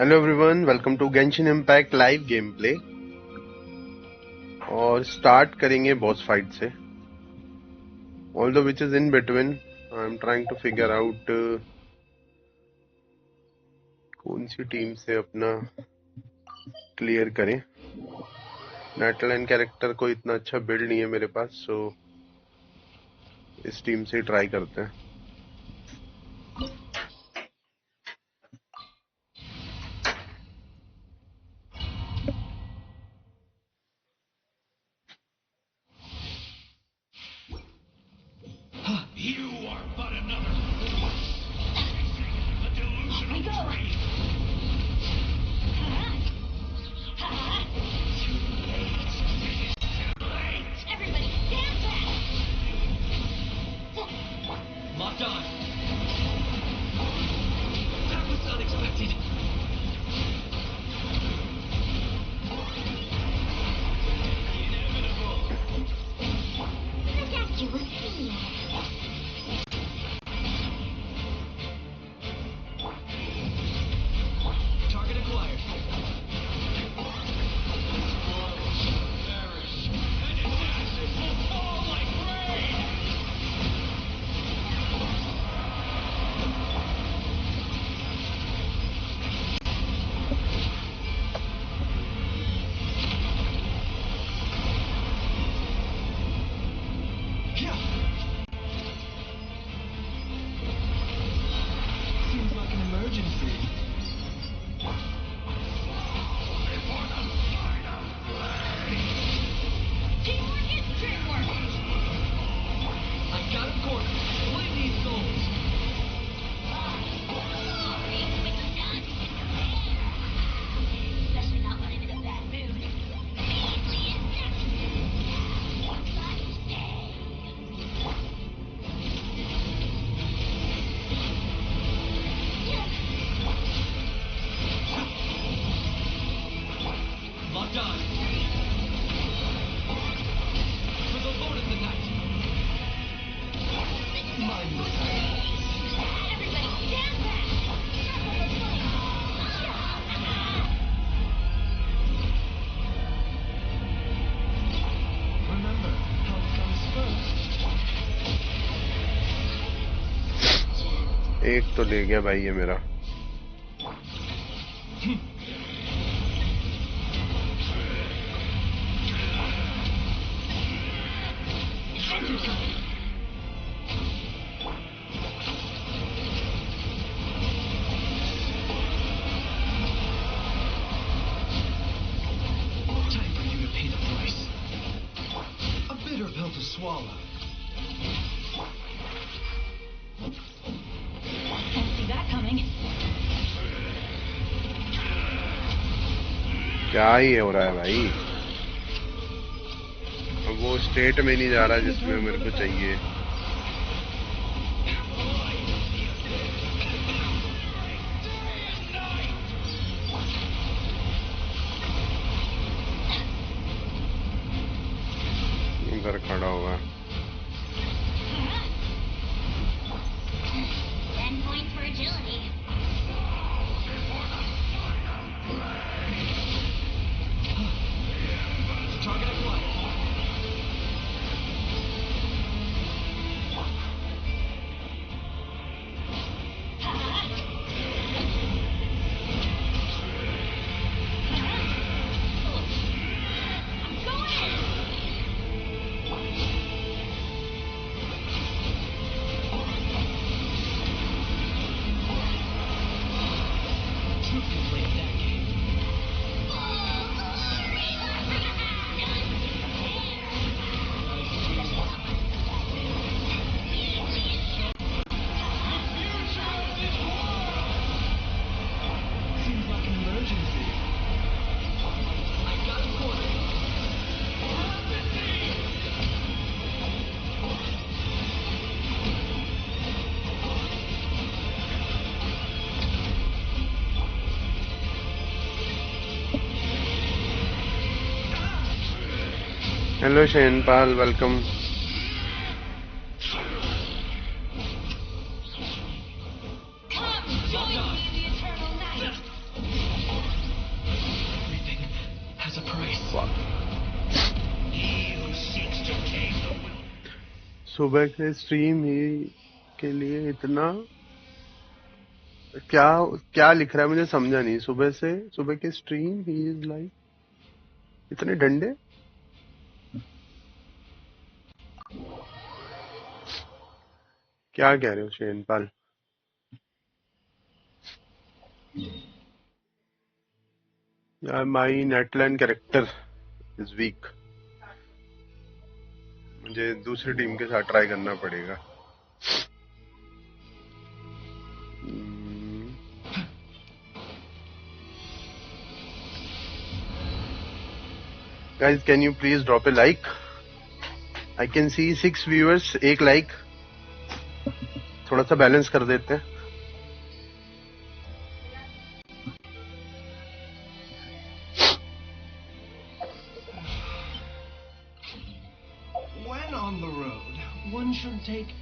Hello everyone, welcome to Genshin Impact live gameplay. और start करेंगे boss fight से। All the which is in between I am trying to figure out कौन सी team से अपना clear करें। Netline character को इतना अच्छा बिल्ड नहीं है मेरे पास, सो इस टीम से ट्राई करते हैं। You are but another force. A delusional dream. Everybody, stand back! Locked on. That was unexpected. Inevitable. Ridiculous fear. Target acquired. Perish. And its ashes will fall like rain. Seems like an emergency. Teamwork is dreamwork. I got a corner. Claim these souls. Especially not when I'm in a bad mood. Immediately Locked on. For the Lord of the Night. Mindless. everybody, stand back! Remember, health comes first. एक तो ले गया भाई ये मेरा। Time for you to pay the price. A bitter pill to swallow. Didn't see that coming. क्या ही हो रहा है भाई? अब वो स्टेट में नहीं जा रहा जिसमें मेरे को चाहिए। इधर खड़ा हुआ। 10 points for agility. Target acquired. Truth can play that game. Seems like an emergency. I got a corner. Hello शेनपाल, welcome. Come, join me in the eternal night. सुबह के स्ट्रीम ही के लिए इतना क्या क्या लिख रहा है मुझे समझा नहीं। सुबह के स्ट्रीम ही इज लाइक इतने डंडे। क्या कह रहे हो शेनपाल? यार माई नेटलैंड कैरेक्टर इज वीक। मुझे दूसरी टीम के साथ ट्राई करना पड़ेगा। Guys can you please drop A like? I can see 6 viewers, एक लाइक। थोड़ा सा बैलेंस कर देते हैं। When on the road, one should take.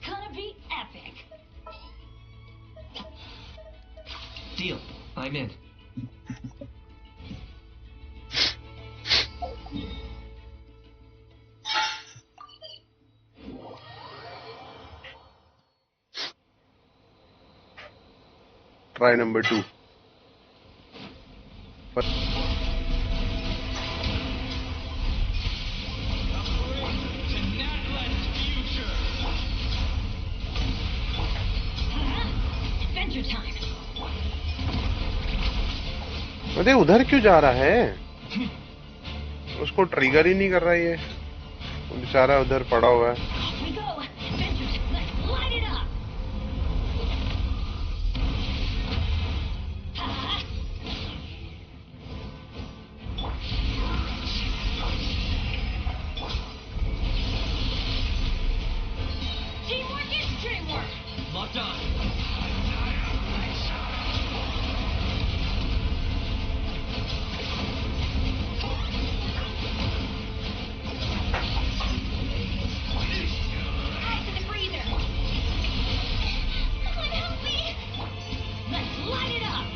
Gonna be epic. Deal. I'm in. Try number 2। Adventure time. अरे उधर क्यों जा रहा है? उसको ट्रिगर ही नहीं कर रहा ये। वो बेचारा उधर पड़ा हुआ है। Off we go. Adventure time. Let's light it up. Teamwork is dreamwork. Locked on. Eyes to the breather. Someone help me. Let's light it up.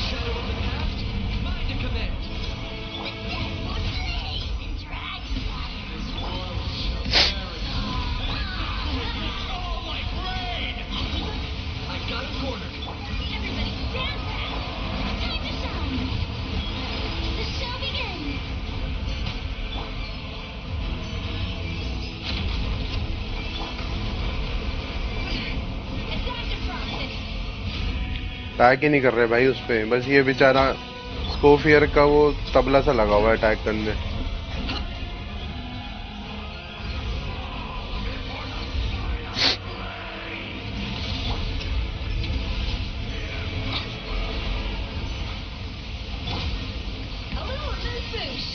Shadow of the past. Mind to command. The dead will blaze and dragonfire. This world shall perish. Oh, like rain! I got it cornered. Everybody stand back. Time to sound. The show begins. Attack the frosted. Attack ही नहीं कर रहे भाई उस पे। बस ये बेचारा स्कोफियर का वो तबला सा लगा हुआ है अटैक करने। A little reverse boost.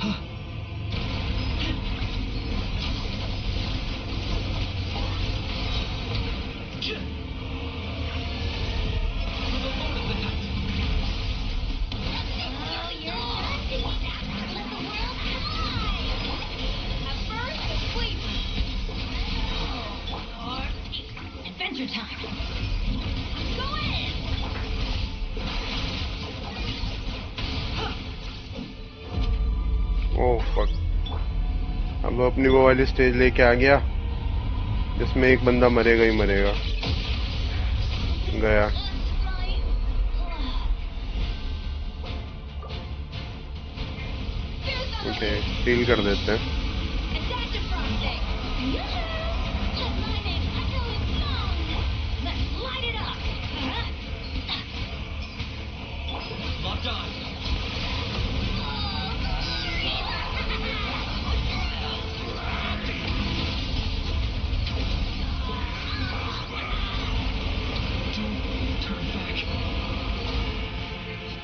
Oh, you're dusty. Let the world fly. At first, sleep. Or adventure time. Go in. Oh fuck. अब वो अपनी वो वाली स्टेज लेके आ गया जिसमें एक बंदा मरेगा ही मरेगा। गया। ओके डील कर देते हैं। Attack the frosting. Just my name, echo its sound. Let's light it up. Locked on. Don't turn back.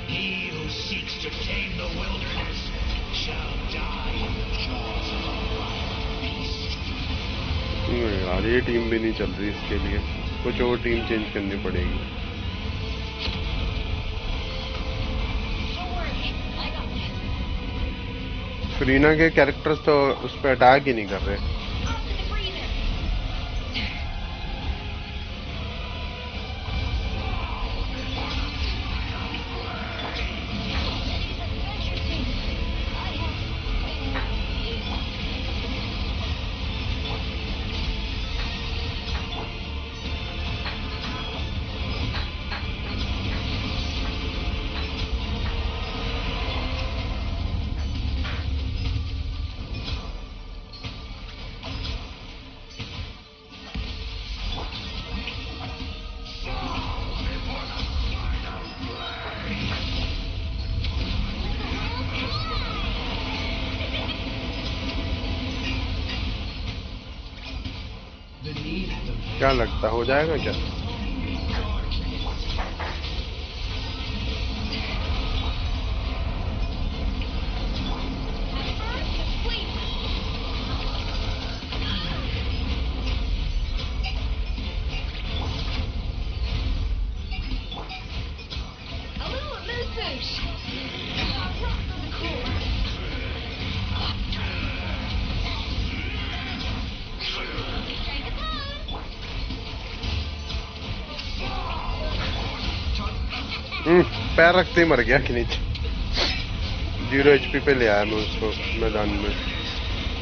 He who seeks to tame the wilderness shall die. यार ये टीम भी नहीं चल रही, इसके लिए कुछ और टीम चेंज करनी पड़ेगी। Don't worry, I got this. Farina के कैरेक्टर्स तो उस पर अटैक ही नहीं कर रहे। Off to the breather. Adventure team. I The need to क्या लगता है हो जाएगा क्या? a little mood boost. Rock for the core. Strike a pose. पैर रखते ही मर गया कि नीचे। 0 HP पे ले आया मैं उसको मैदान में।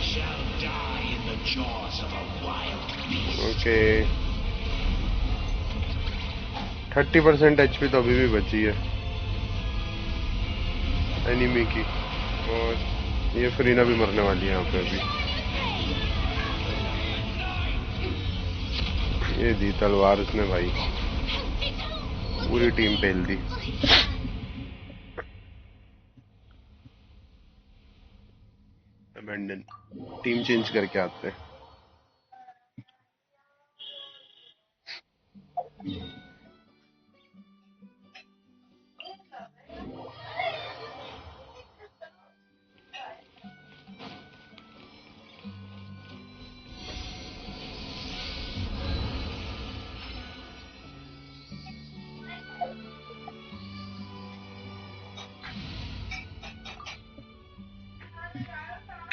shall die in the jaws of a wild beast. Okay 30% HP तो अभी भी बची है एनिमी की, और ये फरीना भी मरने वाली है यहाँ पे अभी। ये दी तलवार उसने भाई, पूरी टीम पेल दी। अबेंडन, टीम चेंज करके आते हैं।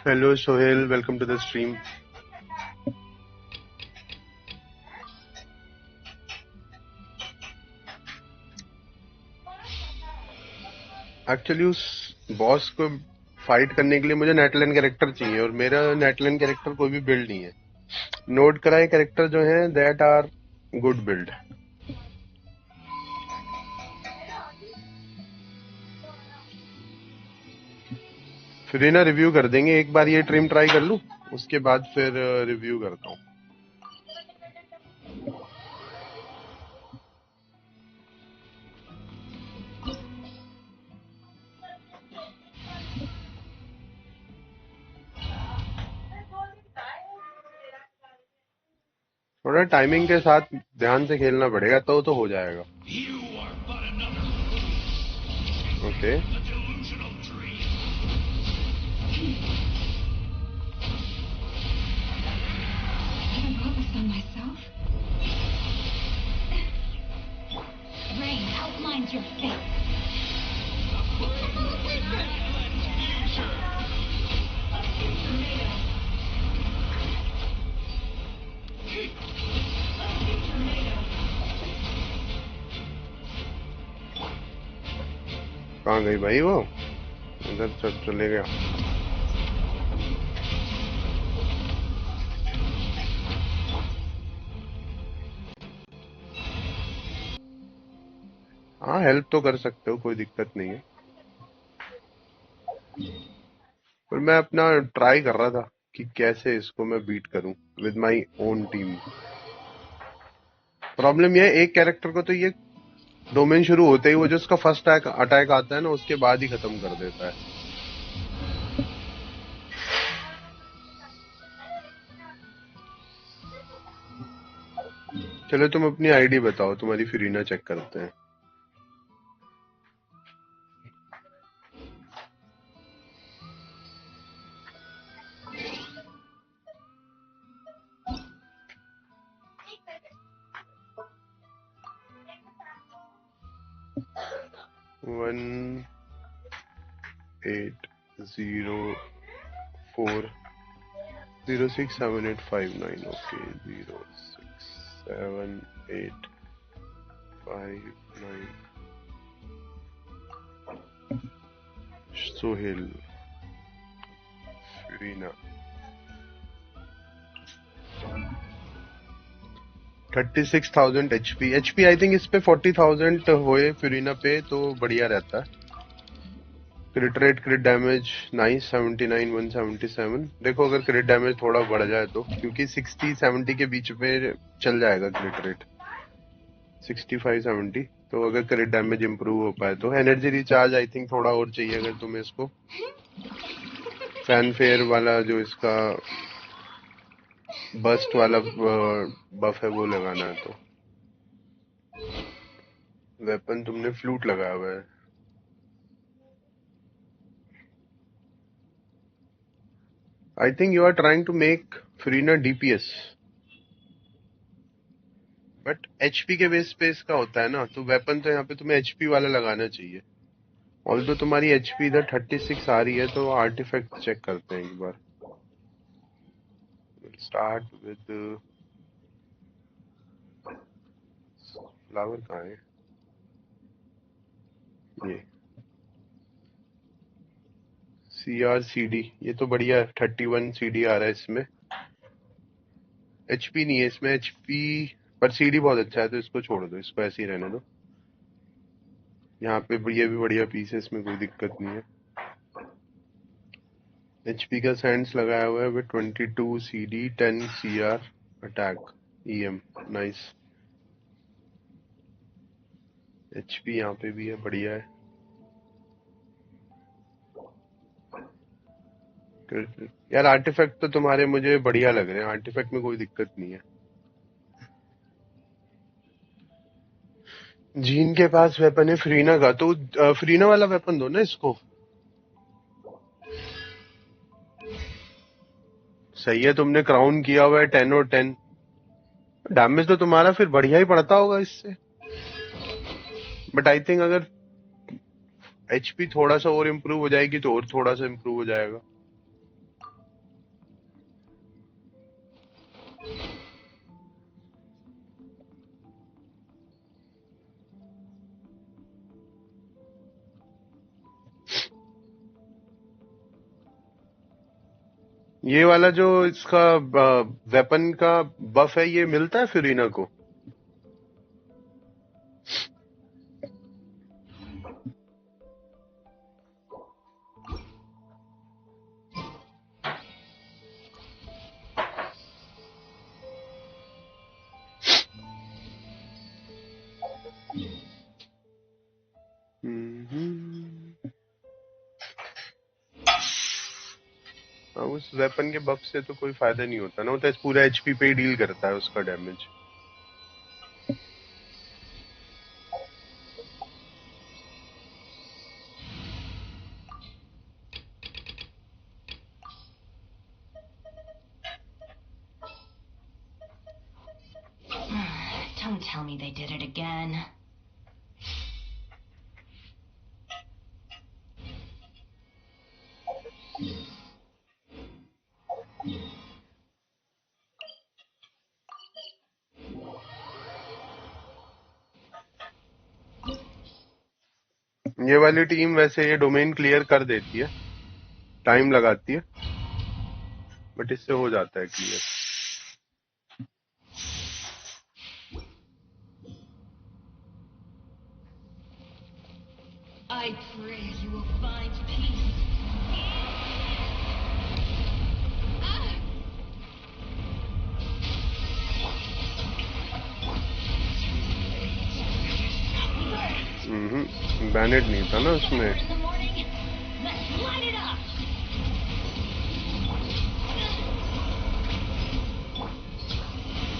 Hello Sohail, welcome to the stream. Actually उस बॉस को फाइट करने के लिए मुझे नेटलाइन कैरेक्टर चाहिए, और मेरा नेटलाइन कैरेक्टर कोई भी बिल्ड नहीं है। नोट कराए कैरेक्टर जो हैं दैट आर गुड बिल्ड। फिर ना रिव्यू कर देंगे, एक बार ये ट्रिम ट्राई कर लूं, उसके बाद फिर रिव्यू करता हूँ। थोड़ा टाइमिंग के साथ ध्यान से खेलना पड़ेगा तो हो जाएगा। You are but another fool. Okay A delusional dream. I brought this on myself. Rain outlines your fate. कहाँ गई भाई वो? उधर चले गया। हाँ हेल्प तो कर सकते हो, कोई दिक्कत नहीं है, पर मैं अपना ट्राई कर रहा था कि कैसे इसको मैं बीट करूं with my own team. Problem ये है, एक कैरेक्टर को तो ये डोमेन शुरू होते ही वो जो उसका फर्स्ट अटैक आता है ना, उसके बाद ही खत्म कर देता है। चलो तुम अपनी आईडी बताओ, तुम्हारी फिरीना चेक करते हैं। 1804067859. Okay, 067859. Sohail, Furina. 36,000 HP. HP I think इस पे 40,000 होए फिरीना पे तो बढ़िया रहता है. क्रिट रेट, क्रिट डैमेज नाइस 79 177. देखो अगर क्रिट डैमेज थोड़ा बढ़ जाए तो, क्योंकि 60-70 के बीच में चल जाएगा क्रिट रेट, 65-70. तो अगर क्रिट डैमेज इंप्रूव हो पाए तो. एनर्जी रिचार्ज आई थिंक थोड़ा और चाहिए अगर तुम्हें इसको फैनफेयर वाला जो इसका बस्ट वाला बफ है वो लगाना है तो. वेपन तुमने फ्लूट लगाया हुआ है. I think you are trying to make Furina DPS. But HP के बेस पे इसका होता है ना, तो वेपन तो यहाँ पे तुम्हें HP वाला लगाना चाहिए. ऑल्दो तुम्हारी HP इधर 36 आ रही है, तो आर्टिफैक्ट चेक करते हैं एक बार. Start with flower. कहाँ है ये? CR CD. ये तो बढ़िया है, 31 CD आ रहा है इसमें. HP नहीं है इसमें, HP पर CD बहुत अच्छा है, तो इसको छोड़ दो, इसको ऐसे ही रहने दो. यहाँ पे ये भी बढ़िया पीस है, इसमें कोई दिक्कत नहीं है. HP का सैंड्स लगाया हुआ है with 22 CD 10 CR attack EM. Nice. HP यहाँ पे भी है, बढ़िया है. यार आर्टिफैक्ट तो तुम्हारे मुझे बढ़िया लग रहे हैं, आर्टिफैक्ट में कोई दिक्कत नहीं है. जीन के पास वेपन है फ्रीना का, तो फ्रीना वाला वेपन दो ना इसको. सही है, तुमने क्राउन किया हुआ है 10 और 10. डैमेज तो तुम्हारा फिर बढ़िया ही पड़ता होगा इससे. बट आई थिंक अगर HP थोड़ा सा और इम्प्रूव हो जाएगी तो और थोड़ा सा इम्प्रूव हो जाएगा. ये वाला जो इसका वेपन का बफ है, ये मिलता है फिरीना को. उस वेपन के बफ से तो कोई फायदा नहीं होता ना, वो तो पूरा HP पे ही डील करता है उसका damage. Don't tell me they did it again. ये वाली टीम वैसे ये डोमेन क्लियर कर देती है, टाइम लगाती है, बट इससे हो जाता है clear. I pray you will find peace. Ah! बैनेड नहीं था ना उसमें. In the morning, let's light it up.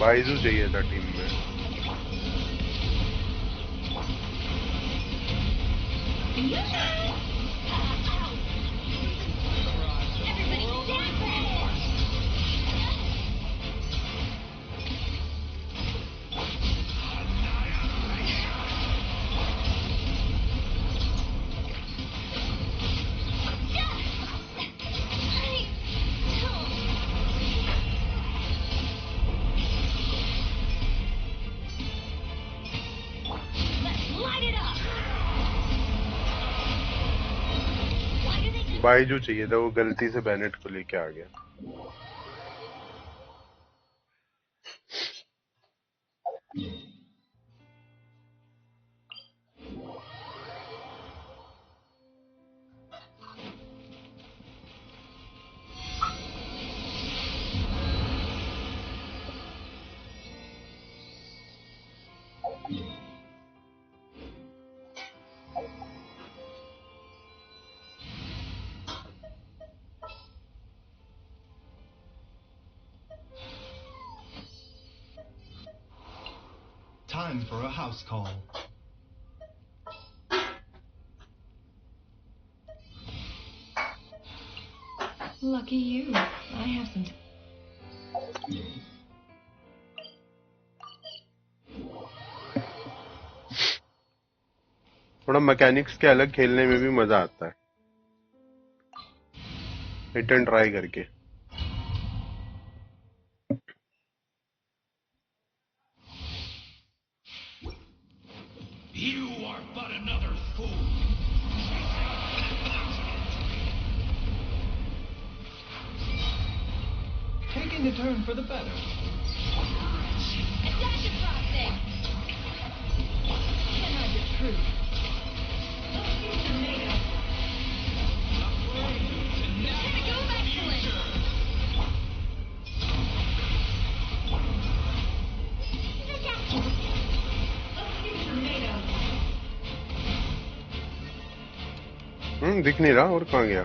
Byju चाहिए था टीम में. Everybody stand back. बाइजू चाहिए था, वो गलती से बैनेट को लेके आ गया। Time for a house call. Lucky you. I have some. थोड़ा मैकेनिक्स के अलग खेलने में भी मजा आता है, हिट एंड ट्राई करके। You are but another fool. Taking a turn for the better. Attack the frosting! Can I the truth? Tomato. Chemical of excellence! Tomato. दिख नहीं रहा, और कहाँ गया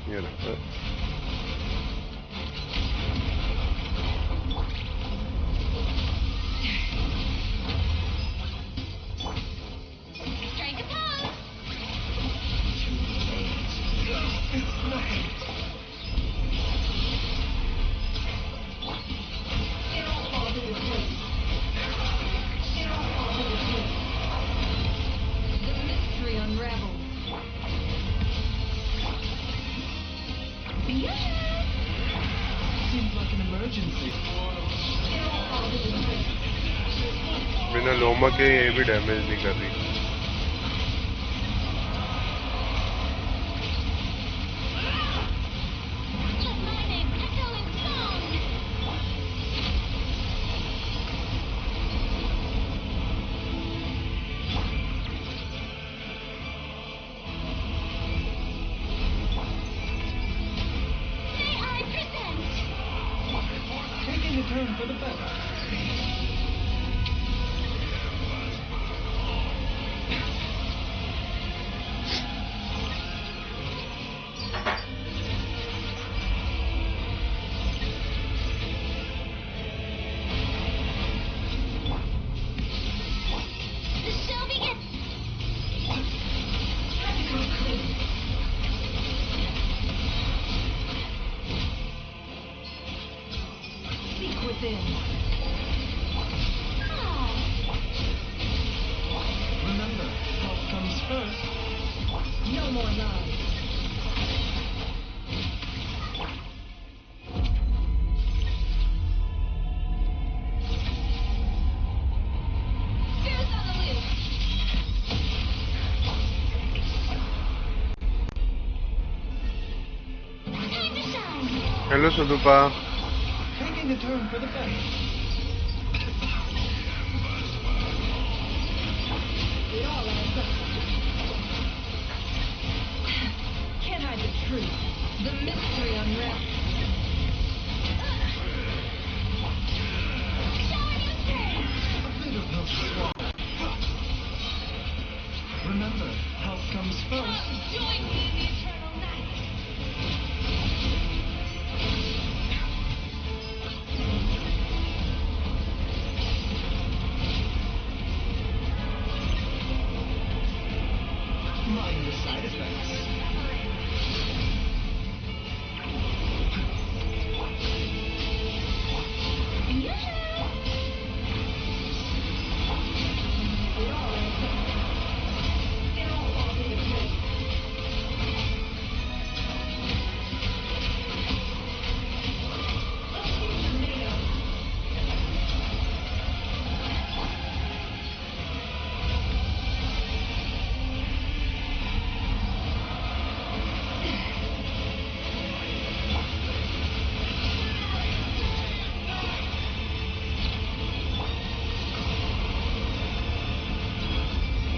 ये रहा। Strike a pose! It all falls into place. It all falls into place. The mystery unravels. Yeah! Seems like an emergency. It all falls into place. बिना लोमा के ये भी डैमेज नहीं कर रही। Let my name echo in song! May I present Taking a turn for the better. the show begins? Speak within. Ah, Remember, health comes first. no more love. Spears on the loose. Time to shine. Hello सुदुपा। Taking a turn for the better. It all adds up. Can't hide the truth. The mystery unravels. Showing you strength. A bit of health to swallow. Remember, health comes first. Join me in the eternal night.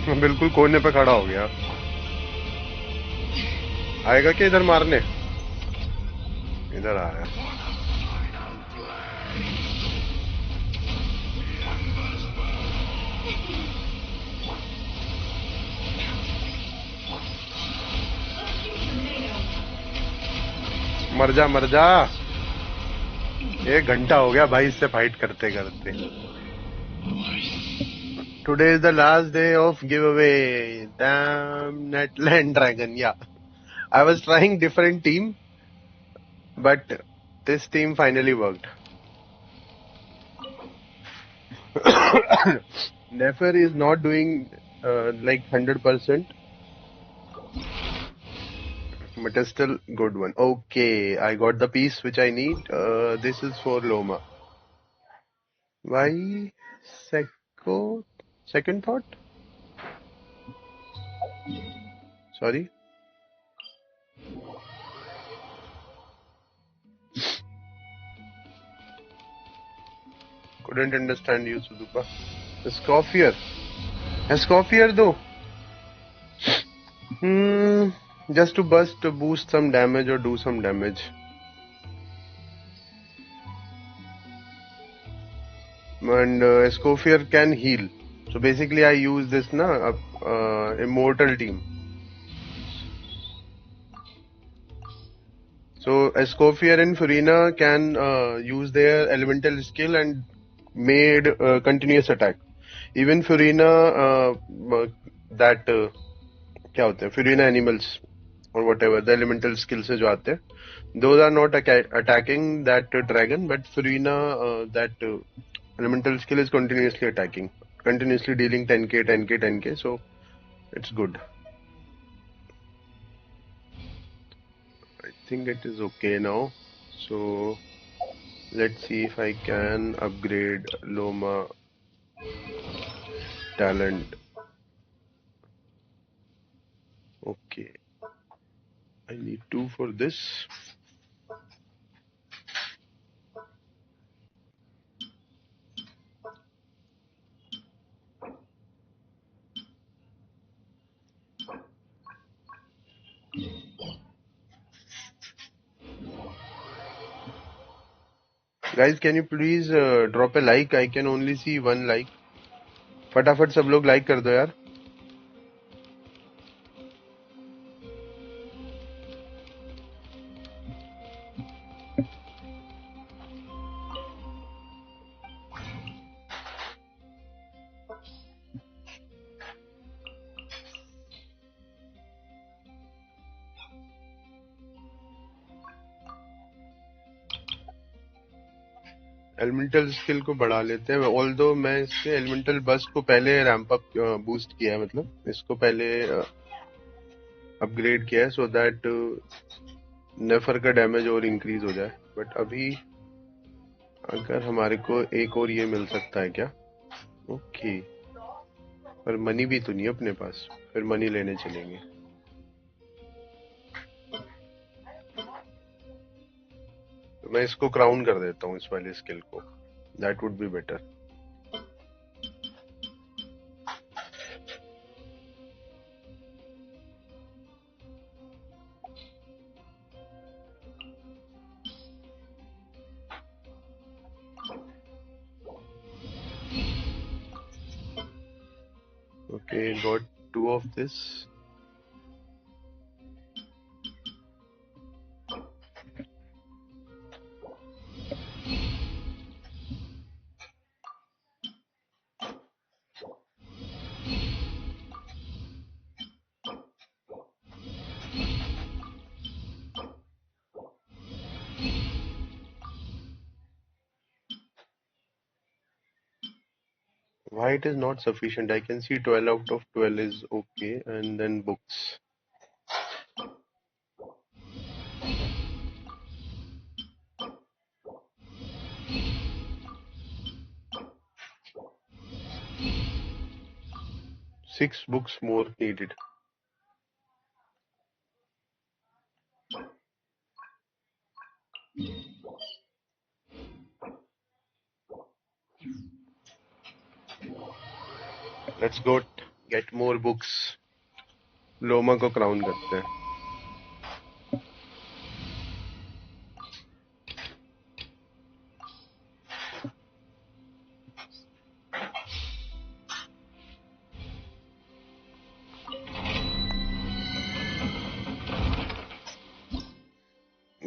मैं बिल्कुल कोने पे खड़ा हो गया। आएगा क्या इधर मारने? इधर आया। मर जा, मर जा। 1 घंटा हो गया भाई इससे फाइट करते करते। Today is the last day of give away. डैम नेटलैंड ड्रैगन, या I was trying different team, but this team finally worked. Nefer is not doing like 100%, but it's still good one. Okay, I got the piece which I need. This is for Loma. Why Seko? Second thought? Sorry. Couldn't understand you, Sudupa. Escoffier. Escoffier though. Hmm. Just to boost some damage or do some damage. And Escoffier can heal. So basically, I use this immortal team. So Escoffier and Furina can use their elemental skill and made continuous attack. Even Furina that क्या होते हैं Furina animals or whatever the elemental skills से जो आते हैं, those are not attacking that dragon, but Furina that elemental skill is continuously attacking, continuously dealing 10k, 10k, 10k. So it's good. I think it is okay now. So let's see if I can upgrade Loma talent. Okay, I need 2 for this. Guys, can you please drop a like? I can only see 1 like. फटाफट सब लोग like कर दो यार. Elemental skill को बढ़ा लेते हैं. ऑल्दो मैं इसके एलिमेंटल बस्ट को पहले रैंप अप बूस्ट किया है, मतलब इसको पहले अपग्रेड किया है सो दैट नेफर का डैमेज और इंक्रीज हो जाए. बट अभी अगर हमारे को एक और ये मिल सकता है क्या? ओके, पर मनी भी तो नहीं अपने पास. फिर मनी लेने चलेंगे. तो मैं इसको क्राउन कर देता हूँ, इस वाले स्किल को. That would be better. Okay, got 2 of this. Why it is not sufficient? I can see 12 out of 12 is okay, and then books. Six books more needed. Let's go. Get more books. लोमा को crown करते हैं.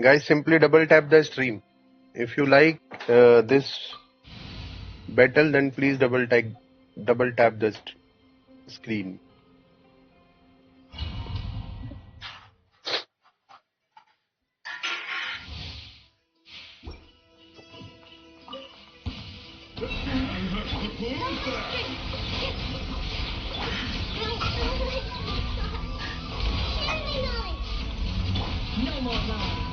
Guys, simply double tap the stream. If you like this battle, then please double tap the screen. No more lies.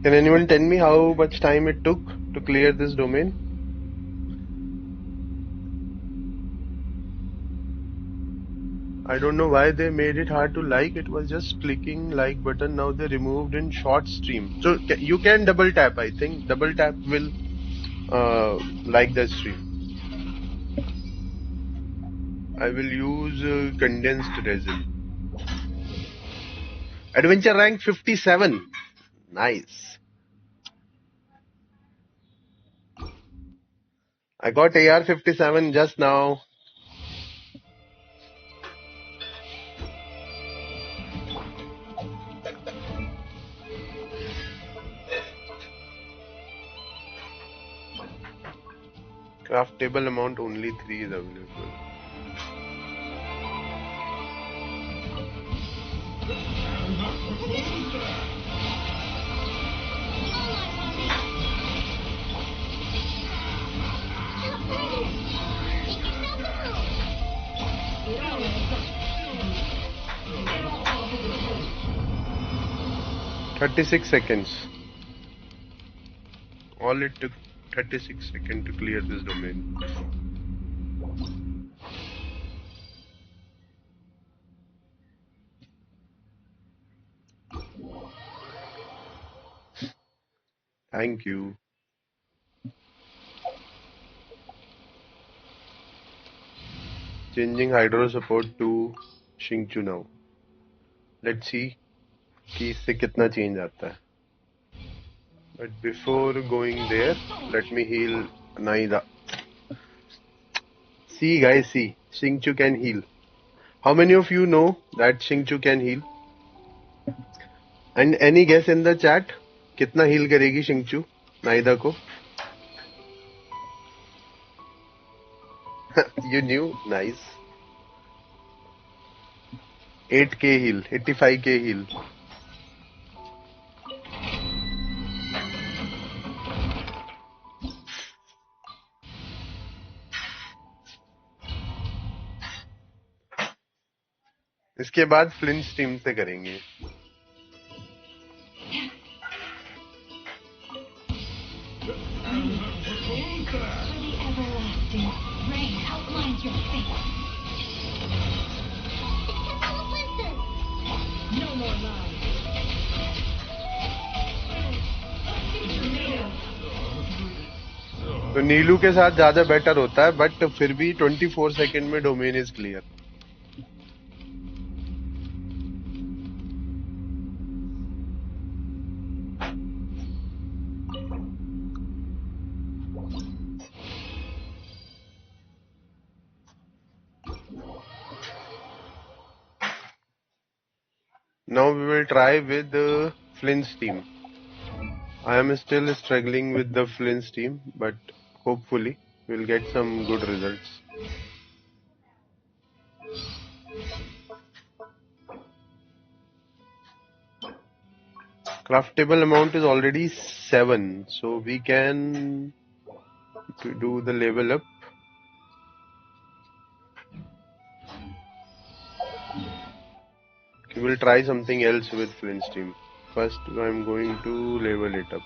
Can anyone tell me how much time it took to clear this domain? I don't know why they made it hard to like. It was just clicking like button. Now they removed in short stream. So you can double tap. I think double tap will like the stream. I will use condensed resin. Adventure rank 57. Nice. I got AR 57 just now. Craftable amount only 3 is available. It always sucks. 36 seconds. All it took 36 seconds to clear this domain. Thank you. Changing hydro support to Xingqiu now. Let's see कि इससे कितना change आता है. But before going there, let me heal Naida. See guys, see. Xingqiu can heal. How many of you know that Xingqiu can heal? And any guess in the chat? कितना heal करेगी Xingqiu Naida को? You knew? Nice. 8k heal, 85k heal. इसके बाद flinch team से करेंगे. For the everlasting, rain outlines your fate. No more lies. तो नीलू के साथ ज्यादा बेटर होता है, बट फिर भी 24 सेकंड में domain is clear. Now we will try with the Flynn's team. I am still struggling with the Flynn's team, but hopefully we'll get some good results. Craftable amount is already 7, so we can do the level up. We will try something else with Flynn's team. First, I'm going to level it up.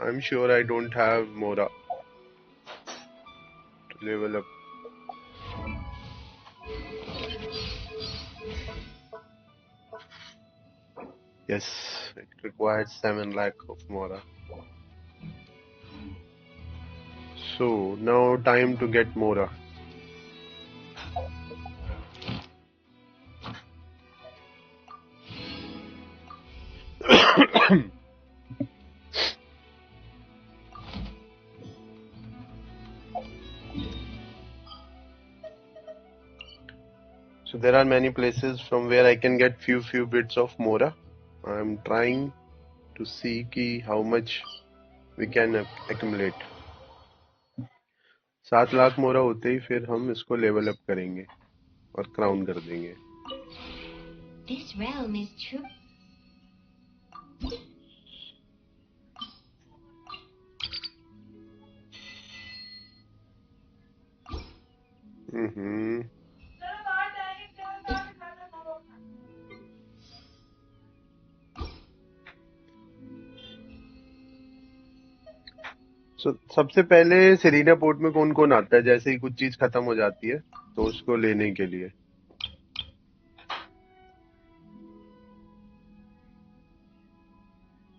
I'm sure I don't have Mora to level up. Yes, it requires 7 lakh of Mora. So now time to get Mora. So there are many places from where I can get few bits of Mora. I'm trying to see ki how much we can accumulate. 7 lakh मोरा होते ही फिर हम इसको level up करेंगे और crown कर देंगे. This realm is true. हम्म. सबसे पहले सेरीना पोर्ट में कौन कौन आता है जैसे ही कुछ चीज खत्म हो जाती है तो उसको लेने के लिए.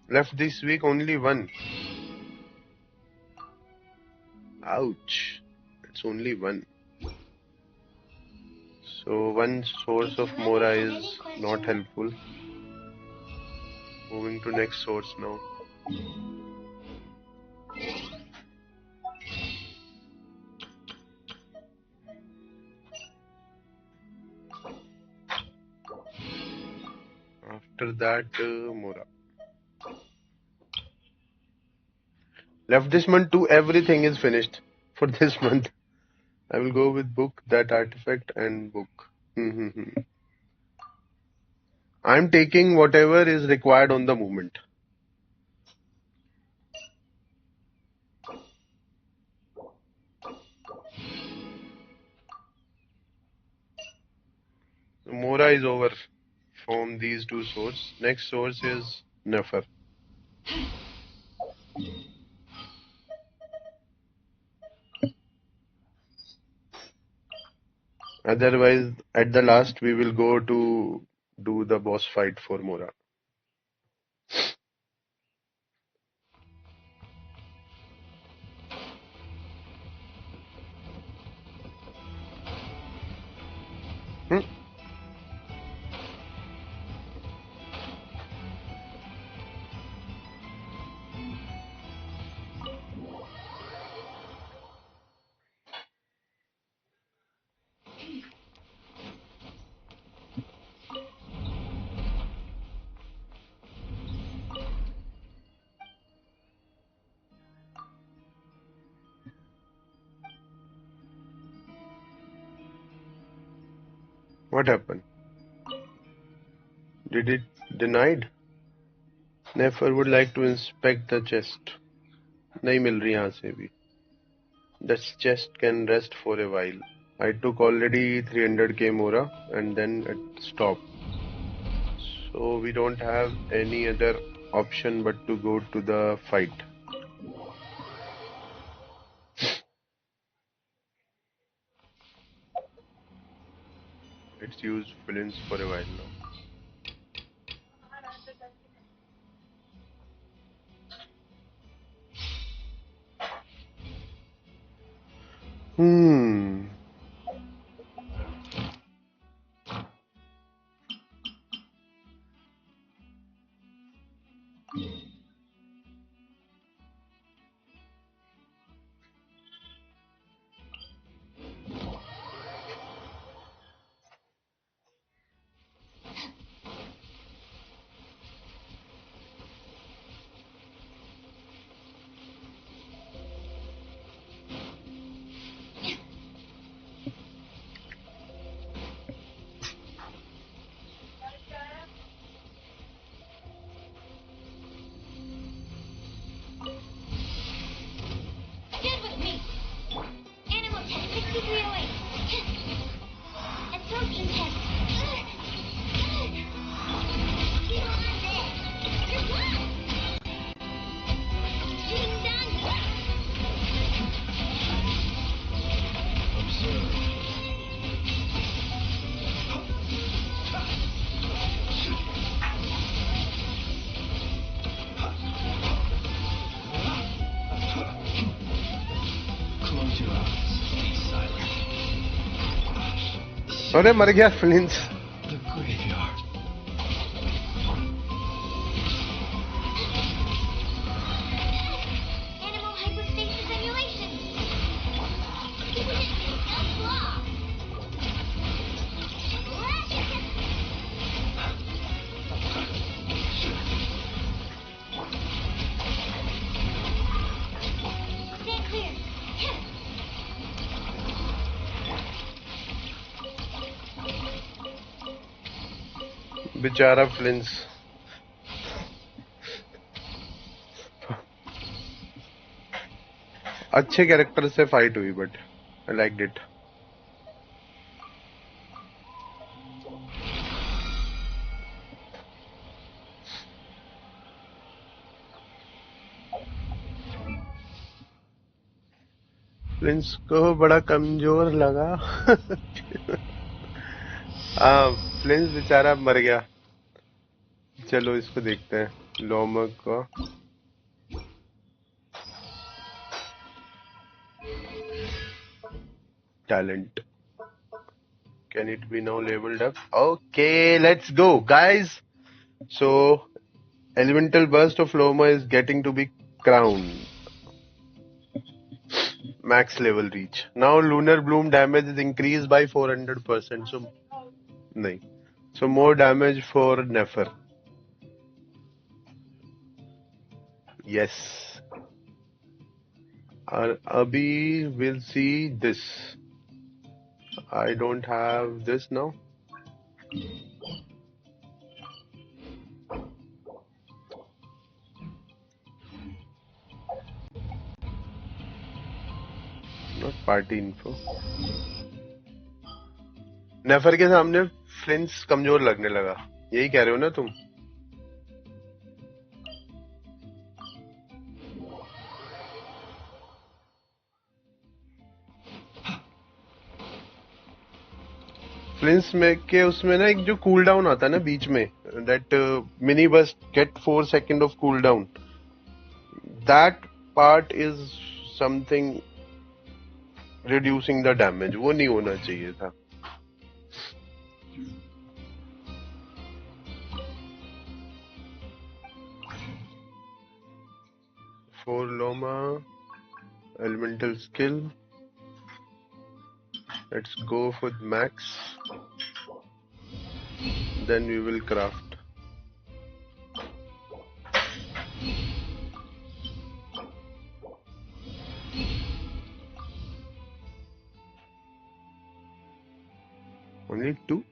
Left this week only one. Ouch. It's only one. So one source of Mora is not helpful. Moving to next source now. After that, Mora. Left this month too, everything is finished for this month. I will go with book, that artifact and book. I'm taking whatever is required on the moment. Mora is over from these two sources. Next source is Nefer. Otherwise, at the last, we will go to do the boss fight for Mora. Hmm? What happened? Did it denied? Nefer would like to inspect the chest. नहीं मिल रही यहाँ से भी. The chest can rest for a while. I took already 300k Mora and then it stopped. So we don't have any other option but to go to the fight. Let's use villains for a while now. Hmm. अरे मर गया फ्लिंस. The graveyard. Animal hypostasis emulation. Stand clear. बेचारा फ्लिंस. अच्छे character से fight हुई but I like it. फ्लिंस को बड़ा कमजोर लगा. हाँ, फ्लिंस बेचारा मर गया. चलो इसको देखते हैं लोमक को. Talent. Can it be now labeled up? Okay, let's go, guys. So, elemental burst of Loma is getting to be crowned. Max level reach. Now, lunar bloom damage is increased by 400%. So, nahi. So, more damage for Nefer. Yes. Abhi will see this. I don't have this now. Not party info. नेफर के सामने फ्लिंस कमजोर लगने लगा. यही कह रहे हो ना तुम? फ्लिंस में के उसमें ना एक जो कूल डाउन आता है ना बीच में, that mini burst get 4 second of cool down, that part is something reducing the damage. वो नहीं होना चाहिए था. फॉर लोमा elemental skill, let's go for max, then we will craft. Only 2.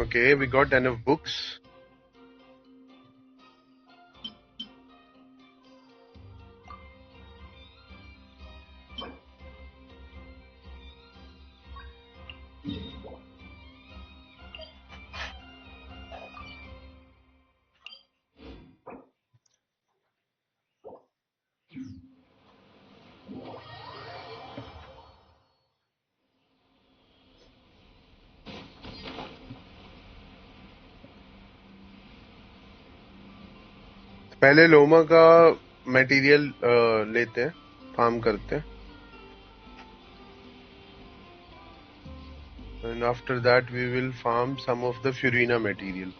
Okay, we got enough books. पहले लोमा का material लेते हैं, फार्म करते हैं, and after that we will farm some of the Furina material.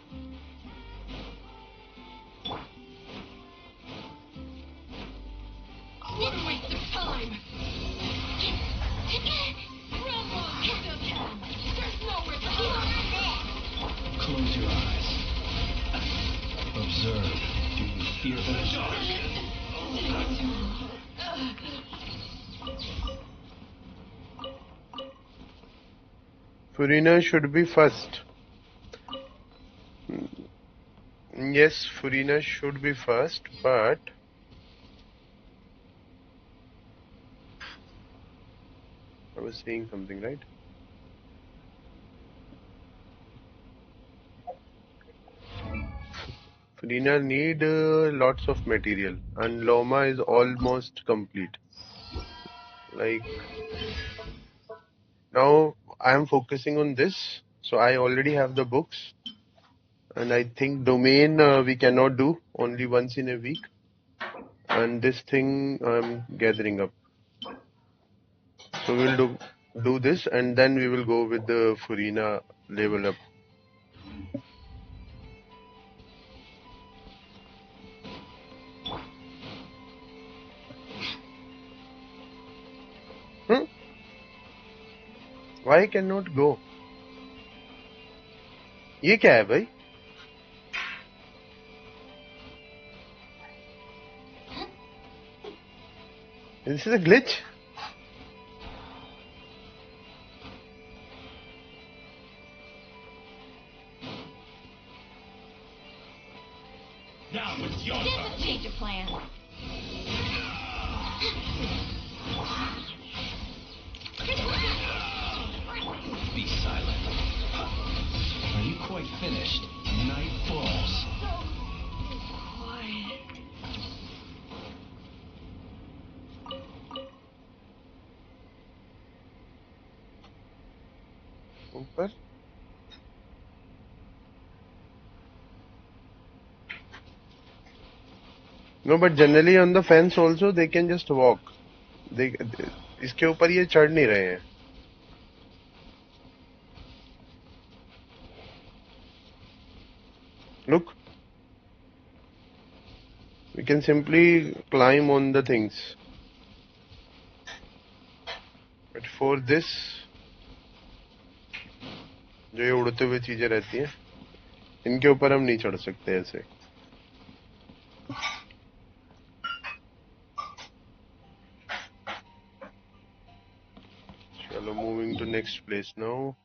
What a waste of time! There's nowhere to go! Close your eyes. Observe. Do you fear the dark? Furina should be first. Yes, Furina should be first, but I was saying something, right? Lina need lots of material, and Loma is almost complete. Like now, I am focusing on this, so I already have the books, and I think domain we cannot do only once in a week, and this thing I'm gathering up. So we'll do this, and then we will go with the Furina level up. Hmm? Why cannot go? ये क्या है भाई? This is a glitch. Now it's your Guess turn. a change of plan. Be silent. Are you quite finished? Night falls. Quiet. ऊपर. No, but generally on the fence also they can just walk. They इसके ऊपर ये चढ़ नहीं रहे हैं. Look, we can simply climb on the things. But for this, जो ये उड़ते हुए चीजें रहती हैं, इनके ऊपर हम नहीं चढ़ सकते ऐसे. चलो, moving to next place now.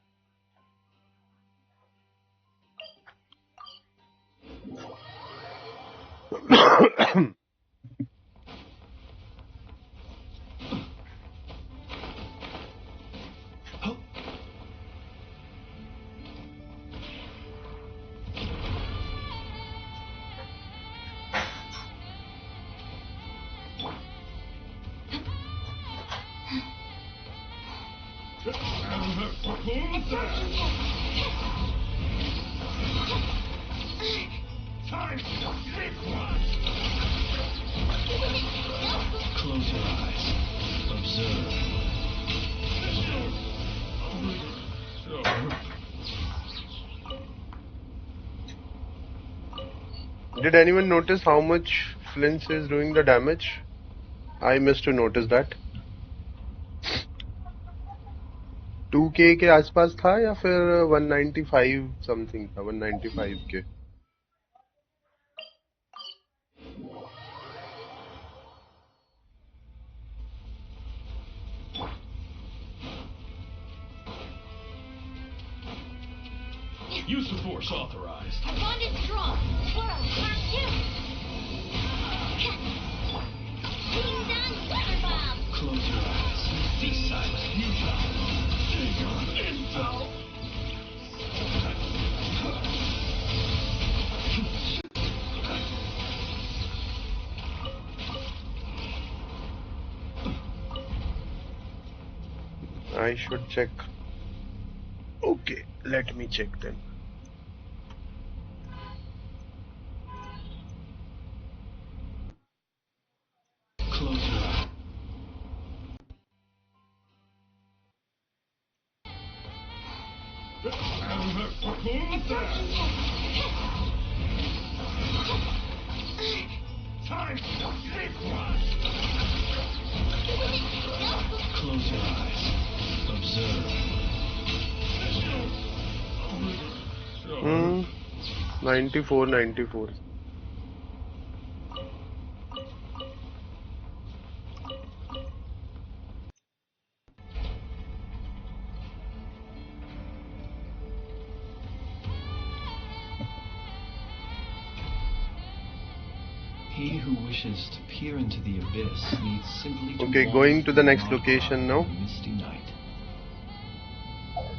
Time to big one. Close your eyes. Observe. Did anyone notice how much Flint is doing the damage? I missed to notice that. 2K के आसपास था या फिर 195 समथिंग था, 195 के. Use the force authorized. I bond it strong. Portal, part 2. Beam down, Thunder Bomb. Close your eyes. Be silent. Intel. I should check. Okay, let me check then. Close your eyes. Time to big one. Close your eyes. Observe. 94, 94. He who wishes to peer into the abyss needs simply to Okay, walk going to the through next dark location path now. on a misty night.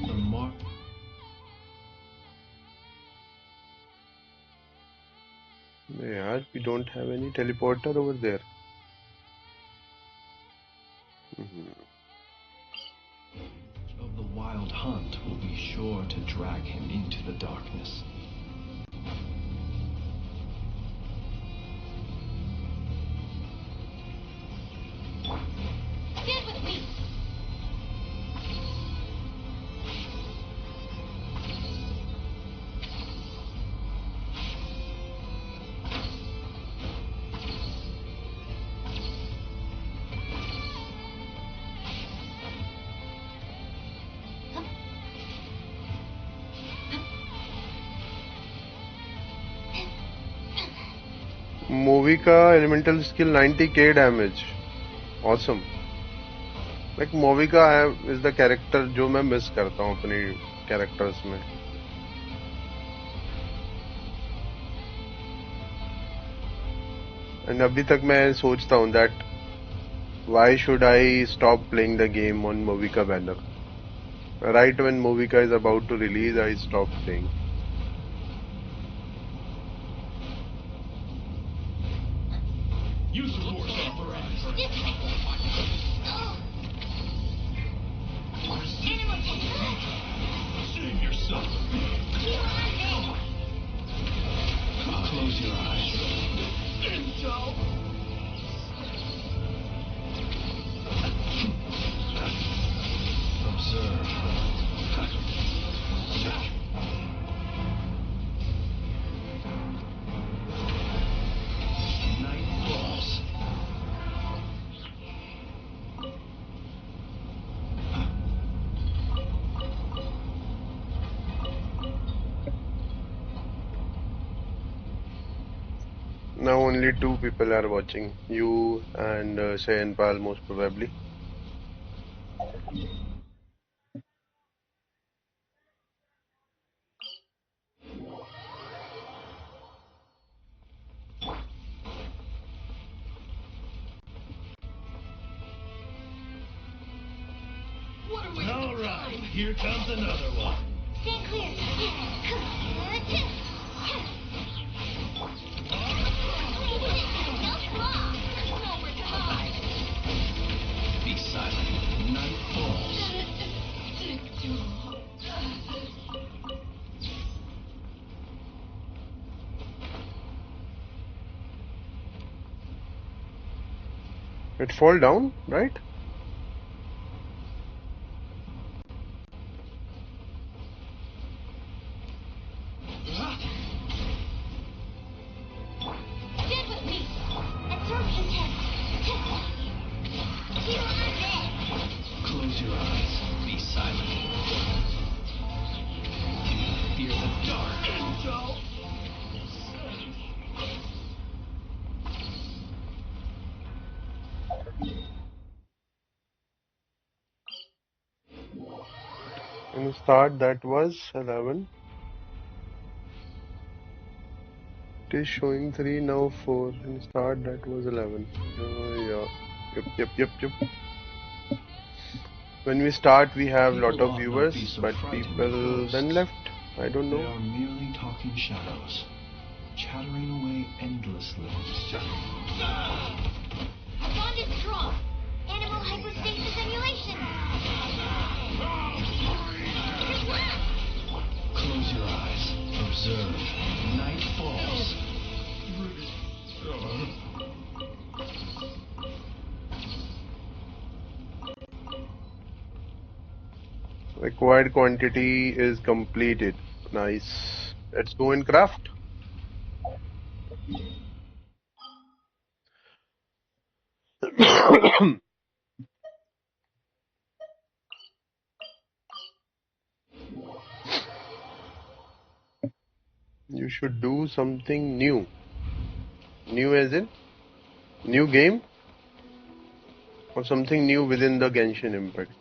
The mark. Yeah, we don't have any teleporter over there. Of the wild hunt will be sure to drag him into the darkness. Stand with me. Movie का elemental skill 90k damage. Awesome. Like movie का is the character जो मैं miss करता हूँ अपनी characters में. And अभी तक मैं सोचता हूँ that why should I stop playing the game on Movica banner? Right when Movica is about to release, I stop playing. Use force authorized. Animal control. Save yourself. Close your eyes. Intel. Observe. Night falls. Now only two people are watching. You and Shayan Pal most probably. What are we All right, here comes another one. Stand clear. Nowhere to hide. Be silent. Night falls. It fall down, right? Stand with me. Absorption test. Here I'm dead. Close your eyes. Be silent. Fear the dark. Intel. In start that was 11. It is showing 3 now 4. In start that was 11. Yeah. Yep. When we start we have lot People of ought not be viewers, so but frightened of people then ghosts. left. I don't They know. are merely talking shadows, chattering away endlessly. Bond is strong. Animal hypostasis emulation. Here's one. Close your eyes. Observe. Night falls. Required quantity is completed. Nice. Let's go and craft. You should do something new. New as in new game or something new within the Genshin Impact.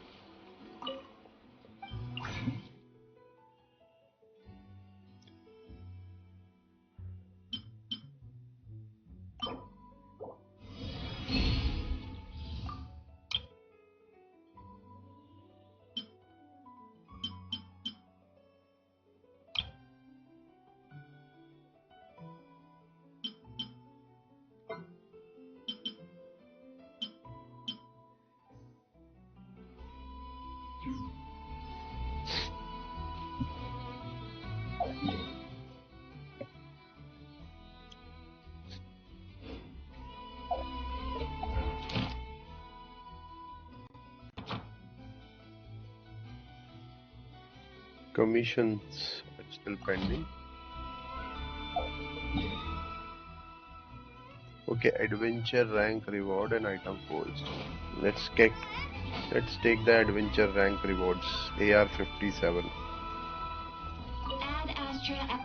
commissions are still pending. Okay, adventure rank reward and item pools. Let's take the adventure rank rewards. AR 57. Add Astra.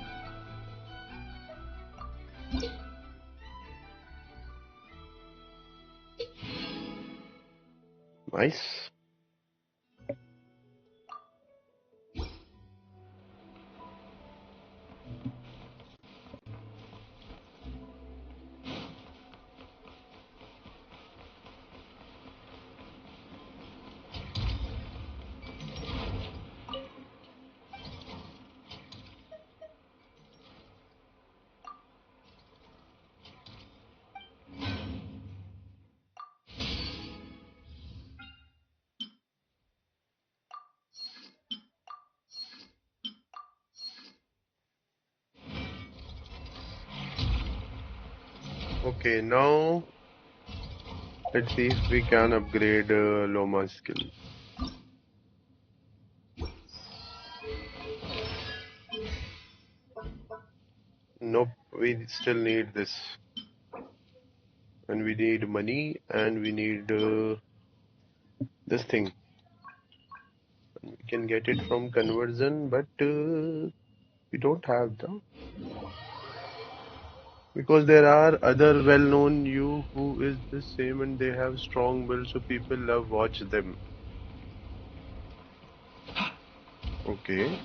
Nice. Okay, now let's see if we can upgrade Loma's skill. Nope, we still need this. And we need money and we need this thing. We can get it from conversion, but we don't have the. Because there are other well-known you who is the same and they have strong will, so people love watch them. Okay.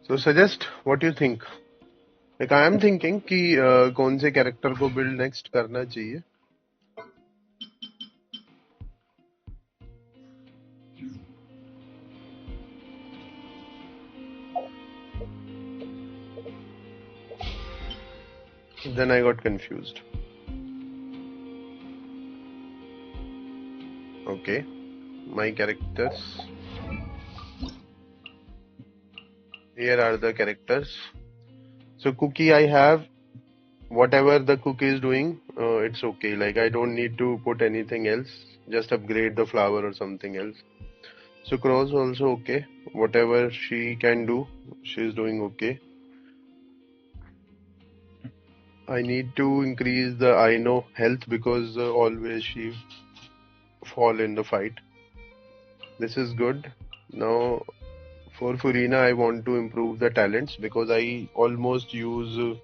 So suggest what you think. Like I am thinking कि कौन से character को build next करना चाहिए. Then I got confused. Okay, my characters. Here are the characters. So cookie I have whatever the cookie is doing, it's okay. Like I don't need to put anything else. Just upgrade the flower or something else. So Crows also okay. Whatever she can do, she's doing okay. I need to increase the I know health because always she fall in the fight. This is good. Now for Furina I want to improve the talents because I almost use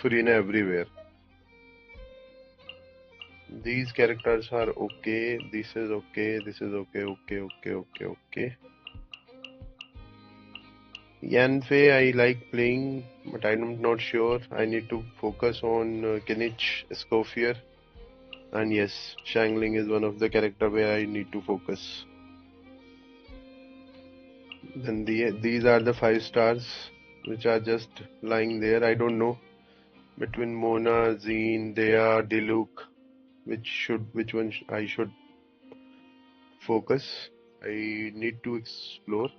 Furina everywhere. These characters are okay. This is okay. This is okay. Okay. Yanfei I like playing, but I'm not sure. I need to focus on Kinich, Escoffier, and yes, Shangling is one of the character where I need to focus. Then these are the 5 stars which are just lying there. I don't know between Mona, Zine, Dea, Diluc, which one I should focus. I need to explore.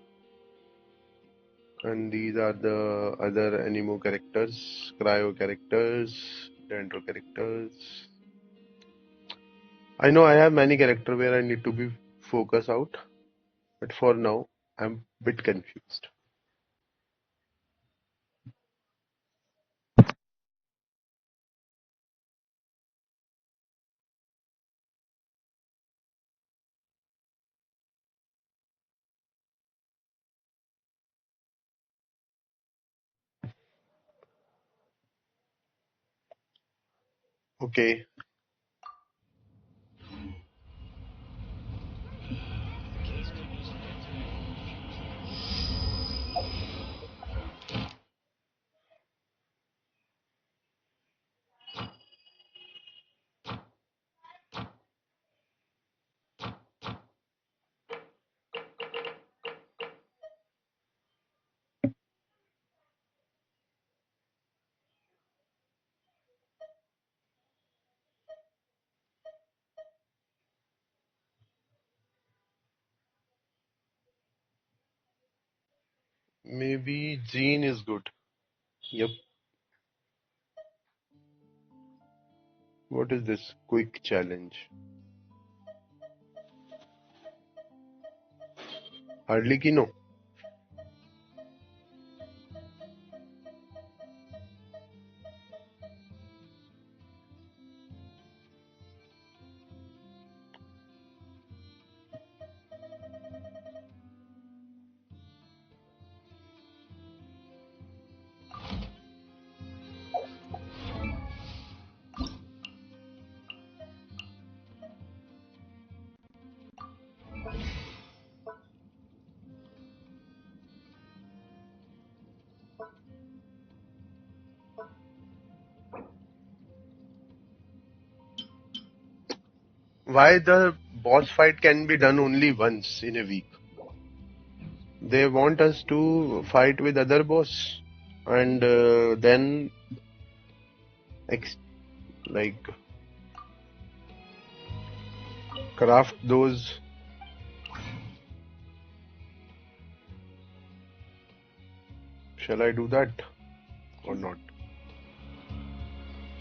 And these are the other Anemo characters, Cryo characters, Dendro characters. I know I have many characters where I need to be focused out, but for now I'm a bit confused. Okay, Maybe Gene is good. Yep. What is this? Quick challenge. Hardly ki no. Why the boss fight can be done only once in a week? They want us to fight with other boss and then ex like craft those. Shall I do that or not?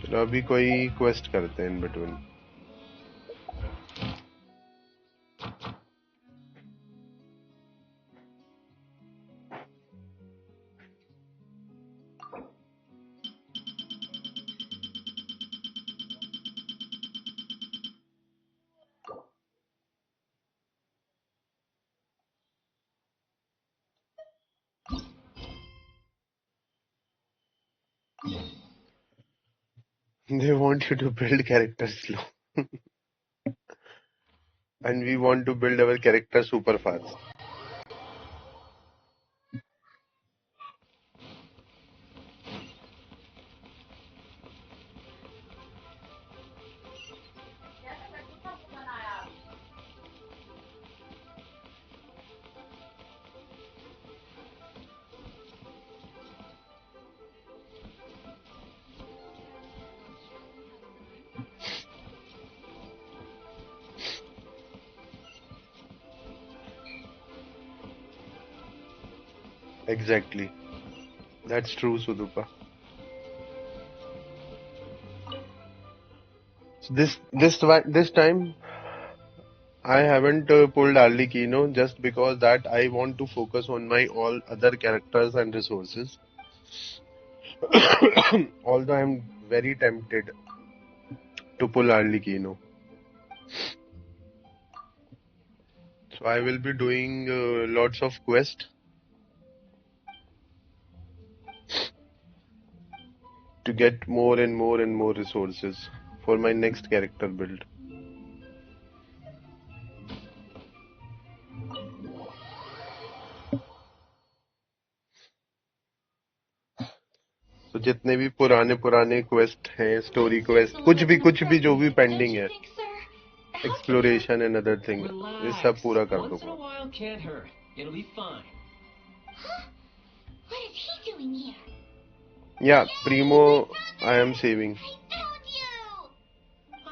चलो अभी कोई quest करते हैं in between. They want you to build characters slow, and we want to build our character super fast. Exactly. That's true, Sudupa. So this time I haven't pulled Arlecchino just because that I want to focus on my all other characters and resources. Although I'm very tempted to pull Arlecchino. So I will be doing lots of quests to get more and more and more resources for my next character build. तो जितने भी पुराने पुराने quest हैं story quest कुछ भी जो भी पेंडिंग है एक्सप्लोरेशन एंड अदर थिंग ये सब पूरा कर Once in a दूंगा while can't hurt. It'll be fine. Huh? What is he doing here? या Yay, Primo I found I am it! Saving I found you!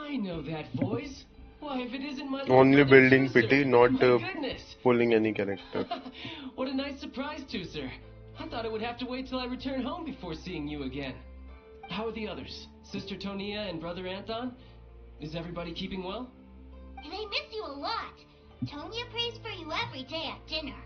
I know that voice. Why, if it isn't my only little brother building Tooser. Pity not My goodness. Pulling any character What a nice surprise, Tooser. I thought I would have to wait till I return home before seeing you again. How are the others? Sister Tonia and Brother Anton? Is everybody keeping well? And I miss you a lot. Tonya prays for you every day at dinner.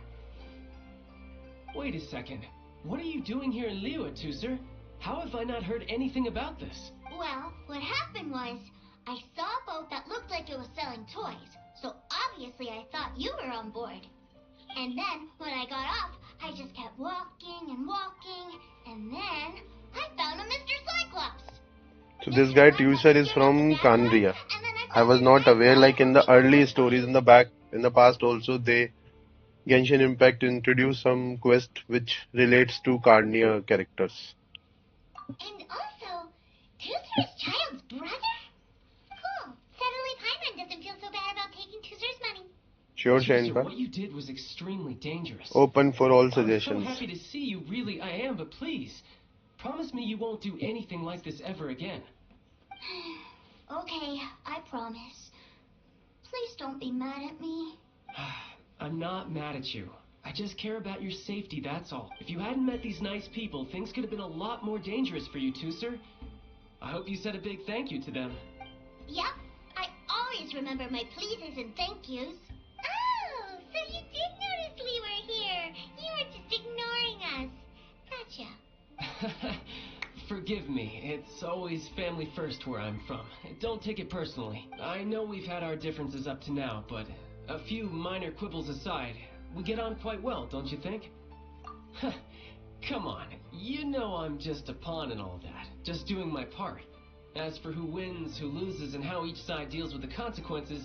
Wait a second. What are you doing here in Liyue, Tooser? How have I not heard anything about this? Well, what happened was, I saw a boat that looked like it was selling toys, so obviously I thought you were on board. And then, when I got off, I just kept walking and walking, and then I found a Mr. Cyclops. So this guy Tuser is from Kandria. I was not aware, like in the early stories in the past also they Genshin Impact introduced some quest which relates to Karnia characters. And also, Tooser's child's brother? Cool. Suddenly Paimon doesn't feel so bad about taking Tooser's money. Sure, Tooser, Shainpa. what you did was extremely dangerous. Open for all I'm so suggestions. happy to see you, really I am, but please, promise me you won't do anything like this ever again. Okay, I promise. Please don't be mad at me. I'm not mad at you. I just care about your safety, that's all. If you hadn't met these nice people, things could have been a lot more dangerous for you two, sir. I hope you said a big thank you to them. Yep, I always remember my pleases and thank yous. Oh, so you did notice we were here. You were just ignoring us. Gotcha. Forgive me, it's always family first where I'm from. Don't take it personally. I know we've had our differences up to now, but a few minor quibbles aside, we get on quite well, don't you think? Come on, you know I'm just a pawn and all that, just doing my part. As for who wins, who loses, and how each side deals with the consequences,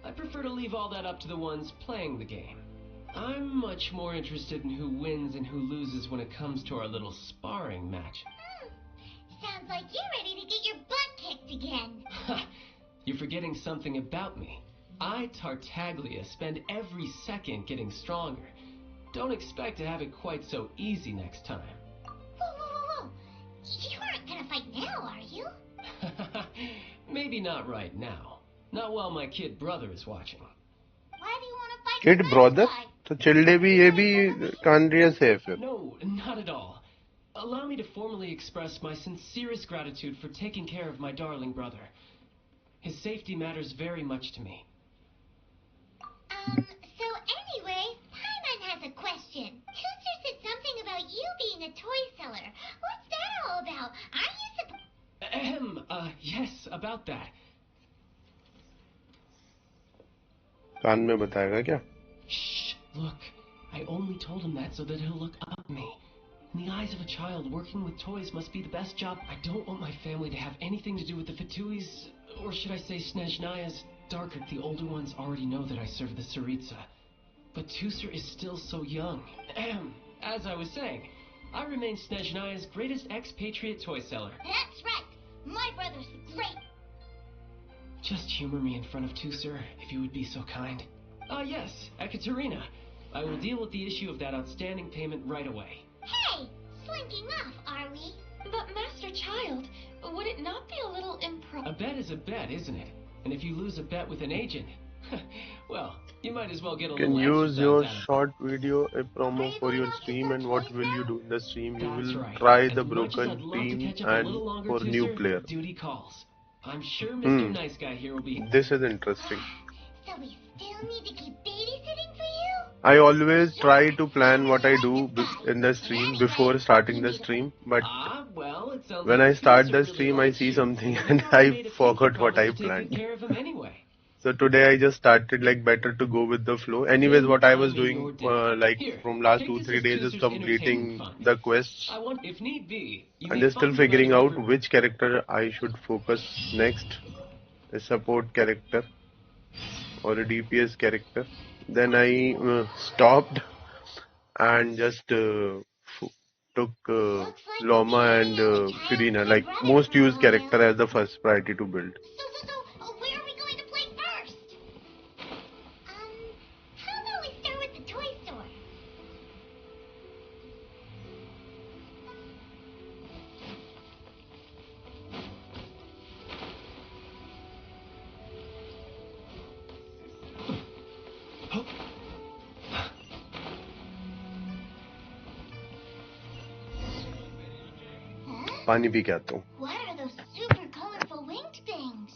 I prefer to leave all that up to the ones playing the game. I'm much more interested in who wins and who loses when it comes to our little sparring match. Sounds like you're ready to get your butt kicked again. You're forgetting something about me. I, Tartaglia, spend every second getting stronger. Don't expect to have it quite so easy next time. Whoa. You aren't gonna fight now, are you? Maybe not right now. Not while my kid brother is watching. Why do you want to fight Kid the nice brother? guy? तो चिल्डे भी ये भी कांड्रियस है फिर. No, not at all. Allow me to formally express my sincerest gratitude for taking care of my darling brother. His safety matters very much to me. So anyway, Paimon has a question. Tooster said something about you being a toy seller. What's that all about? Aren't you supposed... Yes, about that. कान में बताएगा क्या? Shh, look. I only told him that so that he'll look up at me. In the eyes of a child, working with toys must be the best job. I don't want my family to have anything to do with the Fatuis, or should I say Snezhnayas. Darker, the older ones already know that I serve the Tsaritsa. But Tusser is still so young. As I was saying, I remain Snezhnaya's greatest expatriate toy seller. That's right. My brother's great. Just humor me in front of Tusser, if you would be so kind. Yes, Ekaterina. I will deal with the issue of that outstanding payment right away. Hey, slinking off, are we? But Master Child, would it not be a little A bet is a bet, isn't it? And if you lose a bet with an agent, well, you might as well get a Can little use your exercise out of it. short video a promo Are you for going your off to stream, sell and what toys will you now? do in the stream? You That's will right. try As the much as I'd broken love to team catch up a and little longer, for new Tusser, player. duty calls. I'm sure Mr. Nice Guy here will be... This is interesting. So we still need to keep babysitting for you? I always try to plan what I do in the stream before starting the stream, but well, it sounds when like I start Tusser the really stream, I likes see you, something you've and already I made a few forgot what I promises to take good planned. care of him anyway. So today I just started like better to go with the flow. Anyways, what I was doing like Here, from last take 2-3 this as days is Tusser's completing entertainment fund. the quests I want, if need be, you and may still find your figuring brother out over... which character I should focus next. A support character or a DPS character. Then I stopped and just took Looks like Loma and you're being a Furina, child's like big brother most for a used while. character as the first priority to build. So, where are we going to play first? How about we start with the toy store? Huh? पानी P के आता हूँ. What are those super colorful winged things?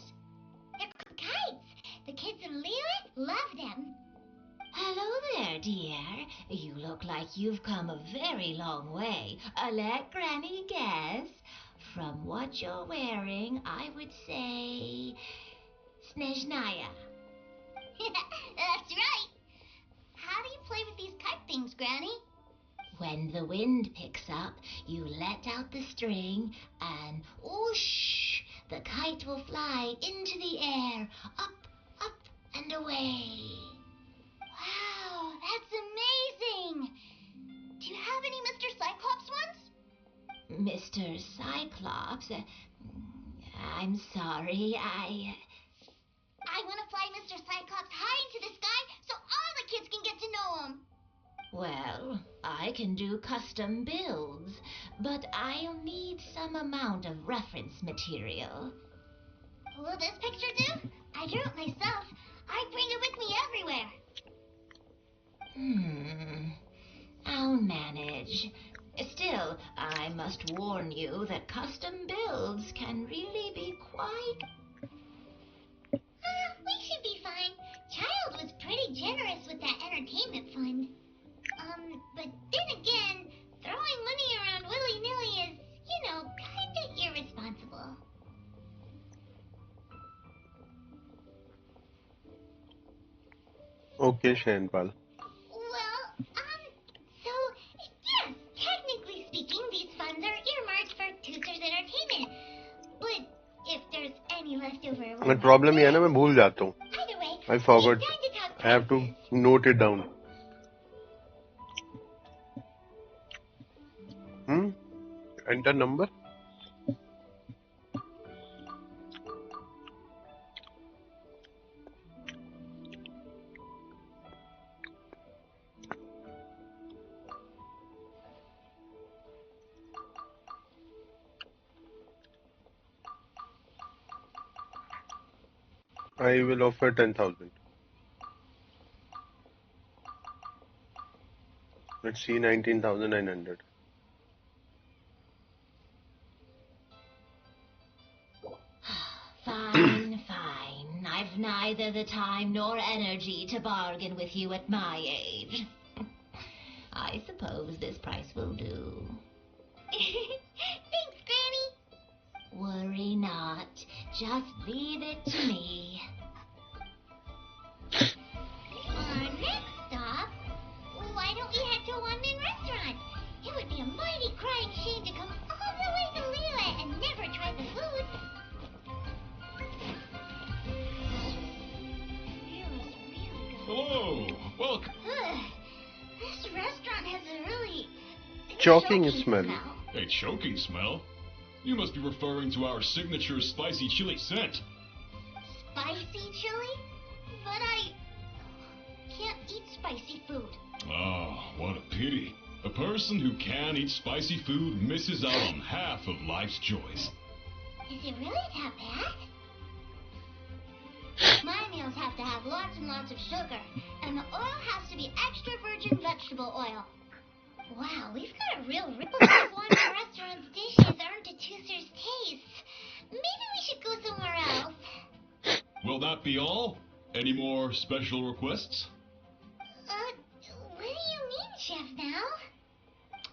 They're kites. The kids in Leland love them. Hello there, dear. You look like you've come a very long way. Let Granny guess. From what you're wearing, I would say... Snezhnaya. That's right. How do you play with these kite things, Granny? When the wind picks up, you let out the string and whoosh, the kite will fly into the air, up, and away. Wow, that's amazing. Do you have any Mr. Cyclops ones? Mr. Cyclops, I'm sorry, I want to fly Mr. Cyclops high into the sky so all the kids can get to know him. Well, I can do custom builds, but I'll need some amount of reference material. Will this picture do? I drew it myself. I bring it with me everywhere. I'll manage. Still, I must warn you that custom builds can really be quite... We should be fine. Child was pretty generous with that entertainment fund. But then again, throwing money around willy-nilly is, kinda irresponsible. Okay, Shanpal. Well, so, yes, technically speaking, these funds are earmarked for Tooster's entertainment. But if there's any leftover... But problem ये है ना मैं भूल जाता हूँ. Either way, I forgot. it's time to talk I have to prices. note it down. Enter number. I will offer 10,000. Let's see, 19,900. Fine, fine. I've neither the time nor energy to bargain with you at my age. I suppose this price will do. Thanks, Granny. Worry not. Just leave it to me. Our next stop? Why don't we head to a one-man restaurant? It would be a mighty crying shame to come all the way to Leela and never try the food. Leela's really good. Hello. Welcome. This restaurant has a really Choking smell. A choking smell? You must be referring to our signature spicy chili scent. Spicy chili? But I can't eat spicy food. Oh, what a pity. A person who can eat spicy food misses out on half of life's joys. Is it really that bad? My meals have to have lots and lots of sugar, and the oil has to be extra virgin vegetable oil. Wow, we've got a real ripple of one restaurant's dishes aren't to Tooster's taste. Maybe we should go somewhere else. Will that be all? Any more special requests? What do you mean, Chef Now?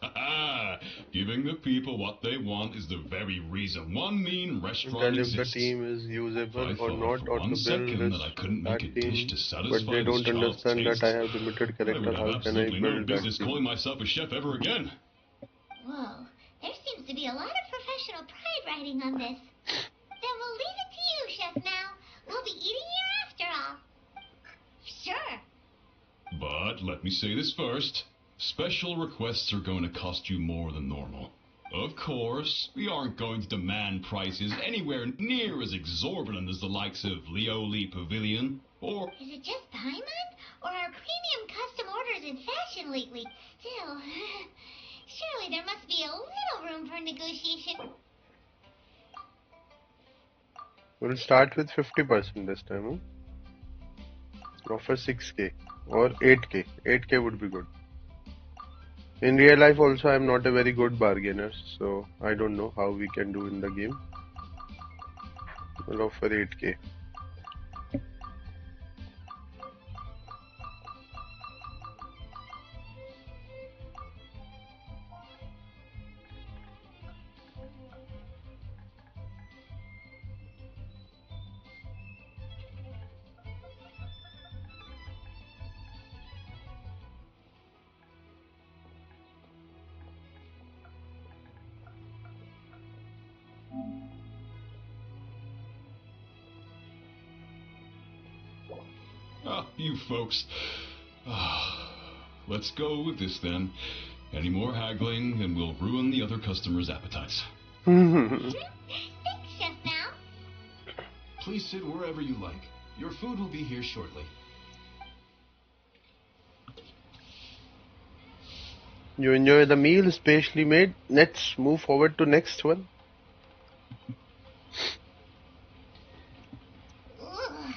Haha! Giving the people what they want is the very reason one mean Tell restaurant if the exists. team is usable I or thought not, for or one to second build that I this couldn't make that a dish team, to but satisfy they this don't child's understand that I tastes. have limited I character. would have How can I absolutely no build that business team? calling myself a chef ever again. Whoa, there seems to be a lot of professional pride riding on this. Then we'll leave it to you, Chef Now. We'll be eating here after all. Sure. But let me say this first. Special requests are going to cost you more than normal. Of course, we aren't going to demand prices anywhere near as exorbitant as the likes of Leoli Pavilion, or... Is it just Paimon? Or are premium custom orders in fashion lately? Still, surely there must be a little room for negotiation. We'll start with 50% this time. Offer 6k or 8k. 8k would be good. In real life also I'm not a very good bargainer, so I don't know how we can do in the game. We'll offer 8k. Ah, you folks. Ah, let's go with this then. Any more haggling and we'll ruin the other customers' appetites. Thanks, Chef Now. Please sit wherever you like. Your food will be here shortly. You enjoy the meal specially made. Let's move forward to next one. Ugh.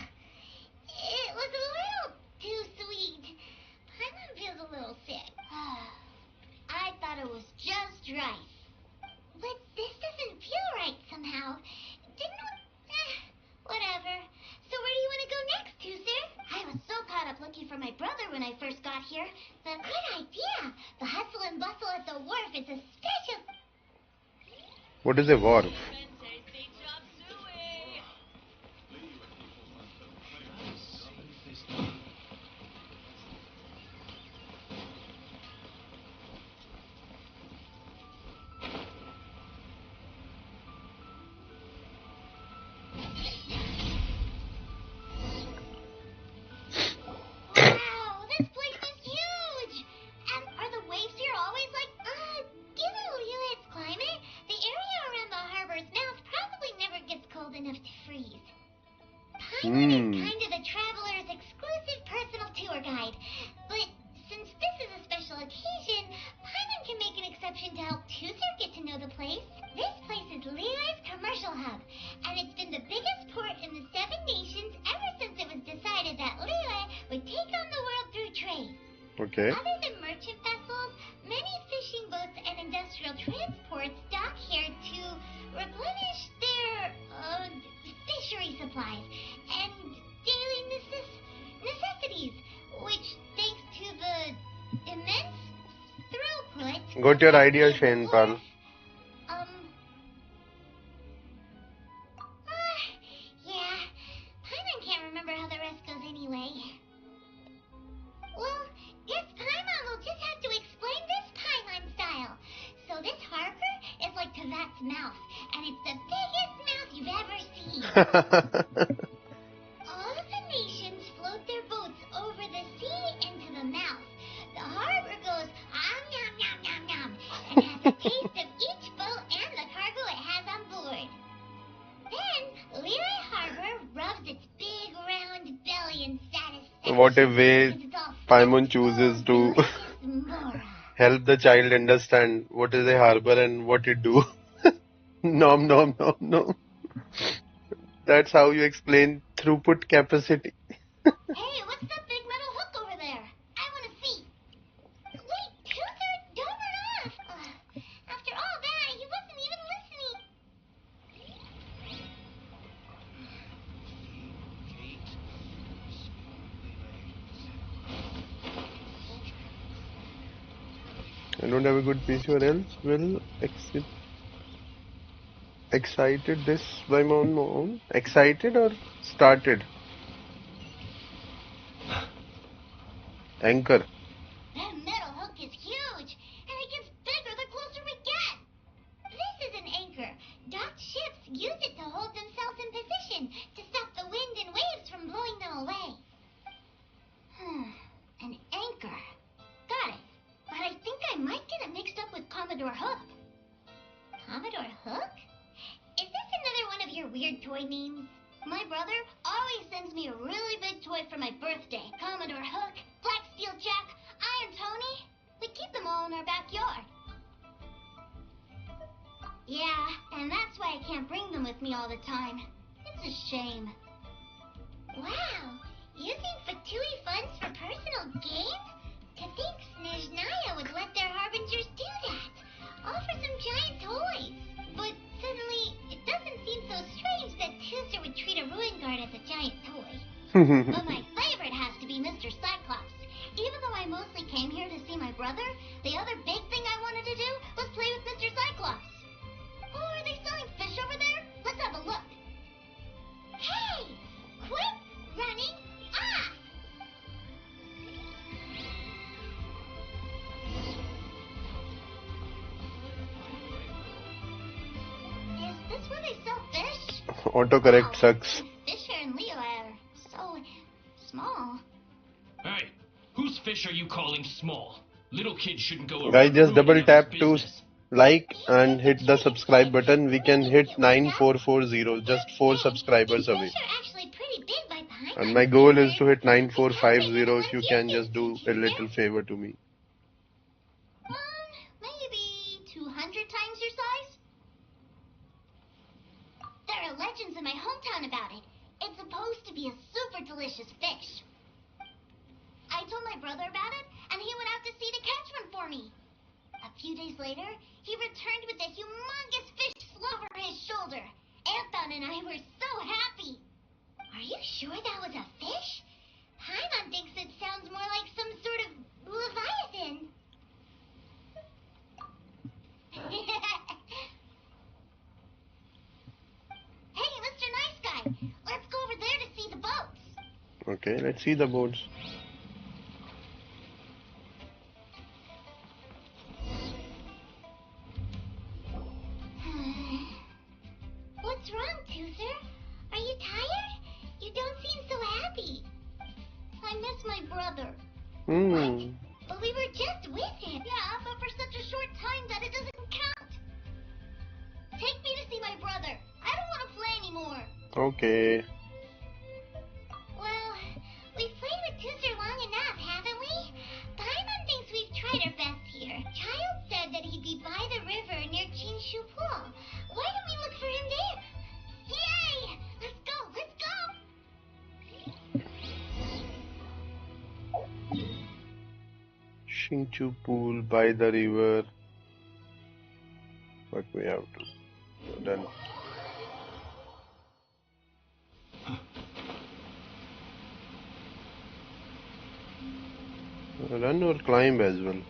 It was a little too sweet. Paimon What is a wharf? Wow, this place is huge! And are the waves here always like, given Liyue's climate, the area around the harbor's mouth probably never gets cold enough to freeze. Paimon is kind of the traveler's exclusive personal tour guide. But since this is a special occasion, Paimon can make an exception to help Tusser get to know the place. This place is Liyue's commercial hub, and it's been the biggest port in the Seven Nations ever since it was decided that Liyue would take on the world through trade. Okay. Other than merchant vessels, many fishing boats and industrial transports dock here to replenish their fishery supplies and daily necessities, which, thanks to the immense throughput Got your of idea, the Shane, port, pal. yeah, Paimon can't remember how the rest goes anyway. Well, guess Paimon will just have to explain this Paimon style. So this harbor is like Tavat's mouth, and it's the biggest mouth you've ever seen. All of the nations float their boats over the sea into the mouth. The harbor goes nom nom nom nom and has a taste of each boat and the cargo it has on board. Then Liyue Harbor rubs its big round belly in satisfaction. What a way because it's all Paimon full chooses of to delicious mora. help the child understand what is a harbor and what it do. Nom nom nom nom. That's how you explain throughput capacity. Hey, what's that big metal hook over there? I want to see. Wait, Toother, don't run off. After all that, he wasn't even listening. I don't have a good PC or else will excited this by my own mom. Excited or started? Anchor. That metal hook is huge, and it gets bigger the closer we get. This is an anchor. Docked ships use it to hold themselves in position to stop the wind and waves from blowing them away. An anchor. Got it. But I think I might get it mixed up with Commodore Hook. Commodore Hook? Is this another one of your weird toy names? My brother always sends me a really big toy for my birthday. Commodore Hook, Black Steel Jack, Iron Tony. We keep them all in our backyard. Yeah, and that's why I can't bring them with me all the time. It's a shame. Wow, using Fatui funds for personal gain? To think Snezhnaya would let their harbingers do that. All for some giant toys. But suddenly, it doesn't seem so strange that Tusser would treat a ruin guard as a giant toy. But my favorite has to be Mr. Cyclops. Even though I mostly came here to see my brother, the other big thing I wanted to do was play with Mr. Cyclops. Oh, are they selling fish over there? Let's have a look. Hey! Quit running off! Is this where they sell fish? Autocorrect Wow, sucks. the fish here in Leo are so small. Hey, whose fish are you calling small? Little kids shouldn't go Guys, around just double ruining tap others' to business. like and hit the subscribe button. We can hit 9440, just 4 subscribers The away. fish are actually pretty big by Paimon And my goal is standards. to hit Because they 9450. were the If you ones can you just do used a to, little favor to me. Maybe 200 times your size? There are legends in my hometown about it. It's supposed to be a super delicious fish. I told my brother about it, and he went out to sea to catch one for me. A few days later, he returned with a humongous fish slung over his shoulder. Anton and I were so happy. Are you sure that was a fish? Paimon thinks it sounds more like some sort of leviathan. Okay, let's see the boards. What's wrong, Tooser? Are you tired? You don't seem so happy. I miss my brother. Hmm. But we were just with him. Yeah, but for such a short time that it doesn't count. Take me to see my brother. I don't want to play anymore. Okay. Well, we've played with Tooser long enough, haven't we? Paimon thinks we've tried our best here. Child said that he'd be by the river near Jinshu Pool. Why don't we look for him there? Yay! Let's go! Let's go! Shinchu pool by the river. What we have to done. Run or climb as well.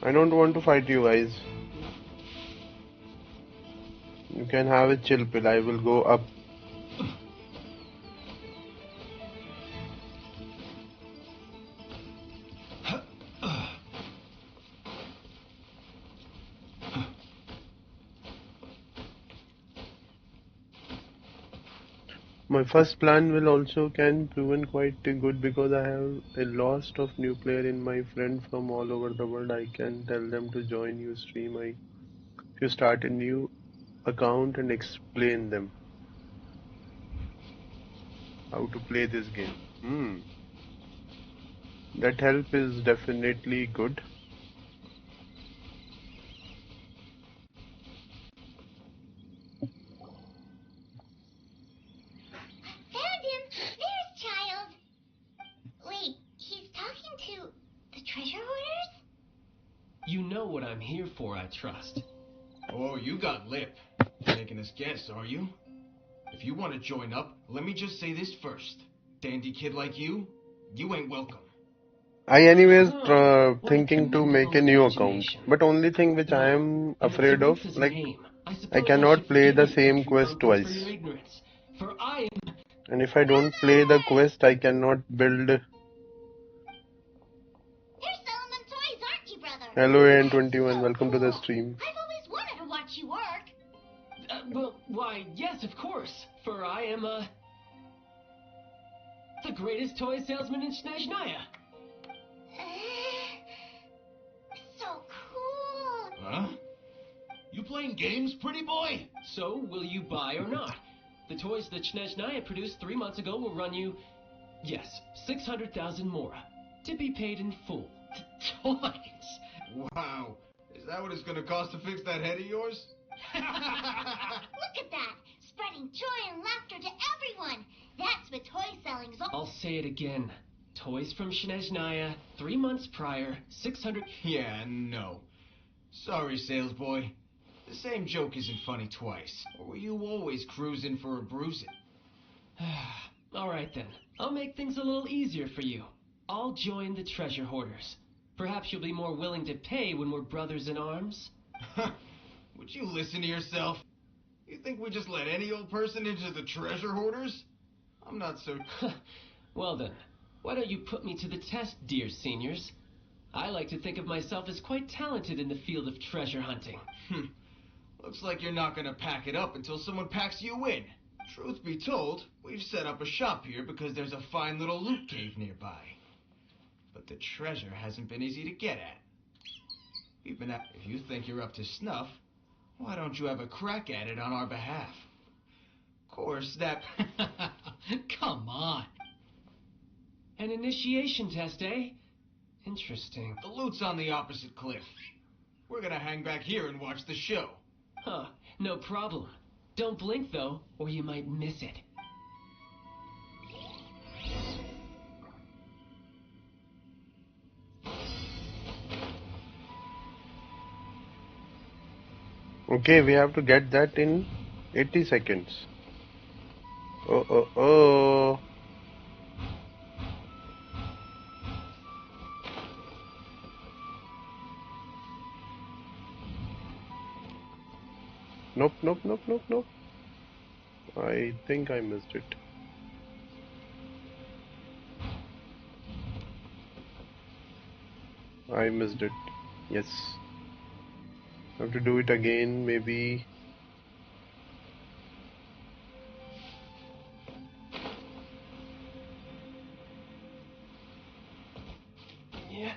I don't want to fight you guys. You can have a chill pill. I will go up. My first plan will also can proven quite good because I have a lot of new player in my friend from all over the world. I can tell them to join you stream. If you start a new account and explain them how to play this game. That help is definitely good. Found him! There's Child! Wait, he's talking to the treasure hoarders? You know what I'm here for, I trust. Oh, you got lip. Making us guess, are you? If you want to join up, let me just say this first. Dandy kid like you ain't welcome. I anyways What a thinking to make commendable a new account, imagination. but only thing which I Well, am if it's a afraid of, ruthless like name, I I suppose I cannot should play forgive the you, same country quest bumpkins, for twice. your ignorance. For I am... And if I don't play the quest, I cannot build. You're selling them toys, aren't you, brother? Hello That's AN21, so welcome to the cool. stream. I've always wanted to watch you work. well, why, yes, of course. For I am, the greatest toy salesman in Snezhnaya. So cool. Huh? You playing games, pretty boy? So, will you buy or not? The toys that Snezhnaya produced 3 months ago will run you, yes, 600,000 mora, to be paid in full. Toys? Wow. Is that what it's gonna cost to fix that head of yours? Look at that. Spreading joy and laughter to everyone. That's what toy selling's all. I'll say it again. Toys from Snezhnaya, 3 months prior, 600... Yeah, no. Sorry, sales boy. The same joke isn't funny twice. Or were you always cruising for a bruising? All right then. I'll make things a little easier for you. I'll join the treasure hoarders. Perhaps you'll be more willing to pay when we're brothers in arms? Would you listen to yourself? You think we just let any old person into the treasure hoarders? I'm not so... Well then, why don't you put me to the test, dear seniors? I like to think of myself as quite talented in the field of treasure hunting. Looks like you're not gonna pack it up until someone packs you in. Truth be told, we've set up a shop here because there's a fine little loot cave nearby. But the treasure hasn't been easy to get at. If you think you're up to snuff, why don't you have a crack at it on our behalf? Of course, that... Come on. An initiation test, eh? Interesting. The loot's on the opposite cliff. We're gonna hang back here and watch the show. Huh, no problem. Don't blink though, or you might miss it. Okay, we have to get that in 80 seconds. Oh. Nope. I think I missed it. I missed it. Yes. Have to do it again, maybe. Yeah.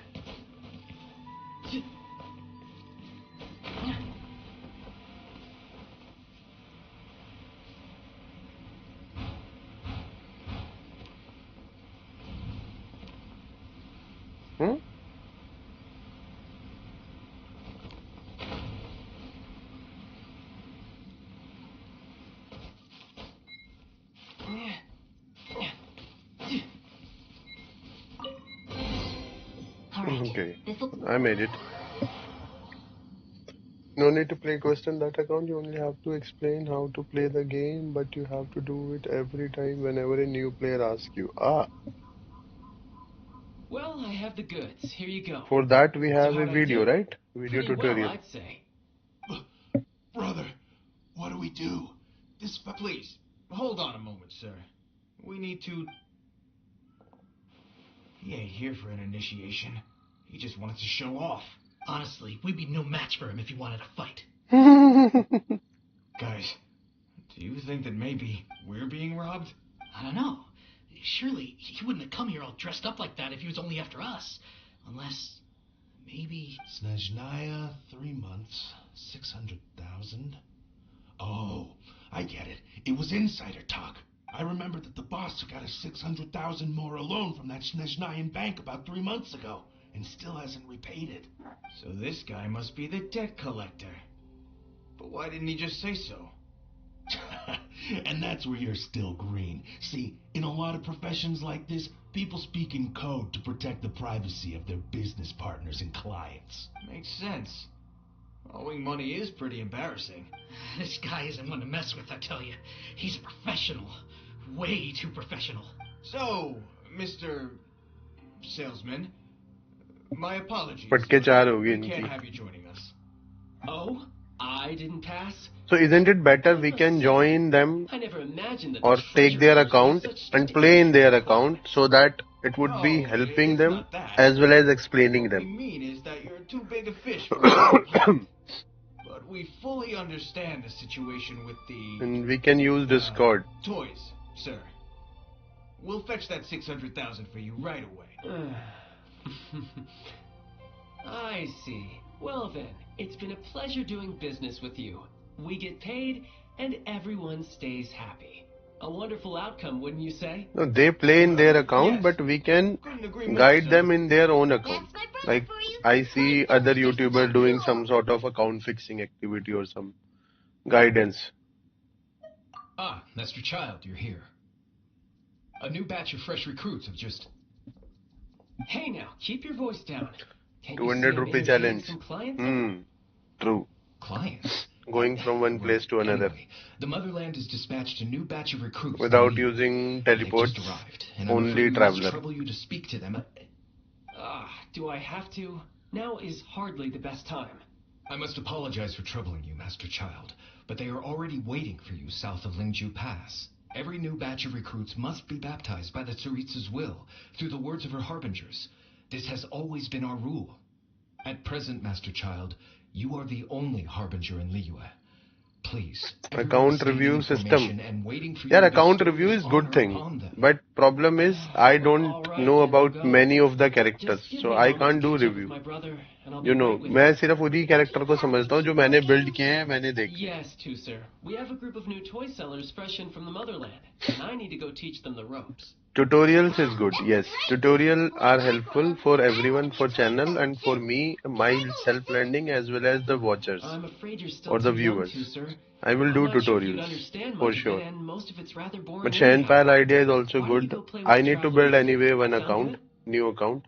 Hmm? All right. Okay. This'll... I made it. No need to play quest on that account. You only have to explain how to play the game, but you have to do it every time whenever a new player asks you. Well, I have the goods. Here you go. For that we So have a how'd I video, do? right? Video Pretty well, tutorial. I'd say. Brother, what do we do? Please, hold on a moment, sir. We need to... He ain't here for an initiation. He just wanted to show off. Honestly, we'd be no match for him if he wanted to fight. Guys, do you think that maybe we're being robbed? I don't know. Surely he wouldn't have come here all dressed up like that if he was only after us. Unless, maybe... Snezhnaya, 3 months, 600,000. Oh, I get it. It was insider talk. I remember that the boss took out a 600,000 more loan from that Snezhnayan bank about 3 months ago, and still hasn't repaid it. So this guy must be the debt collector. But why didn't he just say so? And that's where you're still green. See, in a lot of professions like this, people speak in code to protect the privacy of their business partners and clients. Makes sense. Owing money is pretty embarrassing. This guy isn't one to mess with, I tell you. He's a professional. Way too professional. So, Mr. Salesman, my apologies. पटके चार होगी We can't इनकी. have you joining us. Oh, I didn't pass? So isn't it better we can join them I never imagined that or the take treasure their hunters were account such and st- play in their account so that it would be No, helping it's them not that. as well as explaining What we them. mean is that you're too big a fish for a small pond. But we fully understand the situation with the... And we can use Discord. Toys, sir. We'll fetch that 600,000 for you right away. I see. Well then, it's been a pleasure doing business with you. We get paid, and everyone stays happy. A wonderful outcome, wouldn't you say? No, they play in their account, Yes. but we can Couldn't agree more, guide sir. them in their own account. That's my brother Like for you. I see Hi, other Joe. YouTuber doing some sort of account fixing activity or some guidance. Ah, Master Child, you're here. A new batch of fresh recruits have just... Hey now, keep your voice down. Can't 200 you see I'm rupee entertaining challenge. some clients? True. clients. Going from one place to another Anyway, the Motherland has dispatched a new batch of recruits. without to Liyue. using They've teleports. just arrived, and I'm Only afraid we must traveler. trouble you to speak to them. Do I have to? Now is hardly the best time. I must apologize for troubling you, Master Child, but they are already waiting for you south of Lingju Pass. Every new batch of recruits must be baptized by the Tsaritsa's will, through the words of her harbingers. This has always been our rule. At present, Master Child, you are the only harbinger in Liyue. Please, everyone Account is gaining review information system. and waiting for Yeah, you to account bestow review this is good honor thing. upon them. But problem is I All don't right, know then we'll about go. many of the characters, Just give so me a I moment can't to do catch up with review. my brother, and I'll you be no right with मैं you. सिर्फ उन्हीं character को समझता हूँ जो मैंने build किए हैं, मैंने देखे हैं. Yes, too, sir. We have a group of new toy sellers fresh in from the motherland, and I need to go teach them the ropes. Tutorials is good. Yes, tutorial are helpful for everyone, for channel and for me, my self-learning as well as the watchers I'm afraid you're or still the too young viewers. to, sir. I will I'm do not sure if you'd tutorials understand for much of sure. it, and most of it's rather But boring Shan anyhow. Pal idea is also Why don't you good. go play with I the need to traveler build instead? anyway one Sound account, good? new account,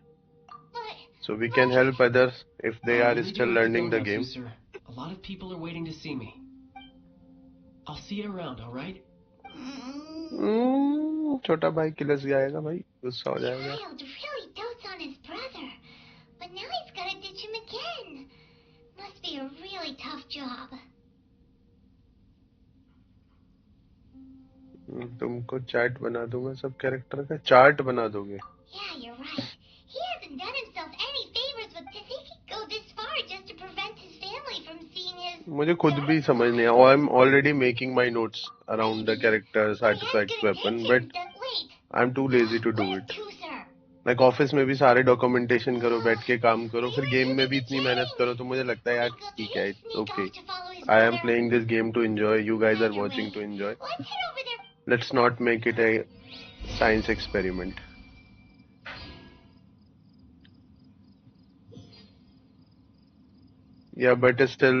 But so we can help others if they I are really do still have to learning go the now, too, game. sir. A lot of people are waiting to see me. I'll see you around, all right? छोटा भाई किलस जाएगा भाई, गुस्सा हो जाएगा. Child really dotes on his brother, but now he's gotta ditch him again. Must be a really tough job. तुमको chart बना दूंगा सब कैरेक्टर का. चार्ट बना दोगे? Yeah, you're right. He hasn't done himself any favors with to think he'd go this far just to prevent his family from seeing his... मुझे खुद भी समझ नहीं आया. I'm already making my notes around the characters, artifacts, weapon, but Wait. I'm too lazy to do it. Too, sir. Like office में भी सारे documentation करो, बैठ के काम करो, फिर गेम में भी इतनी मेहनत करो, तो मुझे लगता है यार ठीक है, okay. I am playing this game to enjoy. You guys are watching to enjoy. Let's head over there. Let's not make it a science experiment. Yeah, but still,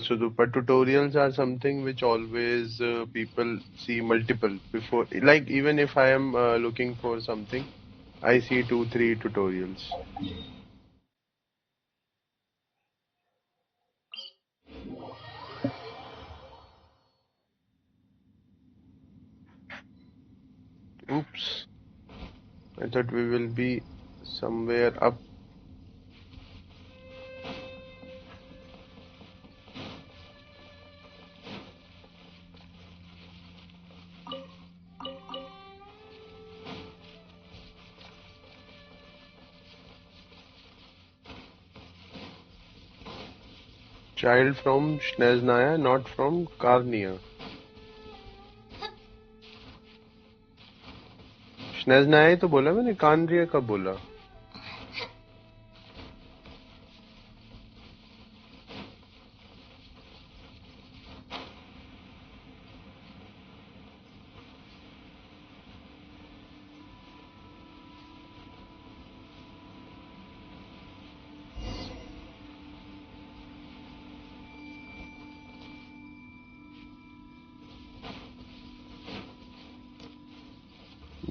Sudupa, tutorials are something which always people see multiple before. Like even if I am looking for something, I see 2, 3 tutorials. Oops. I thought we will be somewhere up. Child from Sneznaya, not from Karnia. Sneznaya ही तो बोला मैंने, कानरिया कब बोला?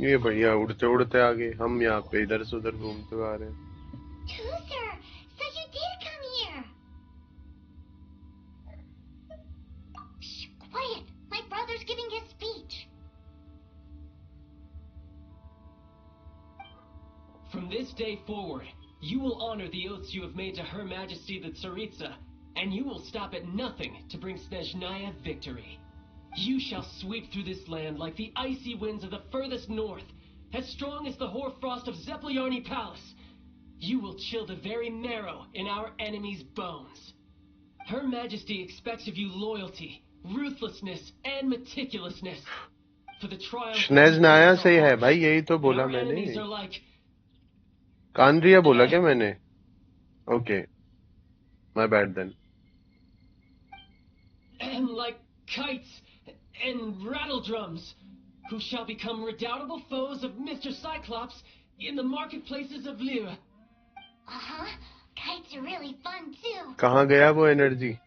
ये बढ़िया, उड़ते उड़ते आ गए. हम यहाँ पे इधर से उधर घूमते हुए आ रहे हैं. Too, sir. So you did come here. Shh, quiet. My brother's giving his speech. From this day forward, you will honor the oaths you have made to Her Majesty the Tsaritsa, and you will stop at nothing to bring Snezhnaya victory. You shall sweep through this land like the icy winds of the furthest north, as strong as the hoarfrost of Zepliarni Palace. You will chill the very marrow in our enemies' bones. Her Majesty expects of you loyalty, ruthlessness, and meticulousness. For the trials... Sneznaya से है भाई, यही तो बोला our मैंने. enemies are like... कानरिया बोला क्या मैंने? Okay, my bad then. And like kites and rattle drums, who shall become redoubtable foes of Mr. Cyclops in the marketplaces of Lyra. Uh-huh. Kites are really fun, too. कहाँ गया वो energy?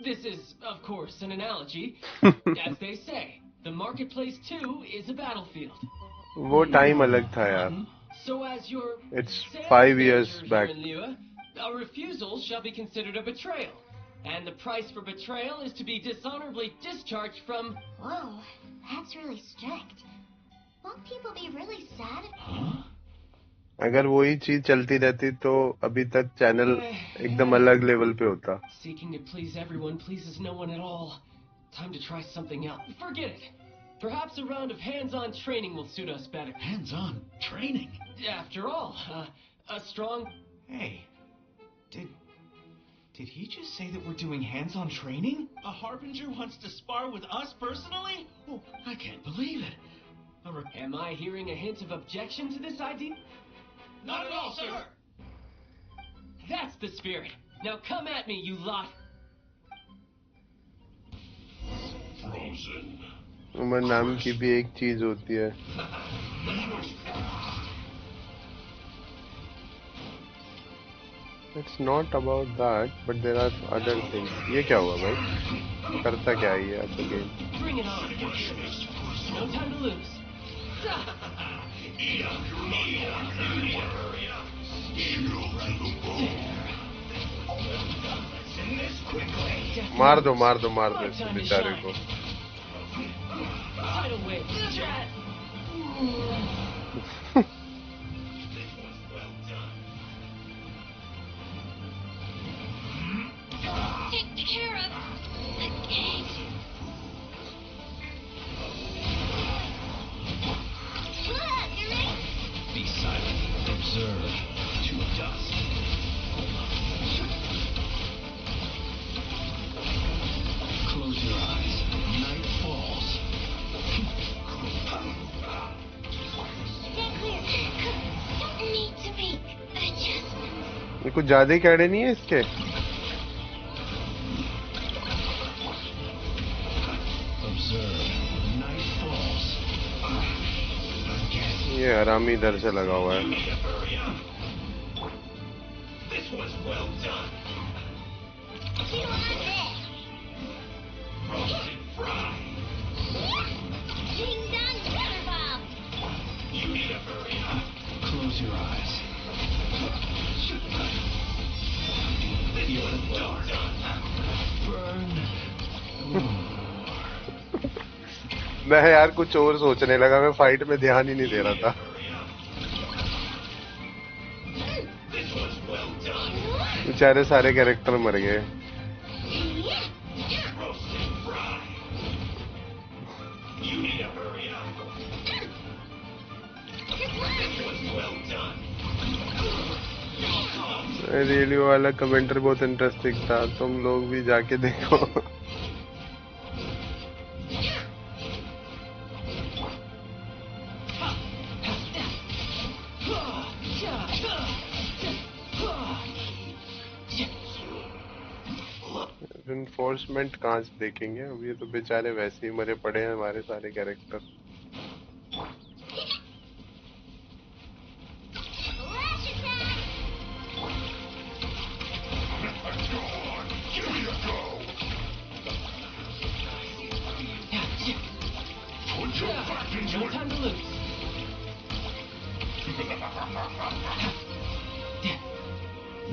This is, of course, an analogy. As they say, the marketplace, too, is a battlefield. वो time अलग था यार. So as your It's sales 5 years manager here back. in Lyra, a refusal shall be considered a betrayal. And the price for betrayal is to be dishonorably discharged from... Whoa, that's really strict. Won't people be really sad? अगर वही चीज चलती रहती तो अभी तक channel एकदम अलग लेवल पे होता. Seeking to please everyone pleases no one at all. Time to try something else. Forget it. Perhaps a round of hands-on training will suit us better. Hands-on training? After all, a strong... Hey, did he just say that we're doing hands-on training? A Harbinger wants to spar with us personally? Oh, I can't believe it. Am I hearing a hint of objection to this idea? Not at all, sir. That's the spirit. Now come at me, you lot. Frozen. Umar नाम की भी एक चीज होती है. It's not about that, but there are other things. ये क्या हुआ भाई? करता क्या है ये अब again? Bring it on. No time to lose. मार दो इस बेचारे को. Tidal wave. Take care of the gate. Look, you ready? Be silent. Observe. To dust. Close your eyes. Night falls. Stay clear. Don't need to make adjustments. ये कुछ ज्यादा ही कैडे नहीं है इसके. Observe. Night falls. ये हरामी इधर से लगा हुआ है. This was well done. You want this? Roasted fry. Ding dong, Rubber Bob. You need to hurry up. Close your eyes. Feel the dark. Burn. मैं यार कुछ और सोचने लगा. मैं फाइट में ध्यान ही नहीं दे रहा था. This was well done. बेचारे सारे कैरेक्टर मर गए. Roasted fry. You need to hurry up. This was well done. Radio वाला कमेंटर बहुत इंटरेस्टिंग था. तुम लोग भी जाके देखो. इन्फोर्समेंट कहाँ से देखेंगे अब. ये तो बेचारे वैसे ही मरे पड़े हैं हमारे सारे character. Flash attack. Give me a go. Put your back into No it. time to lose.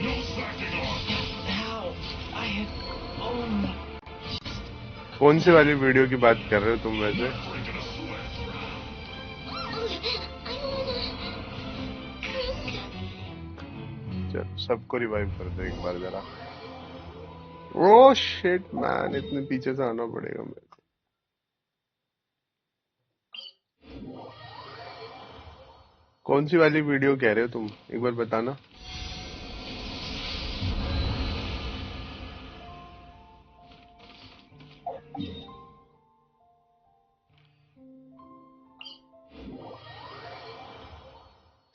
No slacking off. Ow. I had... Oh. कौन सी वाली वीडियो की बात कर रहे हो तुम वैसे? Breaking a sweat. I wanna... चल सबको रिवाइव कर दो एक बार जरा. ओह शिट मैन, इतने पीछे से आना पड़ेगा मेरे को. कौन सी वाली वीडियो कह रहे हो तुम? एक बार बताना.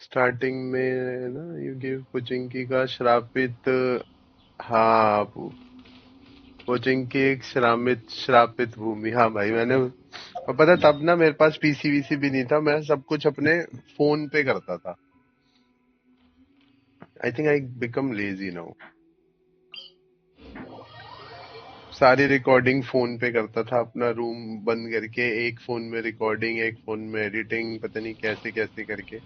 स्टार्टिंग में ना यू गिव पोचिंकी का श्रापित. हाँ पोचिंकी एक श्रापित भूमि. हाँ भाई मैंने. और पता तब ना मेरे पास पीसी वीसी भी नहीं था. मैं सब कुछ अपने फोन पे करता था. I think I become lazy now. सारी रिकॉर्डिंग फोन पे करता था. अपना रूम बंद करके एक फोन में रिकॉर्डिंग, एक फोन में एडिटिंग, पता नहीं कैसे कैसे करके.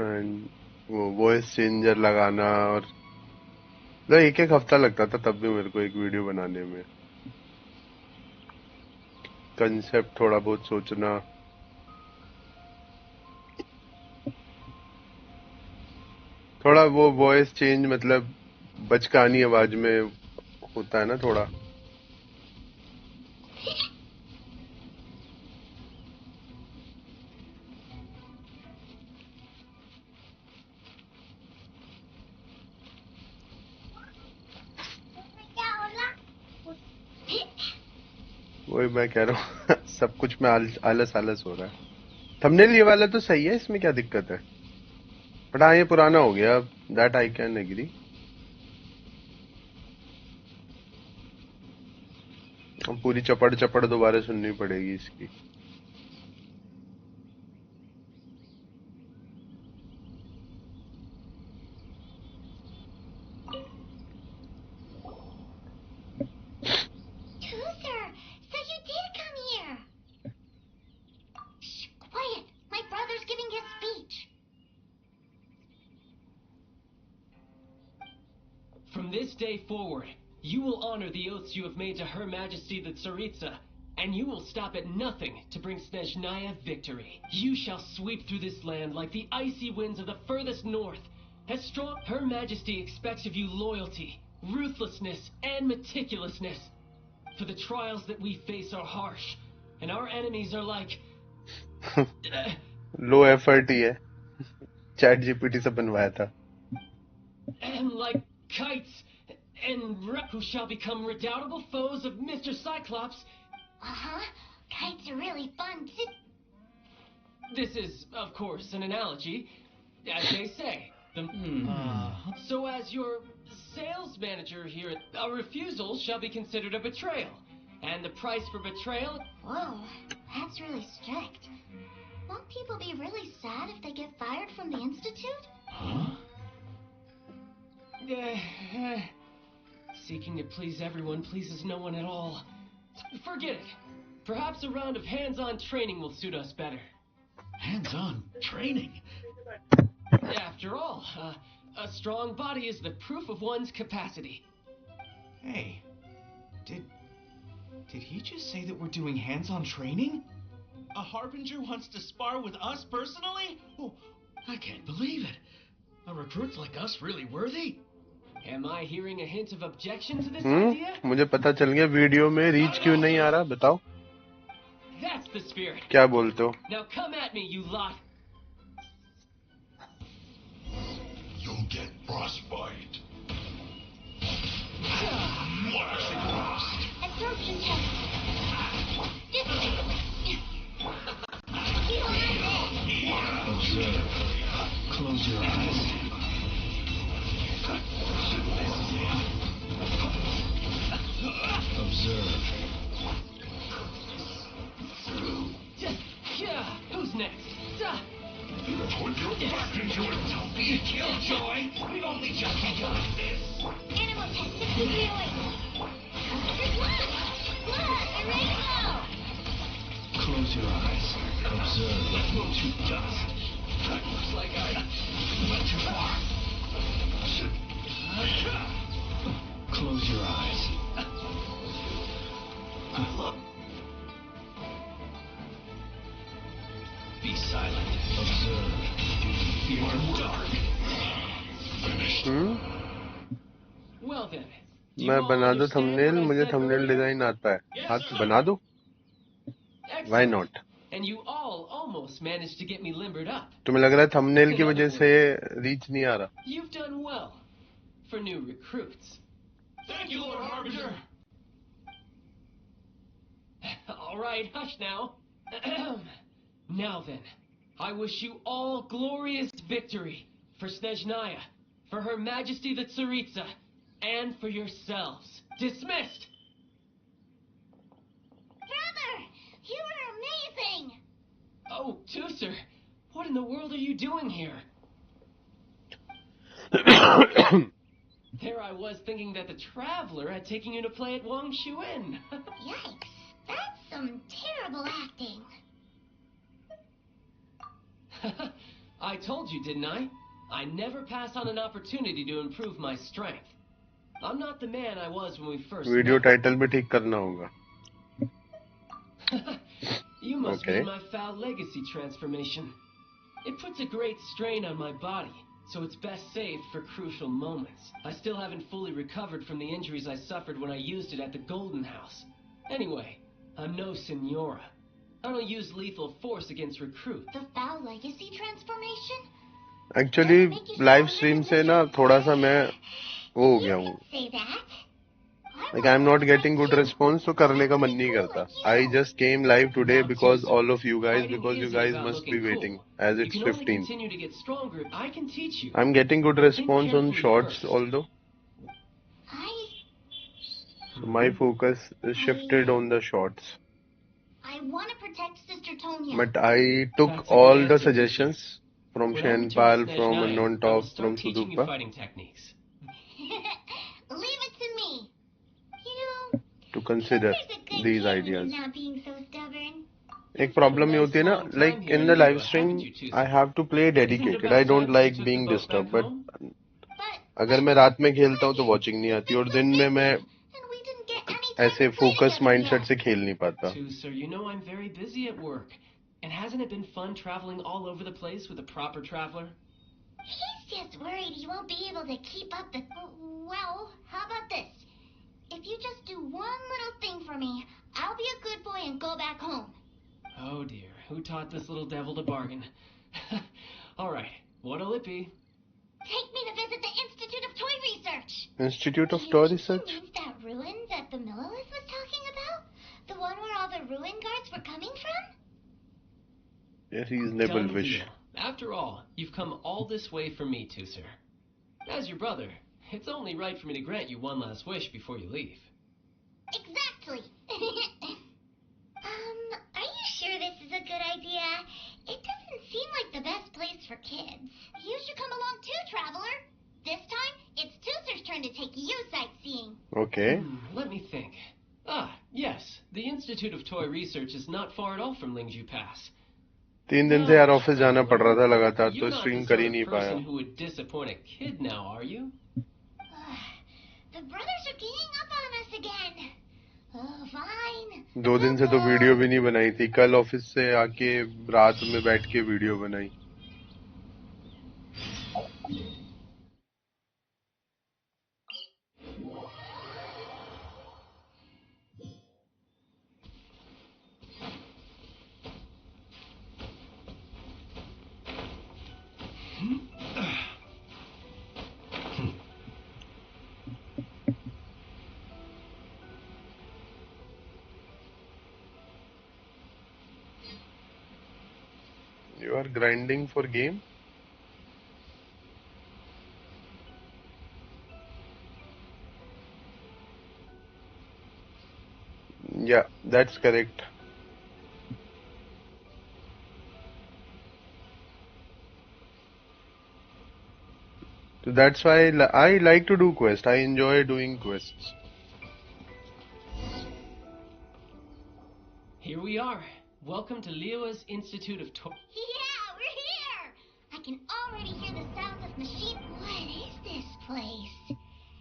And वो वॉइस चेंजर लगाना. और मतलब एक एक हफ्ता लगता था तब भी मेरे को एक वीडियो बनाने में. कंसेप्ट थोड़ा बहुत सोचना. थोड़ा वो वॉइस चेंज मतलब बचकानी आवाज में होता है ना थोड़ा. वही मैं कह रहा हूँ सब कुछ में आलस आलस हो रहा है। थंबनेल ये वाला तो सही है, इसमें क्या दिक्कत है? बट हाँ ये पुराना हो गया, दैट आई कैन एग्री। अब पूरी चपड़ चपड़ दोबारा सुननी पड़ेगी इसकी। Toother, so you did come here. Shh, quiet. My brother's giving his speech. From this day forward, you will honor the oaths you have made to Her Majesty the Tsaritsa, and you will stop at nothing to bring Snezhnaya victory. You shall sweep through this land like the icy winds of the furthest north. As strong, Her Majesty expects of you loyalty, ruthlessness, and meticulousness. For the trials that we face are harsh, and our enemies are like... low effort ही है, chat GPT से बनवाया था। and like kites, and who shall become redoubtable foes of Mr. Cyclops. Uh-huh. Kites are really fun, too. This is, of course, an analogy, as they say. So as your sales manager here, a refusal shall be considered a betrayal. And the price for betrayal... Whoa, that's really strict. Won't people be really sad if they get fired from the Institute? Huh? Seeking to please everyone pleases no one at all. Forget it. Perhaps a round of hands-on training will suit us better. Hands-on training? After all, a strong body is the proof of one's capacity. Hey, did he just say that we're doing hands-on training? A Harbinger wants to spar with us personally? Oh, I can't believe it. Are recruits like us really worthy? Am I hearing a hint of objection to this idea? मुझे पता चल गया video में reach क्यों नहीं आ रहा, बताओ। That's the spirit. क्या बोलते हो? Now come at me, you lot. You'll get frostbite. Absorption test. This way. Observe. Close your eyes. Observe. Who's next? Put your back into it. Don't be a killjoy. We've only just begun this. Animal test 6308. Look, a rainbow. Close your eyes. Observe. Let's move to dust. Looks like I went too far. Close your eyes. Be silent. Observe. You are dark. Well then. do you मैं all बना दो understand thumbnail, what I मुझे said thumbnail earlier? Design आता है। हाँ तो बना दो, Excellent. Why not? And you all almost managed to get me limbered up. तुम्हें लग रहा है थंबनेल की वजह से रीच नहीं आ रहा? You've done well for new recruits. Thank you, Lord Harbinger. All right, hush now. Now then, I wish you all glorious victory for Snezhnaya, for Her Majesty the Tsaritsa, and for yourselves. Dismissed! Brother, you were amazing. Oh, Tooser, what in the world are you doing here? There I was thinking that the Traveler had taken you to play at Wang Shuin. Yikes, that's some terrible acting. I told you, didn't I? I never pass on an opportunity to improve my strength. I'm not the man I was when we first video met. Title भी ठीक करना होगा। You must Okay. mean my foul legacy transformation. It puts a great strain on my body, so it's best saved for crucial moments. I still haven't fully recovered from the injuries I suffered when I used it at the Golden House. Anyway, I'm no Senora. I don't use lethal force against recruits. The foul legacy transformation? Actually live stream से ना थोड़ा सा मैं वो हो गया You हूँ। can say that. I Like I'm not getting good response, so करने का मन नहीं करता. I just came live today Now, because Tuser, all of you guys, fighting because you isn't guys about must looking be waiting, cool. as You it's can only 15th. continue to get stronger if I can teach you. I'm getting good But think response on carefully shorts, first. although. I So my focus is shifted on the shorts. want to protect Sister Tonya. But I took That's a good all the answer, Tuser. suggestions from When I return to Shenpal, Snezh from 9, Unknown I will Talk, start from teaching you Sudukpa fighting techniques. Leave it to me. You know, to consider Tuser's a good these kid when ideas. he's not being so stubborn. एक You've had a problem ये nice होती है ना, long like time here in in the live Liyue, stream haven't you, I Tuser? have to play Isn't it dedicated. I about don't time you like took the being boat back disturbed, but home? But अगर मैं रात में खेलता हूँ तो watching नहीं आती, और दिन में मैं and we didn't get any time ऐसे to play focus together mindset yet. से खेल नहीं पाता. Tuser, you know I'm very busy at work. And hasn't it been fun traveling all over the place with a proper traveler? He's just worried he won't be able to keep up the... Well, how about this? If you just do one little thing for me, I'll be a good boy and go back home. Oh dear, who taught this little devil to bargain? Alright, what'll it be? Take me to visit the Institute of Toy Research. Institute of Do you Toy think Research. he means that ruin that the Millilith was talking about? The one where all the ruin guards were coming from? A reasonable Done wish. deal. After all, you've come all this way for me, Tuser. As your brother, it's only right for me to grant you one last wish before you leave. Exactly. Are you sure this is a good idea? It doesn't seem like the best place for kids. You should come along too, traveler. This time, it's Tuser's turn to take you sightseeing. Okay. Let me think. Ah, yes. The Institute of Toy Research is not far at all from Lingju Pass. 3 दिन से यार office जाना पड़ रहा था Traveler, लगातार, you're तो not stream the कर sort ही of नहीं पाया. person who would disappoint a kid now, are you? The brothers are ganging up on us again. Oh, fine. 2 दिन से तो वीडियो भी नहीं बनाई थी. कल ऑफिस से आके रात में बैठ के वीडियो बनाई. You are grinding for game? Yeah, that's correct. So that's why I like to do quests. I enjoy doing quests. Here we are. Welcome to Liyue's Institute of Toy... Yeah, we're here. I can already hear the sounds of machine. What is this place?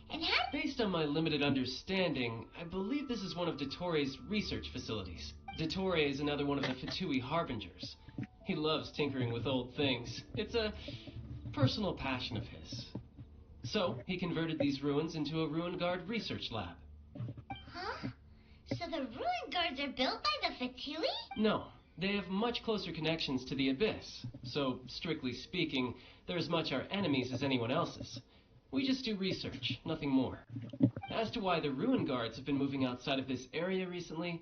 And how... Based on my limited understanding, I believe this is one of Dottoro's research facilities. Dottore is another one of the Fatui Harbingers. He loves tinkering with old things. It's a personal passion of his. So, he converted these ruins into a Ruin Guard research lab. Huh? So the ruin guards are built by the Fatui? No, they have much closer connections to the Abyss. So, strictly speaking, they're as much our enemies as anyone else's. We just do research, nothing more. As to why the Ruin Guards have been moving outside of this area recently,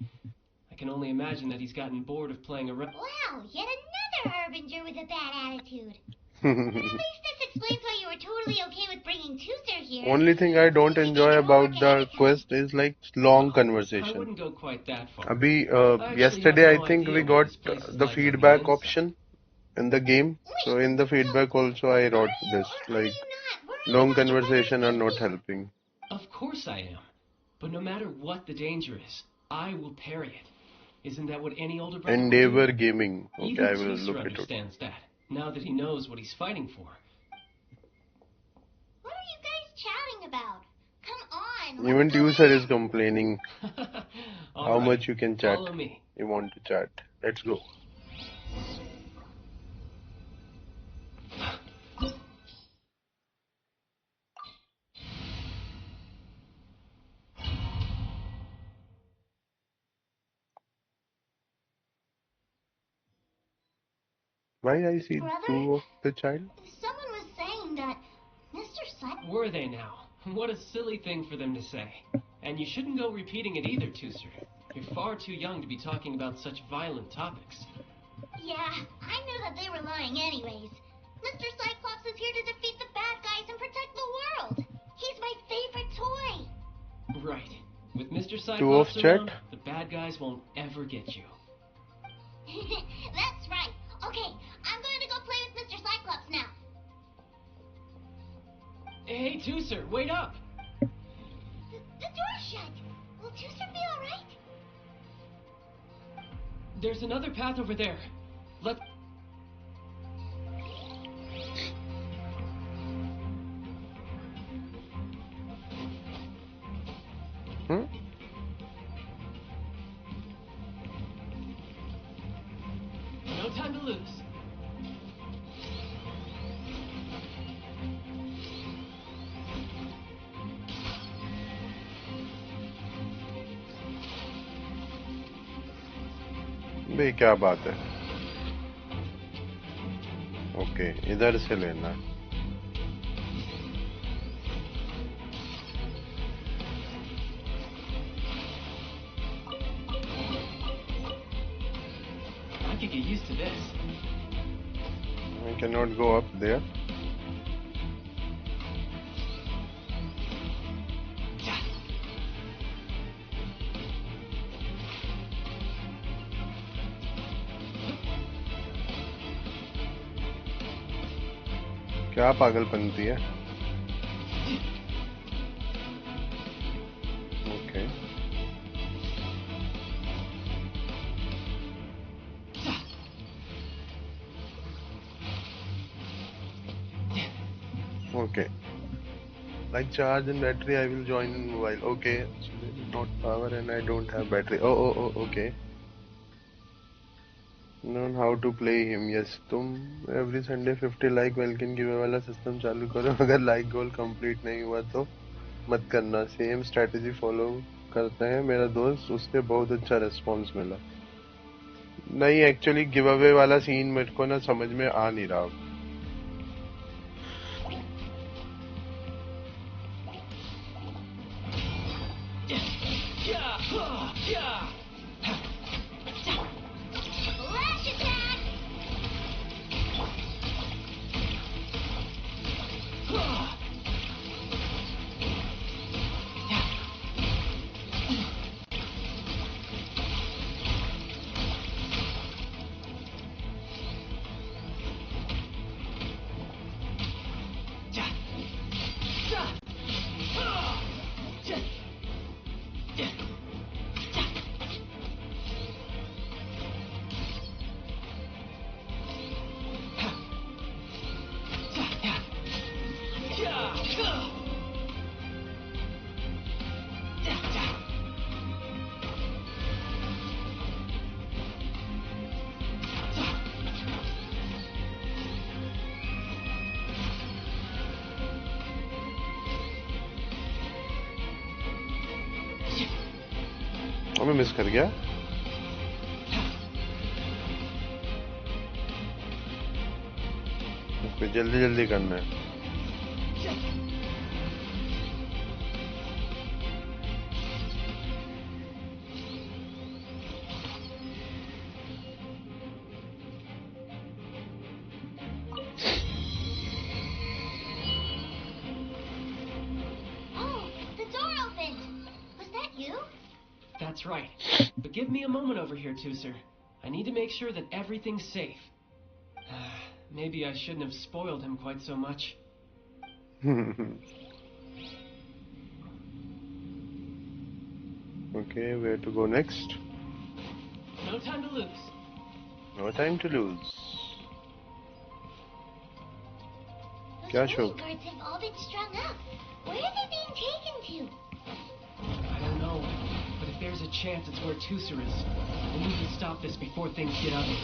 I can only imagine that he's gotten bored of playing around. Wow, yet another harbinger with a bad attitude. But at least this explains why you were totally okay with bringing Tuser here. Only thing I don't enjoy about the quest is like long I conversation. wouldn't go quite that far. Abhi, I actually yesterday have I no think we idea what got this place is the like on the feedback inside. option in the game. So in the feedback also I wrote this, like long conversation are not helping. Of course I am. But no matter what the danger is, I will parry it. Isn't that what any older brother would Endeavor do? Gaming. Okay, Even I will Tuser look it up. understands that, now that he knows what he's fighting for. What are you guys chatting about? Come on. Even let's go user in. is complaining All how right, much you can chat. follow me. You want to chat. Let's go. Why I see Brother? 2 of the child? Someone was saying that Mr. Sutton... Were they now? What a silly thing for them to say. And you shouldn't go repeating it either, Tooser. You're far too young to be talking about such violent topics. Yeah, I knew that they were lying anyways. Mr. Cyclops is here to defeat the bad guys and protect the world. He's my favorite toy. Right. With Mr. Two of Cyclops chat. around, the bad guys won't ever get you. That's right. Okay, I'm going to go play with Mr. Cyclops now. Hey, Tooser, wait up! The door's shut. Will Tooser be alright? There's another path over there. Let's... No time to lose. भाई क्या बात है? Okay, इधर से लेना. I could get used to this. I cannot go up there. क्या पागलपंती है? Okay. Okay. Like charge and battery, I will join in mobile. Okay. Not power and I don't have battery. Oh, okay. Learn how to play him. Yes, तुम every Sunday 50 like welcome giveaway वाला system चालू करो. अगर like गोल complete नहीं हुआ तो मत करना. सेम स्ट्रेटजी फॉलो करते हैं मेरा दोस्त, उसके बहुत अच्छा रिस्पॉन्स मिला. नहीं, एक्चुअली गिव अवे वाला सीन मेरे को ना समझ में आ नहीं रहा. Lash attack! मैं मिस कर गया. इसको जल्दी जल्दी करना है. Oh, the door opened. Was that you? That's right. But give me a moment over here, Tooser. I need to make sure that everything's safe. Maybe I shouldn't have spoiled him quite so much. Okay, where to go next? No time to lose. No time to lose. Those क्या bully शोक? guards have all been strung up. Where are they being taken to? I don't know, but if there's a chance it's where Tooser is, we need to stop this before things get ugly.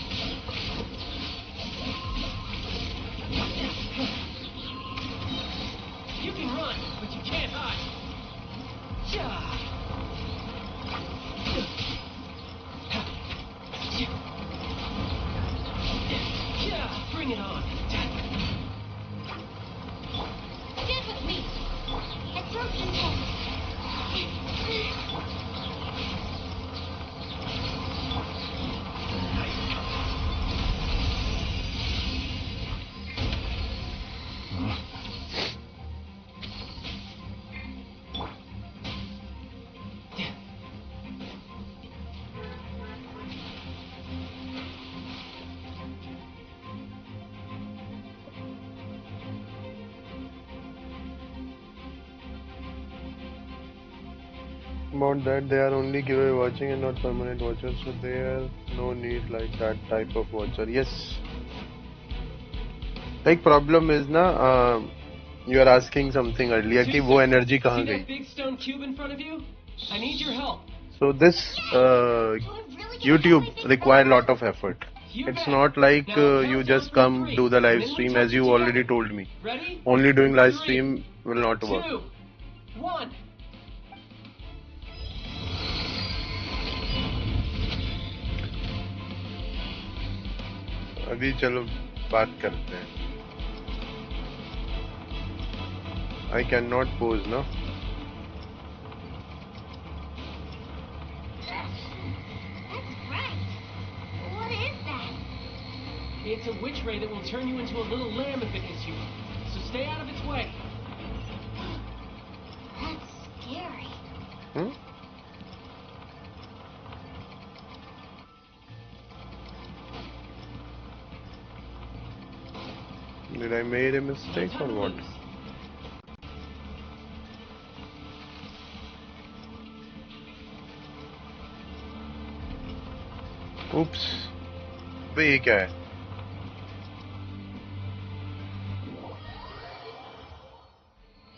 You can run, but you can't hide. Bring it on. Stand with me. And throw some heads. About that, they are only giveaway watching and not permanent watchers, so there no need like that type of watcher. Yes. Like problem is na, you are asking something earlier कि वो energy See कहाँ गई? that big stone cube in front of you? I need your help. So this YouTube require lot of effort. You It's bet. not like Now, you count just down come from 3, do the live and then we stream touch as it you together. already told me. Ready? Only doing live 3, stream will not work. 2, 1. अभी चलो बात करते हैं. I cannot pose ना. That's right. What is that? It's a witch ray that will turn you into a little lamb if it hits you. So stay out of its way. That's scary. Hmm? Did I made a mistake or what? Oops. भाई ये क्या है?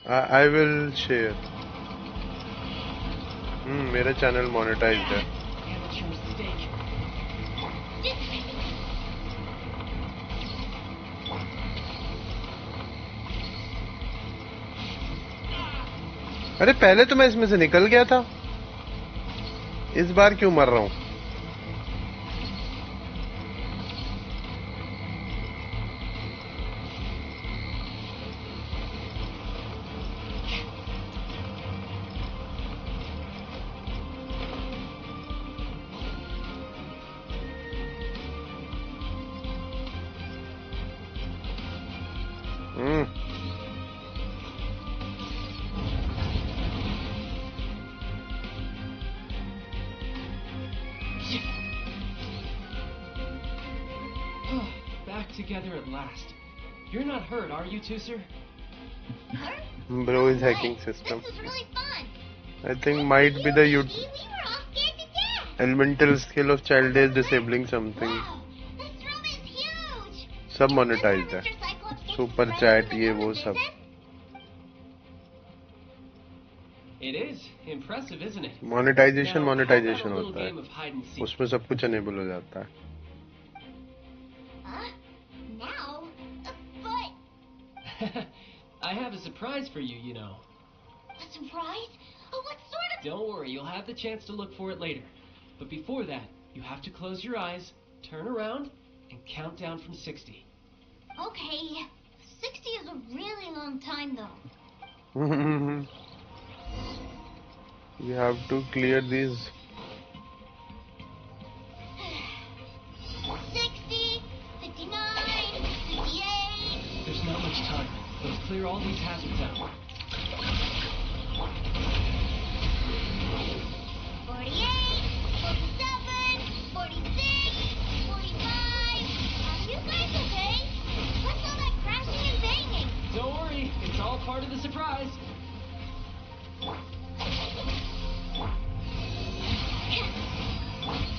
I will share. मेरा channel monetised है. Amateur mistake. अरे पहले तो मैं इसमें से निकल गया था. इस बार क्यों मर रहा हूँ? Back together at last. You're not hurt, are you, Tooser? Bro is hacking system. This was really fun. I think might be the We were all scared to death. elemental skill of child is disabling something. Wow, this room is huge. सब monetised है. Mr. Cyclops gets super the chat best ये of वो the सब. visit? It is impressive, isn't it? Monetisation Now, how about a little होता है. game of hide and seek? उसमें सब कुछ enable हो जाता है. Huh? Now? But I have a surprise for you, you know. a surprise? Oh, what sort of... Don't worry, you'll have the chance to look for it later. But before that, you have to close your eyes, turn around, and count down from 60. Okay, 60 is a really long time, though. You have to clear these. 60, 59, 58... There's not much time. Let's clear all these hazards out. 48, 47, 46, 45... Are you guys okay? What's all that crashing and banging? Don't worry, it's all part of the surprise.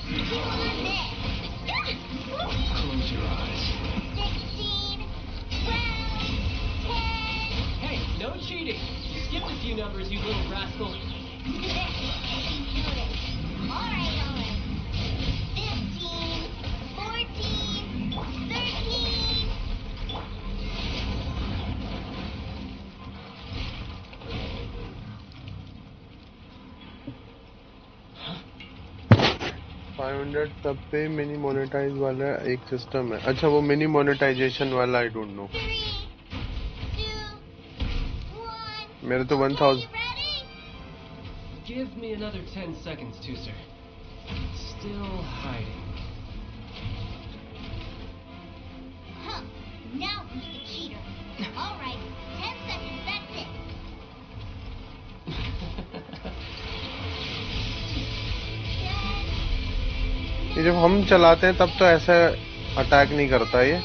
Keep on there. Close your eyes. 16, 12, 10... Hey, no cheating. You skipped a few numbers, you little rascal. Alright. 15, 14, 13... Huh? 500 सब पे mini monetise वाला एक system है. अच्छा वो mini monetization वाला I don't know. 3, 2, 1... मेरे तो Okay, 1000. you ready? Give me another 10 seconds, Tooser. Still hiding. Huh. Now who's the cheater? Alright, 10 seconds, that's it. ये जब हम चलाते हैं तब तो ऐसा अटैक नहीं करता ये.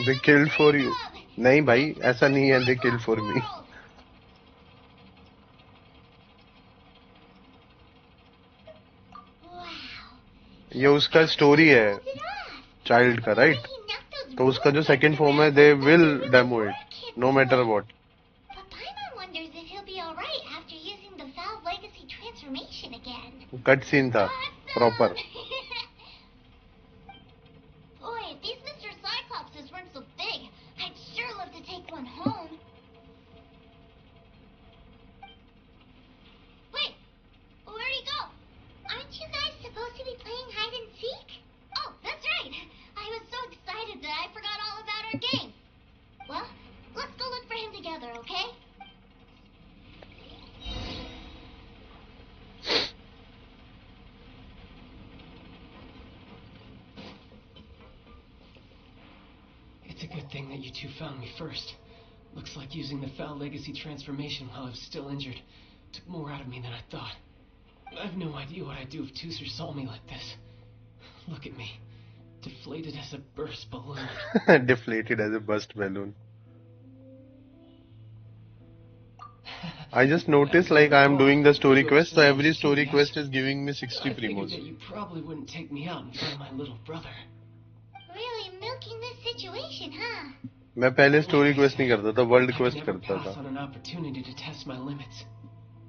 They killed for you. नहीं भाई, ऐसा नहीं है. They killed for me. ये उसका स्टोरी है चाइल्ड का, राइट? तो उसका जो सेकंड फॉर्म है, they will demo it, no matter what. But Paimon wonders if he'll be alright after using the Valve Legacy transformation again. Cut scene था proper. Boy, if these Mr. Cyclopses weren't so big, I'd sure love to take one home. Wait, where'd he go? Aren't you guys supposed to be playing hide and seek? Oh, that's right. I was so excited that I forgot all about our game. Well, let's go look for him together, okay? It's a good thing that you two found me first. Looks like using the Foul Legacy transformation while I was still injured took more out of me than I thought. I've no idea what I'd do if Tooser saw me like this. Look at me. Deflated as a burst balloon. Deflated as a burst balloon. I just noticed like I am doing the story quest, so every story quest is giving me 60 I figured primos. that you probably wouldn't take me out in front of my little brother. Really milking this situation, huh? मैं पहले story quest नहीं करता था, world I quest can never करता pass था. on an opportunity to test my limits.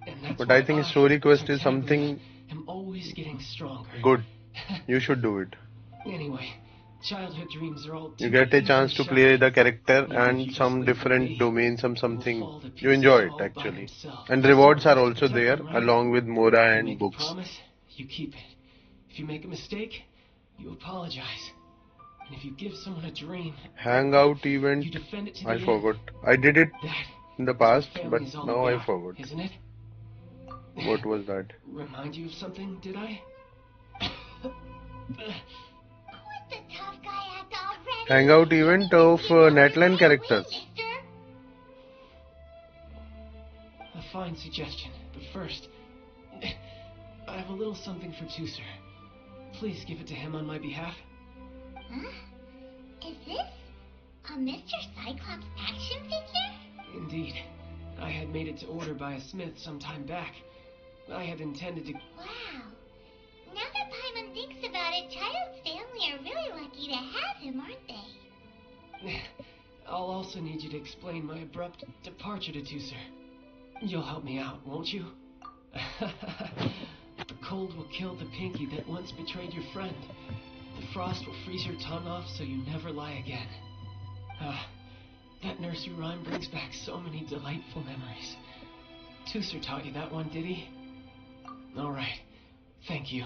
And that's But why I think story quest is frankly, something am always getting stronger. good. You should do it. Anyway, childhood dreams are all You too get a easily chance to shattered. play the character Even if and you some just leave different me, domains, he will something. fall to You pieces enjoy all it by actually. himself. And So rewards are that's also the there token, right? along with Mora You and make books. a promise, you keep it. If you make a mistake, you apologize. And if you give someone a dream, Hangout you event, defend it to the I end. forgot. I did it That in the is what past, family but is all now I about, forgot. isn't it? What was that? Remind you of something, did I? Quit the tough guy act already. Hangout event of Netland characters. Mister. A fine suggestion, but first, I have a little something for Tooser. Please give it to him on my behalf. Huh? Is this a Mr. Cyclops action figure? Indeed. I had made it to order by a smith some time back. I had intended to... Wow. Now that Paimon thinks about it, Child's family are really lucky to have him, aren't they? I'll also need you to explain my abrupt departure to Tooser. You'll help me out, won't you? The cold will kill the pinky that once betrayed your friend. The frost will freeze your tongue off so you never lie again. Ah, that nursery rhyme brings back so many delightful memories. Tooser taught you that one, did he? All right. Thank you.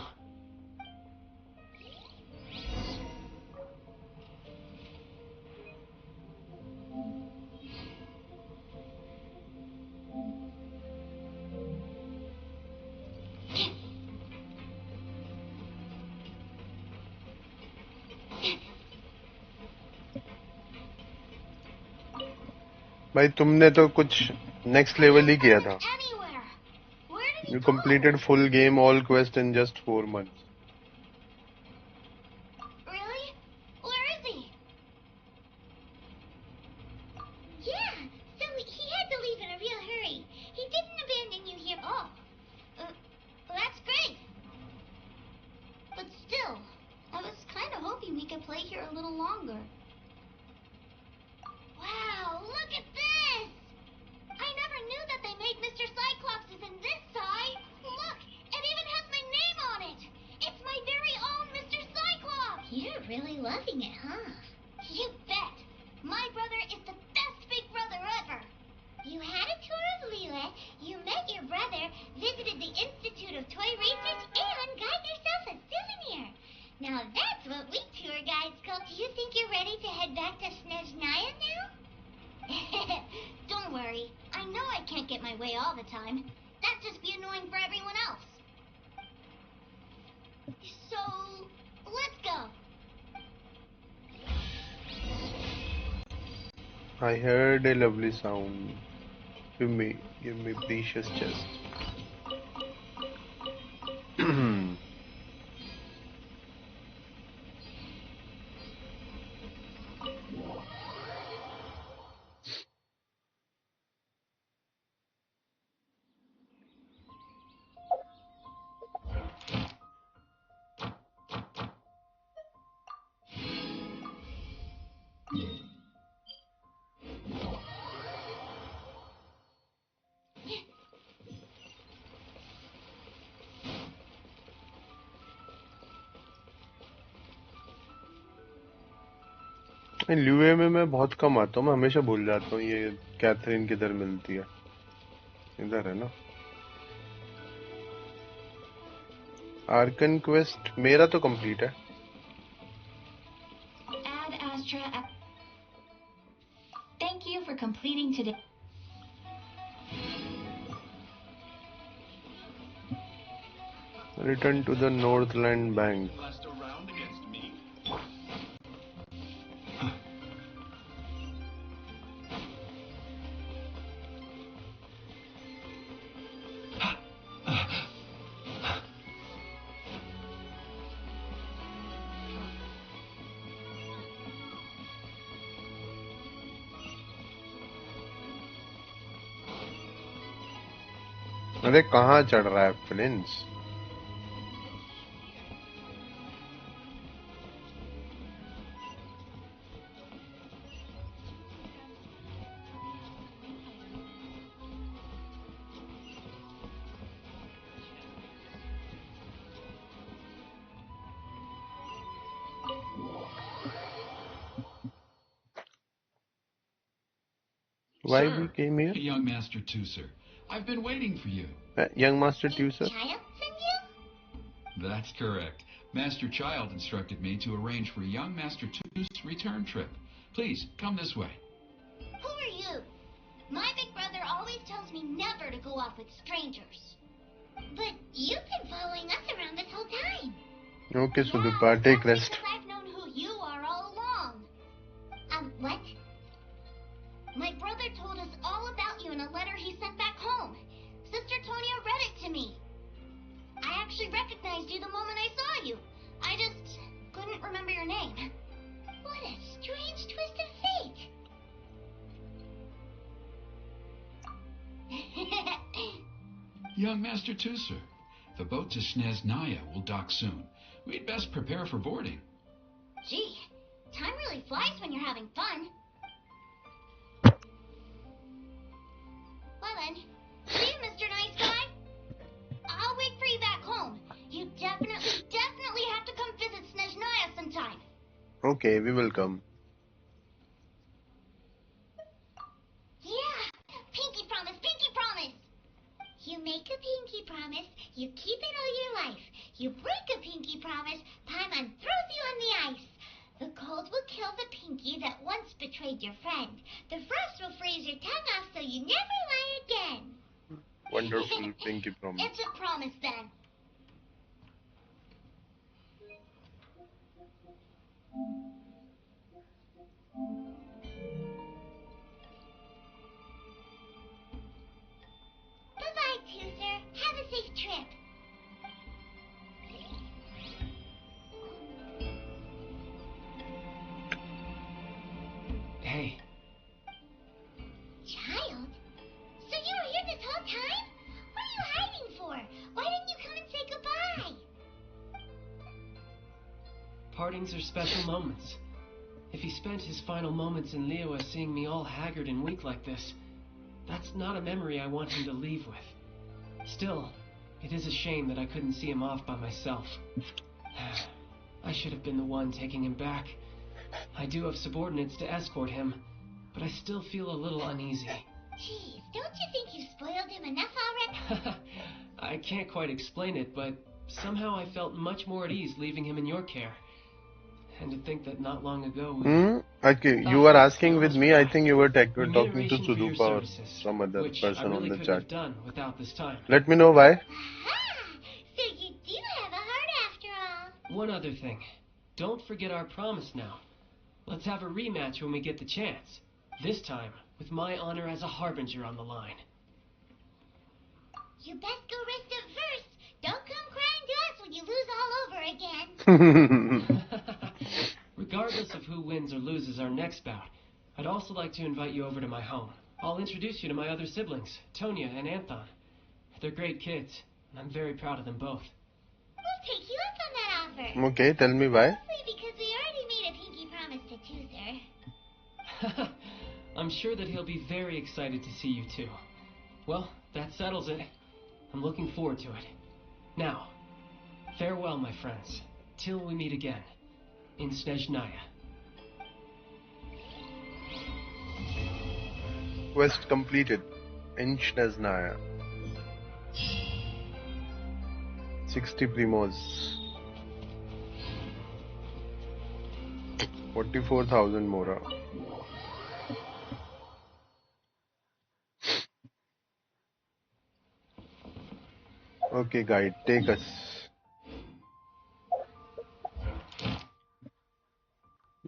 भाई तुमने तो कुछ next level ही किया था. Anywhere. Where did he You go? completed full game, all quest in just 4 months. Really? Where is he? Yeah, so he had to leave in a real hurry. He didn't abandon you here. Oh, that's great. But still, I was kind of hoping we could play here a little longer. Wow, look at this! I never knew that they made Mr. Cyclopses in this size. Look, it even has my name on it. It's my very own Mr. Cyclops. You're really loving it, huh? You bet. My brother is the best big brother ever. You had a tour of Lila, you met your brother, visited the Institute of Toy Research, and got yourself a souvenir. Now that's what we tour guides call. Do you think you're ready to head back to Snezhnaya now? Don't worry. I know I can't get my way all the time. That'd just be annoying for everyone else. So, let's go. I heard a lovely sound. Give me precious chest. ल्यूए में मैं बहुत कम आता हूँ, मैं हमेशा भूल जाता हूँ ये कैथरीन किधर मिलती है। इधर है ना। आर्कन क्वेस्ट मेरा तो कंप्लीट है। Ad Astra. Thank you for completing today. Return to the Northland bank. Last around against me. अरे कहाँ चढ़ रहा है prince? Why we Sir, came here? young Master Tooser, I've been waiting for you. Young Master Did Tucer. Child send you? That's correct. Master Child instructed me to arrange for young Master Tooser's return trip. Please, come this way. Who are you? My big brother always tells me never to go off with strangers. But you've been following us around this whole time. Okay, Yeah, Sudupa, take that's rest. because I've known who you are all along. What? My brother told us all about you in a letter he sent back home. Sister Tonya read it to me. I actually recognized you the moment I saw you. I just couldn't remember your name. What a strange twist of fate. Young Master Tooser, the boat to Sneznaya will dock soon. We'd best prepare for boarding. Gee, time really flies when you're having fun. Well then, see you, Mr. Nice Guy. I'll wait for you back home. You definitely have to come visit Sneznaya sometime. Okay, we will come. Yeah, pinky promise, pinky promise. You make a pinky promise, you keep it all your life. You break a pinky promise, Paimon throws you on the ice. The cold will kill the pinky that once betrayed your friend. The frost will freeze your tongue off so you never lie again. Wonderful pinky promise. It's a promise then. Bye-bye, Tooser. Have a safe trip. Hey, Child? So you were here this whole time? What are you hiding for? Why didn't you come and say goodbye? partings are special moments. If he spent his final moments in Liyue seeing me all haggard and weak like this, that's not a memory I want him to leave with. Still, it is a shame that I couldn't see him off by myself. I should have been the one taking him back. I do have subordinates to escort him, but I still feel a little uneasy. Geez, don't you think you spoiled him enough already? I can't quite explain it, but somehow I felt much more at ease leaving him in your care. And to think that not long ago we... Okay, you were asking I with almost me. I forgot. think you were talking to Remuneration for your Sudupa or services, some other which I person on really the couldn't chat. have done without this time. Let me know why. Aha! So you do have a heart after all. One other thing. Don't forget our promise now. Let's have a rematch when we get the chance. This time, with my honor as a harbinger on the line. You best go rest up first. Don't come crying to us when you lose all over again. Regardless of who wins or loses our next bout, I'd also like to invite you over to my home. I'll introduce you to my other siblings, Tonya and Anthon. They're great kids, and I'm very proud of them both. We'll take you up on that offer. Okay, tell me why. Mostly because we already made a pinky promise to Tooser. I'm sure that he'll be very excited to see you too. Well, that settles it. I'm looking forward to it. Now, farewell, my friends, till we meet again in Sneznaya. quest completed. Snezhnaya. 60 primos. 44,000 mora. Okay, guide, take us.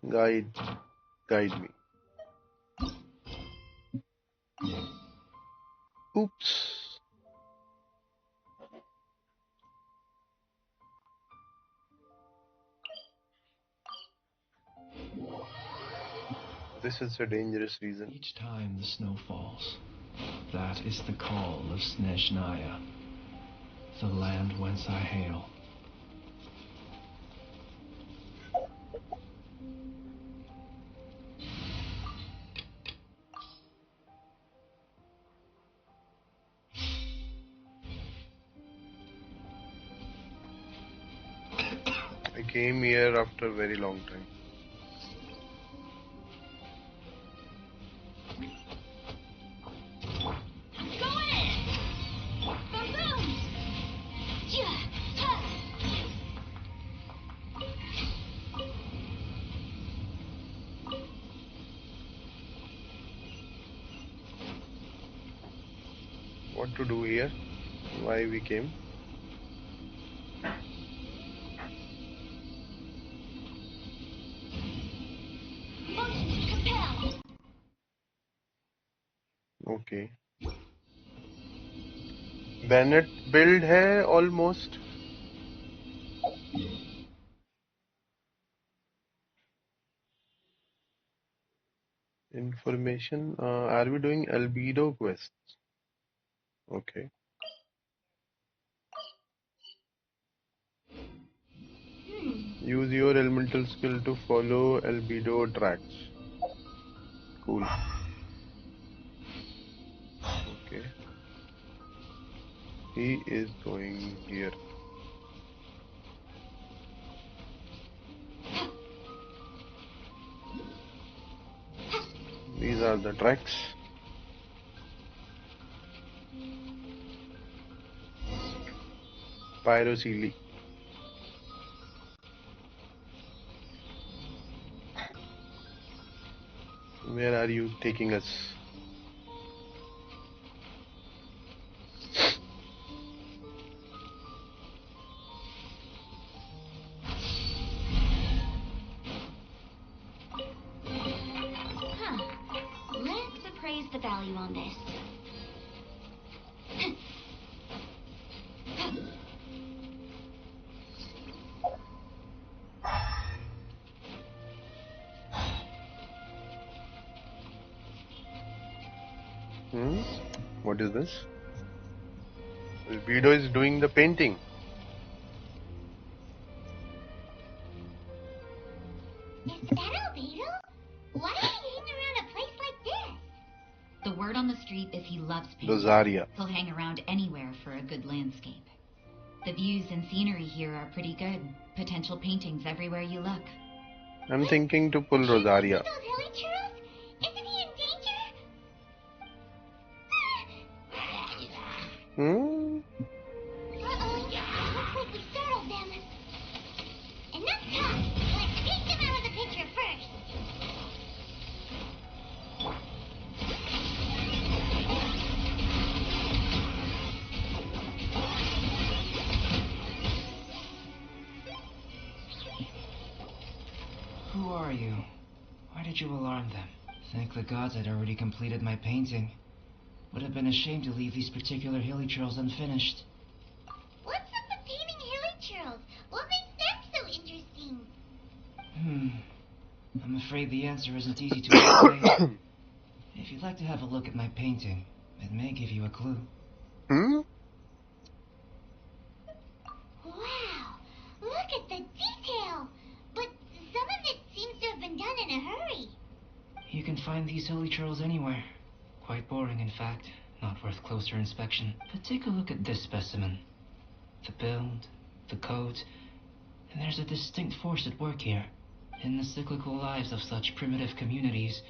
Guide me. Oops. This is a dangerous region. Each time the snow falls, that is the call of Snezhnaya, the land whence I hail. I came here after a very long time. What to do here? Why we came? Okay. Bennett build है almost. Information. Are we doing albedo quests? Okay. Use your elemental skill to follow albedo tracks. Cool. Okay. He is going here. These are the tracks. Pyrocele. Where are you taking us? Let's appraise the value on this. What is this? Albedo is doing the painting. Is that Albedo? Why did he hang around a place like this? The word on the street is he loves painting. Rosaria. He'll hang around anywhere for a good landscape. The views and scenery here are pretty good. Potential paintings everywhere you look. I'm thinking to pull Rosaria. Those hilly churros? Isn't he in danger? Uh-oh. Looks like we startled them. Enough talk. Let's take them out of the picture first. Who are you? Why did you alarm them? Thank the gods I'd already completed my painting. Would have been a shame to leave these particular hilly trails unfinished. What's up with painting hilly churros? What makes them so interesting? I'm afraid the answer isn't easy to explain. If you'd like to have a look at my painting, it may give you a clue. Wow, look at the detail. But some of it seems to have been done in a hurry. You can find these hilly trails anywhere. Quite boring, in fact. Not worth closer inspection. But take a look at this specimen. The build, the coat, and there's a distinct force at work here. In the cyclical lives of such primitive communities,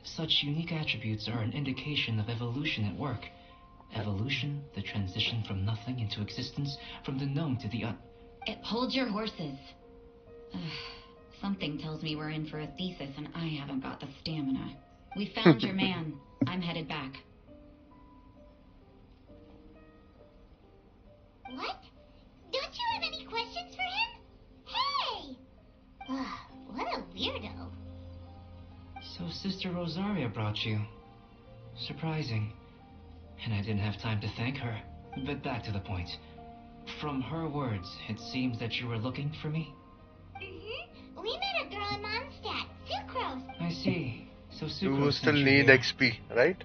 Such unique attributes are an indication of evolution at work. Evolution, the transition from nothing into existence, from the known to the Hold your horses. Something tells me we're in for a thesis and I haven't got the stamina. We found your man. I'm headed back. What? Don't you have any questions for him? Hey! What a weirdo. So Sister Rosaria brought you. Surprising. And I didn't have time to thank her. But back to the point. From her words, it seems that you were looking for me? Mm-hmm. We met a girl in Mondstadt, Sucrose. I see. So You Sucrose still sent you need here. XP, right?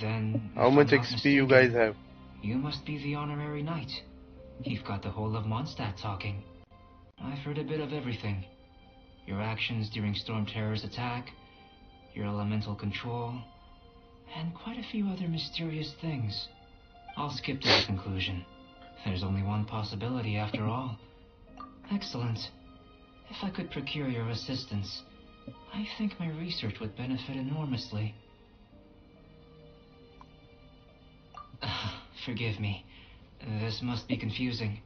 Then, How if much I'm not XP you mistaken, guys have? you must be the honorary knight. You've got the whole of Mondstadt talking. I've heard a bit of everything. Your actions during Storm Terror's attack, your elemental control, and quite a few other mysterious things. I'll skip to the conclusion. There's only one possibility after all. Excellent. If I could procure your assistance, I think my research would benefit enormously. Forgive me. This must be confusing.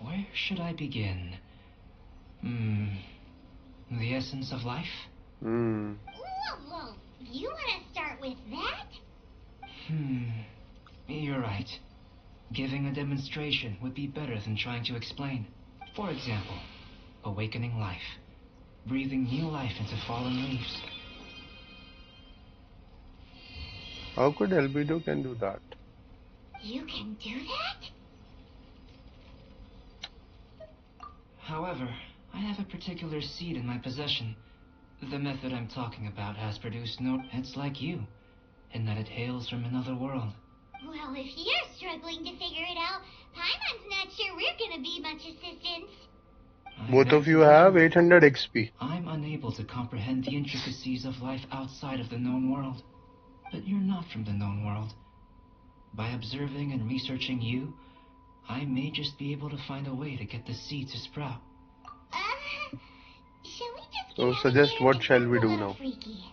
Where should I begin? The essence of life? Whoa. You want to start with that? You're right. Giving a demonstration would be better than trying to explain. For example, awakening life. Breathing new life into fallen leaves. How could Albedo can do that? You can do that? However, I have a particular seed in my possession. The method I'm talking about has produced no... It's like you, in that it hails from another world. Well, if you're struggling to figure it out, Paimon's not sure we're gonna be much assistance. Both of you have 800 XP. I'm unable to comprehend the intricacies of life outside of the known world. But you're not from the known world. By observing and researching you, I may just be able to find a way to get the seed to sprout. Shall we just So get out suggest of here? what It shall sounds we a do little now? freaky.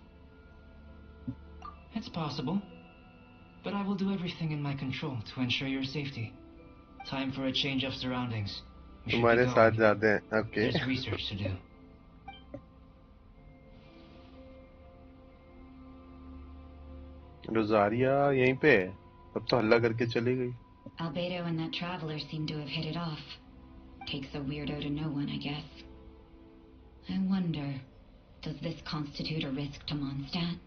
It's possible. But I will do everything in my control to ensure your safety. Time for a change of surroundings. We should be तुम्हारे साथ going. जाते हैं. Okay. There's research to do. रोजारिया यहीं पे है. तब तो हल्ला करके चली गई. Albedo and that traveler seem to have hit it off. Takes a weirdo to know one, I guess. I wonder, does this constitute a risk to Mondstadt?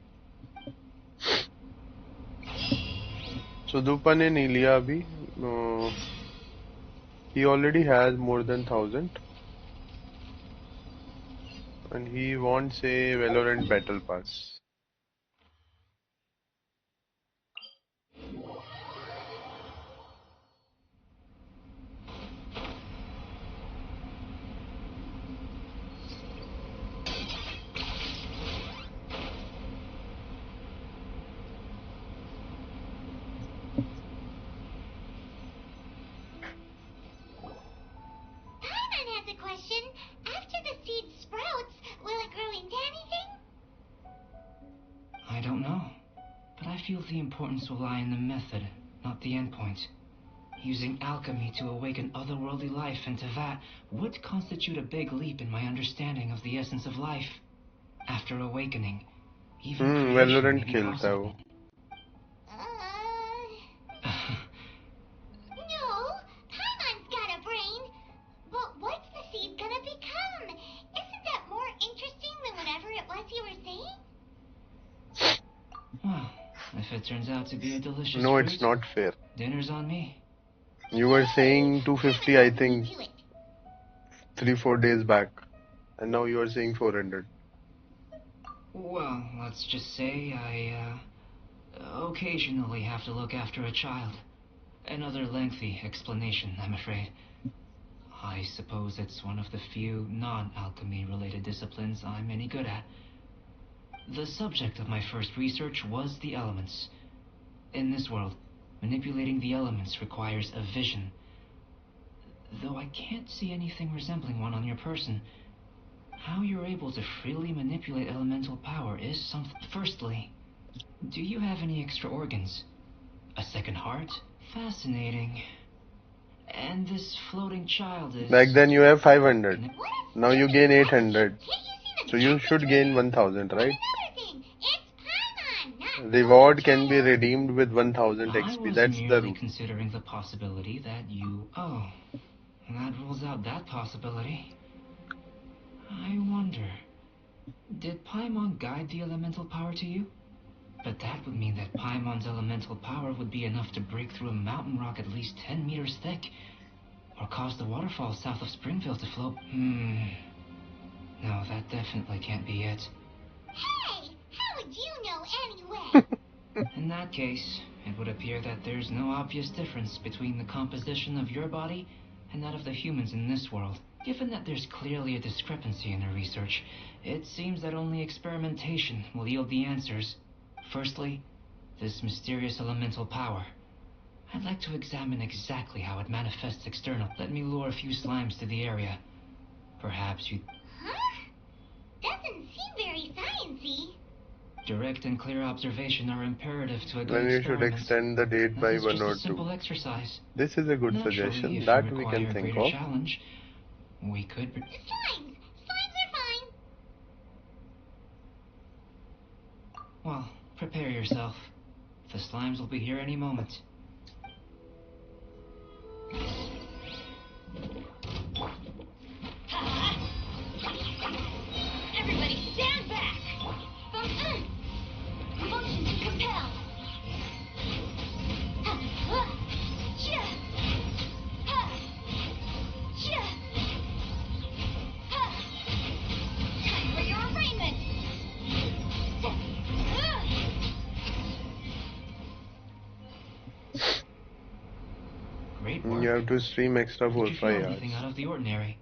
सुदूपा ने नहीं लिया अभी. He already has more than 1000. And he wants a Valorant Battle Pass. Paimon has a question. After the seed sprouts, will it grow into anything? I don't know. But I feel the importance will lie in the method, not the endpoint. Using alchemy to awaken otherworldly life into that would constitute a big leap in my understanding of the essence of life. After awakening, even creation Valorant may be खेलता है वो. possible. No, Paimon's got a brain. But what's the seed gonna become? Isn't that more interesting than whatever it was you were saying? Well, if it turns out to be a delicious No, fruit, it's not fair. dinner's on me. You were saying 250, I think, Do it. 3-4 days back. And now you are saying 400. Well, let's just say I, occasionally have to look after a child. Another lengthy explanation, I'm afraid. I suppose it's one of the few non-alchemy related disciplines I'm any good at. The subject of my first research was the elements. In this world, manipulating the elements requires a vision. Though I can't see anything resembling one on your person, How you're able to freely manipulate elemental power is something. Firstly, do you have any extra organs? A second heart? Fascinating. And this floating child is... Back then you have 500. Can it- Now you gain 800. Can't you see the So you should gain 1000, right? Another thing, it's Paimon, not Reward can be redeemed with 1000 I XP. was That's the merely rule. considering the possibility that you... Oh, that rules out that possibility. I wonder... Did Paimon guide the elemental power to you? But that would mean that Paimon's elemental power would be enough to break through a mountain rock at least 10 meters thick, or cause the waterfall south of Springfield to flow. No, that definitely can't be it. Hey, how would you know anyway? In that case, it would appear that there's no obvious difference between the composition of your body and that of the humans in this world. Given that there's clearly a discrepancy in the research, it seems that only experimentation will yield the answers. Firstly, this mysterious elemental power. I'd like to examine exactly how it manifests external. Let me lure a few slimes to the area. Perhaps you... Huh? Doesn't seem very sciencey. Direct and clear observation are imperative to a good Then you should experiment. extend the date by This is 1 just or a simple 2. exercise. This is a good Naturally, suggestion if that you we require can a think greater of. challenge, we could... Slimes! Slimes are fine! Well, prepare yourself. The slimes will be here any moment. Everybody stand back! From Earth! Motion to compel! Time for your arraignment! Great work. You have to stream extra Did for you feel 5 anything hours. out of the ordinary?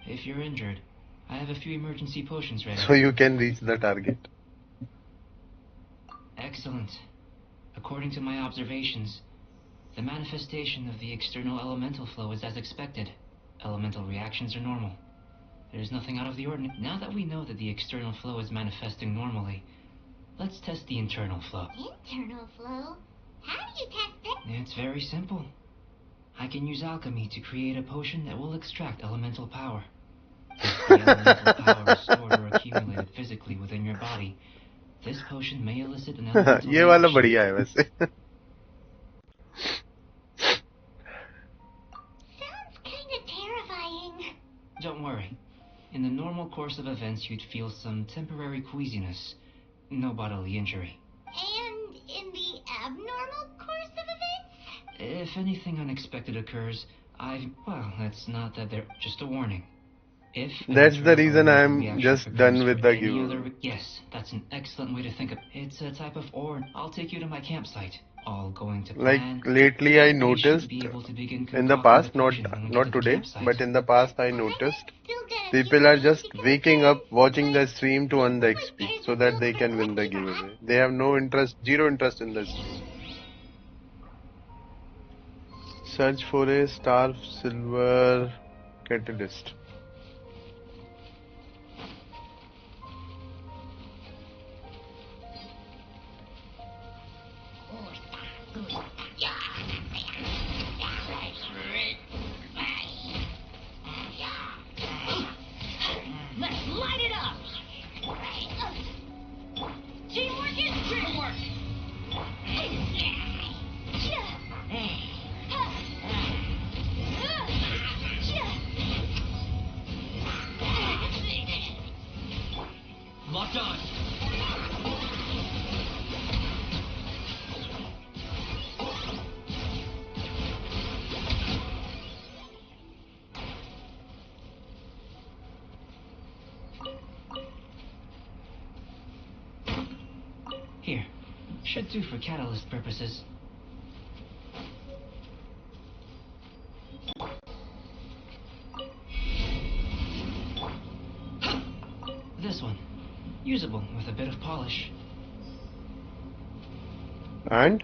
If you're injured, I have a few emergency potions ready. So you can reach the target. Excellent. According to my observations, the manifestation of the external elemental flow is as expected. Elemental reactions are normal. There's nothing out of the ordinary. Now that we know that the external flow is manifesting normally, let's test the internal flow. Internal flow? How do you test it? It's very simple. I can use alchemy to create a potion that will extract elemental power. If the elemental power is stored or accumulated physically within your body, this potion may elicit an elemental ये वाला reaction. बढ़िया है वैसे. Sounds kinda terrifying. Don't worry. In the normal course of events, you'd feel some temporary queasiness. No bodily injury. And in the abnormal course of events? If anything unexpected occurs, well, it's not that they're just a warning. If an That's the internal reason elemental I'm reaction just prepares done for with the any giveaway. other yes, that's an excellent way to think of it. It's a type of ore. I'll take you to my campsite. All going to Like plan. lately I You should noticed be able to begin in the concocting past, the not potion when we get not to the today, campsite. but in the past I noticed Still gonna people are just waking up watching the stream to earn the XP so that they can win the giveaway. They have no interest, zero interest in the stream. Search for a star silver catalyst. Let's light it up! Teamwork is dreamwork! Locked on. Here. Should do for catalyst purposes. This one. Usable with a bit of polish. And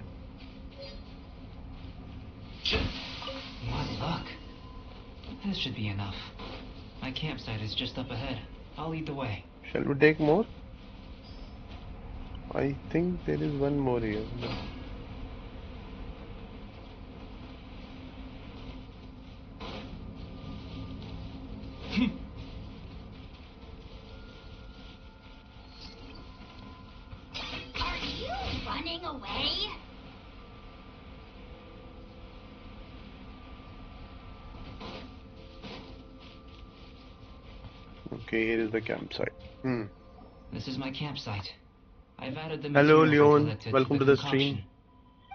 What luck. This should be enough. My campsite is just up ahead. I'll lead the way. Shall we take more? I think there is one more here. No. Are you running away? Okay, here is the campsite. This is my campsite. I've added the Hello materials I Leon, collected welcome to to the the stream. concoction.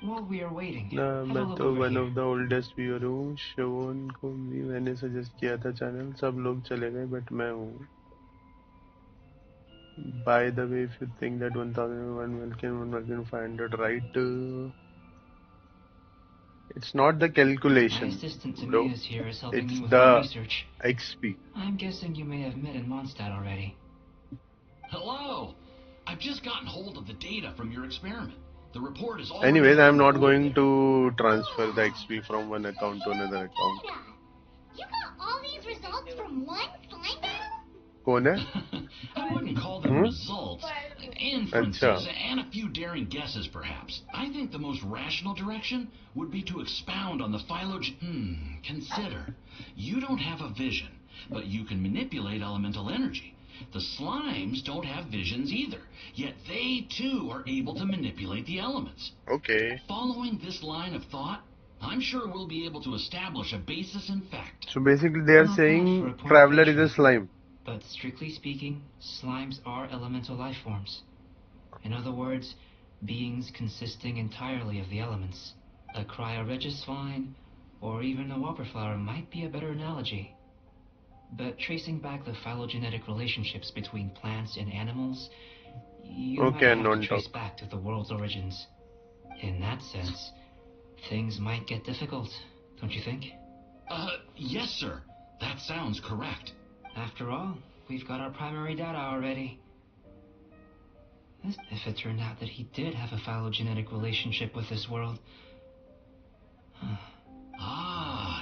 While we are waiting, ना have मैं a look तो over one here. Of the oldest viewer हूँ. Shown को भी मैंने suggest किया था channel. सब लोग चले गए बट मैं हूँ. By the way, if you think that 1,500 right, it's not the My calculation, assistant bro. Tamiya's here is helping It's me with the my research. XP. I'm guessing you may have met in Mondstadt already. Hello! I've just gotten hold of the data from your experiment. The report is all. Anyways, I'm not going to transfer the XP from one account to another account. You got all these results from one finding? कौन है? I wouldn't call them results. Inferences and a few daring guesses, perhaps. I think the most rational direction would be to expound on the Consider. You don't have a vision, but you can manipulate elemental energy. The slimes don't have visions either, yet they too are able to manipulate the elements. Okay. Following this line of thought, I'm sure we'll be able to establish a basis in fact. So basically, they are Not bad for a saying point Traveler is a entry. slime. But strictly speaking, slimes are elemental life forms. In other words, beings consisting entirely of the elements. A cryoregis vine, or even a wildflower might be a better analogy. But tracing back the phylogenetic relationships between plants and animals, you Okay, might have to trace non-talk. back to the world's origins. In that sense, things might get difficult, don't you think? Yes, sir. That sounds correct. After all, we've got our primary data already. If it turned out that he did have a phylogenetic relationship with this world.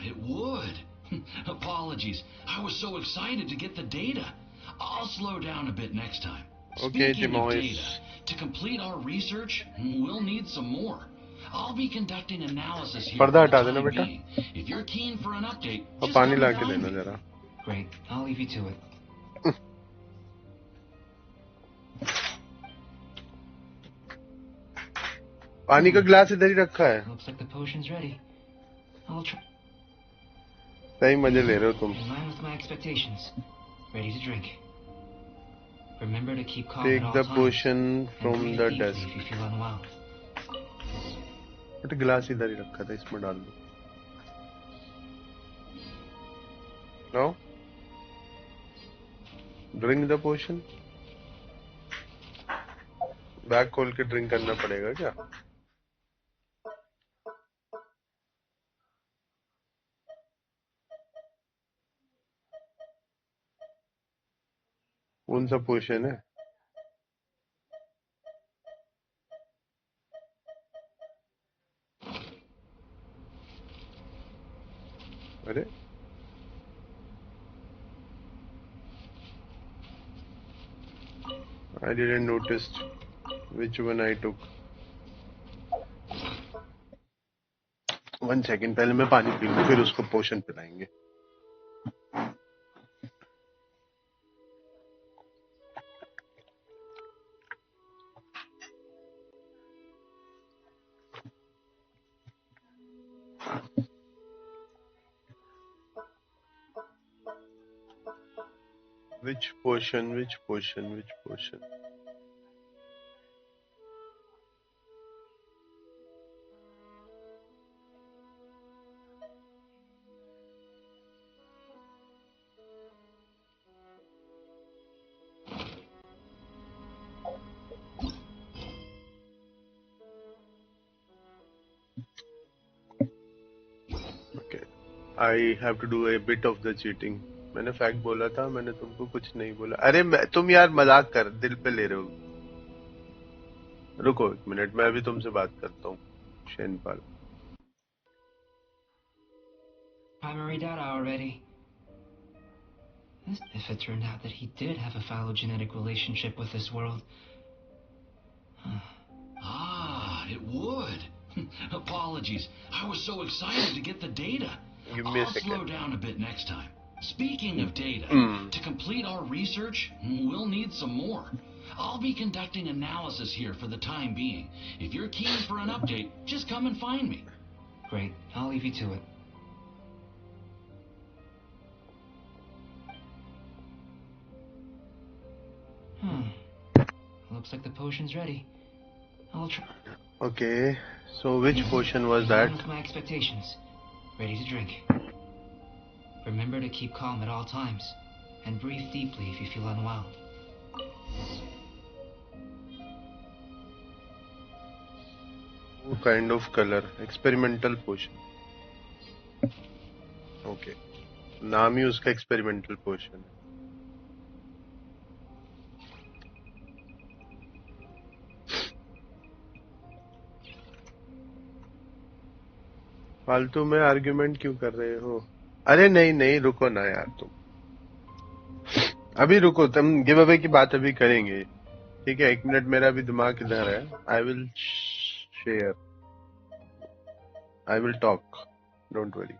It would. Apologies. I was so excited to get the data. I'll slow down a bit next time. Okay, Speaking of Timois. data, to complete our research, we'll need some more. I'll be conducting analysis here for पर्दा the हटा देना time बेटा. being. If you're keen for an update, और just पानी come La and के find देना me. जरा. Great, I'll leave you to it. पानी का ग्लास इधर ही रखा है. Looks like the potion's ready. I'll try. सही मजे ले रहे हो तुम. In line with my expectations. Ready to drink. Remember to keep calm Take at all the times. potion And from breathe the deeply desk. if you feel unwell. But glass इधर ही रखा था, इसमें डाल दो. Now, drink the potion. Bag खोल के drink करना पड़ेगा क्या? कौन सा पोशन है? अरे I didn't notice which one I took. 1 second, पहले मैं पानी पी लूं, फिर उसको पोशन पिलाएंगे. Which potion? Which potion? Which potion? Okay, I have to do a bit of the cheating. मैंने फैक्ट बोला था, मैंने तुमको कुछ नहीं बोला. अरे तुम यार मजाक कर, दिल पे ले रहे हो. रुको 1 मिनट, मैं अभी तुमसे बात करता हूँ. शेनपाल. Primary data already. If it turned out that he did have a phylogenetic relationship with this world. Ah, it would. Apologies. I was so excited to get the data. Give me a I'll slow second. down a bit next time. Speaking of data, Hmm. to complete our research, we'll need some more. I'll be conducting analysis here for the time being. If you're keen for an update, just come and find me. Great, I'll leave you to it. Looks like the potion's ready. I'll try. Okay, so which potion was In that? line with my expectations. Ready to drink. Remember to keep calm at all times, and breathe deeply if you feel unwell. What kind of color? Experimental potion. Okay. नाम ही उसका experimental potion है. फालतू में argument क्यों कर रहे हो? अरे नहीं नहीं, रुको ना यार तुम. अभी रुको, तुम गिव अवे की बात अभी करेंगे. ठीक है, 1 मिनट, मेरा भी दिमाग इधर है. I will share, I will talk, don't worry.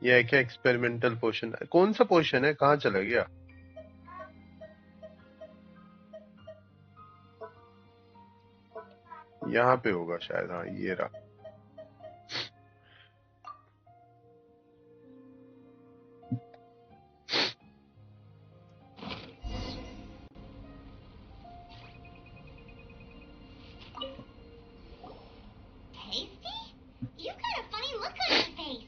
ये है क्या एक्सपेरिमेंटल पोशन? कौन सा पोशन है? कहाँ चला गया? यहाँ पे होगा शायद. हाँ, ये रहा. Tasty? You've got a funny look on your face.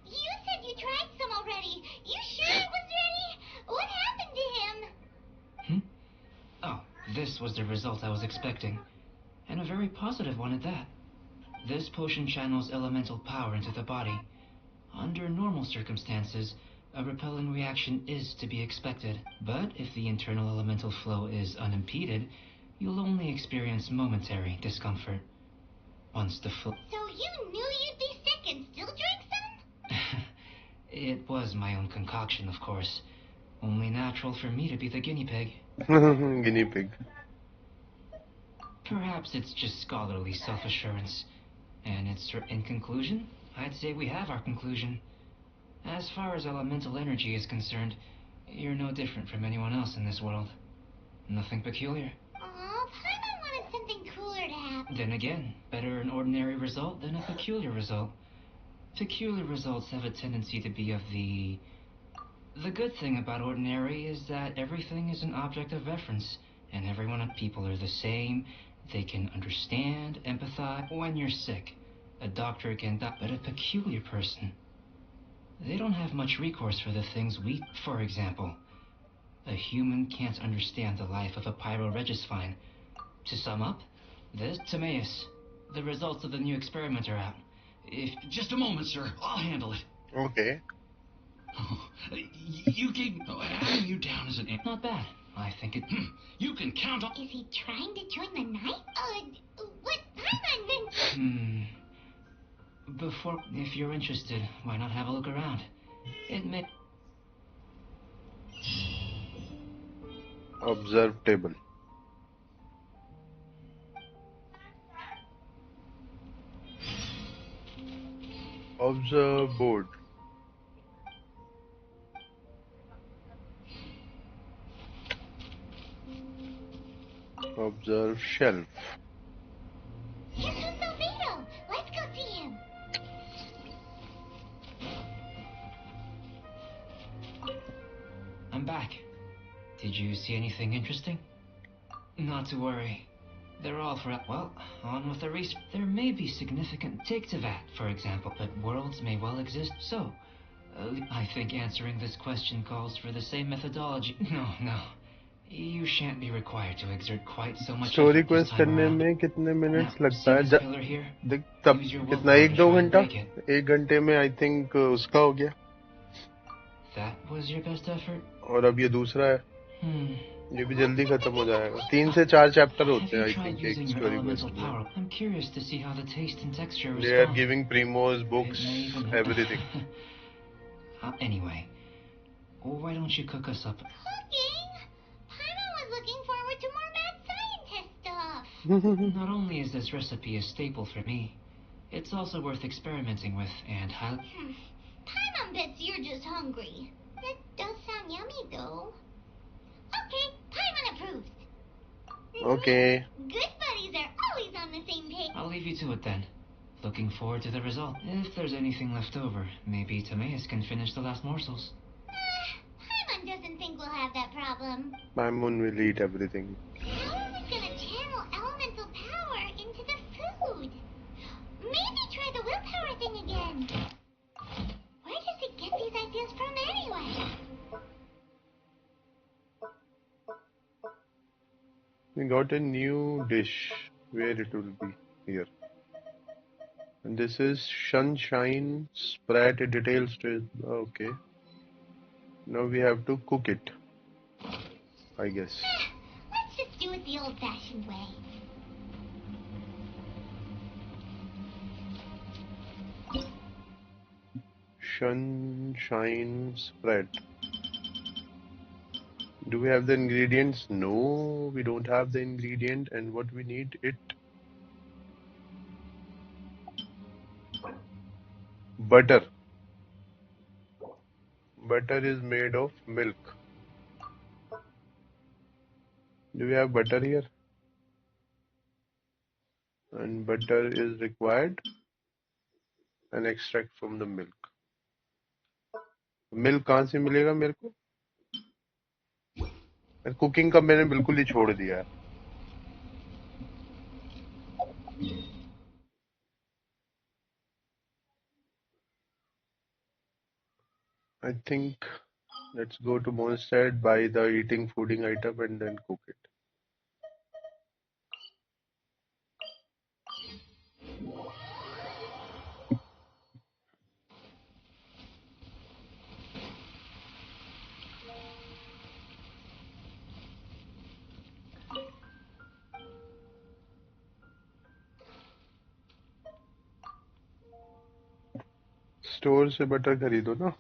You said you tried some already. You sure it was ready? What happened to him? Oh, this was the result I was expecting. And a very positive one at that. This potion channels elemental power into the body. Under normal circumstances, a repelling reaction is to be expected. But if the internal elemental flow is unimpeded, you'll only experience momentary discomfort. Once the flow... So you knew you'd be sick and still drank some? It was my own concoction, of course. Only natural for me to be the guinea pig. Guinea pig. Perhaps it's just scholarly self-assurance. And in conclusion, I'd say we have our conclusion. As far as elemental energy is concerned, you're no different from anyone else in this world. Nothing peculiar. Aw, Paimon wanted something cooler to happen. Then again, better an ordinary result than a peculiar result. Peculiar results have a tendency to be of the... The good thing about ordinary is that everything is an object of reference, and everyone and people are the same. They can understand, empathize. When you're sick, a doctor can die, but a peculiar person, they don't have much recourse for the things we... For example, a human can't understand the life of a pyroregisvine. To sum up, this Timaeus. The results of the new experiment are out. If... Just a moment, sir. I'll handle it. Okay. Oh, you gave... having you down as an... Not bad. I think it... You can count on... Is he trying to join the night? What Paimon meant... Before... If you're interested, why not have a look around? It may... Observe table. Observe board. Observe shelf. Here comes Albedo. Let's go see him. I'm back. Did you see anything interesting? Not to worry. They're all for... Well, on with the research. There may be significant... Take Tevat, for example, but worlds may well exist. So, I think answering this question calls for the same methodology. No. You shan't be required to exert quite so much story effort this quest time करने around. में कितने minutes Now, लगता है? see this pillar here? तब Use your कितना, willpower 1-2 to try and घंटा? break it. 1 घंटे में आई थिंक उसका हो गया. That was your best effort? और अब ये दूसरा है. ये भी जल्दी खत्म हो जाएगा. 3 से 4 चैप्टर होते हैं आई Have you थिंक tried एक using your story elemental quest में. power? I'm curious to see how the taste and texture They are respond. giving primos, It books, may even... everything. Anyway, why don't you cook us up? Cooking? Paimon was looking forward to more mad scientist stuff. Not only is this recipe a staple for me, it's also worth experimenting with, and Paimon bets you're just hungry. That does sound yummy, though. Okay, Paimon approves. Okay. Good buddies are always on the same page. I'll leave you to it then. Looking forward to the result. If there's anything left over, maybe Timaeus can finish the last morsels. Paimon doesn't think we'll have that problem. Paimon will eat everything. How are we gonna channel elemental power into the food? Maybe try the willpower thing again. Where does it get these ideas from anyway? We got a new dish. Where it will be? Here. And this is sunshine spread details to. Okay. Now we have to cook it, I guess. Let's just do it the old-fashioned way. Sunshine spread. Do we have the ingredients? No, we don't have the ingredient. And what we need it? Butter. Butter is made of milk. Do we have butter here? And butter is required. An extract from the milk. Milk कहाँ से मिलेगा मेरे को? Cooking का मैंने बिल्कुल ही छोड़ दिया है. I think let's go to Mondstadt, buy the eating fooding item and then cook it. Store से बटर खरीदो ना.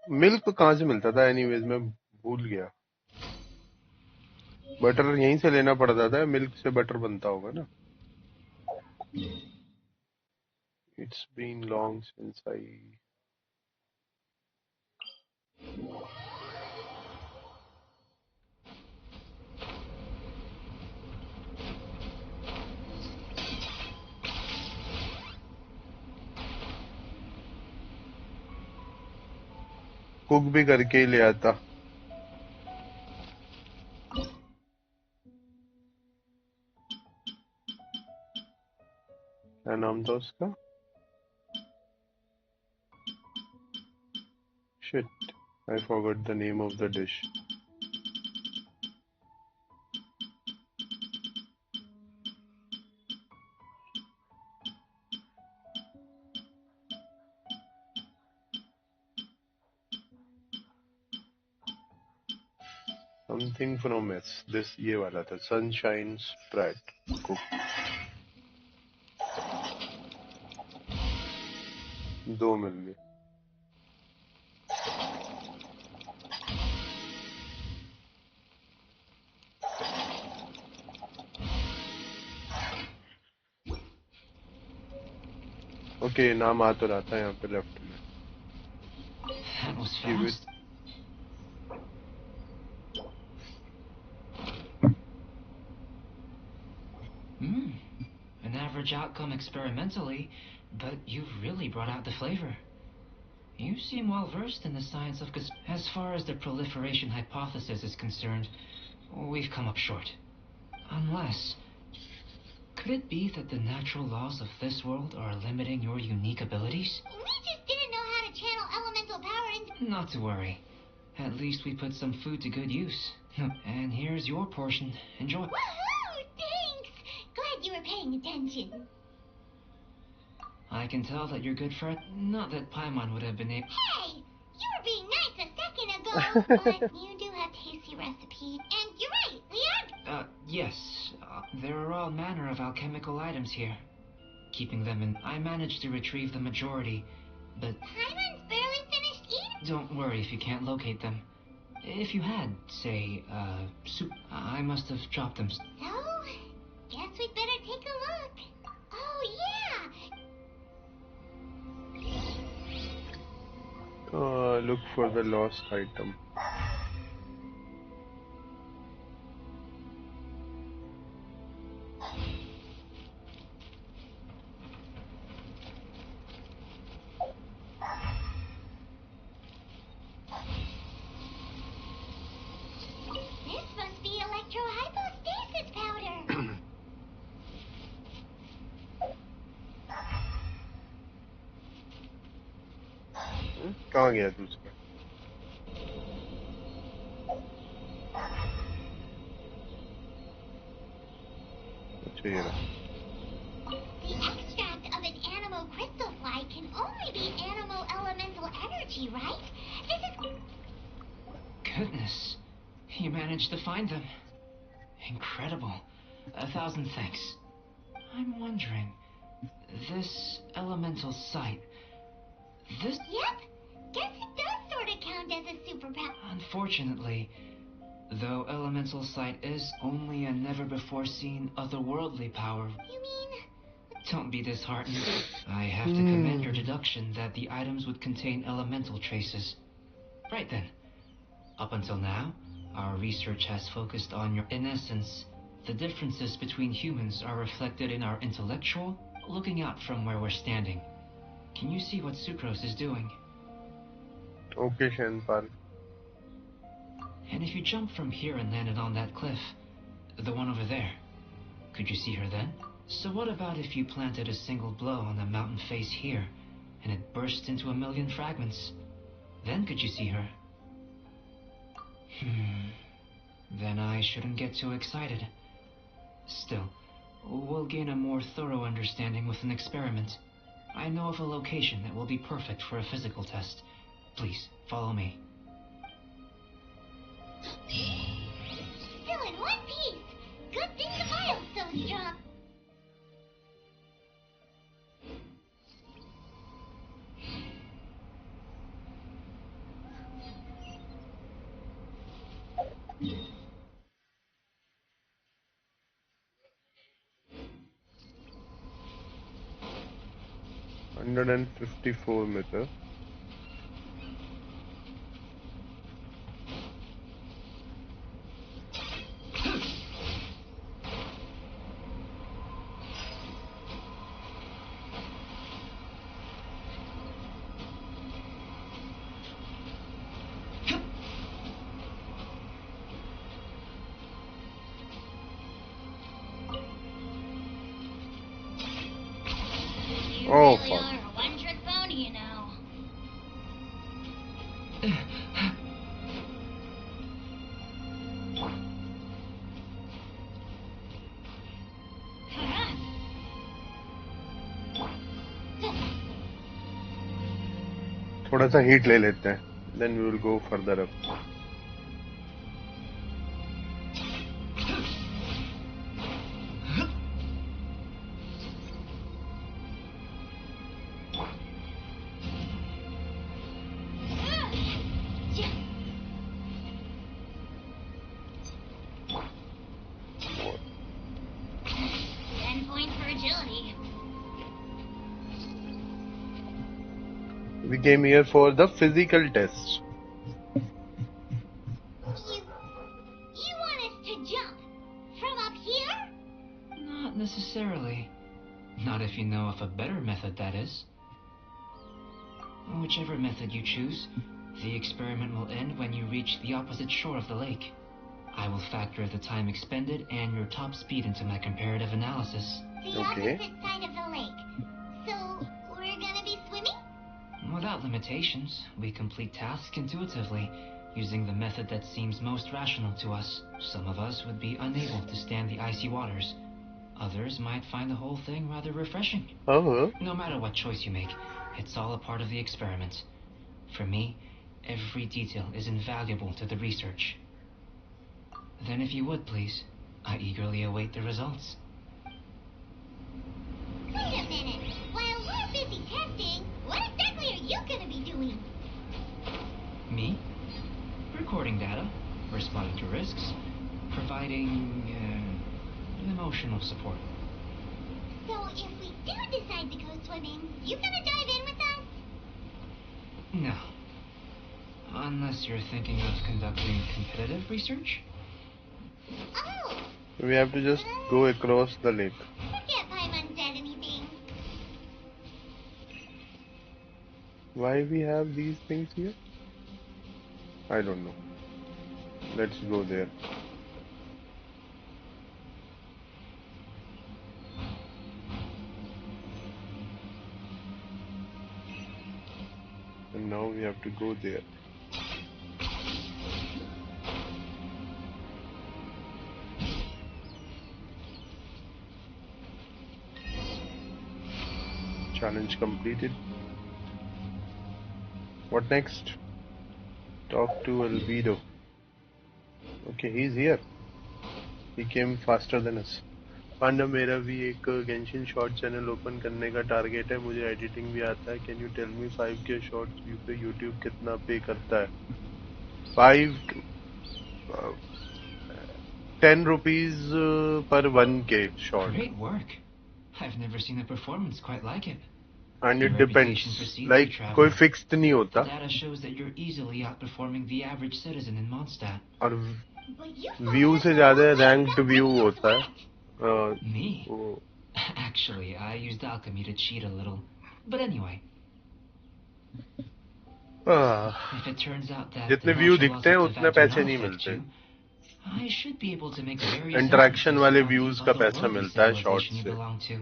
मिल्क कहाँ से मिलता था? एनीवेज मैं भूल गया. बटर यहीं से लेना पड़ता था. मिल्क से बटर बनता होगा ना. It's been long since I. Cook भी करके ही ले आता. क्या नाम था उसका? Shit, I forgot the name of the dish. Something from S. This ये वाला था. Sunshine spread. Cook. 2 मिल गए. ओके, नाम आ तो रहा था यहाँ पे लेफ्ट में. That was Give it. fast. An average outcome experimentally, but you've really brought out the flavor. You seem well versed in the science of as far as the proliferation hypothesis is concerned, we've come up short. Unless... Could it be that the natural laws of this world are limiting your unique abilities? We just didn't know how to channel elemental power into... Not to worry. At least we put some food to good use. And here's your portion. Enjoy. Woohoo! Thanks! Glad you were paying attention. I can tell that you're good for it. Not that Paimon would have been able... Hey! You were being nice a second ago, but you do have tasty recipes. And you're right, we are... Yes. There are all manner of alchemical items here. Keeping them in... I managed to retrieve the majority, but... Paimon's barely finished eating. Don't worry if you can't locate them. If you had, say, soup, I must have dropped them. So, guess we'd better take a look. Oh, yeah! Look for the lost item. This must be electrohypostasis powder. कहाँ गया दूसरा? अच्छा ये रहा. The extract of an animo crystal fly can only be animo elemental energy, right? This is... Goodness. You managed to find them. Incredible. 1,000 thanks. I'm wondering, this elemental sight, this... Yep. Guess it does sort of count as a superpower. Unfortunately, though elemental sight is only a never-before-seen otherworldly power... You mean... Don't be disheartened. I have to commend your deduction that the items would contain elemental traces. Right then. Up until now, our research has focused on your... In essence, the differences between humans are reflected in our intellectual, looking out from where we're standing. Can you see what Sucrose is doing? Okay, Shenpan. And if you jump from here and landed on that cliff, the one over there, could you see her then? So what about if you planted a single blow on the mountain face here, and it burst into 1,000,000 fragments? Then could you see her? Then I shouldn't get too excited. Still, we'll gain a more thorough understanding with an experiment. I know of a location that will be perfect for a physical test. Please, follow me. Still in one piece. Good thing the milestone's strong. $154 में था. You Oh, really fuck. are a one-trick pony, you know. थोड़ा सा heat ले लेते हैं. Then we will go further up. We came here for the physical test. You want us to jump from up here? Not necessarily. Not if you know of a better method, that is. Whichever method you choose, the experiment will end when you reach the opposite shore of the lake. I will factor the time expended and your top speed into my comparative analysis. The Okay. opposite side of the lake. So, we're gonna be swimming? Without limitations, we complete tasks intuitively, using the method that seems most rational to us. Some of us would be unable to stand the icy waters. Others might find the whole thing rather refreshing. Oh. No matter what choice you make, it's all a part of the experiment. For me, every detail is invaluable to the research. Then if you would, please, I eagerly await the results. Wait a minute. While we're busy testing, what exactly are you gonna be doing? Me? Recording data, responding to risks, providing emotional support. So if we do decide to go swimming, you gonna dive in with us? No. Unless you're thinking of conducting competitive research? Oh! We have to just go across the lake. Forget Paimon said anything. Why we have these things here? I don't know. Let's go there. And now we have to go there. Challenge completed. What next? Talk to Albedo. Okay, he's here. He came faster than us. पांडा मेरा भी एक Genshin short channel open करने का target है. मुझे editing भी आता है. Can you tell me 5K shorts view पे यूट्यूब कितना पे करता है? 10 rupees per 1K short. Great work. I've never seen a performance quite like it. And Your it reputation depends. precedes you, Like traveler. कोई fixed नहीं The होता. data shows that you're easily outperforming the average citizen in Mondstadt. और But you view से ज्यादा ranked view होता है. Me? वो Actually, I used alchemy to cheat a little. But anyway, if it turns out that the जितने view natural laws दिखते हैं of उतने Tavad do पैसे not नहीं affect मिलते. you, I should be able to make various interaction inferences वाले about the views का पैसा otherworldly मिलता है शॉर्ट civilization you से. belong to.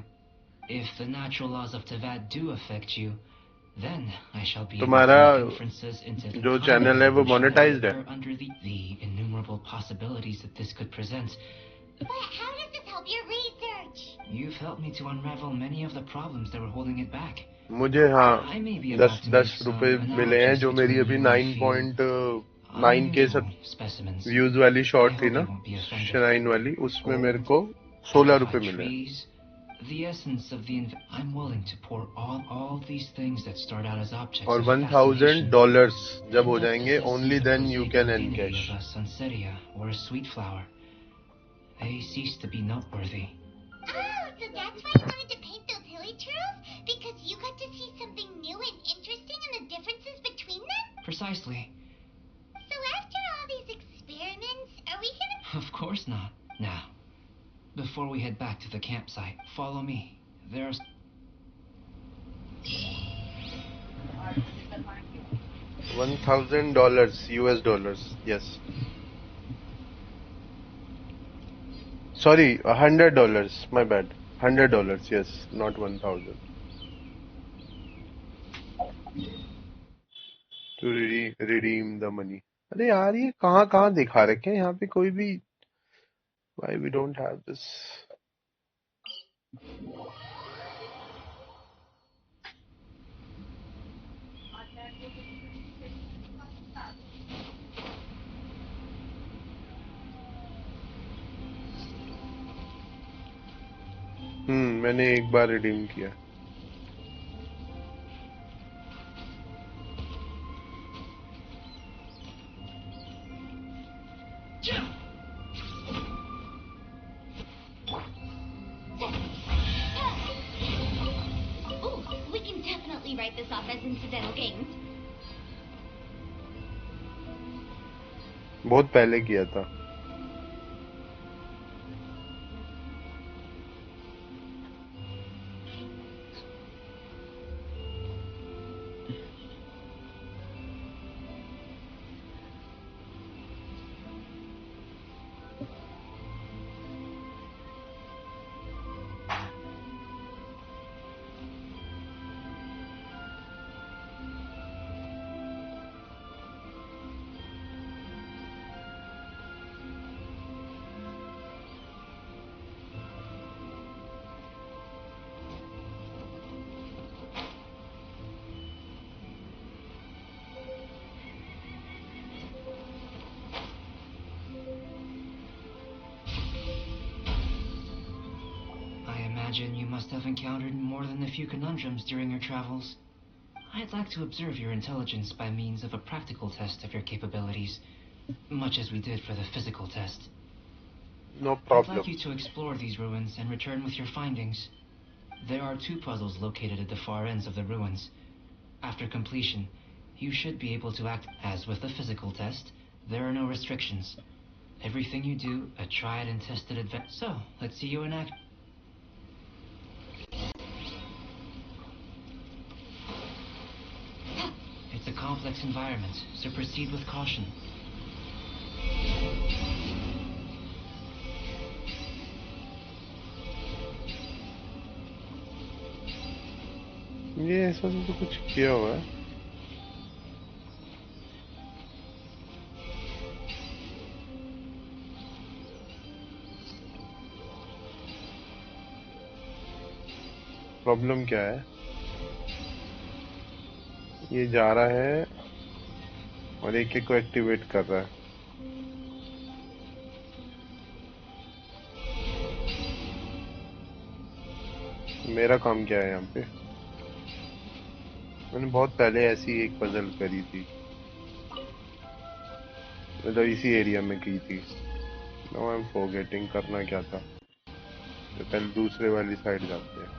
If the natural laws of Tavad do affect you, then I shall be able to तुम्हारा make inferences into the जो kind channel of है वो evolution that monetised will है. occur under the innumerable possibilities that this could present. But how does this help your research? You've helped me to unravel many of the problems that were holding it back. मुझे हाँ I may be about to make 10 some रुपए मिले हैं analogies जो मेरी between अभी you and field 9.9K unusual specimens. Views वाली I short थी hope ना, you won't be offended. शनाइन वाली, उसमें मेरे को 16 रुपए Petrified मिले. trees, the essence of the I'm willing to pour all these things that start out as objects और of fascination $1,000 जब हो and that जाएंगे, possess only the then you prosaic can identity encash. of a sunsetia or a sweet flower. They cease to be noteworthy. Oh, so that's why you wanted to paint those hilly churros? Because you got to see something new and interesting and the differences between them? Precisely. So after all these experiments, are we gonna... Of course not. Now, before we head back to the campsite, follow me. There's... $1,000 US dollars. Yes. Sorry, $100. My bad. $100. Yes, not 1,000. To redeem the money. अरे यार ये कहाँ कहाँ दिखा रखे हैं यहाँ पे कोई भी. Why we don't have this? मैंने एक बार रिडीम किया. Oh, we can definitely write this off as incidental gains. बहुत पहले किया था. imagine you must have encountered more than a few conundrums during your travels. I'd like to observe your intelligence by means of a practical test of your capabilities, much as we did for the physical test. No I'd like problem. you to explore these ruins and return with your findings. There are 2 puzzles located at the far ends of the ruins. After completion, you should be able to act as with the physical test. There are no restrictions. Everything you do, a tried and tested adventure. So, let's see you in action. It's a complex environment, so proceed with caution. ये ऐसा तो कुछ किया हुआ है। Problem क्या है? ये जा रहा है और एक एक को एक्टिवेट कर रहा है। मेरा काम क्या है यहाँ पे? मैंने बहुत पहले ऐसी एक पजल करी थी, मतलब इसी एरिया में की थी। नाउ आई एम फॉरगेटिंग करना क्या था। तो पहले दूसरे वाली साइड जाते हैं।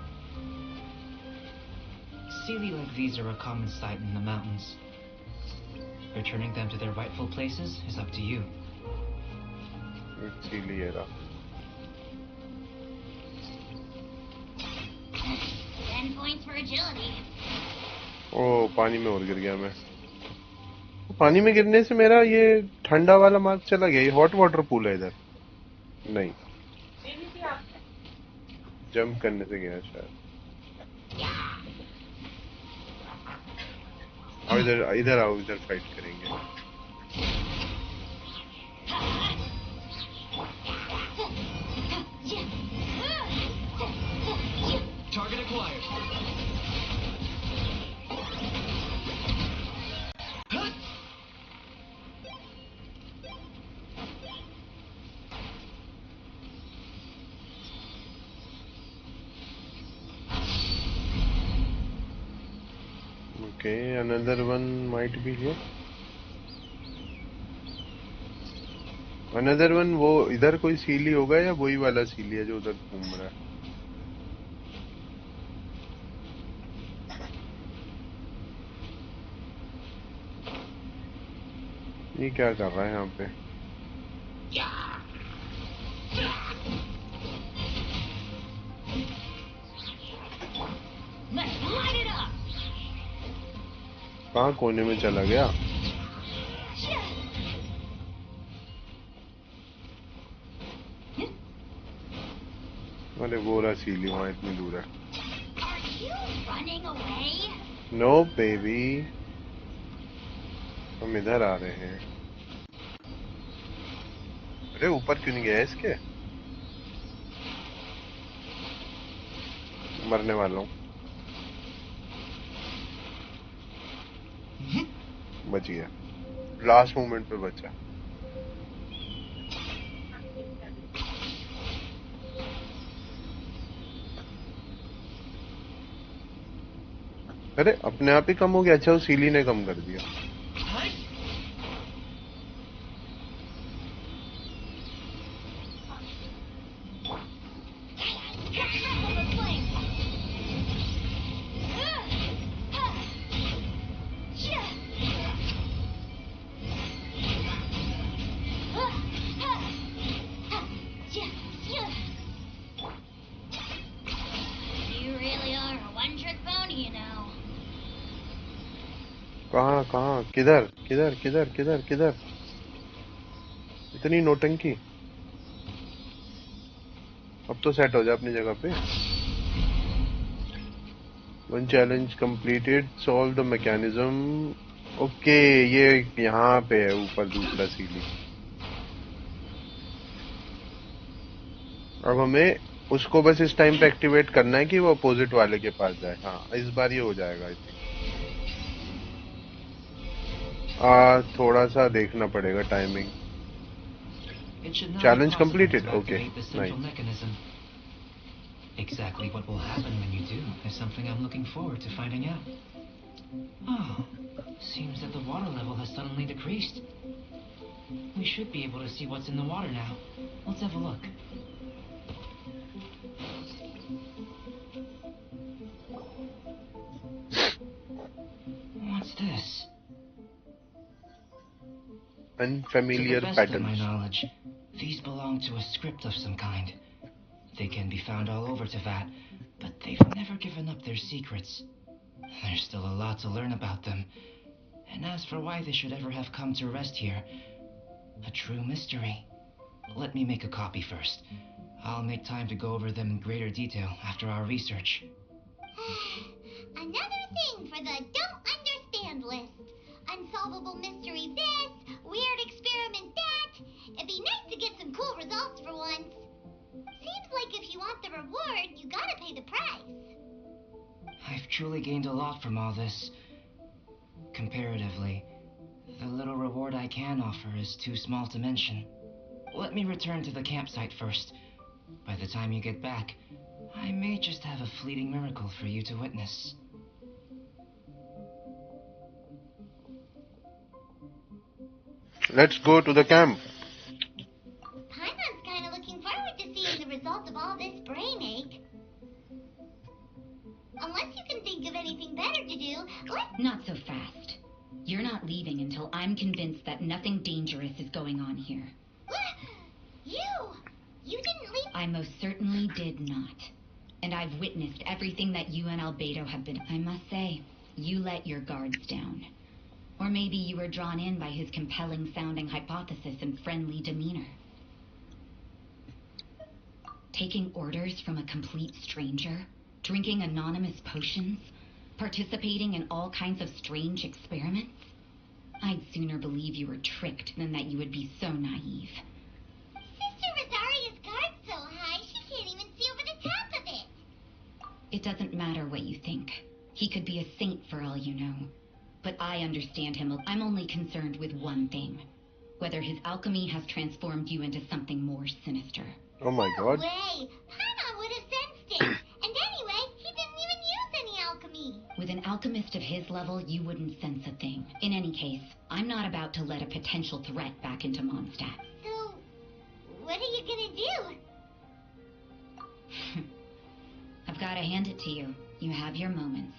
Sealy like these are a common sight in the mountains. Returning them to their rightful places is up to you. सीली है रहा। 10 points for agility. ओ पानी में और गिर गया मैं। पानी में गिरने से मेरा ये ठंडा वाला मार्क चला गया। ये हॉट वाटर पूल है इधर। नहीं, जंप करने से गया शायद। आओ इधर, इधर आओ, इधर फाइट करेंगे। Target acquired. Okay, another one might be here. Another one, वो इधर कोई सीली होगा या वही वाला सीली है जो उधर घूम रहा है? ये क्या कर रहा है यहाँ पे? कहाँ कोने में चला गया? अरे वो रहा सीली वहाँ इतनी दूर है। नो बेबी, हम इधर आ रहे हैं। अरे ऊपर क्यों नहीं गया इसके? मरने वाला हूँ। बच गया, लास्ट मोमेंट पे बचा। अरे अपने आप ही कम हो गया। अच्छा, वो सीली ने कम कर दिया। कहाँ कहाँ, किधर किधर किधर किधर किधर? इतनी नौटंकी। अब तो सेट हो जा अपनी जगह पे। One challenge completed, solve the mechanism. Okay, ये यहाँ पे है ऊपर दूसरा सीली। अब हमें उसको बस इस टाइम पे एक्टिवेट करना है कि वो अपोजिट वाले के पास जाए। हाँ, इस बार ये हो जाएगा आई थिंक। थोड़ा सा देखना पड़ेगा timing. It should now be Challenge possible completed. to Okay, activate the central nice. mechanism. Exactly what will happen when you do is something I'm looking forward to finding out. Oh, seems that the water level has suddenly decreased. We should be able to see what's in the water now. Let's have a look. What's this? To the Unfamiliar best of my patterns. knowledge, these belong to a script of some kind. They can be found all over Teyvat, but they've never given up their secrets. There's still a lot to learn about them. And as for why they should ever have come to rest here, a true mystery. Let me make a copy first. I'll make time to go over them in greater detail after our research. Another thing for the don't understand list. Unsolvable mystery this, weird experiment that. It'd be nice to get some cool results for once. Seems like if you want the reward, you gotta pay the price. I've truly gained a lot from all this. Comparatively, the little reward I can offer is too small to mention. Let me return to the campsite first. By the time you get back, I may just have a fleeting miracle for you to witness. Let's go to the camp. Paimon's kinda looking forward to seeing the results of all this brain ache. Unless you can think of anything better to do, let's... Not so fast. You're not leaving until I'm convinced that nothing dangerous is going on here. You didn't leave... I most certainly did not. And I've witnessed everything that you and Albedo have been... I must say, you let your guards down. Or maybe you were drawn in by his compelling-sounding hypothesis and friendly demeanor. Taking orders from a complete stranger, drinking anonymous potions, participating in all kinds of strange experiments? I'd sooner believe you were tricked than that you would be so naive. Sister Rosaria's guard's so high, she can't even see over the top of it. It doesn't matter what you think. He could be a saint for all you know. But I understand him. I'm only concerned with one thing. Whether his alchemy has transformed you into something more sinister. Oh my No god. way! Paimon would have sensed it. And anyway, he didn't even use any alchemy. With an alchemist of his level, you wouldn't sense a thing. In any case, I'm not about to let a potential threat back into Mondstadt. So, what are you gonna do? I've got to hand it to you. You have your moments.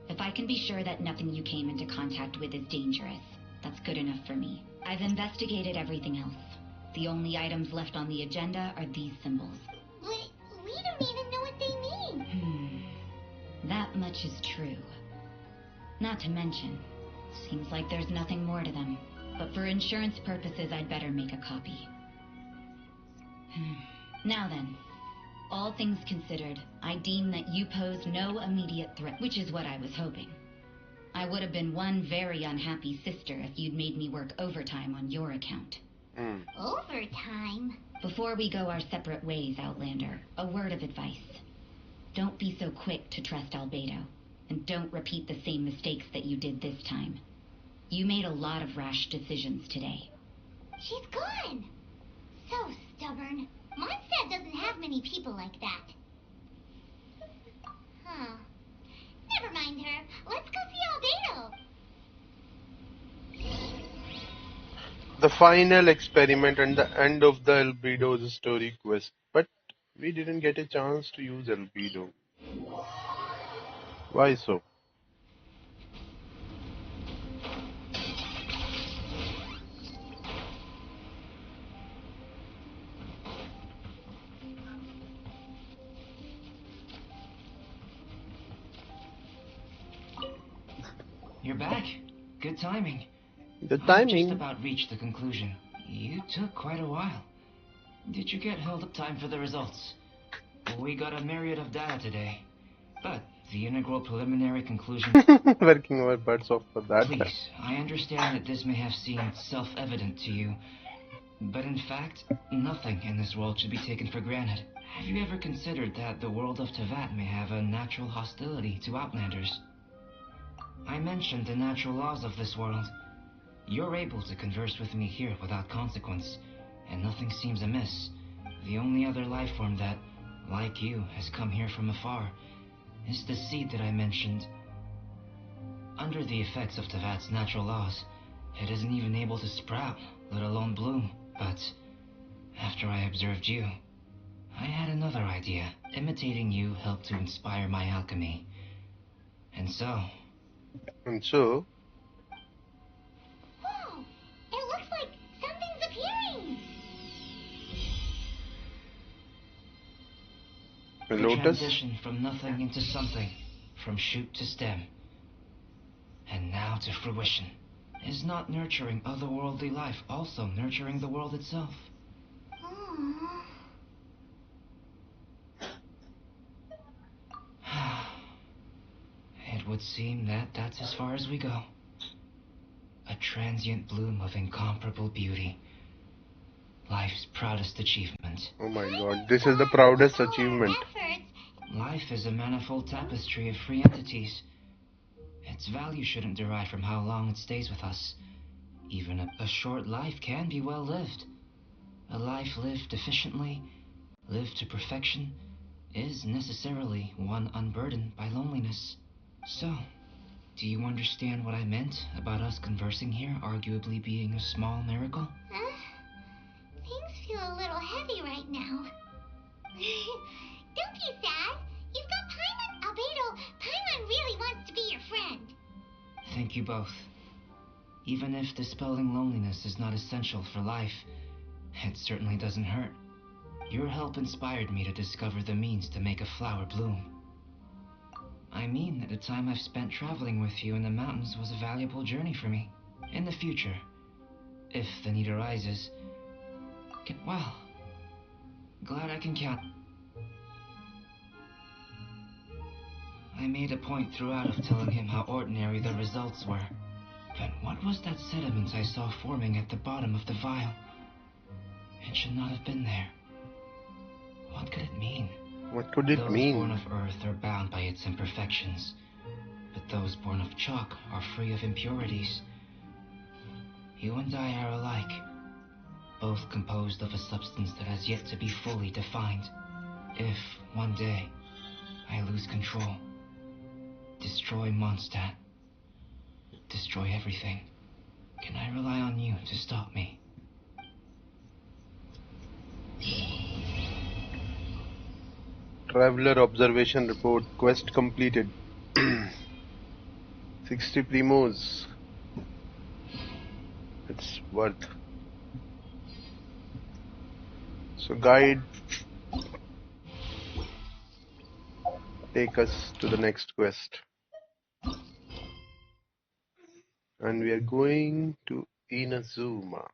If I can be sure that nothing you came into contact with is dangerous, that's good enough for me. I've investigated everything else. The only items left on the agenda are these symbols. But we don't even know what they mean. That much is true. Not to mention, seems like there's nothing more to them. But for insurance purposes, I'd better make a copy. Now then, all things considered, I deem that you pose no immediate threat, which is what I was hoping. I would have been one very unhappy sister if you'd made me work overtime on your account. Overtime? Before we go our separate ways, Outlander, a word of advice. Don't be so quick to trust Albedo, and don't repeat the same mistakes that you did this time. You made a lot of rash decisions today. She's gone. So stubborn. Mondstadt doesn't have many people like that. Huh. Never mind her. Let's go see Albedo. The final experiment and the end of the Albedo's story quest. But we didn't get a chance to use Albedo. Why so? You're back. Good timing. The I've just timing. about reached the conclusion. You took quite a while. Did you get held up time for the results? We got a myriad of data today. But the integral preliminary conclusion... Working our butts off for that. Please, I understand that this may have seemed self-evident to you. But in fact, nothing in this world should be taken for granted. Have you ever considered that the world of Teyvat may have a natural hostility to Outlanders? I mentioned the natural laws of this world. You're able to converse with me here without consequence, and nothing seems amiss. The only other life form that, like you, has come here from afar, is the seed that I mentioned. Under the effects of Tavat's natural laws, it isn't even able to sprout, let alone bloom. But after I observed you, I had another idea. Imitating you helped to inspire my alchemy. And so... Whoa! It looks like something's appearing! A The lotus? transition from nothing into something, from shoot to stem, and now to fruition. Is not nurturing otherworldly life also nurturing the world itself? It would seem that that's as far as we go. A transient bloom of incomparable beauty. Life's proudest achievement. Oh my god, this is the proudest achievement. Life is a manifold tapestry of free entities. Its value shouldn't derive from how long it stays with us. Even a short life can be well lived. A life lived efficiently, lived to perfection, is necessarily one unburdened by loneliness. So, do you understand what I meant about us conversing here arguably being a small miracle? Things feel a little heavy right now. Don't be sad. You've got Paimon. Albedo, Paimon really wants to be your friend. Thank you both. Even if dispelling loneliness is not essential for life, it certainly doesn't hurt. Your help inspired me to discover the means to make a flower bloom. I mean that the time I've spent traveling with you in the mountains was a valuable journey for me. In the future, if the need arises, well, glad I can count. I made a point throughout of telling him how ordinary the results were. But what was that sediment I saw forming at the bottom of the vial? It should not have been there. What could it mean? What could it Those mean? born of earth are bound by its imperfections, but those born of chalk are free of impurities. You and I are alike, both composed of a substance that has yet to be fully defined. If, one day, I lose control, destroy Mondstadt, destroy everything, can I rely on you to stop me? Traveler observation report. Quest completed. 60 primos. It's worth. So guide, take us to the next quest. And we are going to Inazuma.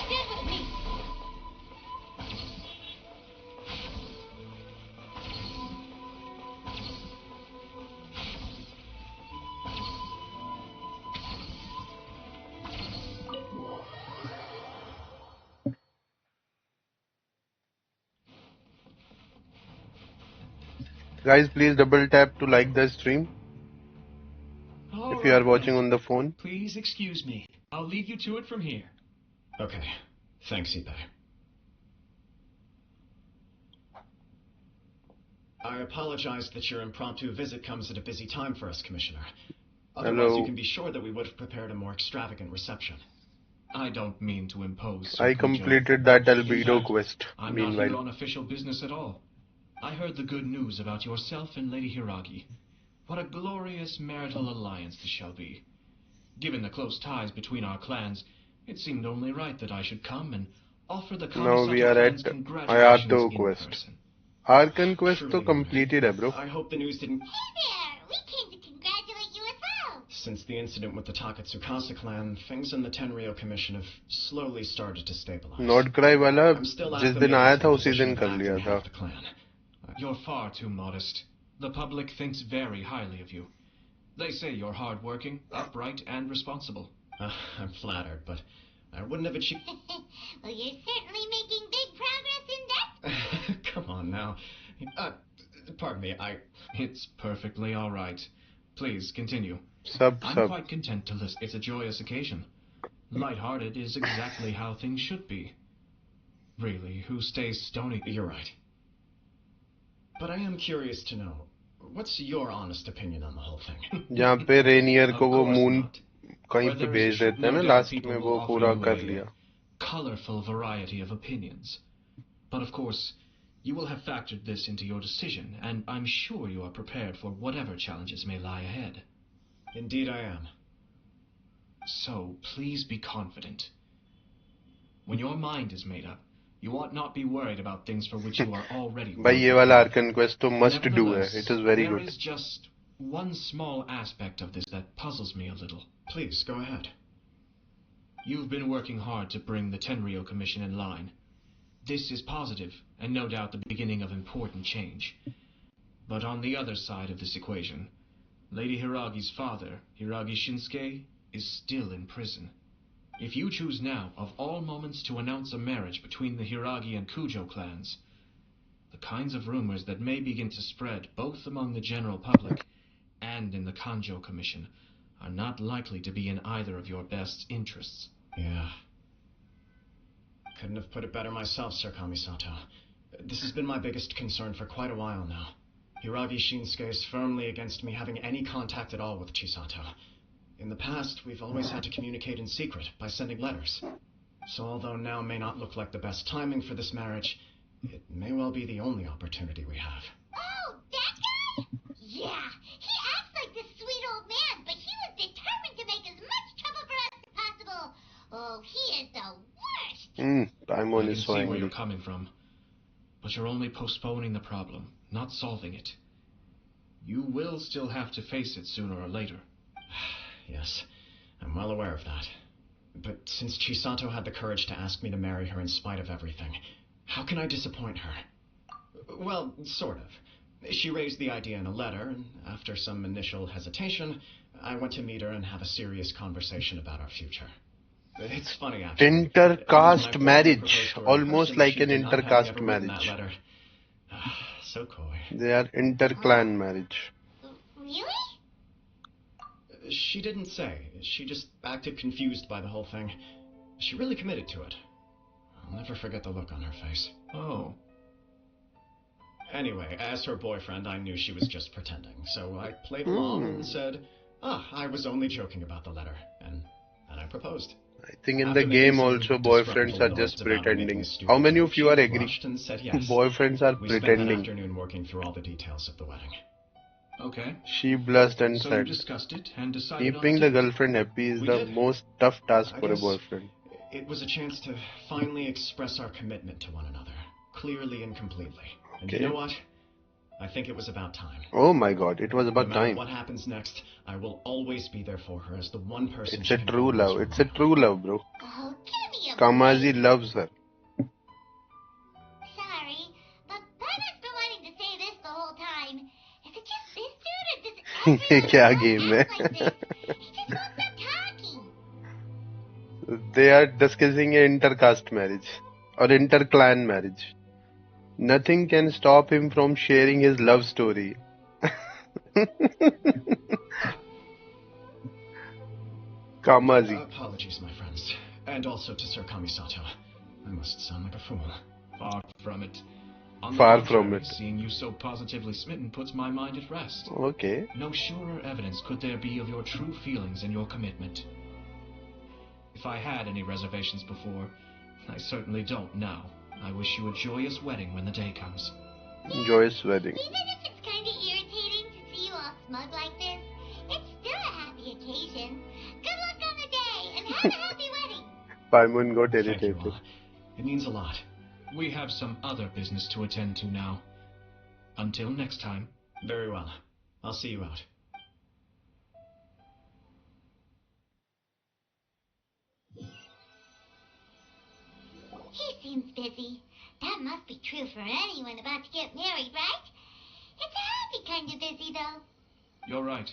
Stand with me. Guys, please double tap to like the stream if you are watching on the phone. Please excuse me. I'll leave you to it from here. Okay. Thanks, Ipe. I apologize that your impromptu visit comes at a busy time for us, Commissioner. Otherwise, you can be sure that we would have prepared a more extravagant reception. I don't mean to impose. I completed that albedo quest. I'm not here on official business at all. I heard the good news about yourself and Lady Hiragi. What a glorious marital alliance this shall be. Given the close ties between our clans, it seemed only right that I should come and offer the Now we are at congratulations Ayato in quest. person. Arkan quest to completed hai bro. I hope the news didn't... Hey there! We came to congratulate you as well! Since the incident with the Takatsukasa clan, things in the Tenryo Commission have slowly started to stabilize. Not cry wala I'm still जिस दिन आया था उसी दिन कर लिया था. You're far too modest. The public thinks very highly of you. They say you're hardworking, upright, and responsible. I'm flattered, but I wouldn't have achieved... Well, you're certainly making big progress in that. Come on now. Pardon me, It's perfectly all right. Please, continue. Sub. I'm quite content to listen. It's a joyous occasion. Light-hearted is exactly how things should be. Really, who stays stony? You're right. But I am curious to know, what's your honest opinion on the whole thing? जहाँ पे Rainier को Of वो course moon not. कहीं Where पे there भेज is देते हैं no ना, doubt लास्ट people में will वो offer पूरा you कर a लिया. colorful variety of opinions. But of course, you will have factored this into your decision, and I'm sure you are prepared for whatever challenges may lie ahead. Indeed I am. So, please be confident. When your mind is made up, you ought not be worried about things for which you are already भाई ये वाला well Arkan quest तो must do है. Nevertheless, It is very there good. is just one small aspect of this that puzzles me a little. Please, go ahead. You've been working hard to bring the Tenryou Commission in line. This is positive, and no doubt the beginning of important change. But on the other side of this equation, Lady Hiragi's father, Hiragi Shinsuke, is still in prison. If you choose now, of all moments, to announce a marriage between the Hiragi and Kujo clans, the kinds of rumors that may begin to spread both among the general public and in the Kanjo Commission are not likely to be in either of your best interests. Yeah. Couldn't have put it better myself, Sir Kamisato. This has been my biggest concern for quite a while now. Hiragi Shinsuke is firmly against me having any contact at all with Chisato. In the past, we've always had to communicate in secret by sending letters. So although now may not look like the best timing for this marriage, it may well be the only opportunity we have. Oh, that guy? Yeah, he acts like this sweet old man, but he was determined to make as much trouble for us as possible. Oh, he is the worst. Paimon I is can so see where angry. you're coming from, but you're only postponing the problem, not solving it. You will still have to face it sooner or later. Yes, I'm well aware of that. But since Chisato had the courage to ask me to marry her in spite of everything, how can I disappoint her? Well, sort of. She raised the idea in a letter, and after some initial hesitation, I went to meet her and have a serious conversation about our future. It's funny, actually. Intercaste When I marriage, proposed to her in almost person, like she an denied having intercaste ever written marriage. that letter. So coy. They are interclan marriage. Really? She didn't say. She just acted confused by the whole thing. She really committed to it. I'll never forget the look on her face. Oh. Anyway, as her boyfriend, I knew she was just pretending, so I played along and said, I was only joking about the letter, and then I proposed. I think in After the making game some also disgruntled boyfriends are noids just about her making pretending. a stupid How many joke, of you are she agree? blushed and said yes. Boyfriends are We spent that pretending. afternoon working through all the details of the wedding. Okay. She blushed and So you said, discussed it and decided on keeping a the date. girlfriend happy is We the did. most tough task I for a guess boyfriend. it was a chance to finally express our commitment to one another, clearly and completely. And you Okay. know what? I think it was about time. Oh my god, it was No about matter time. what happens next, I will always be there for her as the one person It's she a can true always love. rely It's a on. true love, bro. Oh, give me a Kamazi break. loves her. Sorry, but pardon for wanting to say this the whole time. Is it just this dude or does ये everyone क्या else game act है? like this? He just won't stop talking. They are discussing a intercaste marriage or interclan marriage. Nothing can stop him from sharing his love story. Kamazi. Apologies, my friends. And also to Sir Kamisato. I must sound like a fool. Far from it. On the Far contrary, from it. Seeing you so positively smitten puts my mind at rest. Okay. No surer evidence could there be of your true feelings and your commitment. If I had any reservations before, I certainly don't now. I wish you a joyous wedding when the day comes. Joyous wedding. Even if it's kind of irritating to see you all smug like this, it's still a happy occasion. Good luck on the day, and have a happy wedding. Paimon got Thank you irritated. all. It means a lot. We have some other business to attend to now. Until next time. Very well. I'll see you out. He seems busy. That must be true for anyone about to get married, right? It's a happy kind of busy, though. You're right.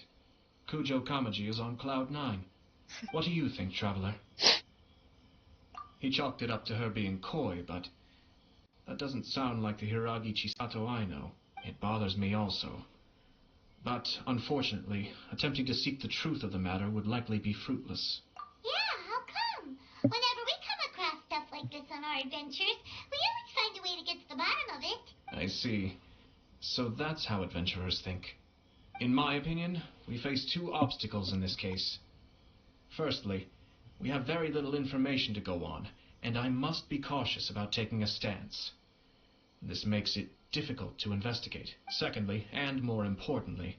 Kujo Kamaji is on cloud 9. What do you think, traveler? He chalked it up to her being coy, but that doesn't sound like the Hiragi Chisato I know. It bothers me also. But, unfortunately, attempting to seek the truth of the matter would likely be fruitless. Yeah, how come? Whenever we come across stuff like this on our adventures, we always find a way to get to the bottom of it. I see. So that's how adventurers think. In my opinion, we face two obstacles in this case. Firstly, we have very little information to go on, and I must be cautious about taking a stance. This makes it difficult to investigate. Secondly, and more importantly,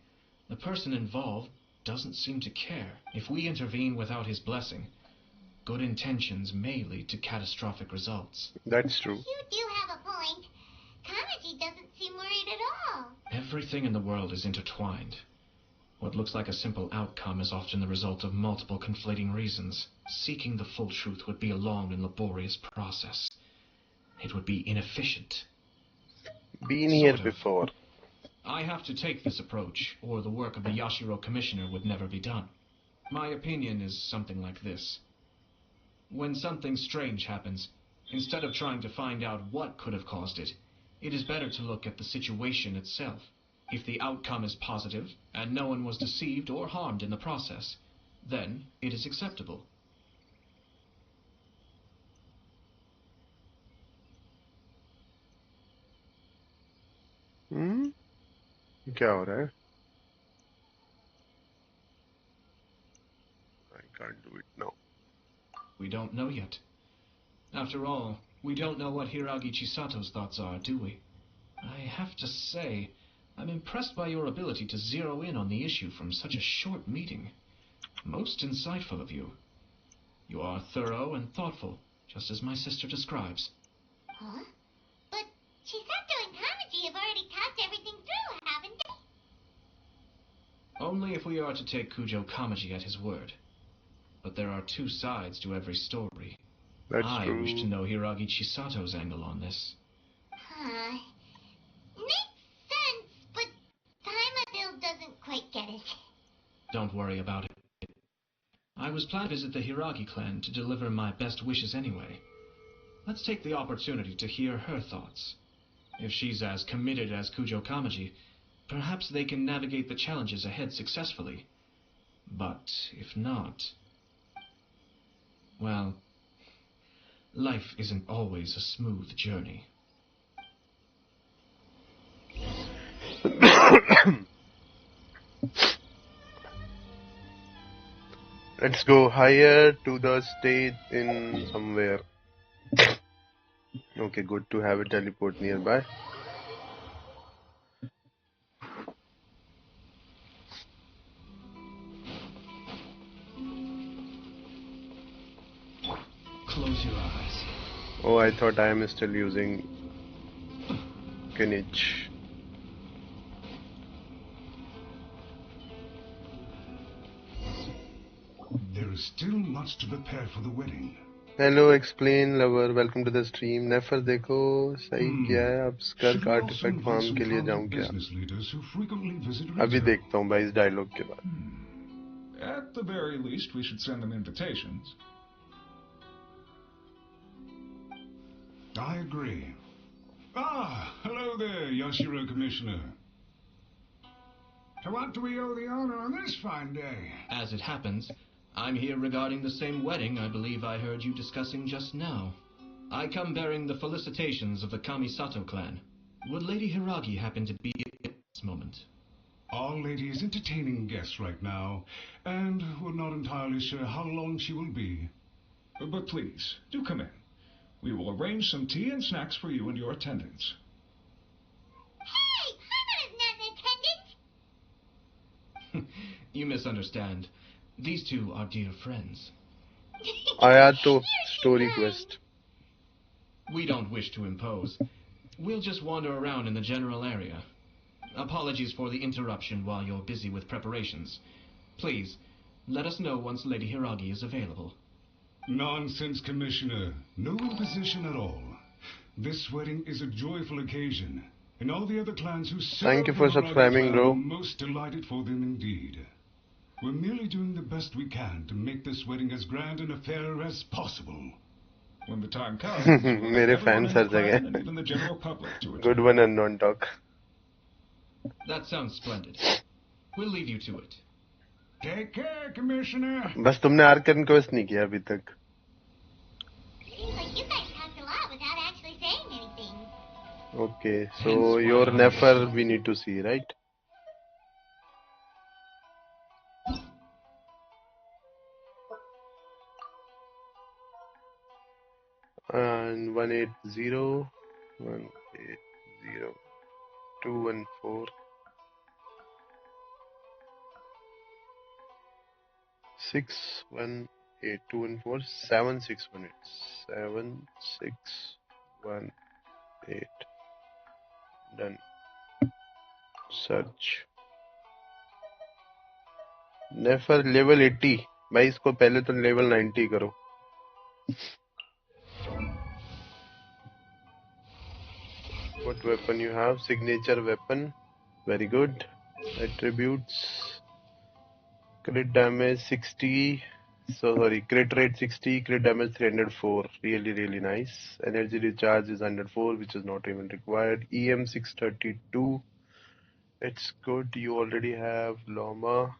the person involved doesn't seem to care. If we intervene without his blessing, good intentions may lead to catastrophic results. That's true. You do have a point. Kamaji doesn't seem worried at all. Everything in the world is intertwined. What looks like a simple outcome is often the result of multiple conflating reasons. Seeking the full truth would be a long and laborious process. It would be inefficient. Been here Sort of. before. I have to take this approach, or the work of the Yashiro Commissioner would never be done. My opinion is something like this. When something strange happens, instead of trying to find out what could have caused it, it is better to look at the situation itself. If the outcome is positive, and no one was deceived or harmed in the process, then it is acceptable. क्या हो रहा है? I can't do it now. We don't know yet. After all, we don't know what Hiragi Chisato's thoughts are, do we? I have to say, I'm impressed by your ability to zero in on the issue from such a short meeting. Most insightful of you. You are thorough and thoughtful, just as my sister describes. Huh? But Chisato and Kamaji have already talked everything through, haven't they? Only if we are to take Kujo Kamaji at his word. But there are two sides to every story. That's I true. wish to know Hiragi Chisato's angle on this. Makes sense, but Taima still doesn't quite get it. Don't worry about it. I was planning to visit the Hiragi clan to deliver my best wishes anyway. Let's take the opportunity to hear her thoughts. If she's as committed as Kujo Kamaji, perhaps they can navigate the challenges ahead successfully. But if not... well, life isn't always a smooth journey. Let's go higher to the stage in somewhere. Okay, good to have a teleport nearby. Close your eyes. Oh, I thought I am still using Kinich. There is still much to prepare for the wedding. Hello, explain lover. Welcome to the stream. नेफर देखो सही क्या है अब Skirk Should we also artifact invite farm some के लिए prominent जाऊं क्या? business leaders who frequently visit अभी retail? देखता हूँ भाई इस डायलॉग के बाद. At the very least, we should send them invitations. I agree. Ah, hello there, Yashiro Commissioner. To what do we owe the honor on this fine day? As it happens, I'm here regarding the same wedding I believe I heard you discussing just now. I come bearing the felicitations of the Kamisato clan. Would Lady Hiragi happen to be at this moment? Our lady is entertaining guests right now, and we're not entirely sure how long she will be. But please, do come in. We will arrange some tea and snacks for you and your attendants. Hey, Hana's not in attendance. You misunderstand. These two are dear friends. आया तो story quest. We don't wish to impose. We'll just wander around in the general area. Apologies for the interruption while you're busy with preparations. Please, let us know once Lady Hiragi is available. Nonsense, Commissioner. No imposition at all. This wedding is a joyful occasion, and all the other clans who serve Thank you for the Hiragi subscribing, clan bro. are most delighted for them indeed. We're merely doing the best we can to make this wedding as grand an affair as possible. When the time comes, we'll let मेरे everyone fans in the her clan जगह and even the general public to Good attend. one unknown talk. That sounds splendid. We'll leave you to it. Take care, Commissioner. बस तुमने arc request नहीं किया अभी तक. Seems like you guys talked a lot without actually saying anything. Okay, Hence so why your I'm Nefer here. we need to see, right? And 180, 180, 214, 618, 214, 7618, 7618. Done. Search. Nefer level 80. भाई इसको पहले तो level 90 करो. What weapon you have? Signature weapon. Very good. Attributes. Crit damage 60. So sorry, crit rate 60, crit damage 304. Really, really nice. Energy recharge is 104, which is not even required. EM 632. It's good. You already have Loma.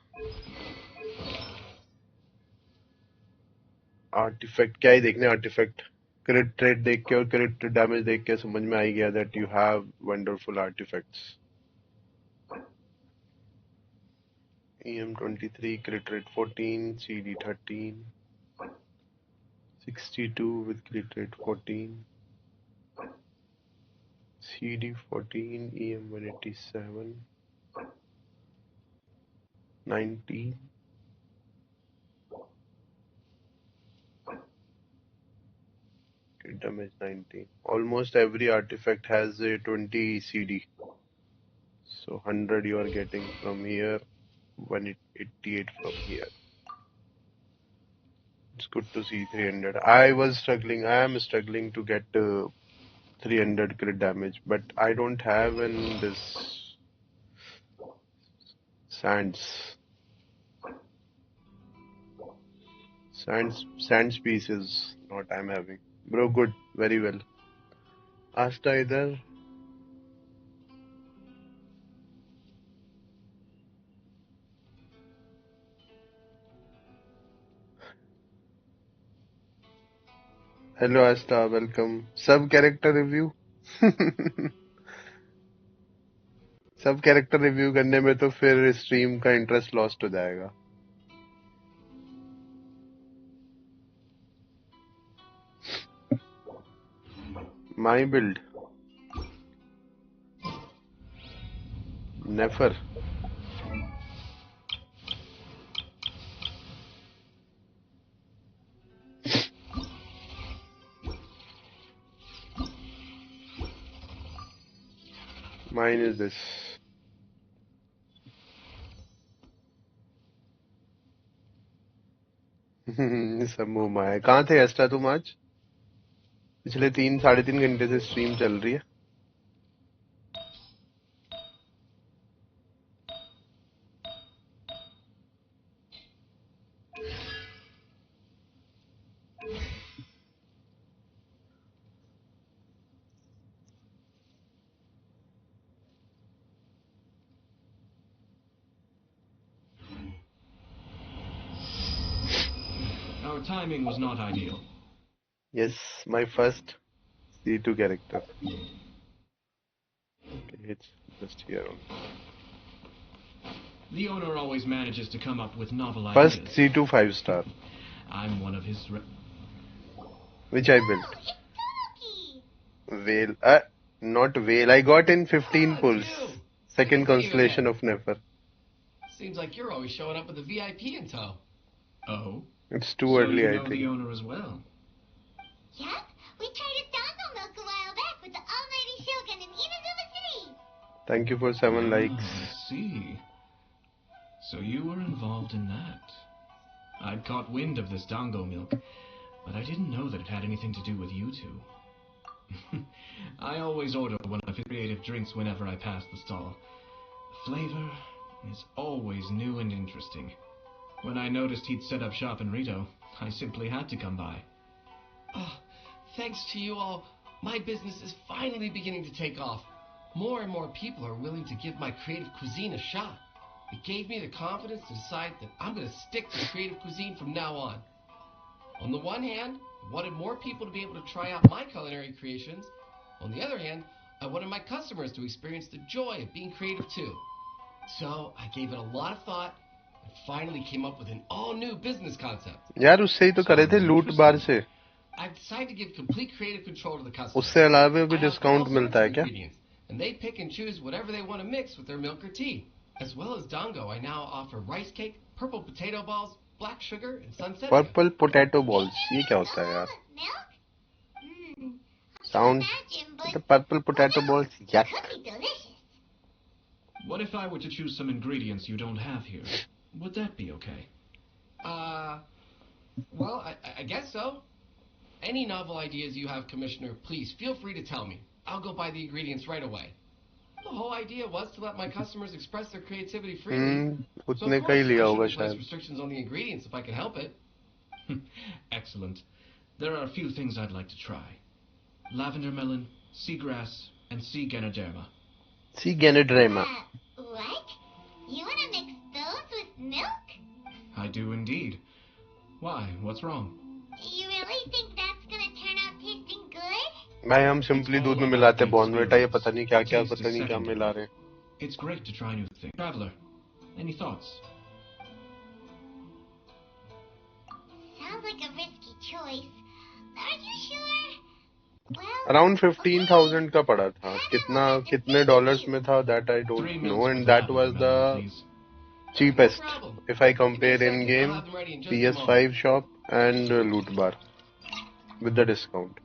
Artifact. क्या ही देखने artifact. Crit rate देख के और crit damage देख के समझ में आ ही गया that you have wonderful artifacts. EM 23, crit rate 14, CD 13, 62 with crit rate 14, CD 14, EM 187, 19, crit damage 19. Almost every artifact has a 20 CD. So 100 you are getting from here, 188 from here. It's good to see 300. I am struggling to get 300 crit damage, but I don't have in this sands. Sands piece is what I'm having. Bro, good, very well. Asta idhar. Hello Asta, welcome. Sub character review. सब character review करने में तो फिर stream का interest lost हो जाएगा. माई build नेफर. Mine is this. सब मुंह माया. कहाँ थे एस्टा तुम आज? पिछले 3 साढ़े 3 घंटे से स्ट्रीम चल रही है. Our timing was not ideal. Yes, my first C2 character. Okay, it's just here only. The owner always manages to come up with novel First ideas. C2 5-star. I'm one of his... Which I built. Whale. Not whale. I got in 15 pulls. Second constellation of Nefer. Seems like you're always showing up with a VIP in tow. Oh? It's too So early, you I know the think. owner as well. Yep, we traded Dongo milk a while back with the almighty Shogun in Inazuma City. Thank you for 7 likes. I see. So you were involved in that. I'd caught wind of this Dango milk, but I didn't know that it had anything to do with you two. I always order one of his creative drinks whenever I pass the stall. The flavor is always new and interesting. When I noticed he'd set up shop in Rito, I simply had to come by. Oh, Thanks to you all, my business is finally beginning to take off. More and more people are willing to give my creative cuisine a shot. It gave me the confidence to decide that I'm going to stick to creative cuisine from now on. On the one hand, I wanted more people to be able to try out my culinary creations. On the other hand, I wanted my customers to experience the joy of being creative too. So I gave it a lot of thought and finally came up with an all-new business concept. यार उससे ही तो करे थे लूट बार से. I've decided to give complete creative control to the customer. उससे अलावा भी I offer all discount sorts मिलता of है क्या? ingredients, and they pick and choose whatever they want to mix with their milk or tea. As well as Dango, I now offer rice cake, purple potato balls, black sugar, and sunset. Purple potato balls ये क्या होता है यार? Sound the purple potato balls. Yuck. What if I were to choose some ingredients you don't have here? Would that be okay? Well, I guess so. Any novel ideas you have, Commissioner, please feel free to tell me. I'll go buy the ingredients right away. The whole idea was to let my customers express their creativity freely. So of उतने course, का ही I लिया shouldn't होगा place शायद. restrictions on the ingredients if I can help it. Excellent. There are a few things I'd like to try. Lavender melon, seagrass, and sea ganoderma. Sea ganoderma. What? You want to mix those with milk? I do indeed. Why? What's wrong? You really think that's gonna turn out tasting good? भाई हम simply दूध में मिलाते Bournvita ये पता नहीं क्या क्या पता नहीं क्या मिला रहे. It's great to try new things. Traveler, any thoughts? Sounds like a risky choice. Are you sure? Well, Around 15,000 का पड़ा था. कितने डॉलर्स में था that I don't know, and that was the cheapest if I compare in game PS5 shop and loot bar with the discount.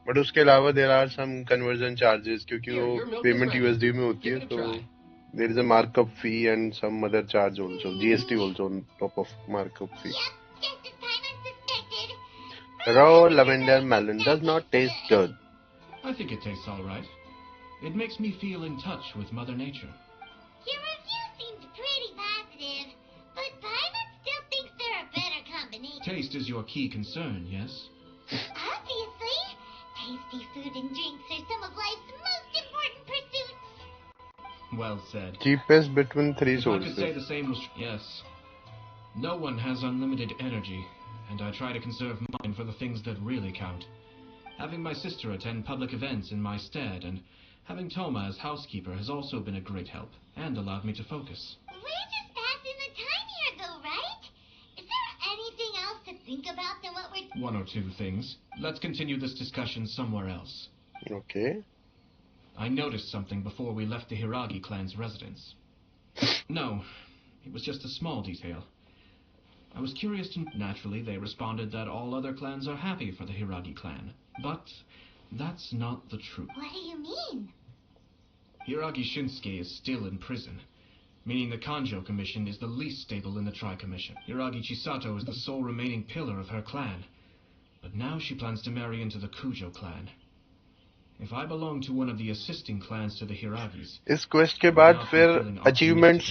But उसके अलावा there are some conversion charges क्योंकि वो payment USD में होती है, so there is a markup fee and some other charge also, GST also on top of markup fee. Raw lavender melon does not taste good. I think it tastes all right. It makes me feel in touch with Mother Nature. Your review seemed pretty positive, but Paimon still thinks they're a better combination. Taste is your key concern, yes? Obviously, tasty food and drinks are some of life's most important pursuits. Well said. Cheapest between three If I could say sources. the same was yes. No one has unlimited energy, and I try to conserve mine for the things that really count. Having my sister attend public events in my stead and having Toma as housekeeper has also been a great help and allowed me to focus. We're just passing the time here, though, right? Is there anything else to think about than what we're... One or two things. Let's continue this discussion somewhere else. Okay. I noticed something before we left the Hiragi clan's residence. No, it was just a small detail. I was curious to... Naturally, they responded that all other clans are happy for the Hiragi clan. But that's not the truth. What do you mean? Hiragi Shinsuke is still in prison, meaning the Kanjo Commission is the least stable in the Tri-Commission. Hiragi Chisato is the sole remaining pillar of her clan, but now she plans to marry into the Kujo clan. If I belong to one of the assisting clans to the Hiragis, इस quest के बाद फिर achievements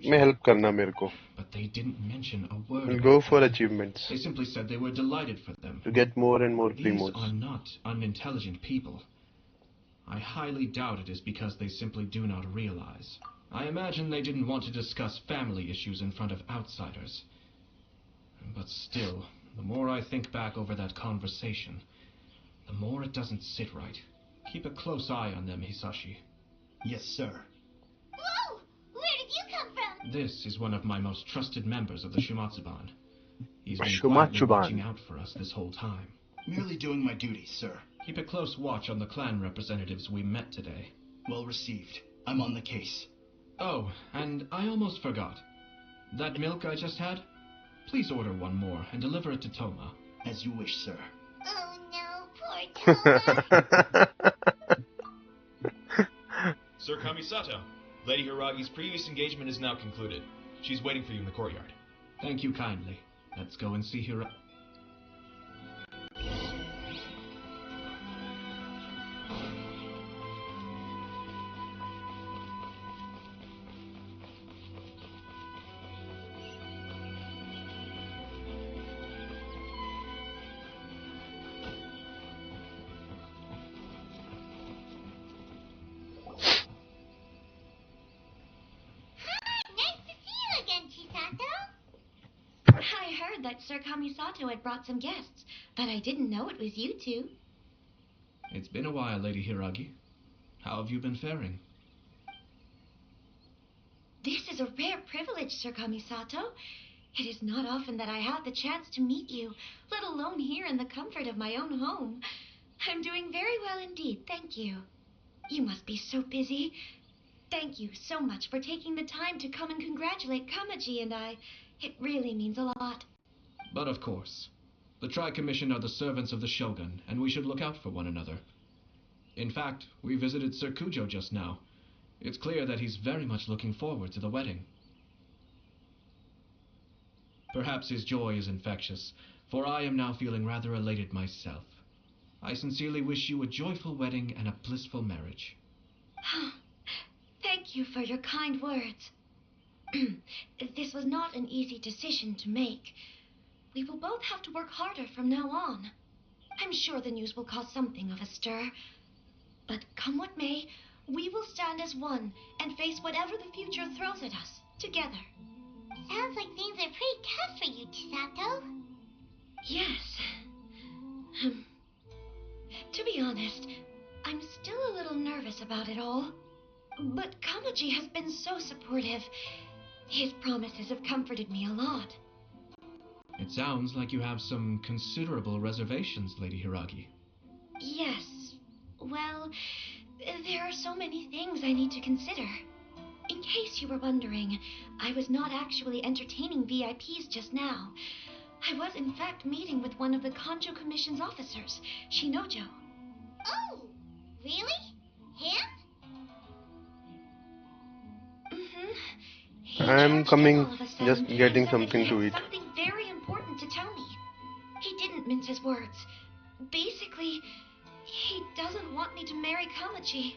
में help करना मेरे को. But they didn't mention a word. We'll go for achievements They simply said they were delighted for them. to get more and more These primos. are not unintelligent people. I highly doubt it is because they simply do not realize. I imagine they didn't want to discuss family issues in front of outsiders. But still, the more I think back over that conversation, the more it doesn't sit right. Keep a close eye on them, Hisashi. Yes, sir. Whoa! Where did you come from? This is one of my most trusted members of the Shumatsuban. He's been Shumatsuban. quietly watching out for us this whole time. Merely doing my duty, sir. Keep a close watch on the clan representatives we met today. Well received. I'm on the case. Oh, and I almost forgot. That milk I just had? Please order one more and deliver it to Toma. As you wish, sir. Oh no, poor Toma. Sir Kamisato, Lady Hiragi's previous engagement is now concluded. She's waiting for you in the courtyard. Thank you kindly. Let's go and see Hiragi. heard that Sir Kamisato had brought some guests, but I didn't know it was you two. It's been a while, Lady Hiragi. How have you been faring? This is a rare privilege, Sir Kamisato. It is not often that I have the chance to meet you, let alone here in the comfort of my own home. I'm doing very well indeed, thank you. You must be so busy. Thank you so much for taking the time to come and congratulate Kamaji and I. It really means a lot. But of course. The Tri-Commission are the servants of the Shogun, and we should look out for one another. In fact, we visited Sir Kujo just now. It's clear that he's very much looking forward to the wedding. Perhaps his joy is infectious, for I am now feeling rather elated myself. I sincerely wish you a joyful wedding and a blissful marriage. Thank you for your kind words. This was not an easy decision to make. We will both have to work harder from now on. I'm sure the news will cause something of a stir. But come what may, we will stand as one and face whatever the future throws at us, together. Sounds like things are pretty tough for you, Chisato. Yes. To be honest, I'm still a little nervous about it all. But Kamaji has been so supportive. His promises have comforted me a lot. It sounds like you have some considerable reservations, Lady Hiragi. Yes. Well, there are so many things I need to consider. In case you were wondering, I was not actually entertaining VIPs just now. I was in fact meeting with one of the Kanjo Commission's officers, Shinojo. Oh, really? Him? He I'm charged in all coming, of a sudden just and getting said that he something to had eat. something very important to tell me. He didn't mince his words. Basically, he doesn't want me to marry Kamaji.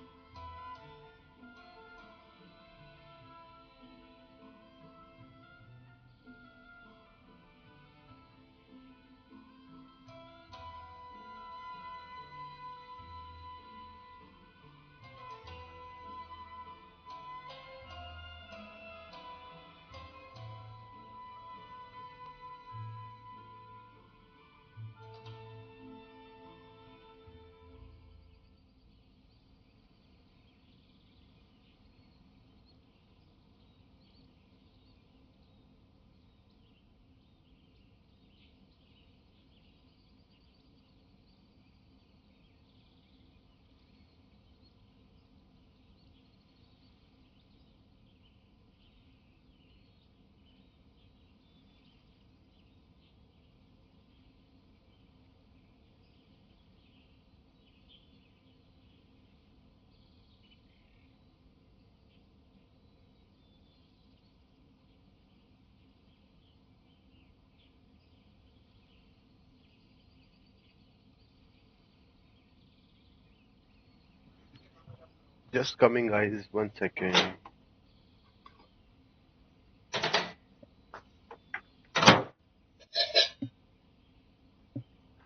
Just coming, guys. 1 second.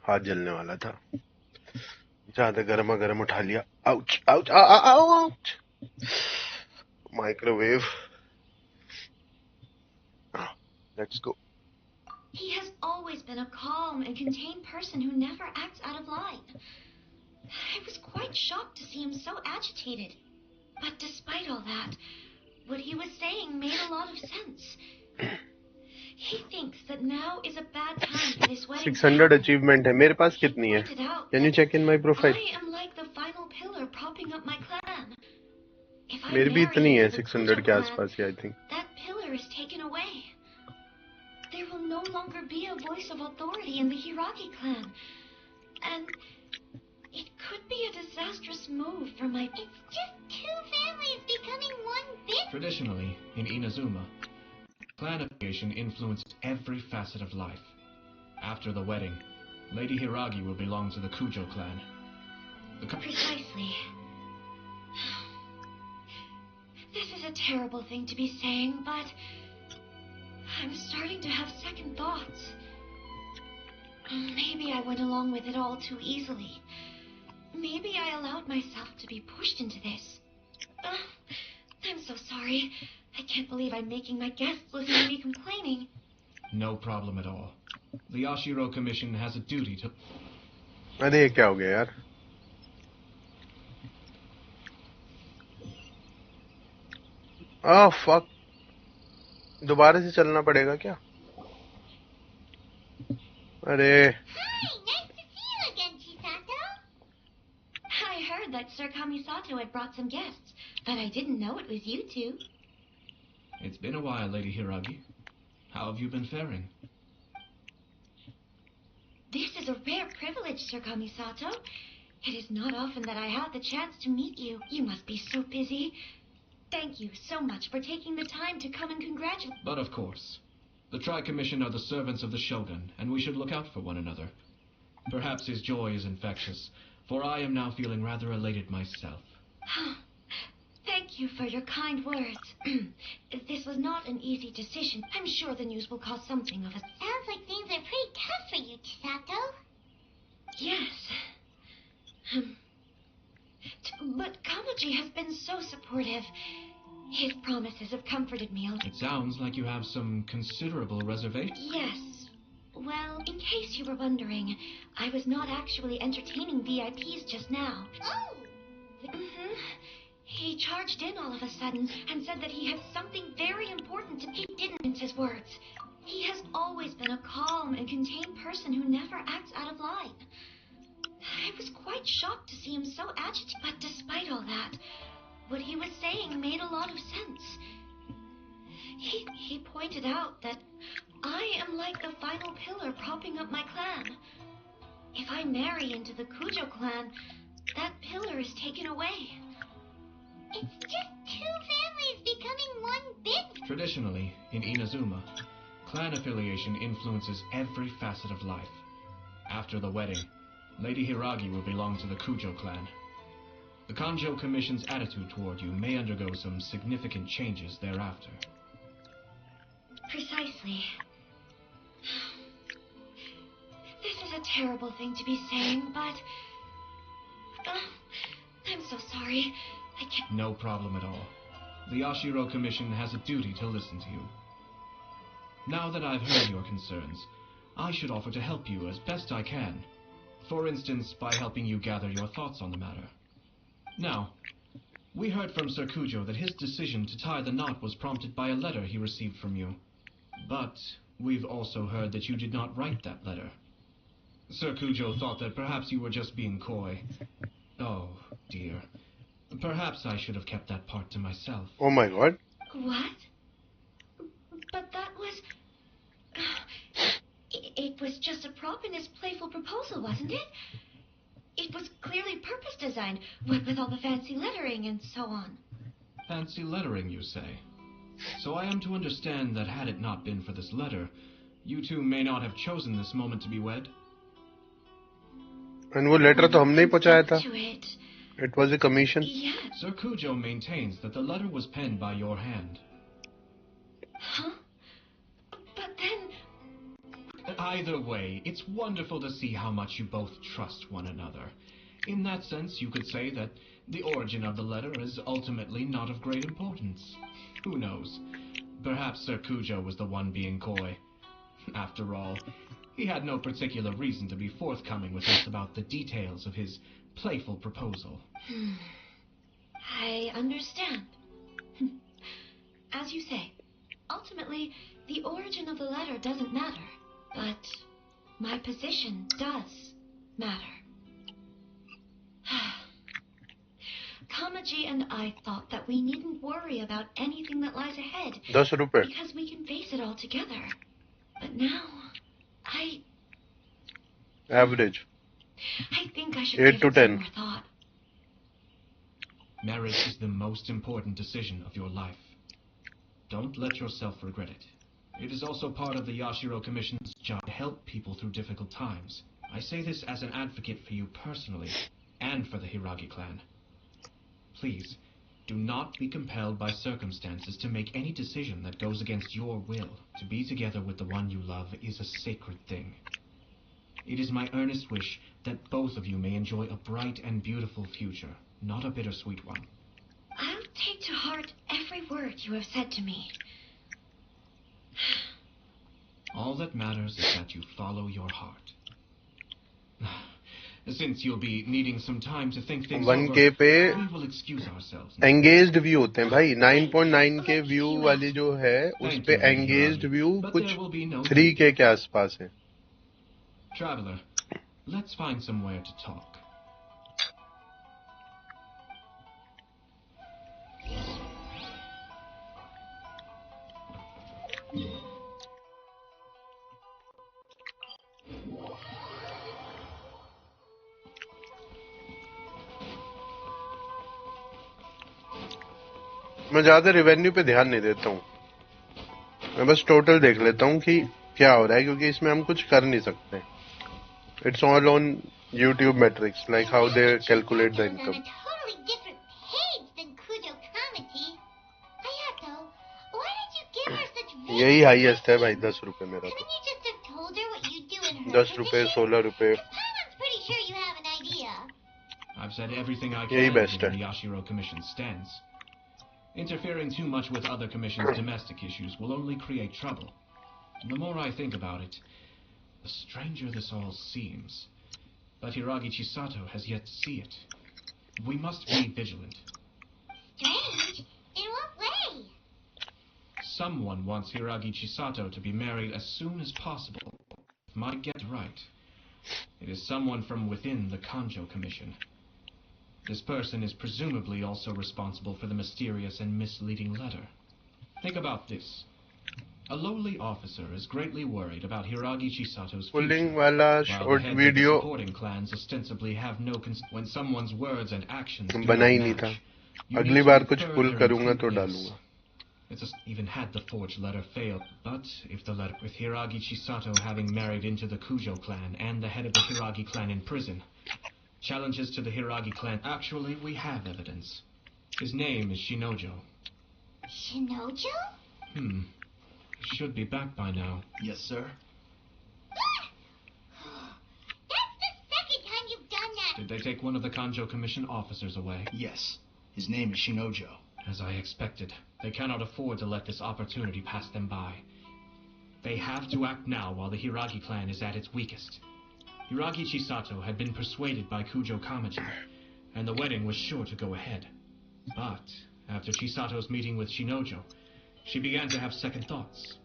हाथ जलने वाला था ज्यादा गर्मा गर्म उठा लिया ouch ouch ouch microwave let's go He has always been a calm and contained person who never acts out of line. I was quite shocked to see him so agitated. But despite all that, what he was saying made a lot of sense. He thinks that now is a bad time for this wedding. 600 achievement है मेरे पास कितनी है Can you check in my profile? I am like the final pillar propping up my clan. If I मेरी भी marry इतनी है into the 600 Kujo के clan, आसपास ही I think. that pillar is taken away. There will no longer be a voice of authority in the Hiragi clan. And it could be a disastrous move for my... It's just two families becoming one big... Traditionally, in Inazuma, clan affiliation influenced every facet of life. After the wedding, Lady Hiragi will belong to the Kujo clan. Precisely. This is a terrible thing to be saying, but I'm starting to have second thoughts. Maybe I went along with it all too easily. Maybe I allowed myself to be pushed into this. I'm so sorry. I can't believe I'm making my guests listen to me complaining. No problem at all. The Yashiro Commission has a duty to... अरे ये क्या हो गया यार? Fuck, दोबारा से चलना पड़ेगा क्या? अरे Hi, nice to see you again, Chisato. I heard that Sir Kamisato had brought some guests, but I didn't know it was you two. It's been a while, Lady Hiragi. How have you been faring? This is a rare privilege, Sir Kamisato. It is not often that I have the chance to meet you. You must be so busy. Thank you so much for taking the time to come and congratulate... But of course. The Tri-Commission are the servants of the Shogun, and we should look out for one another. Perhaps his joy is infectious, for I am now feeling rather elated myself. Thank you for your kind words. This was not an easy decision. I'm sure the news will cause something of a... Sounds like things are pretty tough for you, Chisato. Yes. But Kamaji has been so supportive. His promises have comforted me a lot. It sounds like you have some considerable reservation. Yes. Well, in case you were wondering, I was not actually entertaining VIPs just now. Oh! He charged in all of a sudden and said that he had something very important to... He didn't mince his words. He has always been a calm and contained person who never acts out of line. I was quite shocked to see him so agitated, but despite all that, what he was saying made a lot of sense. He pointed out that I am like the final pillar propping up my clan. If I marry into the Kujo clan, that pillar is taken away. It's just two families becoming one big... Traditionally, in Inazuma, clan affiliation influences every facet of life. After the wedding, Lady Hiragi will belong to the Kujo clan. The Kanjo Commission's attitude toward you may undergo some significant changes thereafter. Precisely. This is a terrible thing to be saying, but... I'm so sorry. I can't... No problem at all. The Yashiro Commission has a duty to listen to you. Now that I've heard your concerns, I should offer to help you as best I can. For instance, by helping you gather your thoughts on the matter. Now, we heard from Sir Kujo that his decision to tie the knot was prompted by a letter he received from you. But we've also heard that you did not write that letter. Sir Kujo thought that perhaps you were just being coy. Oh, dear. Perhaps I should have kept that part to myself. Oh my god. What? But that was... It was just a prop in his playful proposal, wasn't it? It was clearly purpose designed, with all the fancy lettering and so on. Fancy lettering, you say? So I am to understand that had it not been for this letter, you two may not have chosen this moment to be wed? And वो letter तो हमने ही पहुंचाया था. It was a commission. Yes. Sir Kujo maintains that the letter was penned by your hand. Huh? But then... Either way, it's wonderful to see how much you both trust one another. In that sense, you could say that the origin of the letter is ultimately not of great importance. Who knows? Perhaps Sir Kujo was the one being coy. After all, he had no particular reason to be forthcoming with us about the details of his playful proposal. I understand. As you say, ultimately, the origin of the letter doesn't matter. But my position does matter. Kamaji and I thought that we needn't worry about anything that lies ahead. 10 रुपए. Because we can face it all together. But now, Average. I think I should 8 give to it some 10. more thought. Marriage is the most important decision of your life. Don't let yourself regret it. It is also part of the Yashiro Commission's job to help people through difficult times. I say this as an advocate for you personally, and for the Hiragi clan. Please, do not be compelled by circumstances to make any decision that goes against your will. To be together with the one you love is a sacred thing. It is my earnest wish that both of you may enjoy a bright and beautiful future, not a bittersweet one. I'll take to heart every word you have said to me. All that matters is that you follow your heart. Since you'll be needing some time to think things 1K over, पे we will excuse ourselves now. Engaged view होते हैं भाई. 9.9K view वाली जो है उस Thank पे you, Lady engaged Hiragi, view but कुछ there will be no 3K के आसपास है. Traveler, let's find somewhere to talk. मैं ज्यादा रेवेन्यू पे ध्यान नहीं देता हूँ. मैं बस टोटल देख लेता हूँ कि क्या हो रहा है, क्योंकि इसमें हम कुछ कर नहीं सकते. It's all on YouTube metrics, like how they calculate the income. On a totally different page than Kujo Kamati. Hayato, why did you give her such vague यही हाईएस्ट है भाई. 10 रुपए मेरा तो. Couldn't you just have told her what you do in her 10 रुपए, 16 रुपए. Paimon pretty sure you have an idea. I've said everything I यही can best given है. the Yashiro Commission's stance. Interfering too much with other commission's domestic issues will only create trouble. The more I think about it, the stranger this all seems. But Hiragi Chisato has yet to see it. We must be vigilant. Strange? In what way? Someone wants Hiragi Chisato to be married as soon as possible. If my guess is right, it is someone from within the Kanjo Commission. This person is presumably also responsible for the mysterious and misleading letter. Think about this. A lowly officer is greatly worried about Hiragi Chisato's future, pulling वाला while the short heads of the video supporting clans ostensibly have no when someone's words and actions do बना not ही नहीं था. match. You अगली need to bar be कुछ पुल further करूंगा तो yes. डालूंगा. It's just, even had the forged letter failed, but if the letter with Hiragi Chisato having married into the Kujo clan and the head of the Hiragi clan in prison, challenges to the Hiragi clan. Actually, we have evidence. His name is Shinojo. Shinojo? Should be back by now. Yes, sir. That's the second time you've done that. Did they take one of the Kanjo Commission officers away? Yes. His name is Shinojo. As I expected, they cannot afford to let this opportunity pass them by. They have to act now while the Hiragi clan is at its weakest. Hiragi Chisato had been persuaded by Kujo Kamaji, and the wedding was sure to go ahead. But, after Chisato's meeting with Shinojo, she began to have second thoughts.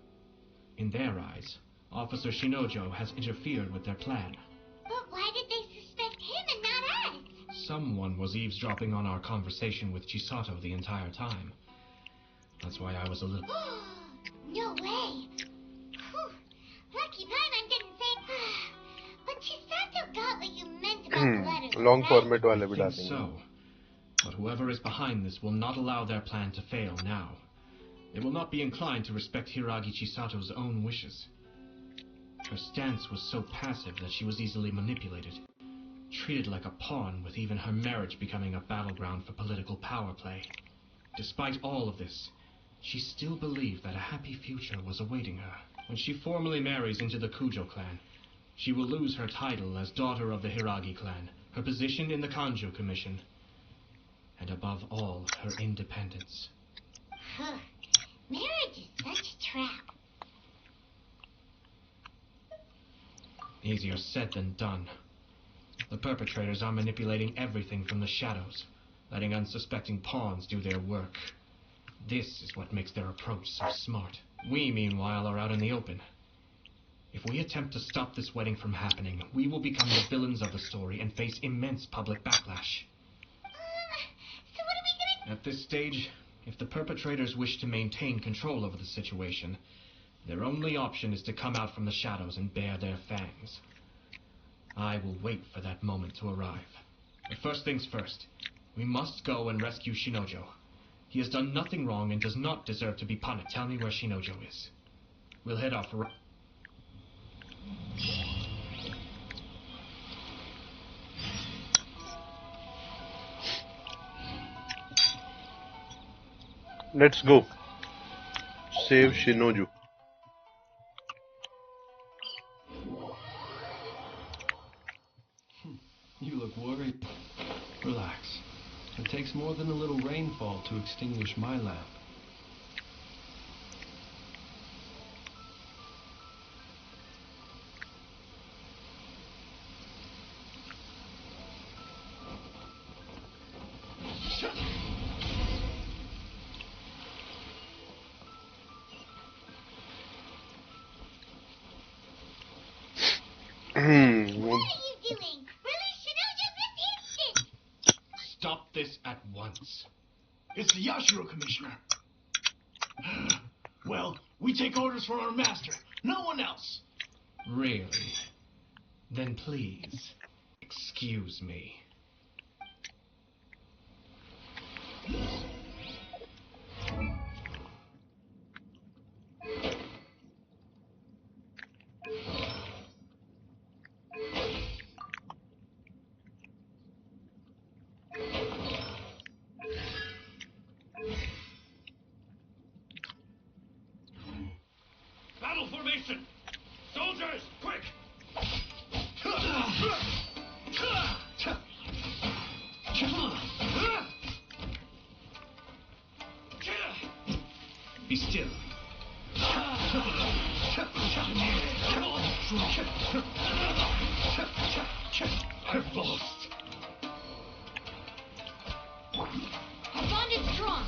In their eyes, Officer Shinojo has interfered with their plan. But why did they suspect him and not us? Someone was eavesdropping on our conversation with Chisato the entire time. That's why I was a little... No way. Whew. Lucky Paimon didn't say... But Chisato got what you meant about the letters. Long right? format वाले भी I think डालेंगे. so. But whoever is behind this will not allow their plan to fail now. They will not be inclined to respect Hiragi Chisato's own wishes. Her stance was so passive that she was easily manipulated, treated like a pawn, with even her marriage becoming a battleground for political power play. Despite all of this, she still believed that a happy future was awaiting her. When she formally marries into the Kujo clan, she will lose her title as daughter of the Hiragi clan, her position in the Kanjo Commission, and above all, her independence. Marriage is such a trap. Easier said than done. The perpetrators are manipulating everything from the shadows, letting unsuspecting pawns do their work. This is what makes their approach so smart. We, meanwhile, are out in the open. If we attempt to stop this wedding from happening, we will become the villains of the story and face immense public backlash. So what are we gonna... At this stage, if the perpetrators wish to maintain control over the situation, their only option is to come out from the shadows and bare their fangs. I will wait for that moment to arrive. But first things first, we must go and rescue Shinojo. He has done nothing wrong and does not deserve to be punished. Tell me where Shinojo is. We'll head off. Let's go. Save Shinoju. You look worried. Relax. It takes more than a little rainfall to extinguish my lamp. you doing? Release Shinojo this instant! Stop this at once. It's the Yashiro, Commissioner. Well, we take orders from our master. No one else. Really? Then please, excuse me. Battle formation! Soldiers, quick! Be still. I've lost. Our bond is strong.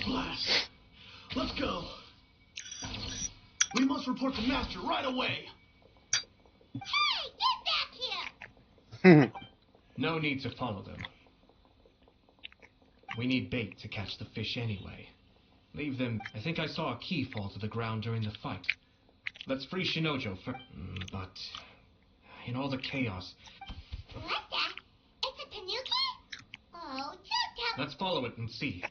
Blast. Let's go. We must report the master right away. Hey, get back here! No need to follow them. We need bait to catch the fish anyway. Leave them. I think I saw a key fall to the ground during the fight. Let's free Shinojo for... But... in all the chaos... What the? It's a tanuki? Oh, don't tell... Let's follow it and see.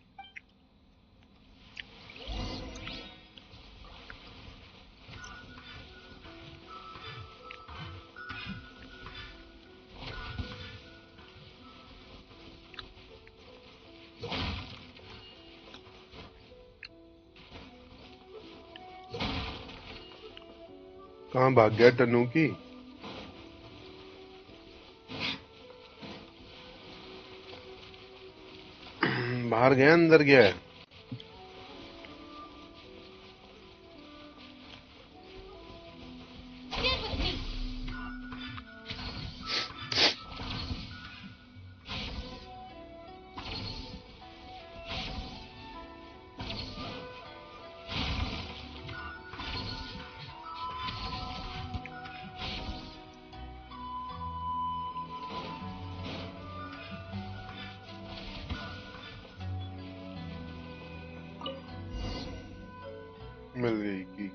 कहाँ भाग गया टनूकी? बाहर गया अंदर गया है? मिल गई की.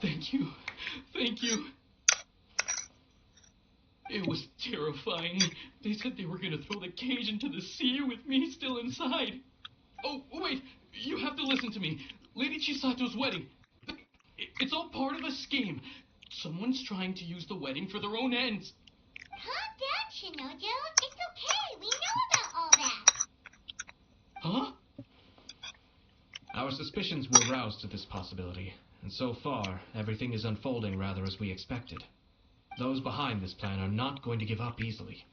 Thank you. Thank you. It was terrifying. They said they were going to throw the cage into the sea with me still inside. Oh, wait. You have to listen to me. Lady Chisato's wedding. It's all part of a scheme. Someone's trying to use the wedding for their own ends. Calm down, Shinojo. It's okay. We know about all that. Huh? Our suspicions were roused to this possibility, and so far, everything is unfolding rather as we expected. Those behind this plan are not going to give up easily.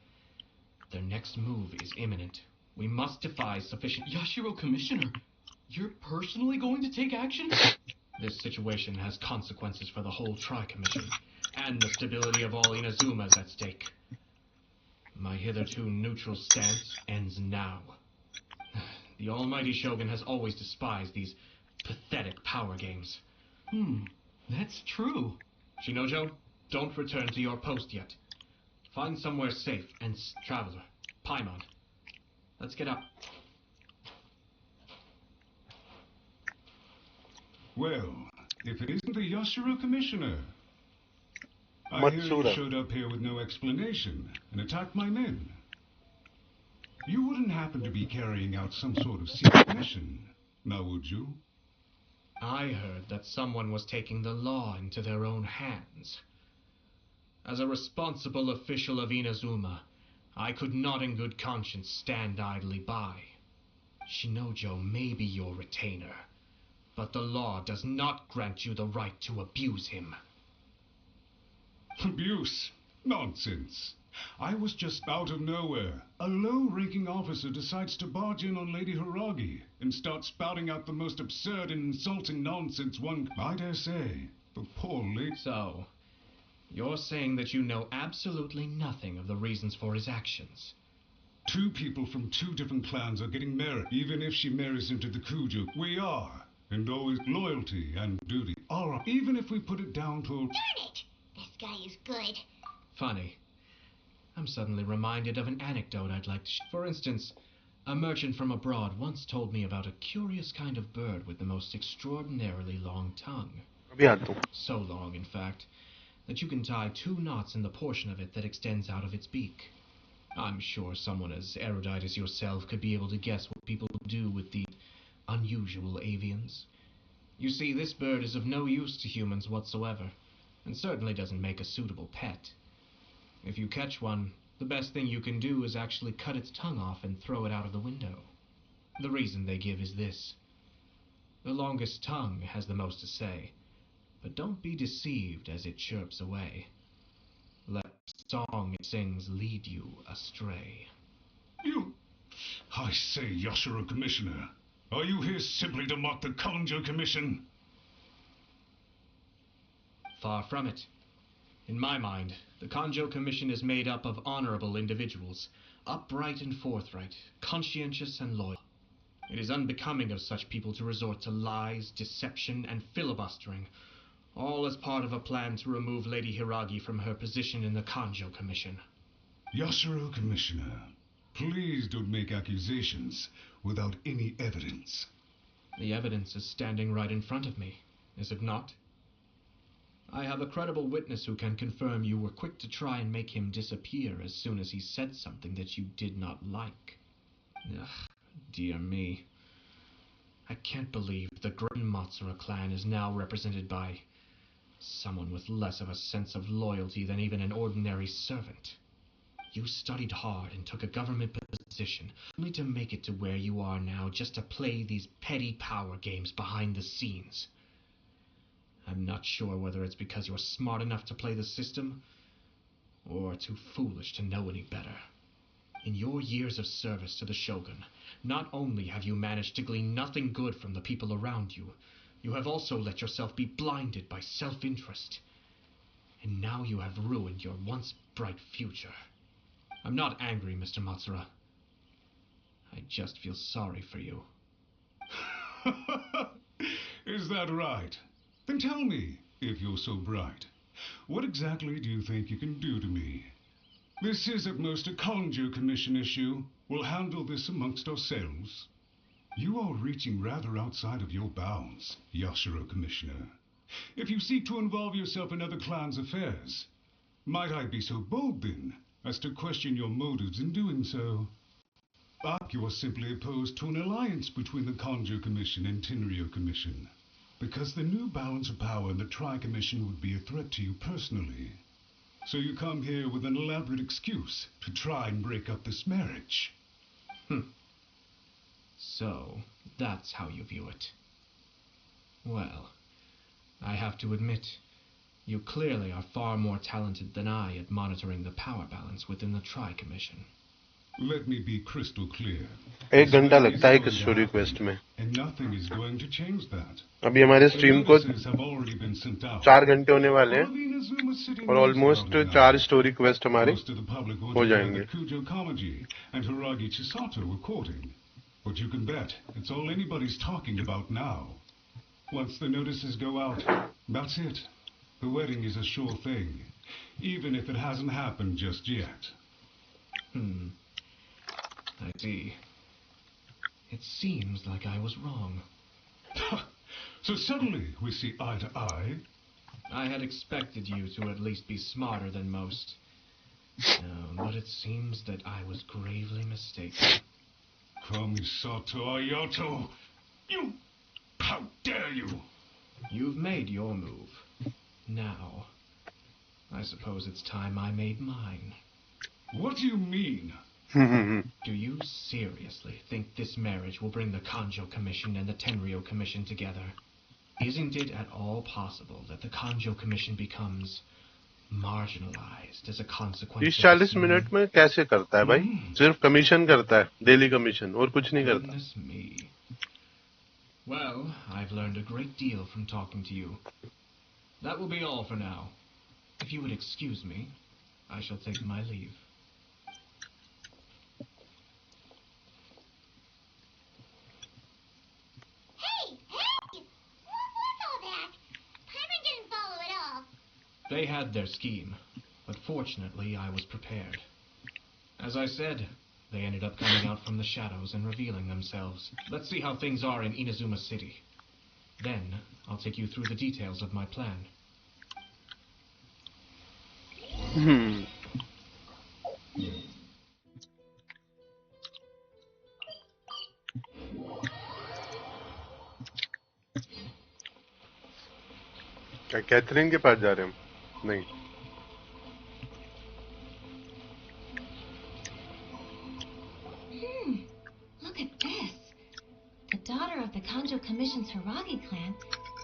Their next move is imminent. We must devise sufficient... Yashiro Commissioner, you're personally going to take action? This situation has consequences for the whole Tri-Commission, and the stability of all Inazuma's at stake. My hitherto neutral stance ends now. The almighty Shogun has always despised these pathetic power games. That's true. Shinojo, don't return to your post yet. Find somewhere safe and traveler. Paimon. Let's get up. Well, if it isn't the Yashiro Commissioner. I hear you showed up here with no explanation and attacked my men. You wouldn't happen to be carrying out some sort of secret mission, now would you? I heard that someone was taking the law into their own hands. As a responsible official of Inazuma, I could not in good conscience stand idly by. Shinojo may be your retainer, but the law does not grant you the right to abuse him. Abuse? Nonsense. I was just out of nowhere. A low-ranking officer decides to barge in on Lady Hiragi and start spouting out the most absurd and insulting nonsense one, I dare say. The poor lady... So, you're saying that you know absolutely nothing of the reasons for his actions? Two people from two different clans are getting married. Even if she marries into the Kujo, we are. And always loyalty and duty are. Even if we put it down to... Darn it! This guy is good. Funny. I'm suddenly reminded of an anecdote I'd like to For instance, a merchant from abroad once told me about a curious kind of bird with the most extraordinarily long tongue. So long, in fact, that you can tie 2 knots in the portion of it that extends out of its beak. I'm sure someone as erudite as yourself could be able to guess what people do with the unusual avians. You see, this bird is of no use to humans whatsoever, and certainly doesn't make a suitable pet. If you catch one, the best thing you can do is actually cut its tongue off and throw it out of the window. The reason they give is this. The longest tongue has the most to say, but don't be deceived as it chirps away. Let the song it sings lead you astray. You... I say, Yashiro Commissioner, are you here simply to mock the Kanjo Commission? Far from it. In my mind, the Kanjo Commission is made up of honorable individuals, upright and forthright, conscientious and loyal. It is unbecoming of such people to resort to lies, deception, and filibustering, all as part of a plan to remove Lady Hiragi from her position in the Kanjo Commission. Yashiro Commissioner, please don't make accusations without any evidence. The evidence is standing right in front of me, is it not? I have a credible witness who can confirm you were quick to try and make him disappear as soon as he said something that you did not like. Ugh, dear me. I can't believe the Great Matsura clan is now represented by someone with less of a sense of loyalty than even an ordinary servant. You studied hard and took a government position, only to make it to where you are now just to play these petty power games behind the scenes. I'm not sure whether it's because you're smart enough to play the system, or too foolish to know any better. In your years of service to the Shogun, not only have you managed to glean nothing good from the people around you, you have also let yourself be blinded by self-interest. And now you have ruined your once bright future. I'm not angry, Mr. Matsura. I just feel sorry for you. Is that right? Then tell me, if you're so bright, what exactly do you think you can do to me? This is at most a Kanjo Commission issue. We'll handle this amongst ourselves. You are reaching rather outside of your bounds, Yashiro Commissioner. If you seek to involve yourself in other clans' affairs, might I be so bold then as to question your motives in doing so? You are simply opposed to an alliance between the Kanjo Commission and Tenryo Commission, because the new balance of power in the Tri-Commission would be a threat to you personally. So you come here with an elaborate excuse to try and break up this marriage. So, that's how you view it. Well, I have to admit, you clearly are far more talented than I at monitoring the power balance within the Tri-Commission. Let me be crystal clear. 1 घंटा लगता है एक story quest में. And nothing is going to change that. अभी हमारे stream को 4 घंटे होने वाले हैं और ऑलमोस्ट 4 स्टोरी क्वेस्ट हमारे हो जाएंगे. And Hiragi Chisato were courting. But you can bet it's all anybody's talking about now. Once the notices go out, that's it. The wedding is a sure thing, even if it hasn't happened just yet. I see. It seems like I was wrong. So suddenly we see eye to eye. I had expected you to at least be smarter than most. But it seems that I was gravely mistaken. Kamisato Ayato! You... How dare you! You've made your move. Now, I suppose it's time I made mine. What do you mean? Do you seriously think this marriage will bring the Kanjo Commission and the Tenryo Commission together? Isn't it at all possible that the Kanjo Commission becomes marginalized as a consequence of the 30-40 minute में कैसे करता है भाई? सिर्फ commission करता है, daily commission, और कुछ नहीं करता. Goodness me. Well, I've learned a great deal from talking to you. That will be all for now. If you would excuse me, I shall take my leave. They had their scheme, but fortunately I was prepared. As I said, they ended up coming out from the shadows and revealing themselves. Let's see how things are in Inazuma City. Then, I'll take you through the details of my plan. क्या Catherine के पास जा रहे हैं? नहीं. Look at this. The daughter of the Kanjo Commission's Hiragi clan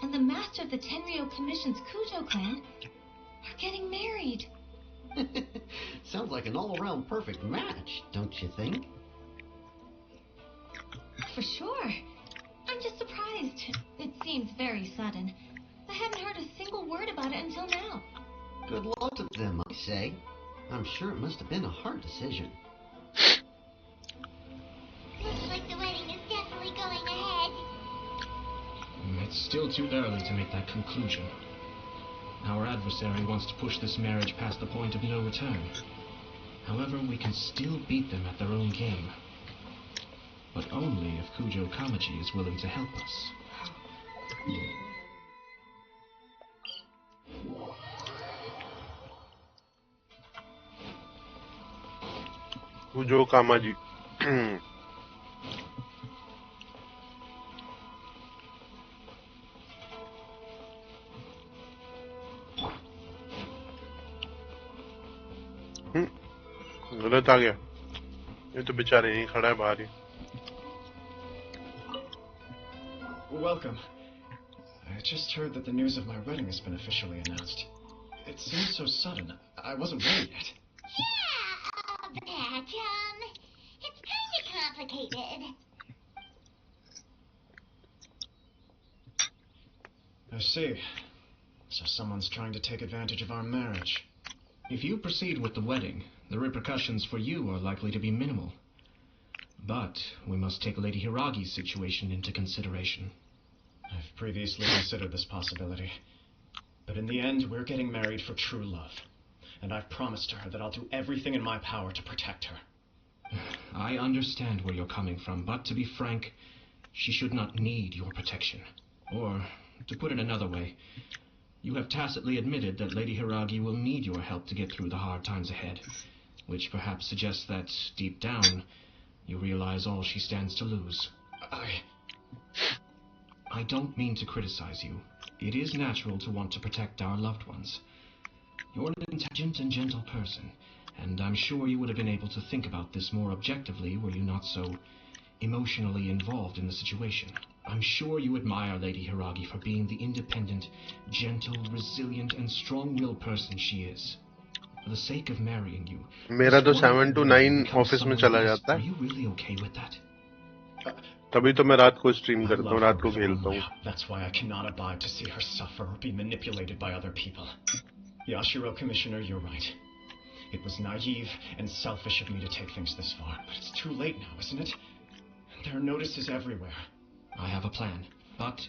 and the master of the Tenryo Commission's Kujo clan are getting married. Sounds like an all-around perfect match, don't you think? For sure. I'm just surprised. It seems very sudden. I haven't heard a single word about it until now. Good luck to them, I say. I'm sure it must have been a hard decision. Looks like the wedding is definitely going ahead. It's still too early to make that conclusion. Our adversary wants to push this marriage past the point of no return. However, we can still beat them at their own game. But only if Kujo Kamaji is willing to help us. Kujo Kamaji. गलत आ गया. ये तो बेचारे यहीं खड़ा है बाहर ही. Welcome. I just heard that the news of my wedding has been officially announced. It seems so sudden. I wasn't ready yet. Yeah, it's kind of complicated. I see. So someone's trying to take advantage of our marriage. If you proceed with the wedding, the repercussions for you are likely to be minimal. But we must take Lady Hiragi's situation into consideration. I've previously considered this possibility. But in the end, we're getting married for true love. And I've promised her that I'll do everything in my power to protect her. I understand where you're coming from, but to be frank, she should not need your protection. Or, to put it another way, you have tacitly admitted that Lady Hiragi will need your help to get through the hard times ahead, which perhaps suggests that, deep down, you realize all she stands to lose. I don't mean to criticize you. It is natural to want to protect our loved ones. You're an intelligent and gentle person, and I'm sure you would have been able to think about this more objectively were you not so emotionally involved in the situation. I'm sure you admire Lady Hiragi for being the independent, gentle, resilient, and strong-willed person she is. For the sake of marrying you, मेरा तो 7 to 9 office में चला जाता are है. you really okay with that? तभी तो मैं रात को स्ट्रीम करता हूँ, रात को खेलता हूँ. That's why I cannot abide to see her suffer or be manipulated by other people. Yashiro, Commissioner, you're right. It was naive and selfish of me to take things this far, but it's too late now, isn't it? There are notices everywhere. I have a plan, but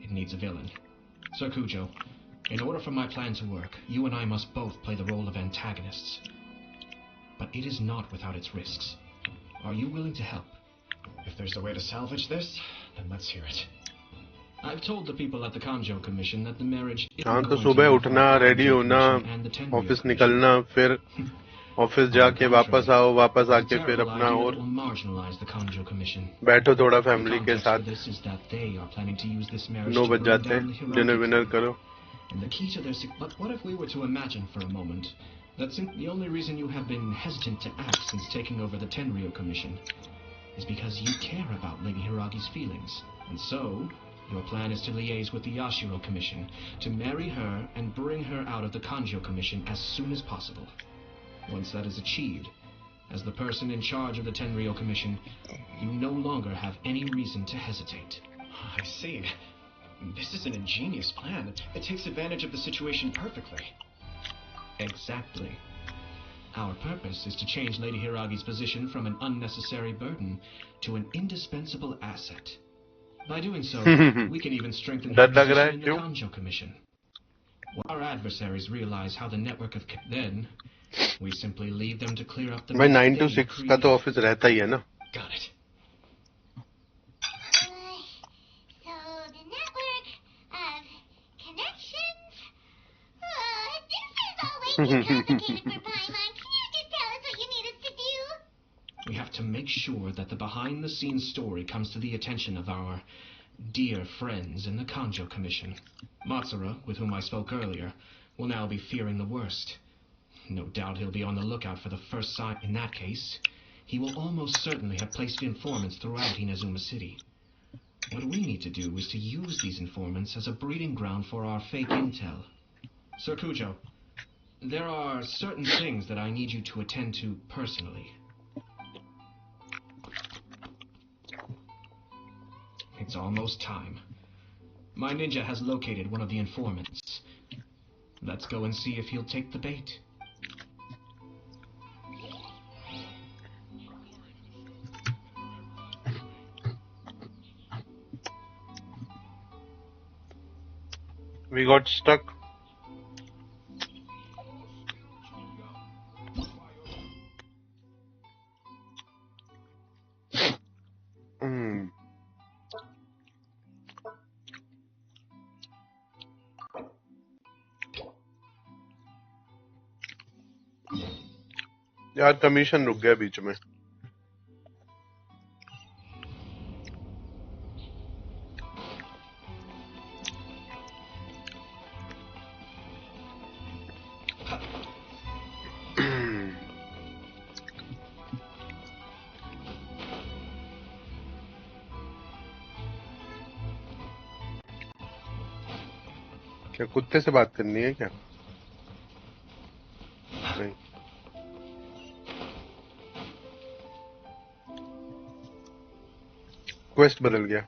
it needs a villain. Sir Kujo, in order for my plan to work, you and I must both play the role of antagonists. But it is not without its risks. Are you willing to help? If there's a way to salvage this, then let's hear it. I've told the people at the Kanjo Commission that the marriage isn't हाँ, तो going सुबह to उठना, involve the ready Kanjo होना, Commission and the Tenryo office Commission. निकलना, फिर office जाके वापस आओ, वापस आके फिर Terrible अपना idea और that will marginalize the Kanjo Commission. बैठो थोड़ा The फैमिली के context for साथ. this is that they are planning to use this marriage 9 to बज bring जाते down the हैं, Hiragi डिनर विनर clan. करो. And the key to their but what if we were to imagine for a moment that the only reason you have been hesitant to act since taking over the Tenryo Commission is because you care about Lady Hiragi's feelings, and so Your plan is to liaise with the Yashiro Commission, to marry her and bring her out of the Kanjo Commission as soon as possible. Once that is achieved, as the person in charge of the Tenryo Commission, you no longer have any reason to hesitate. I see. This is an ingenious plan. It takes advantage of the situation perfectly. Exactly. Our purpose is to change Lady Hiragi's position from an unnecessary burden to an indispensable asset. By doing so, we can even strengthen her position in the Kanjo Commission. When our adversaries realize how the network of... Then, we simply leave them to clear up the... भाई 9 to 6 का तो office रहता ही है ना. Got it. So the network of connections. This is all way too complicated for Paimon. Can you just tell us what you need us to do? We have to make sure that the behind-the-scenes story comes to the attention of our dear friends in the Kanjo Commission. Matsura, with whom I spoke earlier, will now be fearing the worst. No doubt he'll be on the lookout for the first sign. In that case, he will almost certainly have placed informants throughout Inazuma City. What we need to do is to use these informants as a breeding ground for our fake intel. Sir Kujo, there are certain things that I need you to attend to personally. It's almost time. My ninja has located one of the informants. Let's go and see if he'll take the bait. We got stuck. यार commission रुक गया बीच में. क्या कुत्ते से बात करनी है क्या? नहीं. क्वेस्ट बदल गया.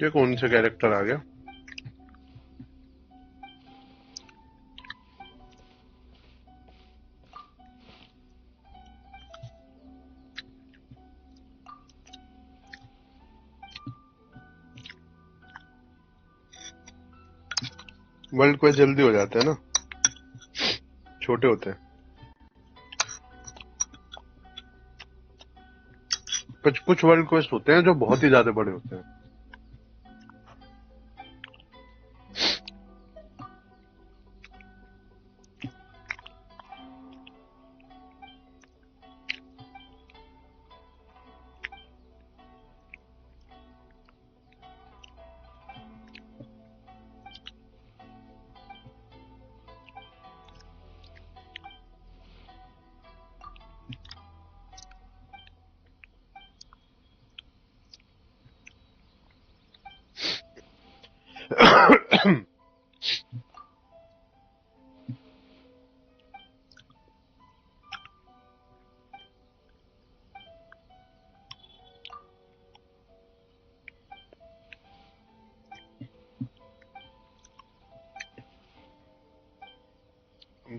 ये कौन सा कैरेक्टर आ गया? वर्ल्ड क्वेस्ट जल्दी हो जाते हैं ना, छोटे होते हैं. कुछ वर्ल्ड क्वेस्ट होते हैं जो बहुत ही ज्यादा बड़े होते हैं.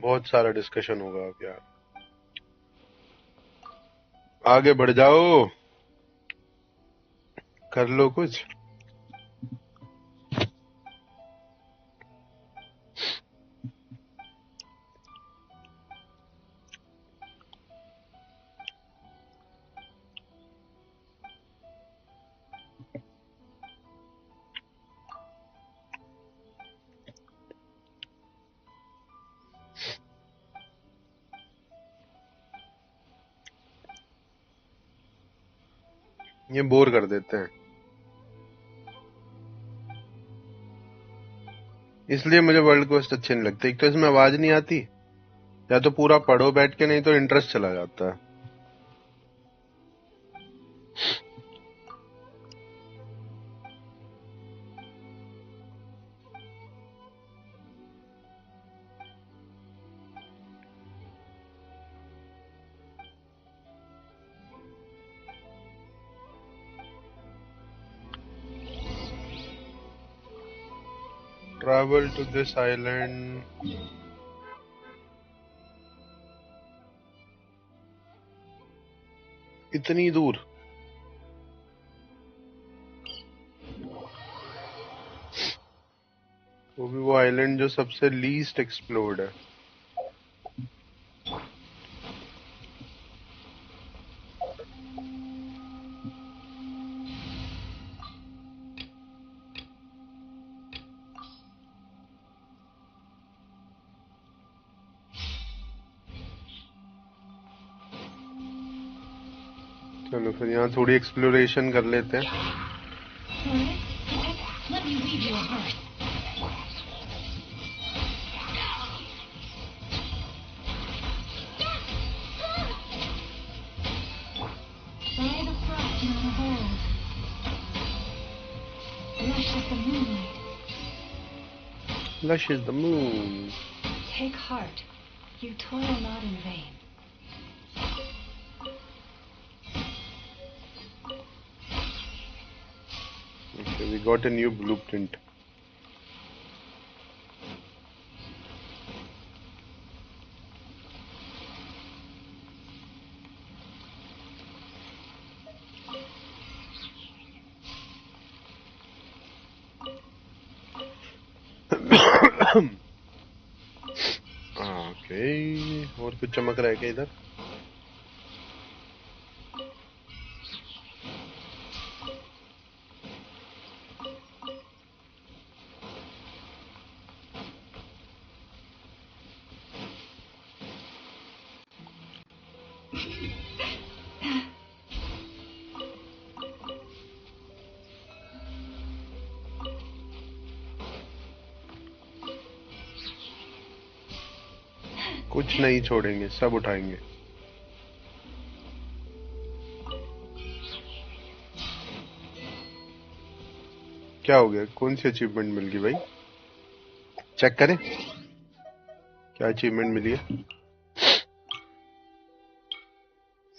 बहुत सारा डिस्कशन होगा अब यार. आगे बढ़ जाओ, कर लो कुछ. ये बोर कर देते हैं, इसलिए मुझे वर्ल्ड क्वेस्ट अच्छे नहीं लगते। एक तो इसमें आवाज नहीं आती, या तो पूरा पढ़ो बैठ के, नहीं तो इंटरेस्ट चला जाता है। Travel to this island. इतनी दूर? वो भी वो आइलैंड जो सबसे लीस्ट एक्सप्लोर्ड है। चलो फिर यहाँ थोड़ी एक्सप्लोरेशन कर लेते हैं। Lush is the moon. Take heart. You toil not in vain. Okay, we got a new blueprint. Okay, और कुछ चमक रहा है क्या इधर? कुछ नहीं छोड़ेंगे, सब उठाएंगे। क्या हो गया? कौन सी अचीवमेंट मिल गई भाई? चेक करें क्या अचीवमेंट मिली है।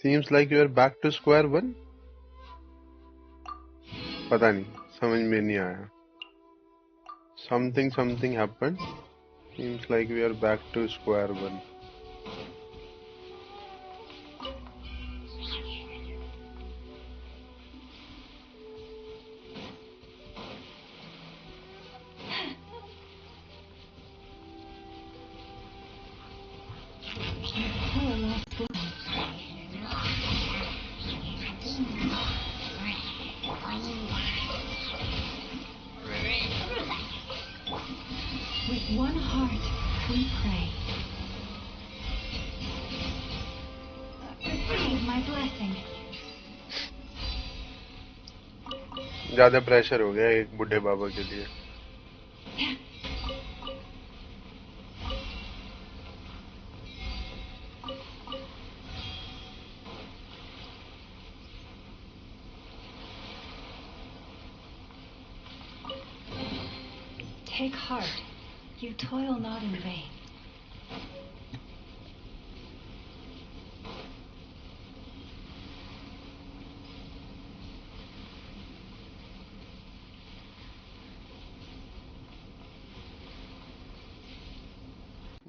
Seems like you are back to square one. पता नहीं, समझ में नहीं आया। Something happened. Seems like we are back to square one. With one heart, we pray. Receive my blessing. ज्यादा प्रेशर हो गया एक बूढ़े बाबा के लिए। Take heart. You toil not in vain.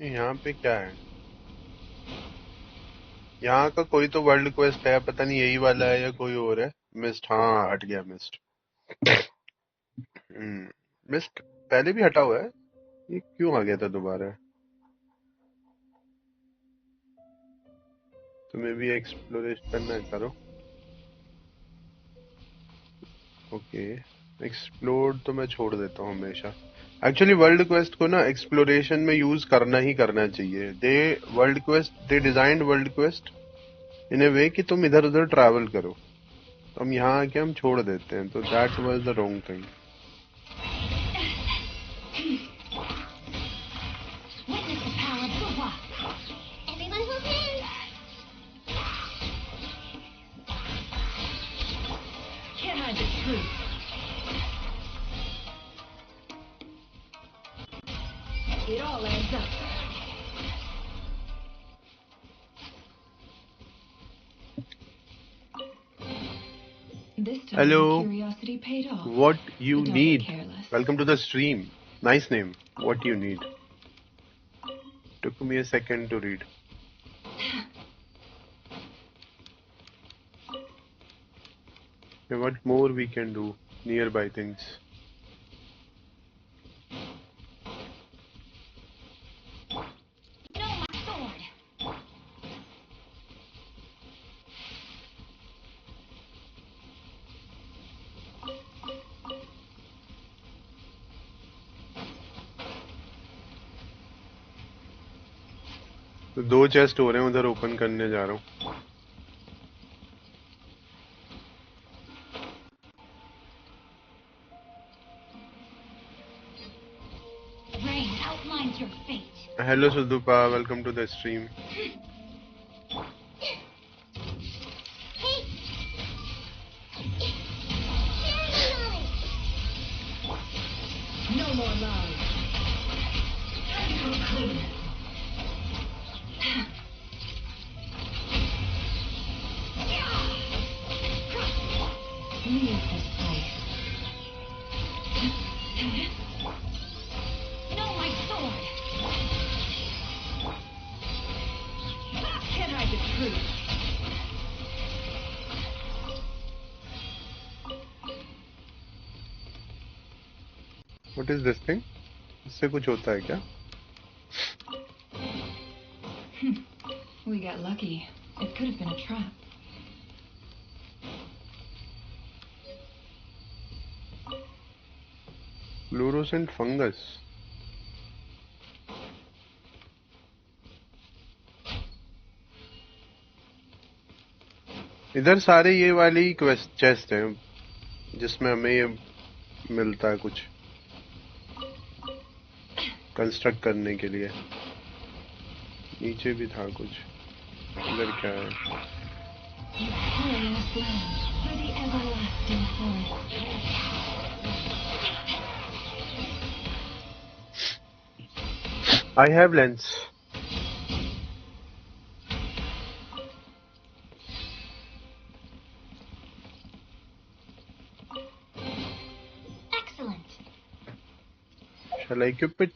यहाँ पे क्या है? यहाँ का कोई तो वर्ल्ड क्वेस्ट है, पता नहीं यही वाला है या कोई और है। मिस्ट, हाँ हट गया मिस्ट। मिस्ट पहले भी हटा हुआ है, ये क्यों आ गया था दोबारा? तुम्हें भी एक्सप्लोरेशन करना है, करो। ओके, एक्सप्लोर तो मैं छोड़ देता हूँ हमेशा। एक्चुअली वर्ल्ड क्वेस्ट को ना एक्सप्लोरेशन में यूज करना ही करना चाहिए। दे डिजाइंड वर्ल्ड क्वेस्ट इन ए वे कि तुम इधर उधर ट्रैवल करो। हम यहाँ आके हम छोड़ देते हैं, तो that was the wrong thing. Witness the power of Fuwa. Everyone hold hands. Can't hide the truth. It all adds up. This time, Hello. my curiosity paid off. What you But don't need? get careless. Welcome to the stream. Nice name. What you need? Took me a second to read. Okay, what more we can do? Nearby things. No, my sword. तो 2 chest हो रहे हैं, उधर open करने जा रहा हूँ. Rain outlines your fate. Hello Sudupa, welcome to the stream. Hey! No more love. Leave this place. No, my sword. Can't hide the truth. What is this thing? इससे कुछ होता है क्या? We got lucky. It could have been a trap. Fluorescent fungus. इधर सारे ये वाली quest chest हैं जिसमें हमें ये मिलता है कुछ कंस्ट्रक्ट करने के लिए. नीचे भी था कुछ. इधर क्या है? Glorious land for the everlasting forest. I have lens. Excellent. Shall I equip it?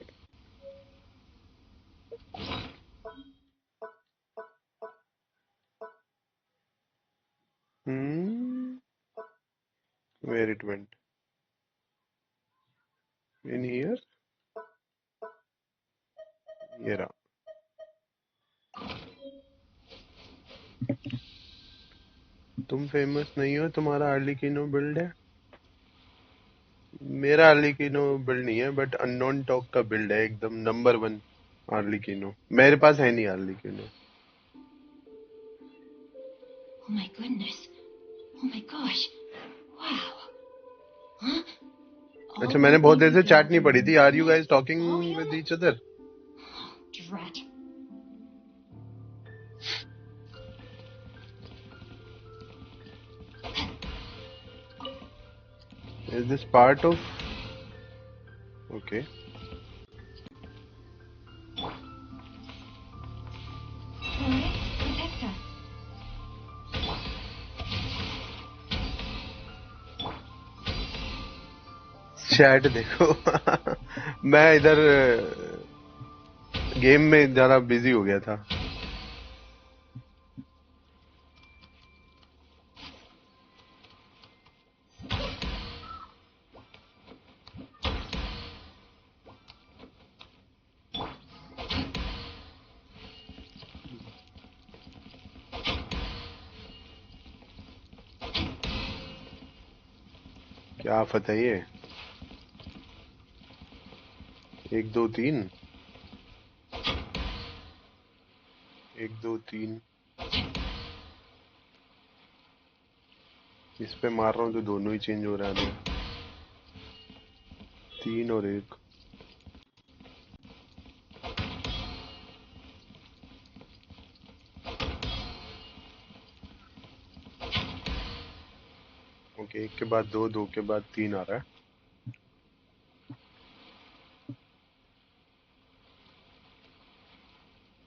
Where it went? In here? ये रहा. तुम फेमस नहीं हो, तुम्हारा अर्लिकिनो बिल्ड है. मेरा अर्लिकिनो बिल्ड नहीं है, बट अननोन टॉक का बिल्ड है, एकदम नंबर 1 अर्लिकिनो. मेरे पास है नहीं अर्लिकिनो. Oh my goodness. Oh my gosh. Wow. Huh? अच्छा, मैंने बहुत देर से चैट नहीं पढ़ी थी. Are you guys talking with each other? Drat. Is this part of? Okay. Forest, protect us. Chat देखो. मैं इधर गेम में ज्यादा बिजी हो गया था. क्या आफत है ये? 1 2 3. 1 2 3. इस पे मार रहा हूँ तो दोनों ही चेंज हो रहा है। 3 और 1। ओके, 1 के बाद 2, 2 के बाद 3 आ रहा है।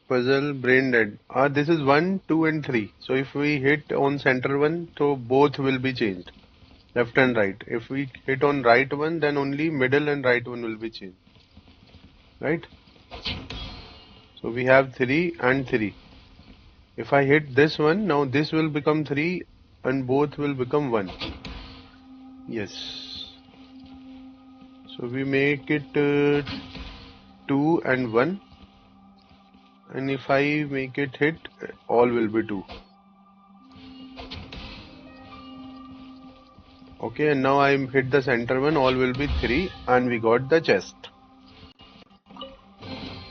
Puzzle brain dead. This is 1, 2 and 3. So if we hit on center one, so both will be changed. Left and right. If we hit on right one, then only middle and right one will be changed. Right? So we have 3 and 3. If I hit this one, now this will become 3 and both will become 1. Yes. So we make it 2 and 1. And if I make it hit, all will be 2. Okay, and now I hit the center one, all will be 3, and we got the chest.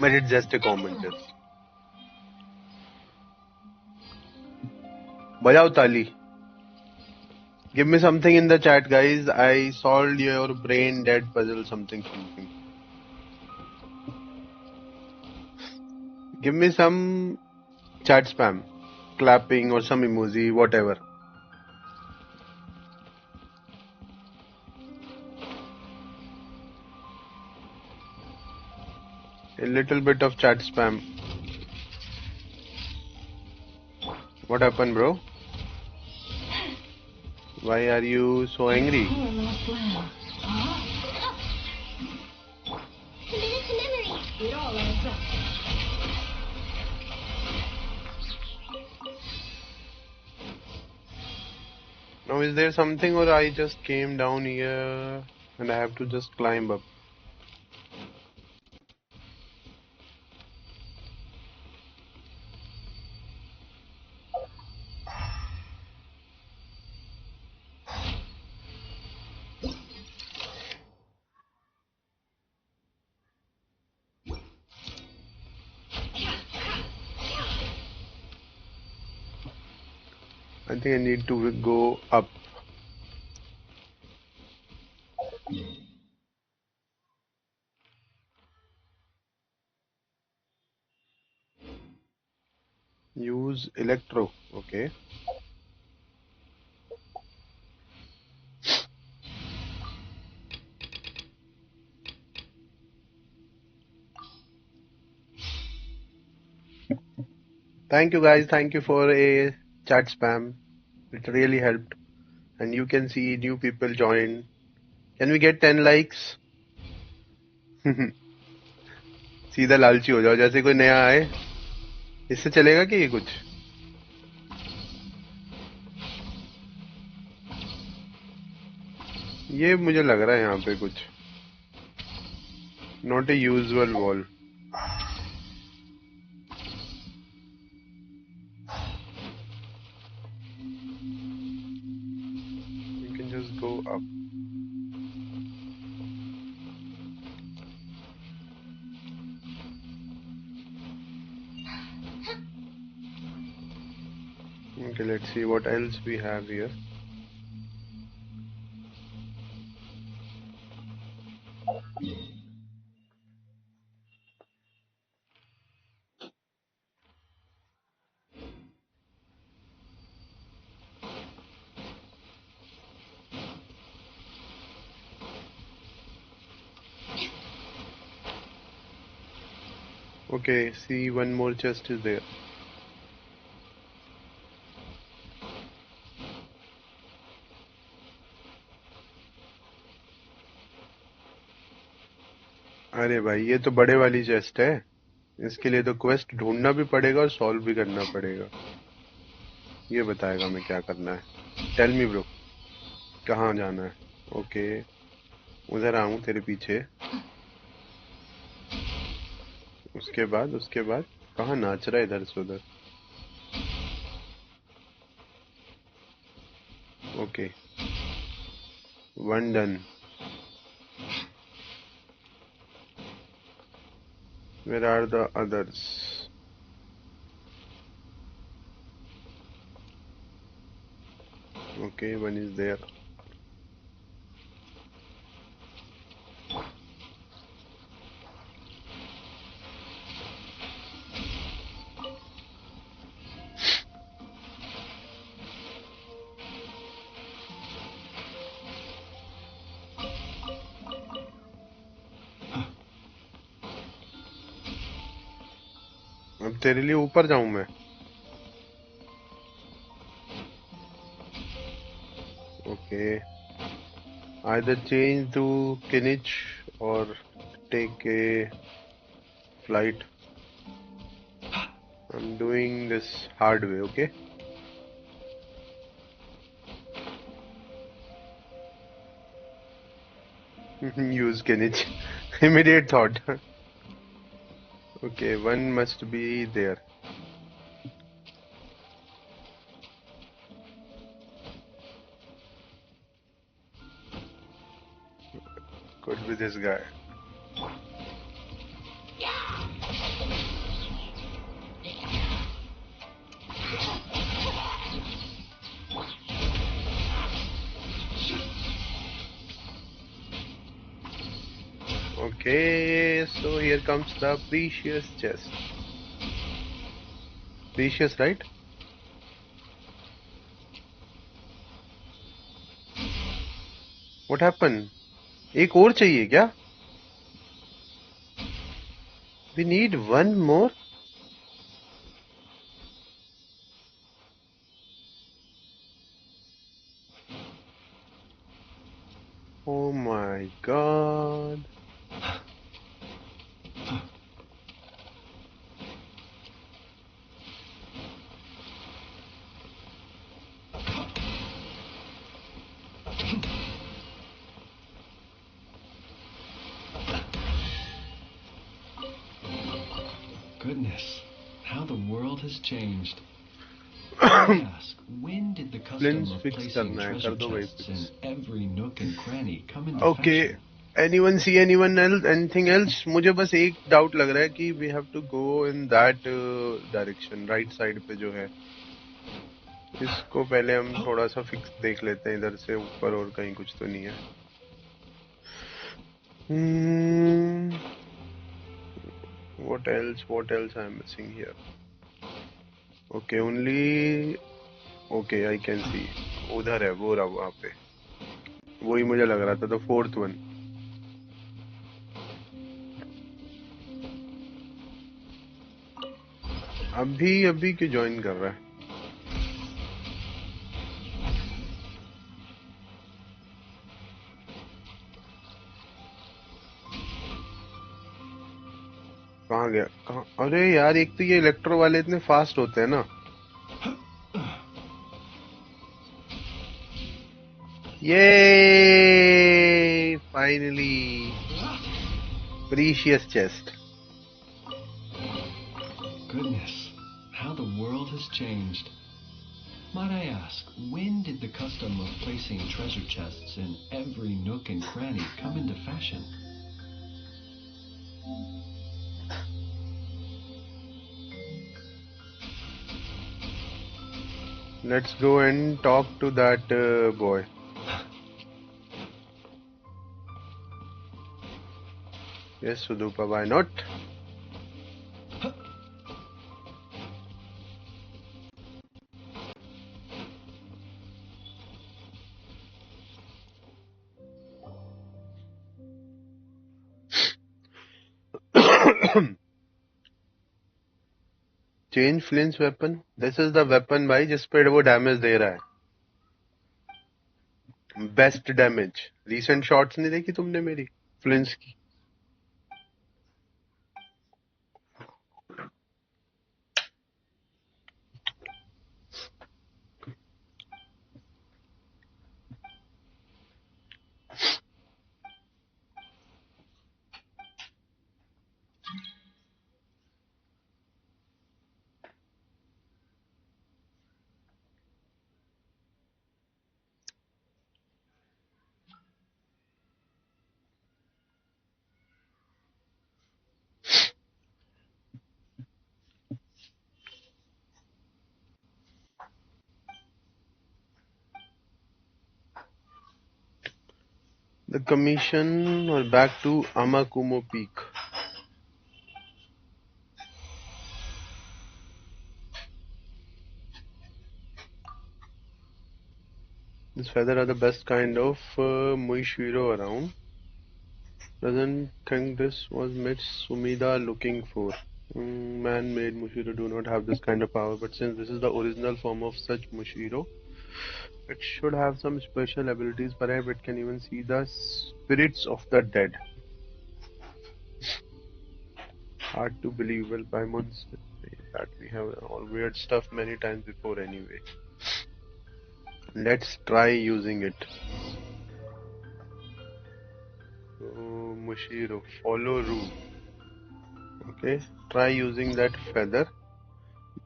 But it's just a comment. Yes. Bajao Tali. Give me something in the chat, guys. I solved your brain dead puzzle, something. Give me some chat spam, clapping or some emoji, whatever. A little bit of chat spam. What happened, bro? Why are you so angry? Now is there something, or I just came down here and I have to just climb up? I think I need to go up. Use electro. Okay. Thank you, guys. Thank you for a chat spam. It really helped. And you can see new people join. Can we get 10 likes? सीधा लालची हो जाओ, जैसे कोई नया आए। इससे चलेगा कि ये कुछ? ये मुझे लग रहा है यहाँ पे कुछ। Not a usual wall. You can just go up. Okay, let's see what else we have here. Okay, see, one more chest is there. अरे भाई, ये तो बड़े वाली चेस्ट है। इसके लिए तो क्वेस्ट ढूंढना भी पड़ेगा और सॉल्व भी करना पड़ेगा। ये बताएगा मैं क्या करना है। टेल मी ब्रो, कहाँ जाना है? ओके, उधर आऊँ तेरे पीछे। उसके बाद कहाँ नाच रहा है इधर से उधर? Okay, one done. Where are the others? Okay, one is there. अब तेरे लिए ऊपर जाऊं मैं? Okay. Either change to Kinich or take a flight. I'm doing this hard way, okay? Use Kinich. Immediate thought. Okay, one must be there. Could be this guy. Okay, so here comes the precious chest. Precious, right? What happened? एक और चाहिए क्या? We need one more. Oh my God. Goodness, how the world has changed. I ask, when did the custom Lens of fix placing करना है, treasure कर दो भाई chests fix. in every nook and cranny come into Okay. fashion? Anyone see anyone else? Anything else? मुझे बस एक doubt लग रहा है कि we have to go in that direction, right side पे जो है. इसको पहले हम थोड़ा सा फिक्स देख लेते हैं इधर से ऊपर और कहीं कुछ तो नहीं है. What else? What else I am missing here? Okay, only. Okay, I can see. उधर है वो रहा वहाँ पे. वही मुझे लग रहा था. The fourth one. अभी क्यों ज्वाइन कर रहा है? कहाँ गया? कहाँ? अरे यार, एक तो ये इलेक्ट्रो वाले इतने फास्ट होते हैं ना. Yay! Finally, precious chest. Goodness, how the world has changed. Might I ask, when did the custom of placing treasure chests in every nook and cranny come into fashion? Let's go and talk to that boy. Yes, Sudupa, why not? Change Flynn's weapon. This is the weapon भाई जिस पे वो damage दे रहा है. Best damage. Recent shots नहीं देखी तुमने मेरी फ्लिंस की? The commission or back to Amakumo Peak. This feather are the best kind of Muishiro around. Doesn't think this was Mitch Sumida looking for. Man-made Mushiro do not have this kind of power, but since this is the original form of such Mushiro, it should have some special abilities. Perhaps it can even see the spirits of the dead. Hard to believe. Well, Paimons that we have all weird stuff many times before anyway. Let's try using it. Oh, Mushiro, follow rule. Okay, try using that feather.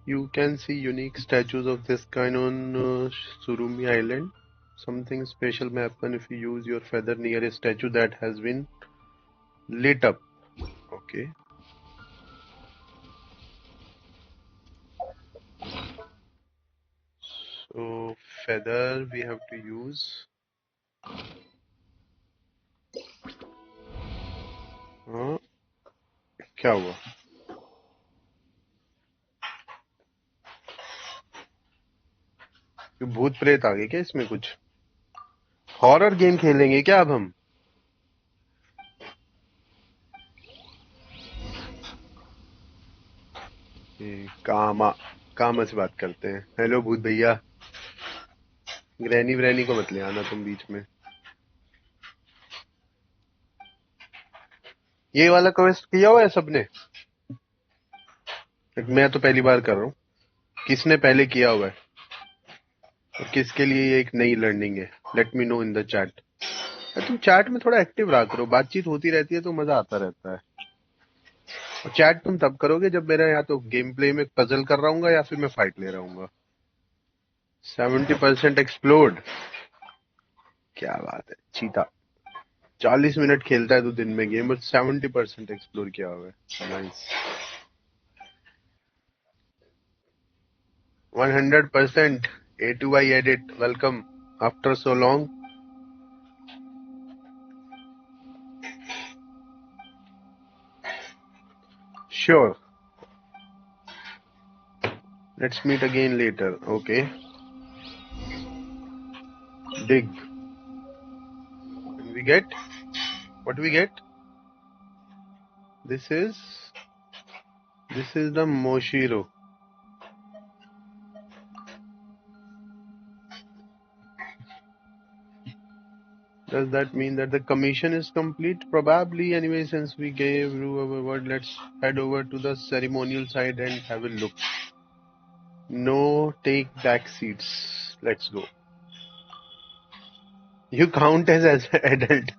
You can see unique statues of this kind on Surumi Island. Something special may happen if you use your feather near a statue that has been lit up. Okay. So feather we have to use. हाँ क्या हुआ? ये भूत प्रेत आ गए क्या इसमें कुछ? हॉरर गेम खेलेंगे क्या अब हम? कामा से बात करते हैं. हेलो भूत भैया. ग्रैनी व्रैनी को मत ले आना तुम बीच में. ये वाला क्वेस्ट किया हुआ है सबने? मैं तो पहली बार कर रहा हूँ. किसने पहले किया हुआ है? और किसके लिए ये एक नई लर्निंग है? Let me know in the chat. तुम चैट में थोड़ा एक्टिव रहा करो. बातचीत होती रहती है तो मजा आता रहता है. और चैट तुम तब करोगे जब मेरा या तो गेम प्ले में पजल कर रहा हूँ या फिर मैं फाइट ले रहा हूँ. 70% एक्सप्लोड. क्या बात है. चीता 40 मिनट खेलता है तो दिन में गेम, बट 70% एक्सप्लोर किया हुआ है. Nice. 100%. A2I edit. Welcome after so long. Sure. Let's meet again later. Okay. Dig. And we get what we get. This is the Moshiro. Does that mean that the commission is complete? Probably. Anyway, since we gave Ru our word, let's head over to the ceremonial side and have a look. No take back seats. Let's go. You count as adult.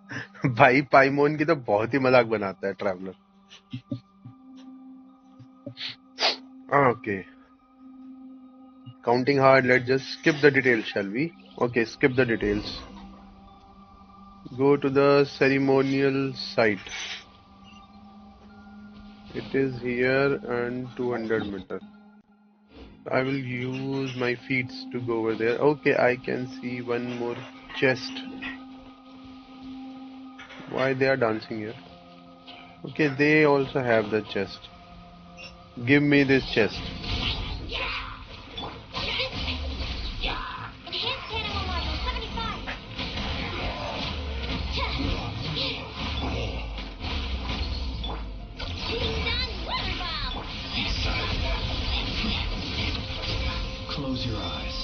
भाई पाइमोन की तो बहुत ही मजाक बनाता है traveller. Okay. Counting hard. Let's just skip the details, shall we? Okay, skip the details. Go to the ceremonial site. It is here and 200 meter. I will use my feet to go over there. Okay, I can see one more chest. Why they are dancing here? Okay, they also have the chest. Give me this chest. Close your eyes.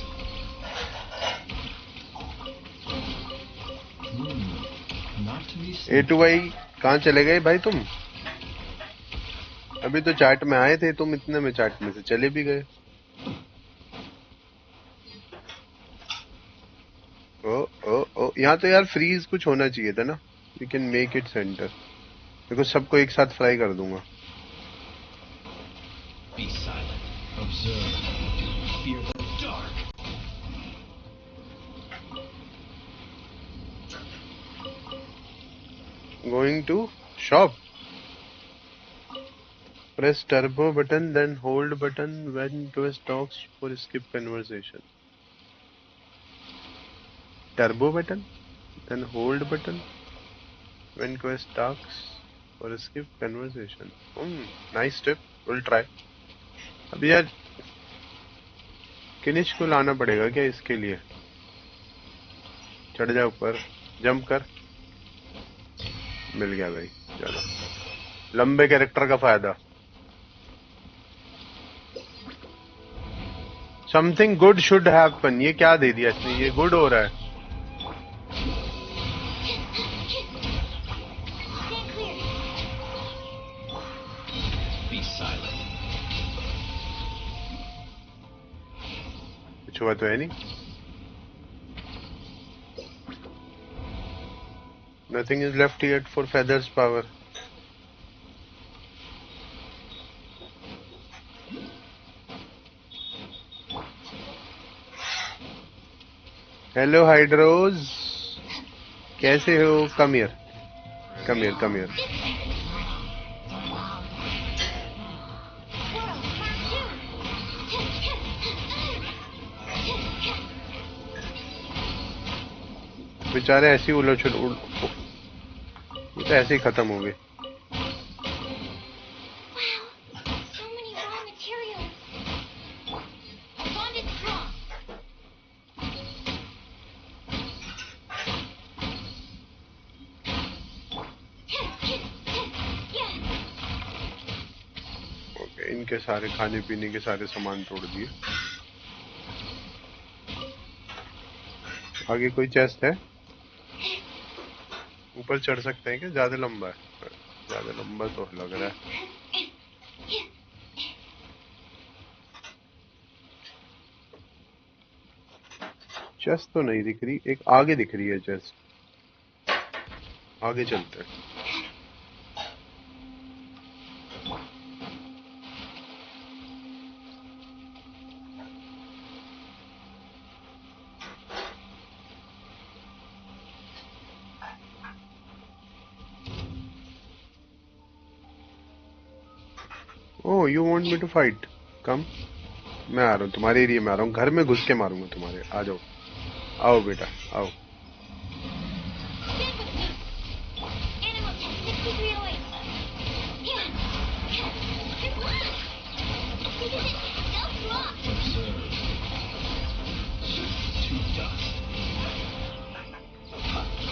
Not to be seen. A2I कहाँ चले गए भाई तुम? अभी तो chat में आए थे तुम, इतने में चैट में से चले भी गए. ओ यहाँ तो यार फ्रीज कुछ होना चाहिए था ना. We can make it centre. देखो सबको एक साथ फ्राई कर दूंगा. Be silent. Observe. Fear the dark. Going to shop. Press turbo button, then hold button when quest talks for skip conversation. Turbo button, then hold button. When quest talks or skip conversation. Nice tip. We'll try. अब यार किनिश को लाना पड़ेगा क्या इसके लिए? चढ़ जा ऊपर, जंप कर. मिल गया भाई. चलो, लंबे कैरेक्टर का फायदा. Something good should happen. ये क्या दे दिया इसने? ये गुड हो रहा है. कुछ हुआ तो है नहीं. Nothing is left yet for Feather's power. Hello Hydros. कैसे हो? Come here. Come here. Come here. बेचारे ऐसे ही उलझ तो ऐसे ही खत्म हो गए. ओके, इनके सारे खाने पीने के सारे सामान तोड़ दिए. आगे कोई चेस्ट है? ऊपर चढ़ सकते हैं क्या? ज्यादा लंबा है. ज्यादा लंबा तो लग रहा है. चेस्ट तो नहीं दिख रही. एक आगे दिख रही है चेस्ट. आगे चलते हैं. Oh, you want me to fight? Come. मैं आ रहा हूँ तुम्हारे एरिया में. आ रहा हूँ. घर में घुस के मारूंगा तुम्हारे. आ जाओ. आओ बेटा, आओ.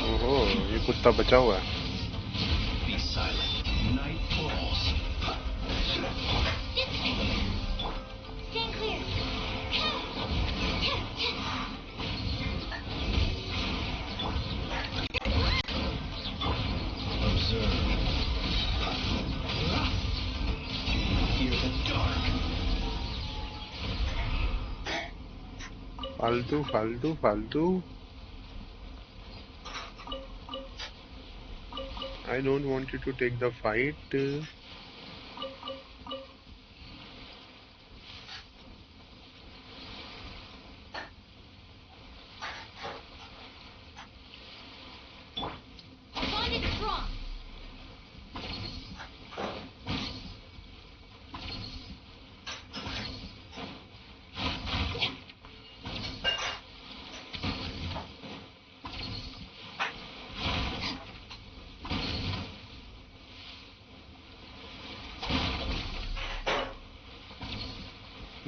ओहो, ये कुत्ता बचा हुआ है. फालतू फालतू फालतू. I don't want you to take the fight.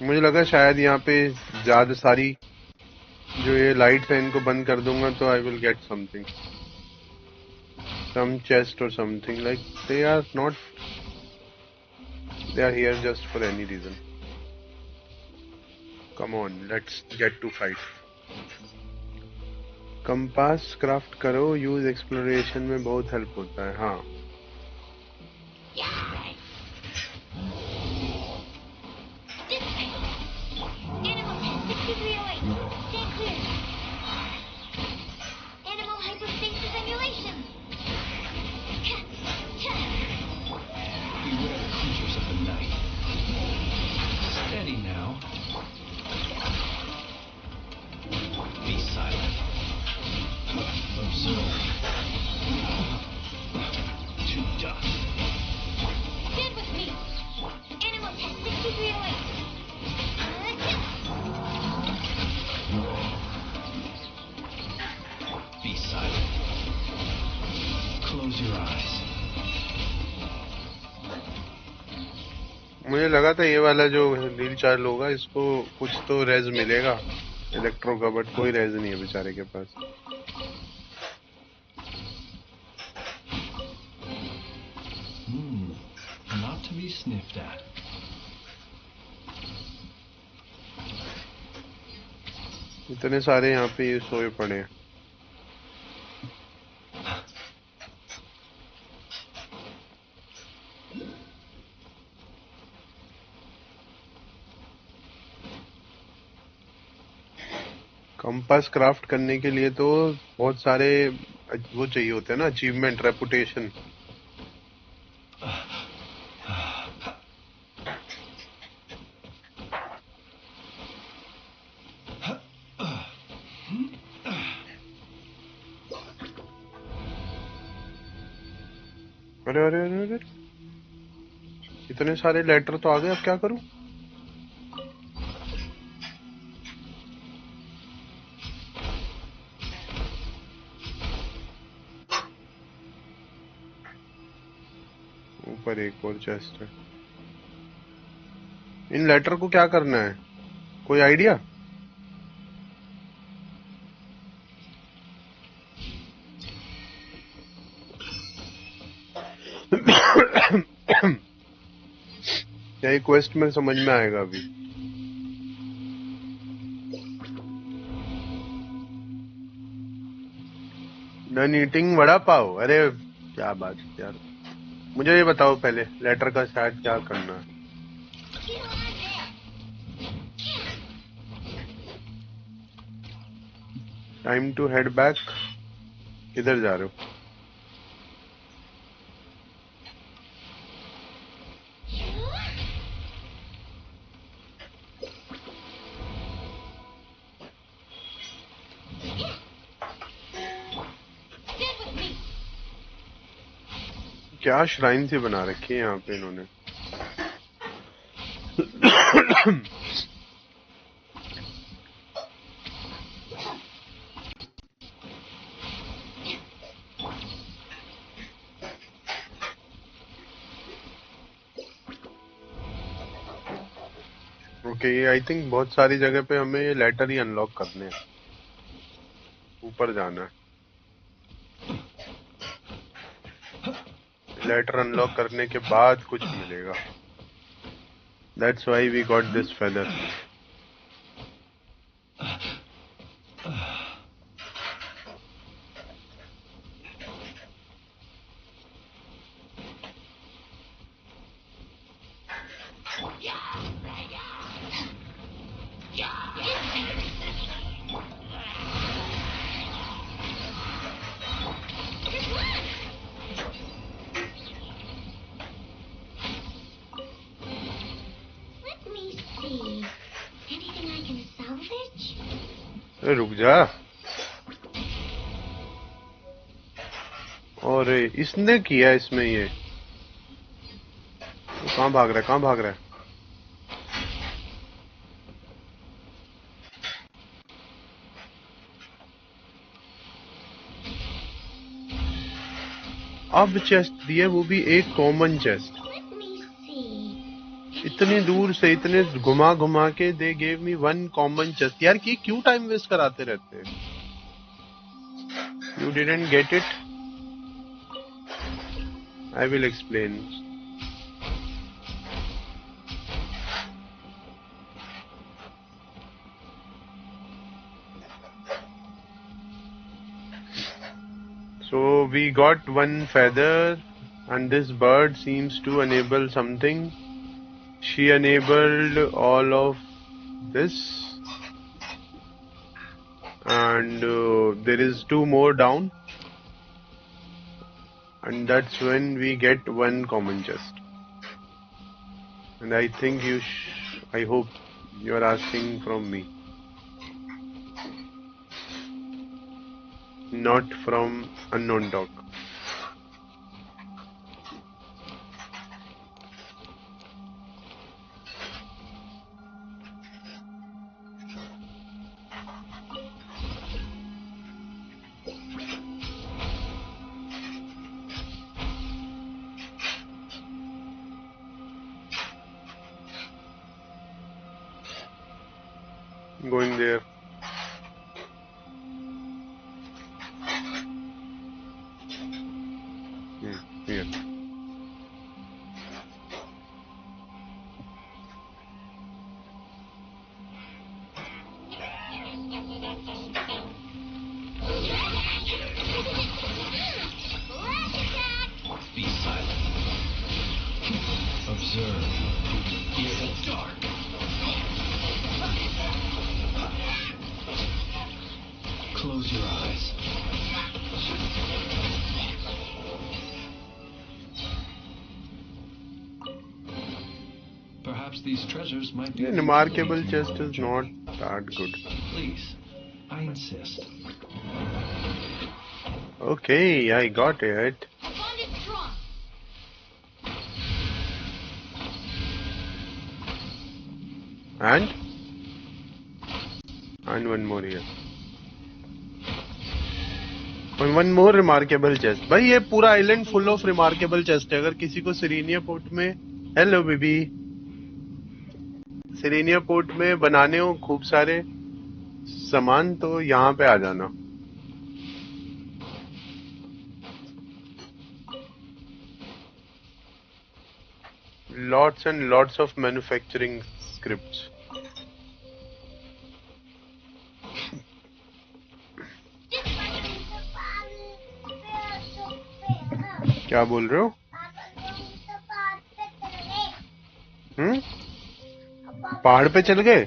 मुझे लगा शायद यहाँ पे ज्यादा सारी जो ये लाइट्स है इनको बंद कर दूंगा तो I will get something, some chest or something. Like they are not, they are here just for any reason. Come on, let's get to fight. Compass craft करो, यूज एक्सप्लोरेशन में बहुत हेल्प होता है. हाँ, मुझे लगा था ये वाला जो नील चार्ल होगा इसको कुछ तो रेज मिलेगा इलेक्ट्रो का, बट कोई रेज नहीं है बेचारे के पास। Not to be sniffed at. इतने सारे यहाँ पे ये सोए पड़े हैं। कंपास क्राफ्ट करने के लिए तो बहुत सारे वो चाहिए होते हैं ना, अचीवमेंट, रेपुटेशन। अरे अरे अरे अरे, इतने सारे लेटर तो आ गए, अब क्या करूं? ऊपर एक और चेस्ट है। इन लेटर को क्या करना है, कोई आइडिया? क्या ये क्वेस्ट में समझ में आएगा अभी? नन ईटिंग वड़ा पाव, अरे क्या बात है यार। मुझे ये बताओ पहले लेटर का शायद क्या करना है। Time to head back. किधर जा रहे हो? क्या श्राइन सी बना रखी है यहाँ पे इन्होंने। ओके, आई थिंक बहुत सारी जगह पे हमें ये लेटर ही अनलॉक करने हैं। ऊपर जाना है। लेटर अनलॉक करने के बाद कुछ मिलेगा। That's why we got this feather. अरे रुक जा। और इसने किया इसमें ये कहाँ भाग रहा है, कहाँ भाग रहा है? अब चेस्ट दिया, वो भी एक कॉमन चेस्ट। इतनी दूर से इतने घुमा घुमा के they gave me one common chest. यार की क्यों टाइम वेस्ट कराते रहते हैं? You didn't get it, I will explain. So we got one feather and this bird seems to enable something. She enabled all of this and there is two more down and that's when we get one common chest. And I think I hope you are asking from me, not from unknown dog. Going there. Here. Be silent. Observe. Hear the dark. Close your eyes. Perhaps these treasures might be Remarkable chest is not that good. Please, I insist. Okay, I got it. I found it strong. And one more here. And one more remarkable chest. भाई ये पूरा island full of remarkable chest है. अगर किसी को सिरेनिया port में, hello baby, सिरेनिया port में बनाने हो खूब सारे सामान तो यहाँ पे आ जाना. Lots and lots of manufacturing scripts. क्या बोल रहे हो? पहाड़ पे चल गए?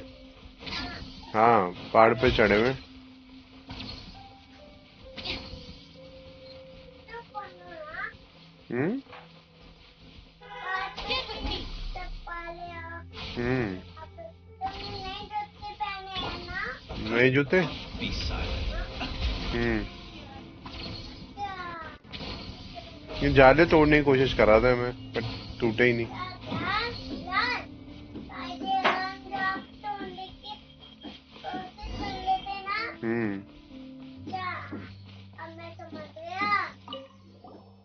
हाँ, पहाड़ पे चढ़े हुए. नए जूते? ये जाले तोड़ने की कोशिश कर रहा था मैं, पर टूटे ही नहीं.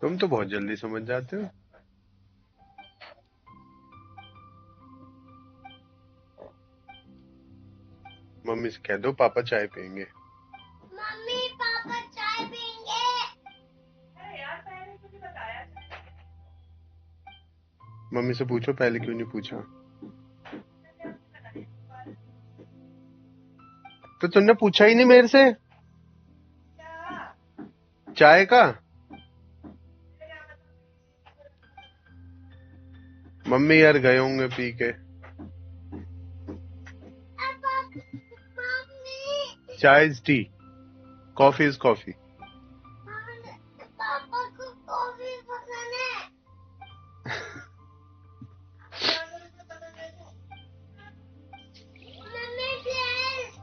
तुम तो बहुत जल्दी समझ जाते हो. मम्मी से कह दो पापा चाय पियेंगे. मम्मी पापा चाय पियेंगे. अरे यार पहले मुझे बताया. मम्मी से पूछो पहले क्यों नहीं पूछा. तो तुमने पूछा ही नहीं मेरे से चाय का. मम्मी यार गए होंगे पी के. चाय is T, coffee is coffee. पापा को कॉफी पसंद है. Mummy please.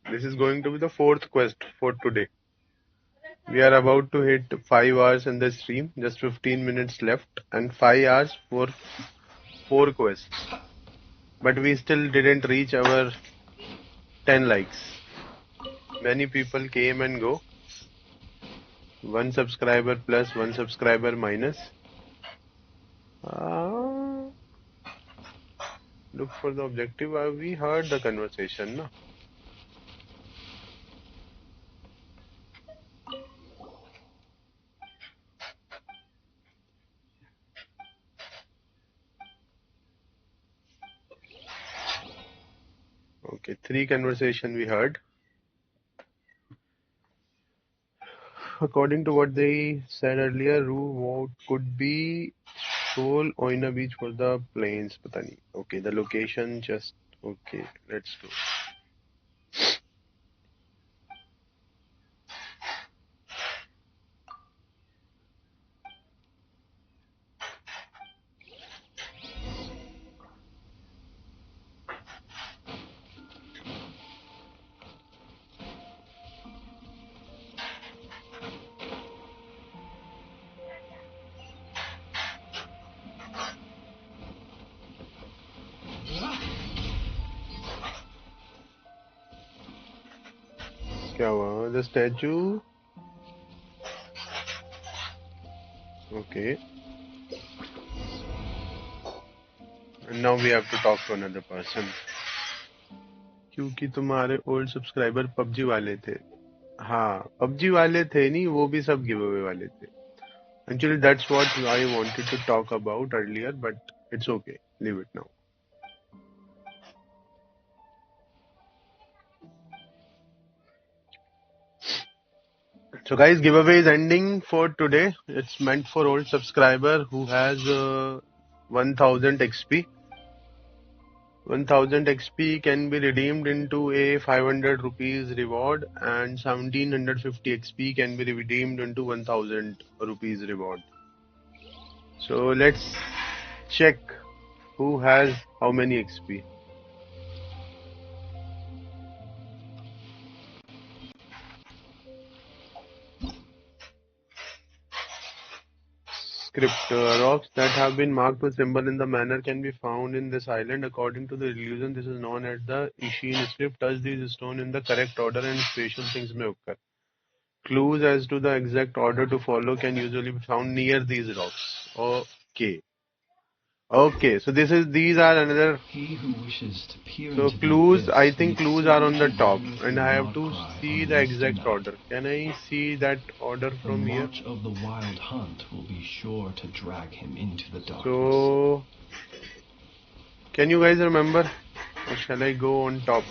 This is going to be the fourth quest for today. We are about to hit 5 hours in the stream, just 15 minutes left, and 5 hours for 4 quests. But we still didn't reach our 10 likes. Many people came and go. 1 subscriber plus, 1 subscriber minus. Look for the objective. We heard the conversation, no? Okay, 3 conversation we heard. According to what they said earlier, what could be Seoul, Oina Beach for the planes. पता नहीं. Okay, the location just okay. Let's go. क्या हुआ? The statue. Okay. And now we have to talk to another person. क्योंकि तुम्हारे old subscriber PUBG वाले थे. हाँ, PUBG वाले थे नहीं, वो भी सब गिव अवे वाले थे. Actually, that's what I wanted to talk about earlier, but it's okay. Leave it now. So guys, giveaway is ending for today. It's meant for old subscriber who has 1000 XP. 1000 XP can be redeemed into a 500 rupees reward, and 1750 XP can be redeemed into 1000 rupees reward. So let's check who has how many XP. Script rocks that have been marked with symbol in the manner can be found in this island. According to the illusion, this is known as the Ishin script. Touch these stones in the correct order and special things may occur. Clues as to the exact order to follow can usually be found near these rocks. Okay. Okay, so these are another. He who wishes to peer So into the clues, abyss I think needs clues are simply on the to top, wander and through I have to Mordcry see on the Misty exact Night. order. Can I see that order The from here? march of the wild hunt will be sure to drag him into the darkness. So, can you guys remember? Or shall I go on top?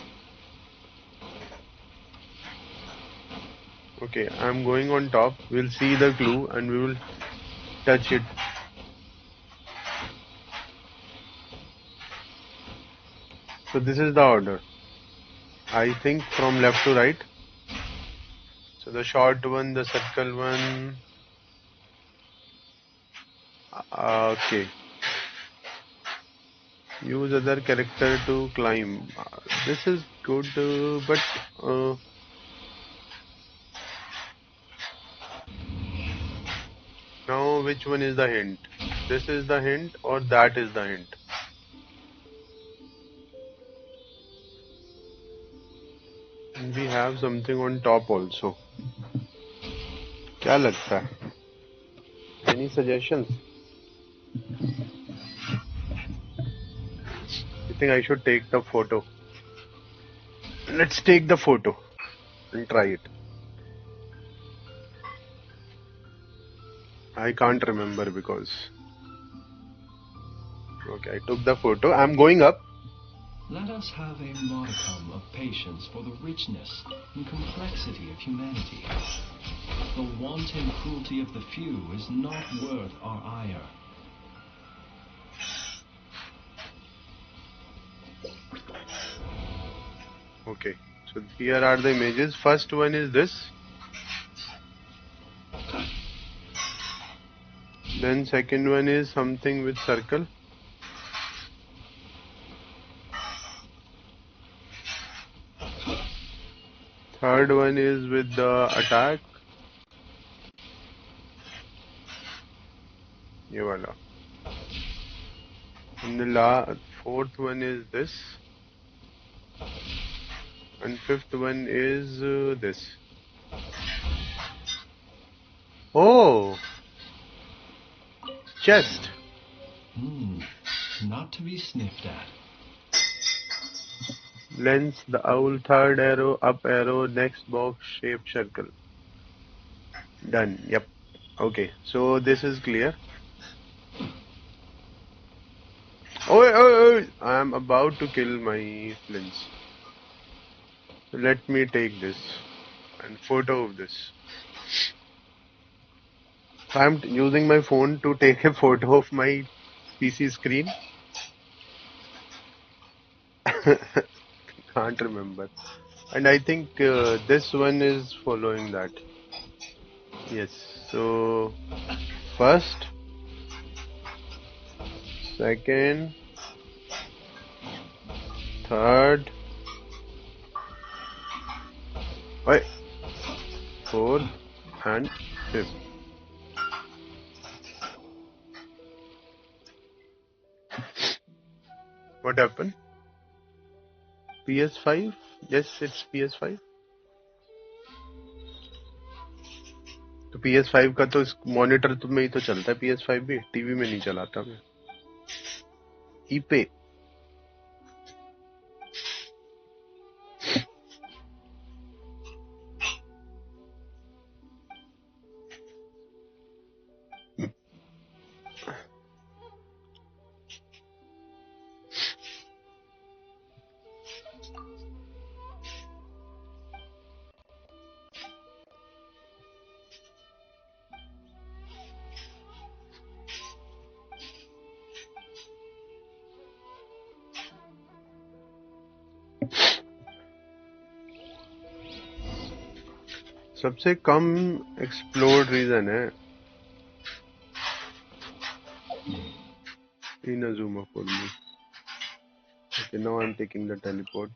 Okay, I'm going on top. We'll see the clue and we will touch it. So this is the order. I think from left to right. So the short one, the circle one. Okay. Use other character to climb. This is good, but now which one is the hint? This is the hint or that is the hint? And we have something on top also. क्या लगता है? Any suggestions? I think I should take the photo. Let's take the photo and try it. I can't remember because. Okay, I took the photo. I'm going up. Let us have a modicum of patience for the richness and complexity of humanity. The wanton cruelty of the few is not worth our ire. Okay, so here are the images. First one is this. Then second one is something with circle. Third one is with the attack. ये वाला. And the fourth one is this. And fifth one is this. Oh! Chest. Not to be sniffed at. Lens, the owl, third arrow, up arrow, next box, shape, circle. Done. Yep. Okay. So this is clear. Oh! I am about to kill my lens. Let me take this and photo of this. I'm using my phone to take a photo of my PC screen. Can't remember. And I think this one is following that. Yes. So first, second, third, fourth, and fifth. What happened? PS5? Yes, it's PS5. तो PS5 का तो monitor तो में ही तो चलता है, PS5 भी TV में नहीं चलाता मैं। ईपे सबसे कम एक्सप्लोर्ड रीजन है Inazuma for me. Okay, now I'm taking the teleport.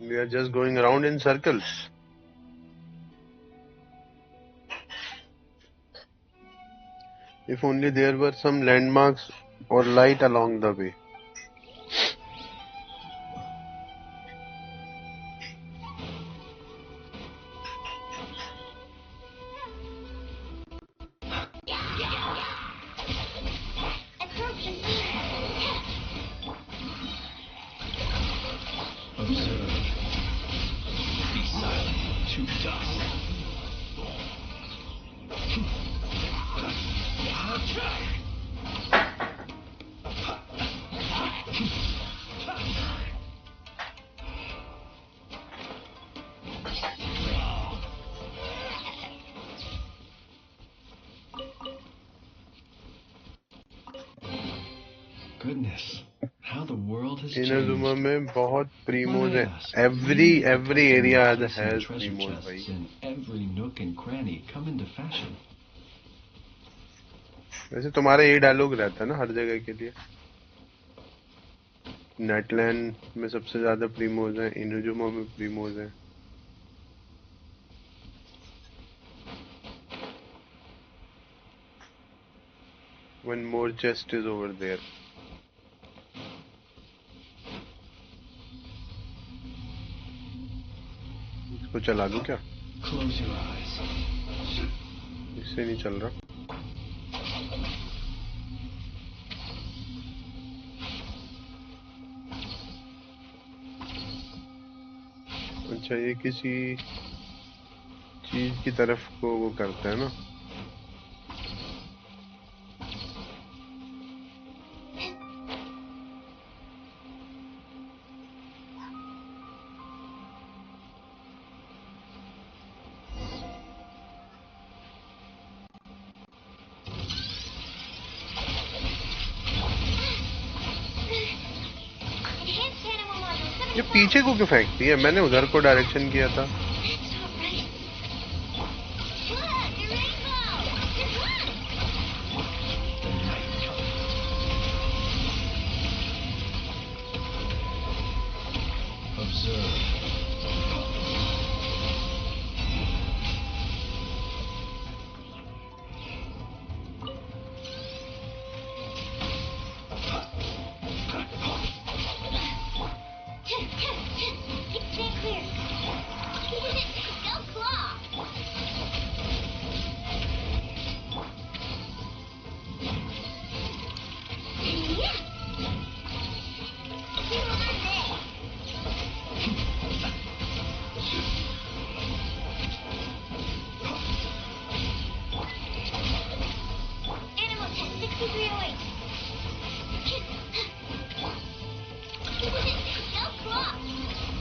We are just going around in circles. If only there were some landmarks or light along the way. Goodness, how the world has Inazuma changed. में बहुत प्रीमोज Might I है. ask, Every when did the area custom of placing has treasure प्रीमोज chests भाई. in every nook and cranny come into fashion? वैसे तुम्हारा यही dialogue रहता है ना हर जगह के लिए. नेटलैंड में सबसे ज्यादा प्रीमोज है, इनुजुमा में प्रीमोज है. One more chest is over there. इसको चला दूं क्या? Close your eyes. इससे नहीं चल रहा. अच्छा, ये किसी चीज की तरफ को वो करता है ना. ये पीछे को क्यों फेंकती है? मैंने उधर को डायरेक्शन किया था.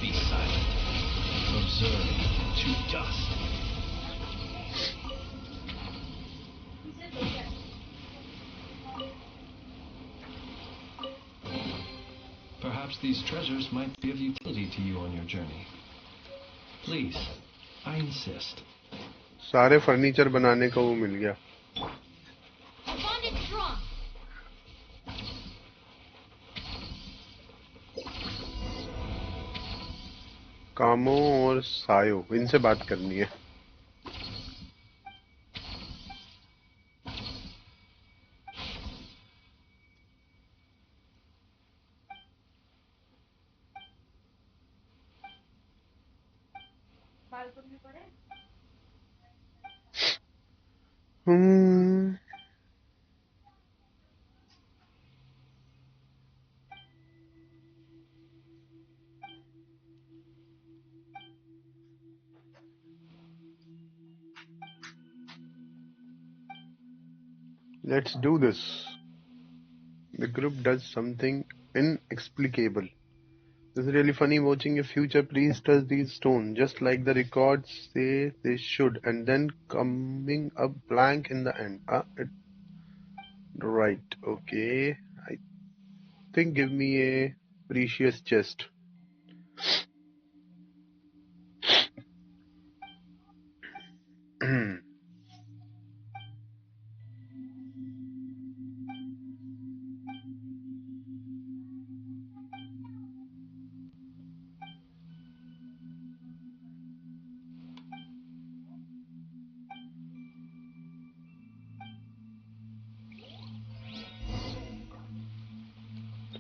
Be silent. Observe to dust. Perhaps these treasures might be of utility to you on your journey. Please, I insist. सारे फर्नीचर बनाने का वो मिल गया. कामो और सायो, इनसे बात करनी है. Hmm. Let's do this. The group does something inexplicable. This is really funny watching a future priest touch these stones, just like the records say they should, and then coming up blank in the end. Right, okay. I think give me a precious chest.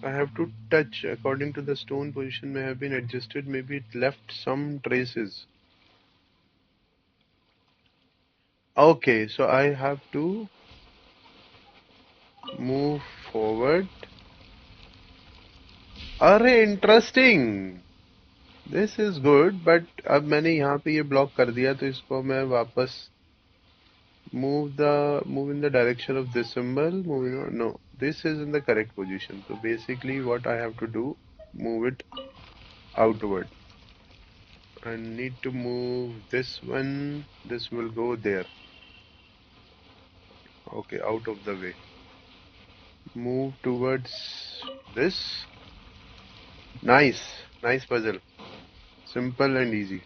I have to touch. According to the stone, position may have been adjusted. Maybe it left some traces. Okay, so I have to move forward. अरे interesting. This is good, but अब मैंने यहाँ पे ये block कर दिया तो इसको मैं वापस move in the direction of this symbol. Moving on. No, this is in the correct position. So basically, what I have to do, move it outward. I need to move this one. This will go there. Okay, out of the way. Move towards this. Nice, nice puzzle. Simple and easy.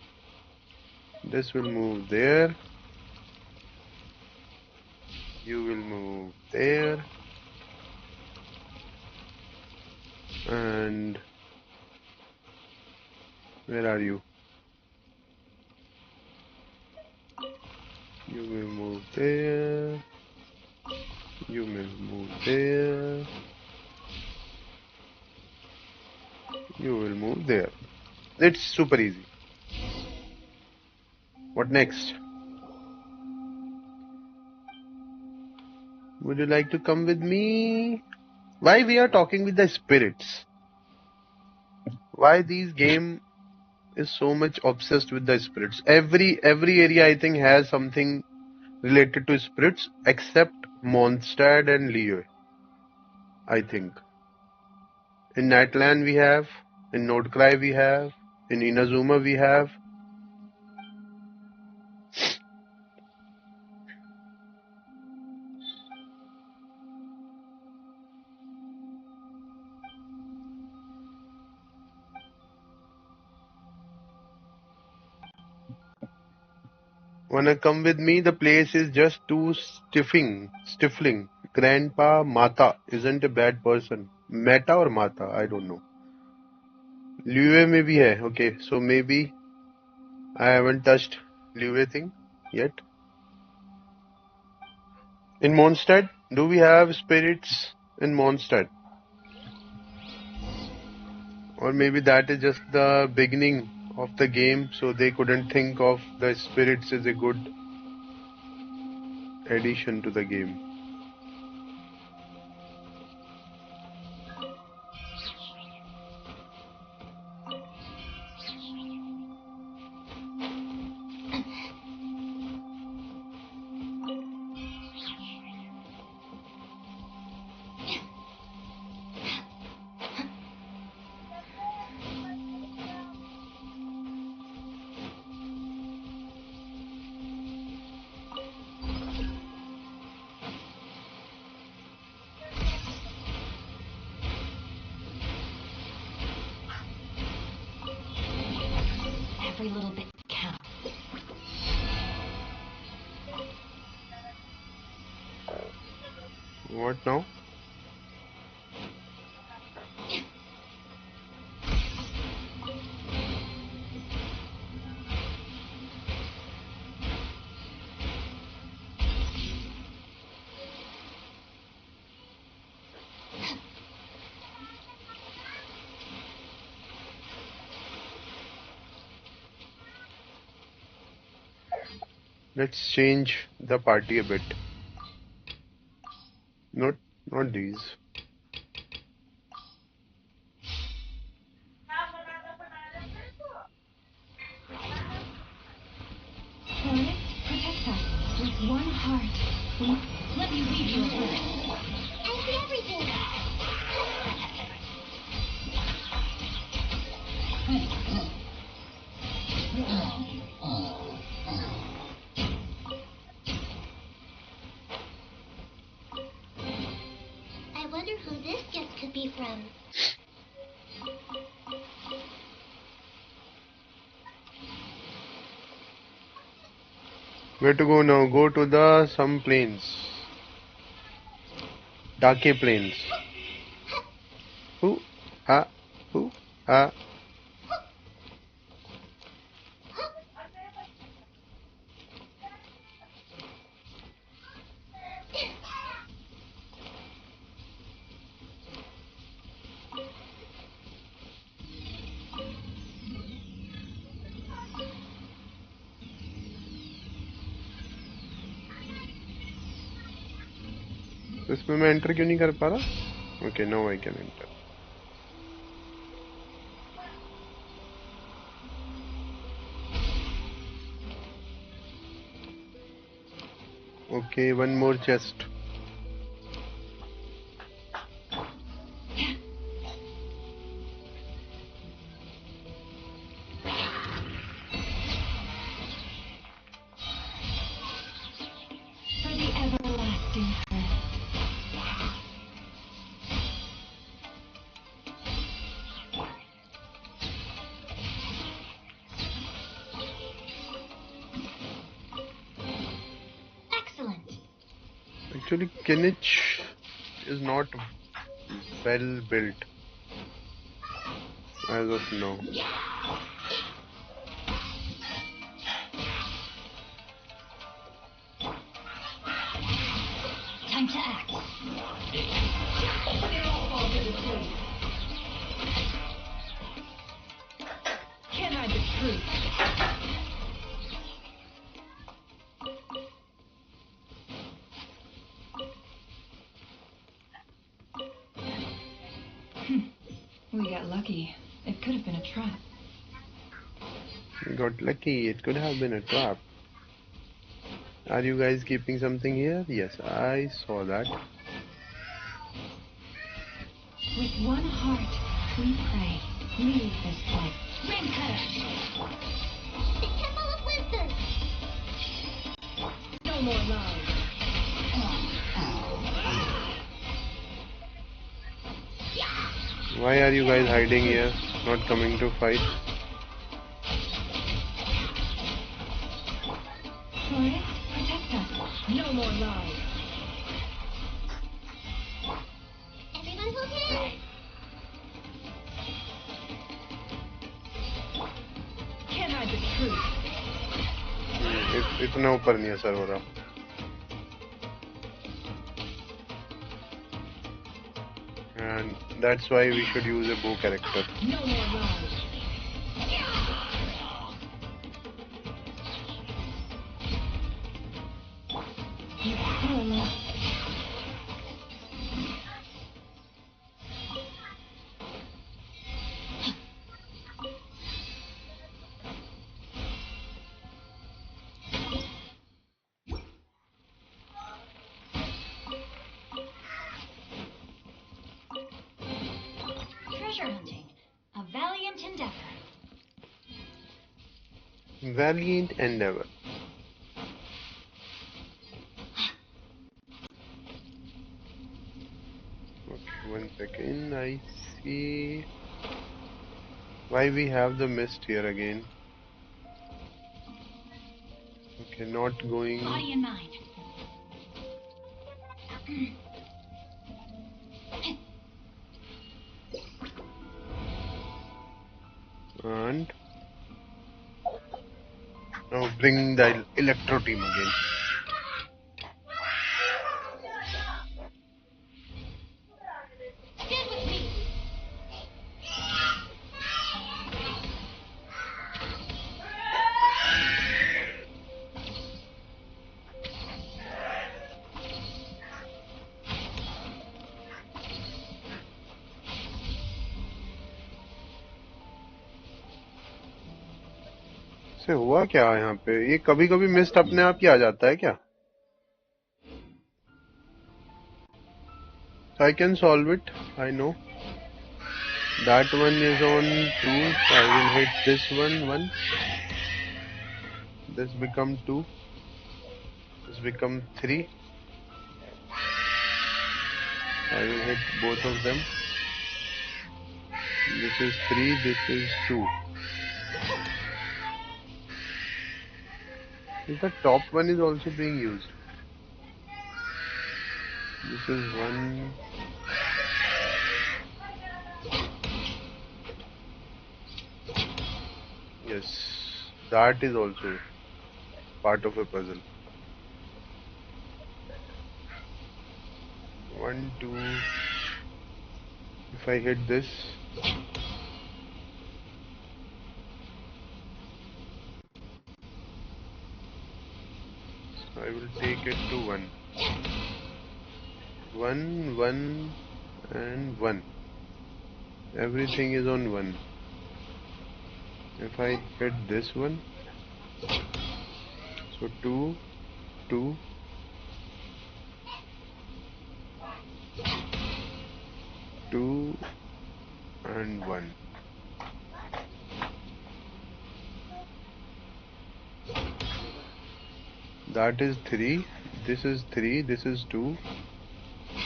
This will move there. You will move there. And where are you? You will move there. You will move there. You will move there. It's super easy. What next? Would you like to come with me? Why we are talking with the spirits? Why these game is so much obsessed with the spirits? Every area I think has something related to spirits except Mondstadt and Leo. I think. In Nightland we have, in Nordcry we have, in Inazuma we have. Wanna come with me? The place is just too stifling. Grandpa Mata isn't a bad person. Meta or Mata? I don't know. Liyue में भी है. Okay, so maybe I haven't touched Liyue thing yet. In Mondstadt, do we have spirits in Mondstadt? Or maybe that is just the beginning of the game, so they couldn't think of the spirits as a good addition to the game. Every little bit counts. What now? Let's change the party a bit. Not these. Forest, protect us with one heart. Let me read your words. I see everything. I wonder who this gift could be from. Where to go now? Go to the some plains. Dake plains. Who? Ah. Who? Ah. तो इसमें मैं enter क्यों नहीं कर पा रहा? Okay, now I can enter. Okay, one more chest. For the everlasting curse. Excellent. Actually, Kinich is not well built as of now. Time to act. Can't hide the truth. We got lucky. It could have been a trap. We got lucky. It could have been a trap. Are you guys keeping something here? Yes, I saw that. With one heart, we pray. Leave this place. Ring cutter. The Temple of Wisdom. No more lies. Why are you guys hiding here? Not coming to fight? Forest, protect us. No more lies. Everyone hold hands. Can't hide the truth. इतना ऊपर नहीं है sir हो रहा. And that's why we should use a bow character. No more lies. You poor love. Treasure hunting. A valiant endeavor. Valiant endeavor. Okay, 1 second. I see why we have the mist here again. Okay, not going. Body and mind. And now bring the electro team again. Stand with me. वैसे हुआ क्या यहाँ पे? ये कभी कभी mist अपने आप ही आ जाता है क्या? I can solve it. I know. That one is on 2. I will hit this one. 1. This become 2. This become 3. I will hit both of them. This is 3. This is 2. The top one is also being used. This is 1. Yes, that is also part of a puzzle. 1, 2. If I hit this, I will take it to 1. 1, 1, and 1. Everything is on 1. If I hit this one, so 2, 2, 2, and 1. That is 3. This is 3. This is 2.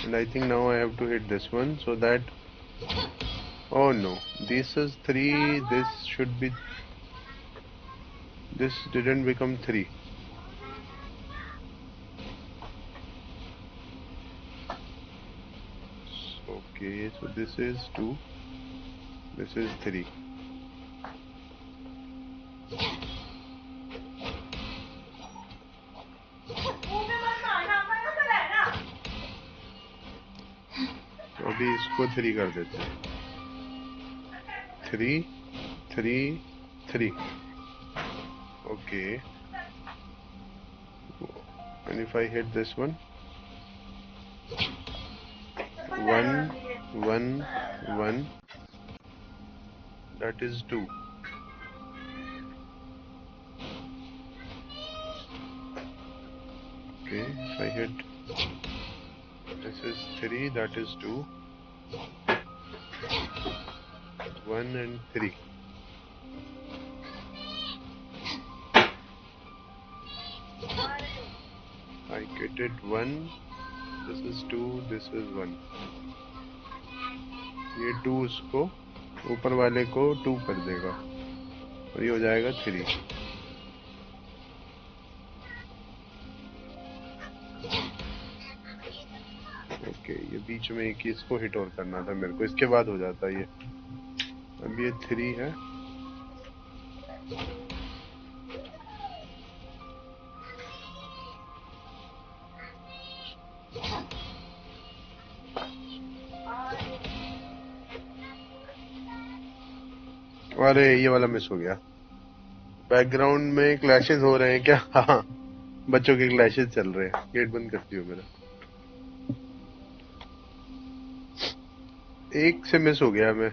And I think now I have to hit this one so that. Oh no. This is 3. This should be. This didn't become 3. Okay, so this is 2. This is 3. तो अभी इसको 3 कर देते हैं. 3, 3, 3. Okay. And if I hit this one, 1, 1, 1, that is 2. Okay, if I hit, this is 3, that is 2, 1 and 3. I get it 1, this is 2, this is 1. ये 2 उसको ऊपर वाले को 2 कर देगा और ये हो जाएगा 3. ओके, ये बीच में एक इसको हिट और करना था मेरे को, इसके बाद हो जाता ये. अब ये 3 है. अरे ये वाला मिस हो गया. बैकग्राउंड में क्लैशेस हो रहे हैं क्या? हाँ, बच्चों के क्लैशेस चल रहे हैं. गेट बंद करती हो मेरा. एक से मिस हो गया मैं.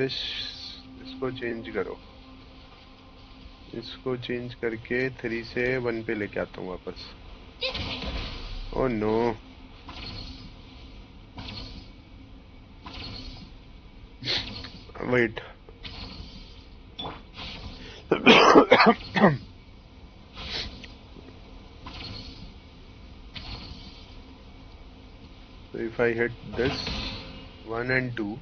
इसको चेंज करो. इसको चेंज करके 3 से 1 पे लेके आता हूँ वापस. Oh no. Wait. So if I hit this 1 and 2,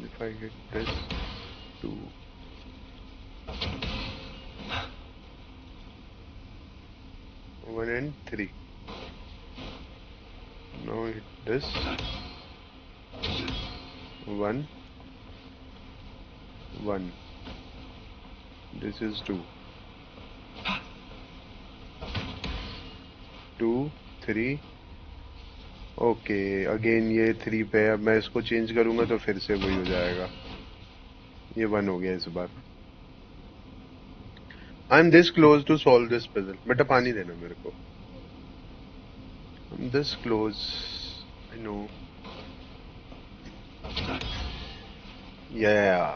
if I hit this 2, one and 3, now hit this 1, 1, this is 2, 2, 3. Okay, again ये 3 पे. अब मैं इसको चेंज करूंगा तो फिर से वही हो जाएगा. ये 1 हो गया इस बार. I am this close to solve this puzzle. बेटा पानी देना मेरे को. I am this close. I know. Yeah,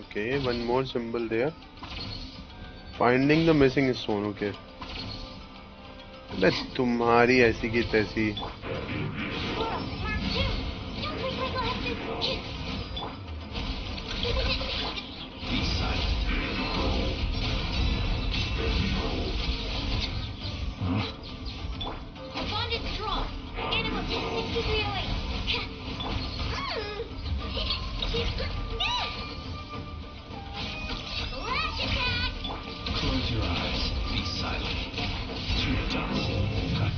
Okay, one more symbol there. Finding the missing stone. Okay. मैं तुम्हारी ऐसी की तैसी. Close your eyes. Be silent. 2 dots. Cut.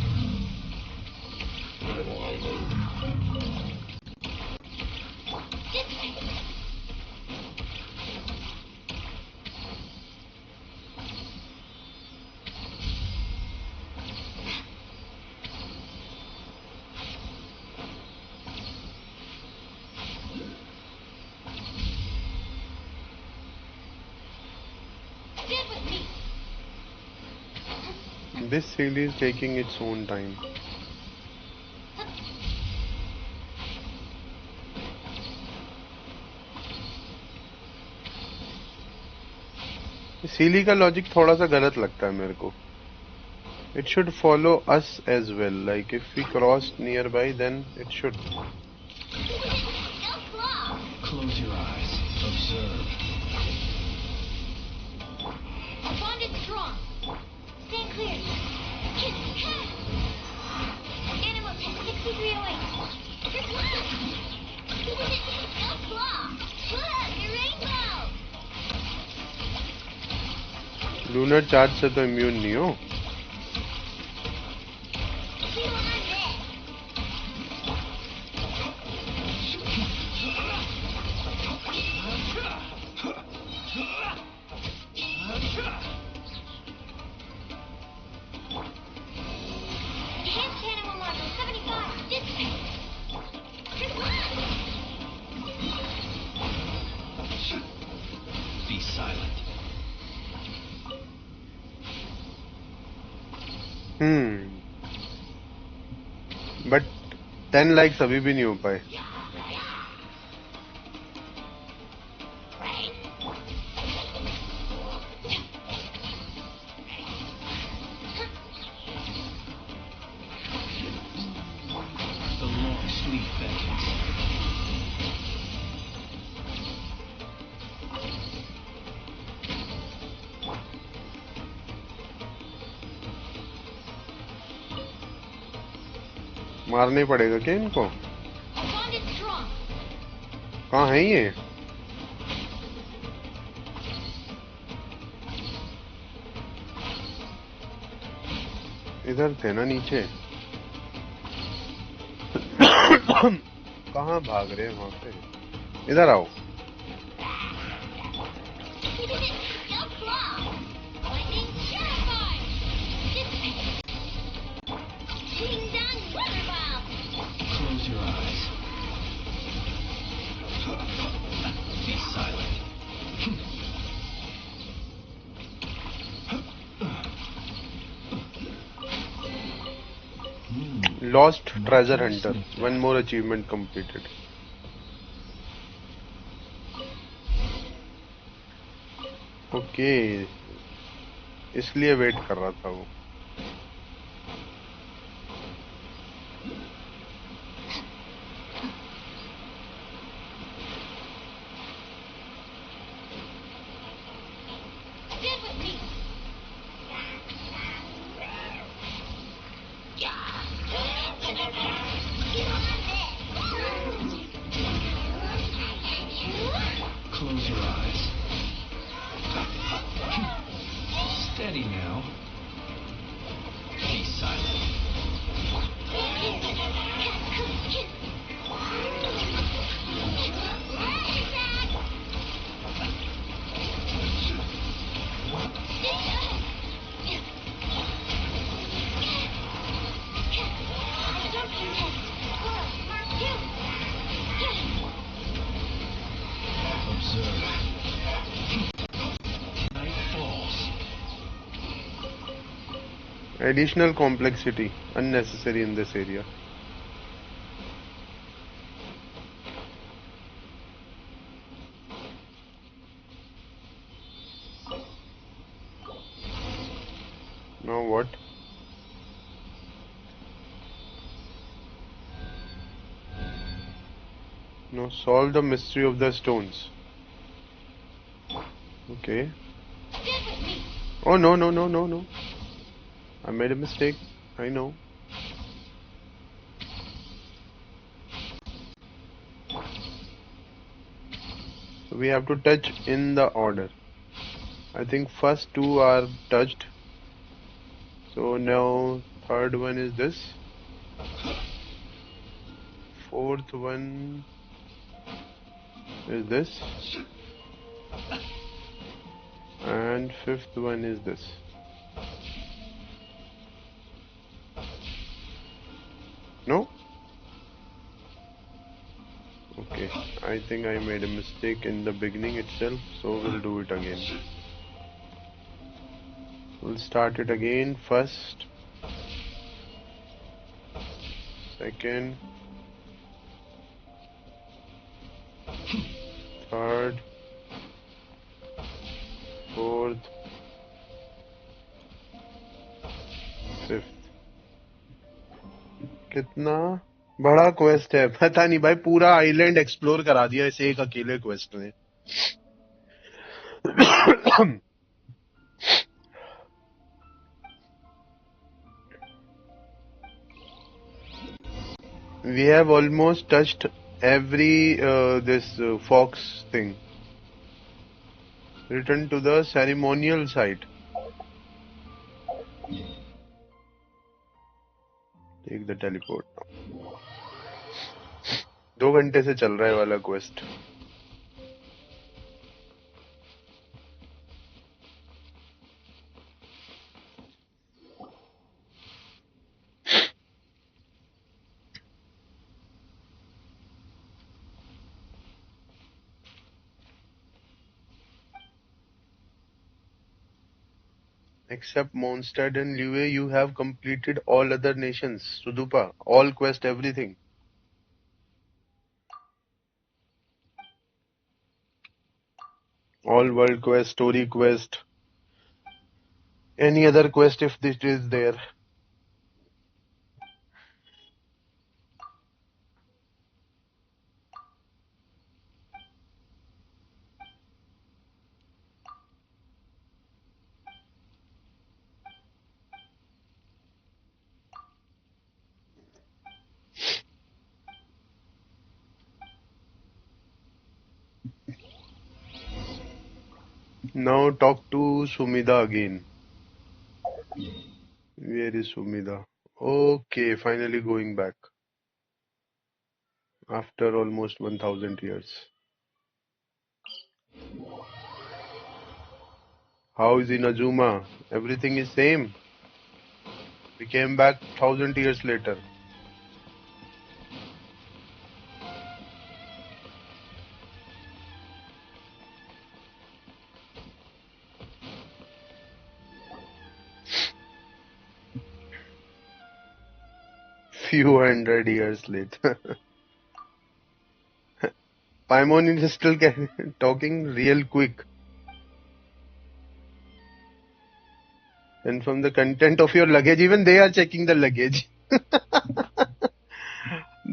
This series is taking its own time. सीली का logic थोड़ा सा गलत लगता है मेरे को. It should follow us as well. Like if we crossed nearby, then it should. Close your eyes. Observe. Bond is strong. Stand clear. Animal test 6308. Don't flop. Look, your rainbow. Lunar charge से तो immune नहीं हो. Enhanced animal module 75. Dispatch. Be silent. But 10 likes अभी भी नहीं हो पाए. The long sleep vengeance. मारना ही पड़ेगा क्या इनको? Bond is strong. कहाँ है ये? इधर थे ना नीचे. कहाँ भाग रहे हैं वहां पे? इधर आओ. Don't flop. Lightning terrified. Dispatch. Shooting down weather bomb. Close your eyes. Be silent. Lost treasure hunter. One more achievement completed. Okay, इसलिए वेट कर रहा था वो. Stand with me. Close your eyes. Steady now. Be silent. Observe. Night falls. Additional complexity unnecessary in this area. Now what? Now solve the mystery of the stones. Okay. Oh no no no no no. I made a mistake. I know. So we have to touch in the order. I think first two are touched. So now third one is this. Fourth one is this. And fifth one is this. No? Okay, I think I made a mistake in the beginning itself, so we'll do it again. We'll start it again. First, second, third, fourth, fifth. कितना बड़ा quest है पता नहीं भाई, पूरा island explore करा दिया इस एक अकेले क्वेस्ट ने. We have almost touched every this fox thing. Return to the ceremonial site. Take the teleport. 2 घंटे से चल रहा है वाला quest. Except Mondstadt and Liyue, you have completed all other nations. Sudupa, all quest, everything. All world quest, story quest, any other quest if this is there. Now talk to Sumida again. Where is Sumida? Okay, finally going back. After almost 1000 years. How is Inazuma? Everything is same. We came back 1000 years later. Few hundred years later. Paimon is still talking real quick. And from the content of your luggage, even they are checking the luggage.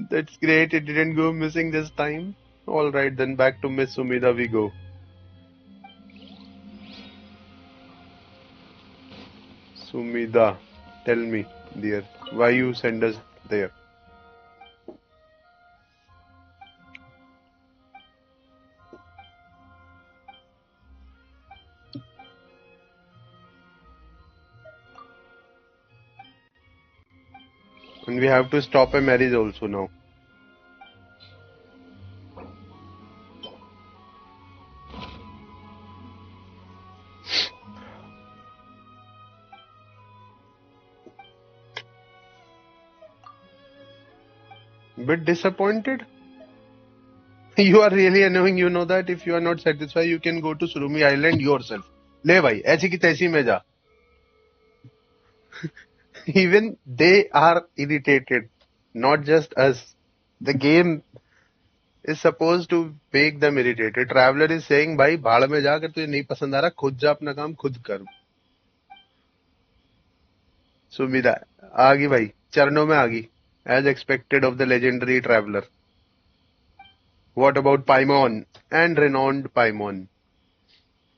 That's great. It didn't go missing this time. Alright, then back to Miss Sumida we go. Sumida, tell me, dear, why you send us there? And we have to stop a marriage also now. Bit disappointed? You are really annoying, you know that. If you are not satisfied, you can go to Surumi Island yourself. ले भाई, ऐसी की तैसी में जा. Even they are irritated, not just us. The game is supposed to make them irritated. Traveler is saying, भाई भाड़ में जा, अगर तुझे नहीं पसंद आ रहा खुद जा, अपना काम खुद कर. सुमिदा आ गई भाई, चरणों में आ गई, as expected of the legendary traveler. What about Paimon and renowned Paimon?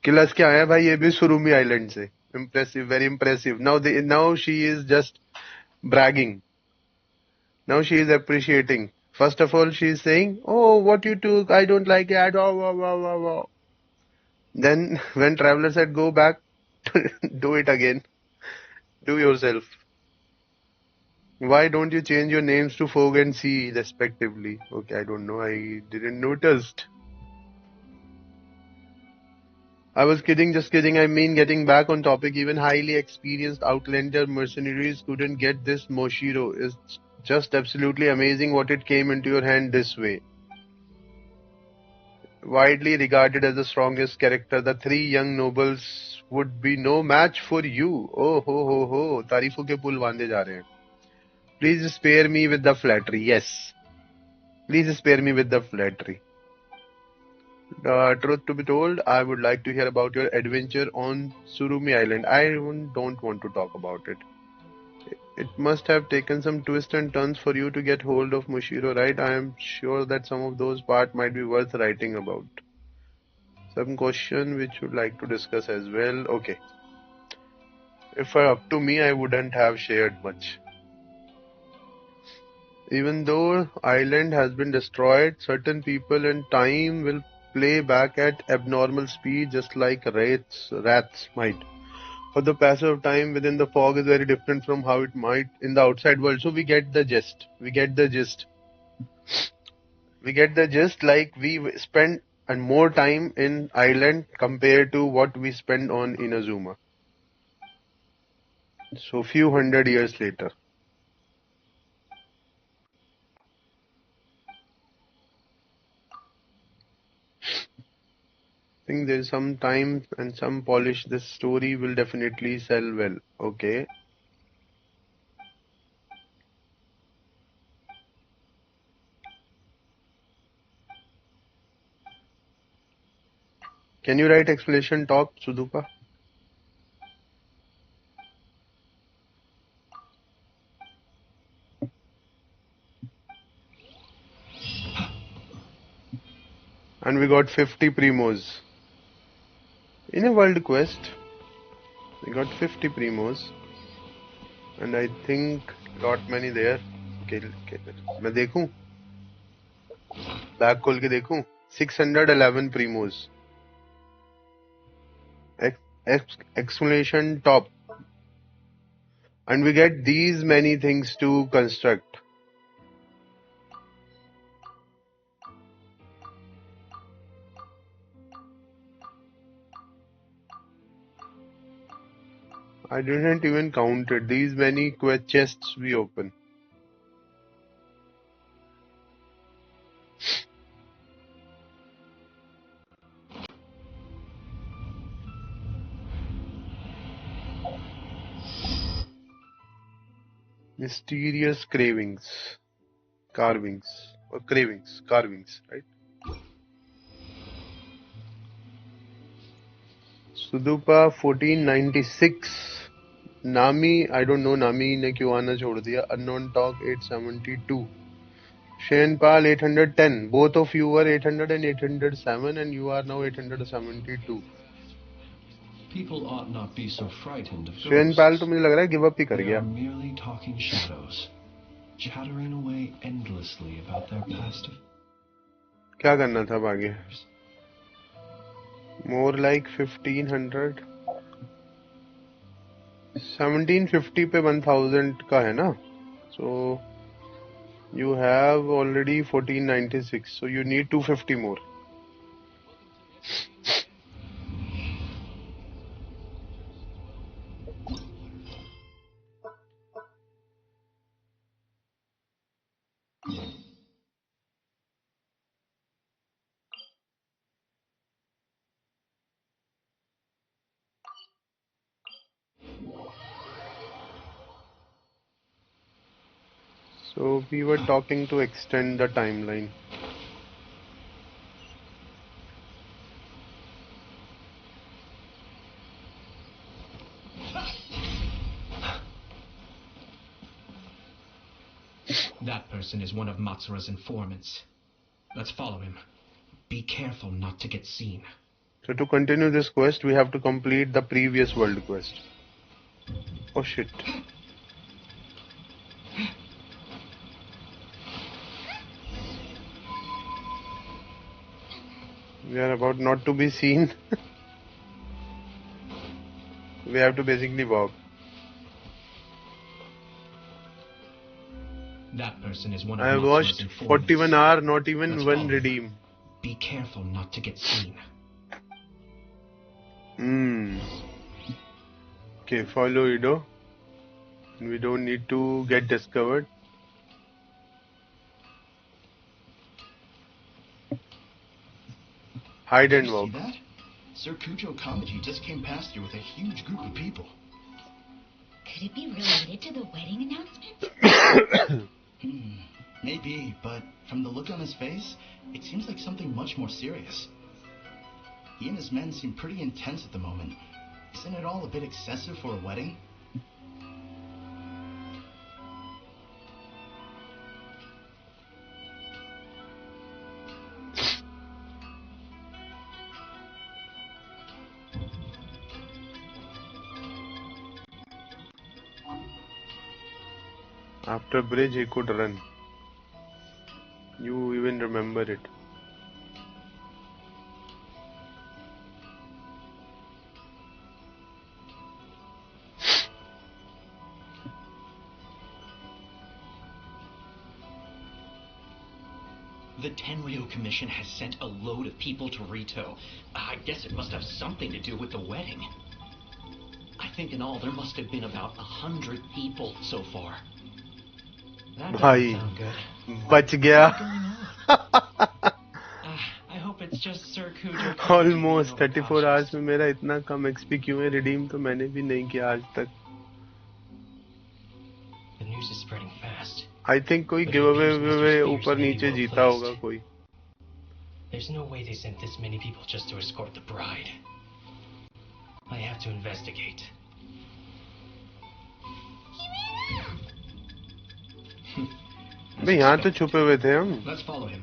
किलस क्या है भाई, ये भी सुरुमी आइलैंड से. Impressive, very impressive. Now she is just bragging. Now she is appreciating. First of all, she is saying, "Oh, what you took, I don't like it." Oh, wow, wow, wow, wow. Then, when traveler said, "Go back, do it again, do yourself. Why don't you change your names to Fog and Sea, respectively?" Okay, I don't know. I didn't notice. I was kidding, just kidding. I mean, getting back on topic, even highly experienced Outlander mercenaries couldn't get this Moshiro. It's just absolutely amazing what it came into your hand this way. Widely regarded as the strongest character, the three young nobles would be no match for you. Oh ho. तारीफों के पुल बांधे जा रहे हैं. Please spare me with the flattery. Yes. Please spare me with the flattery. Truth to be told, I would like to hear about your adventure on Surumi Island. I don't want to talk about it. It must have taken some twists and turns for you to get hold of Mushiro, right? I am sure that some of those parts might be worth writing about. Some question which would like to discuss as well. Okay. If up to me, I wouldn't have shared much. Even though island has been destroyed, certain people and time will play back at abnormal speed just like rats might. For the passage of time within the fog is very different from how it might in the outside world. So we get the gist. We get the gist. Like we spend and more time in island compared to what we spend on Inazuma. So few hundred years later. I think there's some time and some polish. This story will definitely sell well. Okay. Can you write explanation talk, Sudupa? And we got 50 primos. In a world quest, we got 50 primos. And I think lot many there. Okay. मैं देखूं? Bag खोल के देखूं? 611 primos. Explanation top. And we get these many things to construct. I didn't even count it. These many chests we open. Mysterious carvings, right? Sudupa 1496. Nami, I don't know Nami ने क्यों आना छोड़ दिया. Unknown Talk 872. Shenpal 810. Both of you were 800 and 807 and you are now 872. People ought not be so frightened of Shenpal तो ghosts. मुझे लग रहा है give up ही कर They गया. are merely talking shadows, chattering away endlessly about their past. क्या करना था अब आगे? More like 1500. 1750 पे 1000 का है ना? So you have already 1496. So you need 250 more. So we were talking to extend the timeline. That person is one of Matsura's informants. Let's follow him. Be careful not to get seen. So to continue this quest, we have to complete the previous world quest. Oh shit. We are about not to be seen. We have to basically walk. That person is one of I Matsura's watched informants. 41 hours, not even Let's one follow him. redeem. Be careful not to get seen. Okay, follow Ido. We don't need to get discovered. Hide and walk. See that? Sir Kujo Kamaji just came past you with a huge group of people. Could it be related to the wedding announcement? Maybe, but from the look on his face, it seems like something much more serious. He and his men seem pretty intense at the moment. Isn't it all a bit excessive for a wedding? After bridge, he could run. You even remember it. The Tenryo Commission has sent a load of people to Rito. I guess it must have something to do with the wedding. I think in all there must have been about 100 people so far. That doesn't Bhai, sound good. bach gaya. I hope it's just Sir Kujo. Almost 34 hours में मेरा इतना कम XP क्यों है? Redeem तो मैंने भी नहीं किया आज तक. The news is spreading fast. I think कोई giveaway ऊपर नीचे जीता होगा कोई. There's no way they sent this many people just to escort the bride. I have to investigate. भाई यहाँ तो छुपे हुए थे हम. Let's follow him.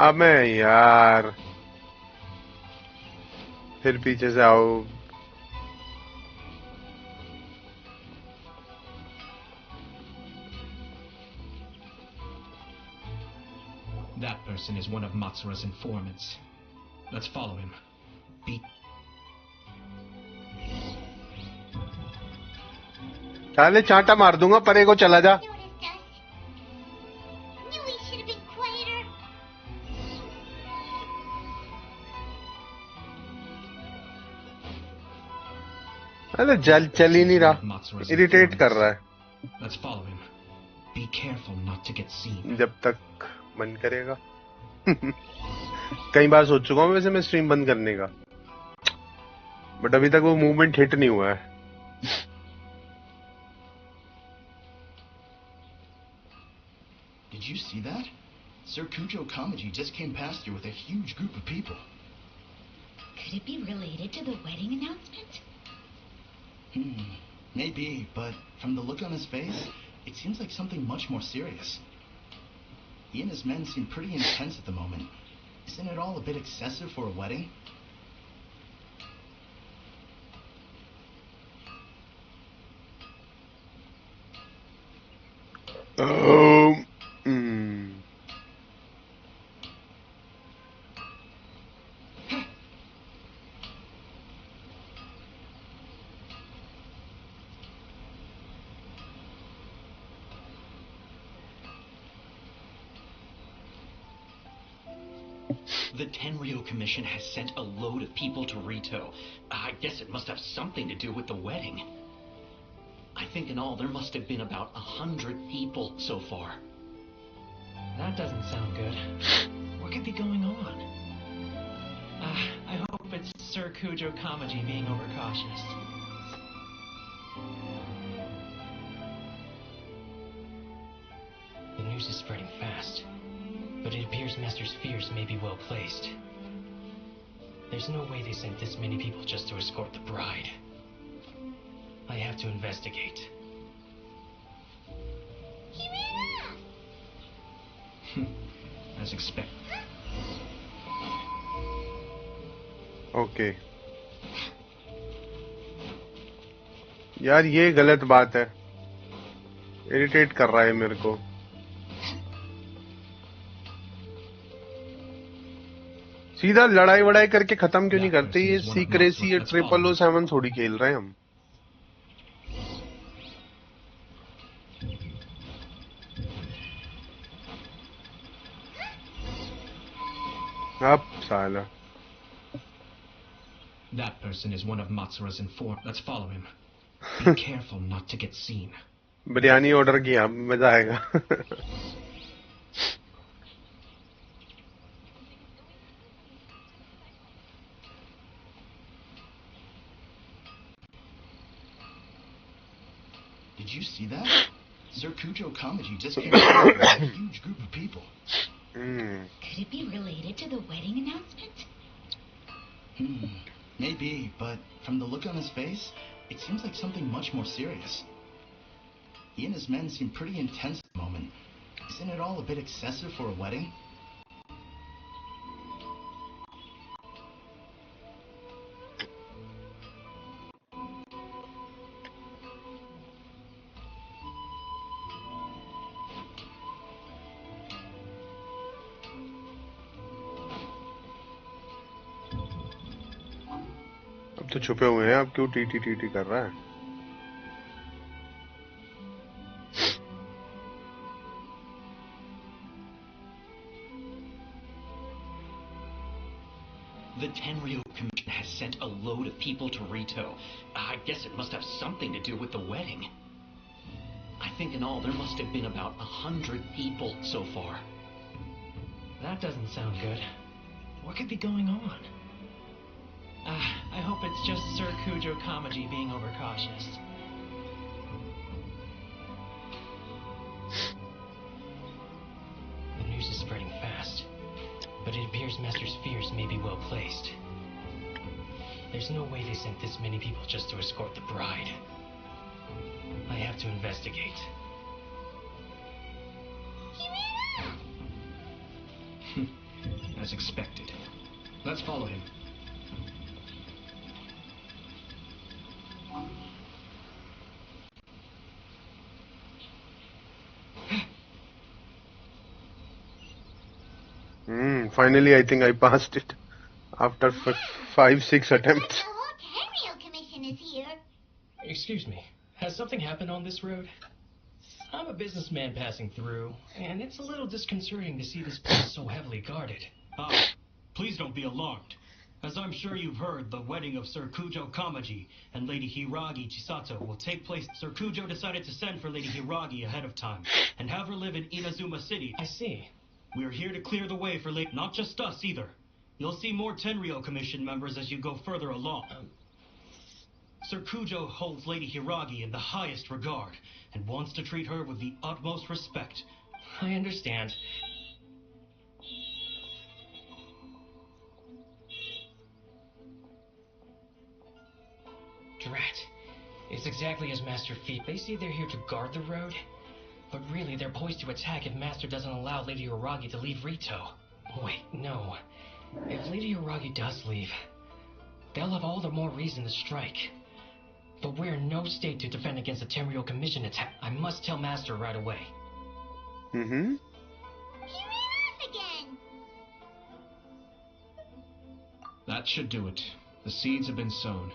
अबे यार फिर पीछे से आओ. That person is one of Matsura's informants. Let's follow him. साले चांटा मार दूंगा, परे को चला जा. Knew we should have been quieter. अरे चल ही नहीं रहा. इरिटेट कर रहा है. Let's follow him. Be careful not to get seen. जब तक मन करेगा. कई बार सोच चुका हूँ वैसे मैं स्ट्रीम बंद करने का, बट अभी तक वो मूवमेंट हिट नहीं हुआ है. Did you see that? Sir Kujo Kamaji just came past you with a huge group of people. Could it be related to the wedding announcement? Maybe, but from the look on his face, it seems like something much more serious. He and his men seem pretty intense at the moment. Isn't it all a bit excessive for a wedding? The Tenryo Commission has sent a load of people to Rito. I guess it must have something to do with the wedding. I think in all there must have been about 100 people so far. That doesn't sound good. What could be going on? I hope it's Sir Kujo Kamaji being overcautious. The news news is spreading fast, but it appears Master's fears may be well placed. There's no way they sent this many people just to escort the bride. I have to investigate. As expected. Okay यार ये गलत बात है, irritate कर रहा है मेरे को। सीधा लड़ाई वड़ाई करके खत्म क्यों नहीं करते? ये सीक्रेसी ये 007 थोड़ी खेल रहे हैं हम। अब साला That person is one of Matsura's informants. Let's follow him. Be careful not to get seen. Biryani order किया, मजा आएगा। Did you see that? Sir Kujo Kamaji just came out with a huge group of people. Could it be related to the wedding announcement? Maybe, but from the look on his face, it seems like something much more serious. He and his men seem pretty intense at the moment. Isn't it all a bit excessive for a wedding? अब तो छुपे हुए हैं, अब क्यों TT TT कर रहा है? The Tenryo Commission has sent a load of people to Rito. I guess it must have something to do with the wedding. I think in all there must have been about 100 people so far. That doesn't sound good. What could be going on? I hope it's just Sir Kujo Kamaji being overcautious. The news is spreading fast, but it appears Master's fears may be well placed. There's no way they sent this many people just to escort the bride. I have to investigate. As expected. Let's follow him. Finally, I think I passed it after 5-6 attempts. The whole Tenryo Commission is here. Excuse me, has something happened on this road? I'm a businessman passing through, and it's a little disconcerting to see this place so heavily guarded. Please don't be alarmed. As I'm sure you've heard, the wedding of Sir Kujo Kamaji and Lady Hiragi Chisato will take place. Sir Kujo decided to send for Lady Hiragi ahead of time and have her live in Inazuma City. I see. We're here to clear the way for Lady... Not just us, either. You'll see more Tenryo Commission members as you go further along. Sir Kujo holds Lady Hiragi in the highest regard and wants to treat her with the utmost respect. I understand. Drat. It's exactly as Master Feet. They say they're here to guard the road, but really they're poised to attack if Master doesn't allow Lady Hiragi to leave Rito. Wait, no. If Lady Hiragi does leave, they'll have all the more reason to strike. But we're in no state to defend against the Tenryo Commission attack. I must tell Master right away. He ran off again. That should do it. The seeds have been sown.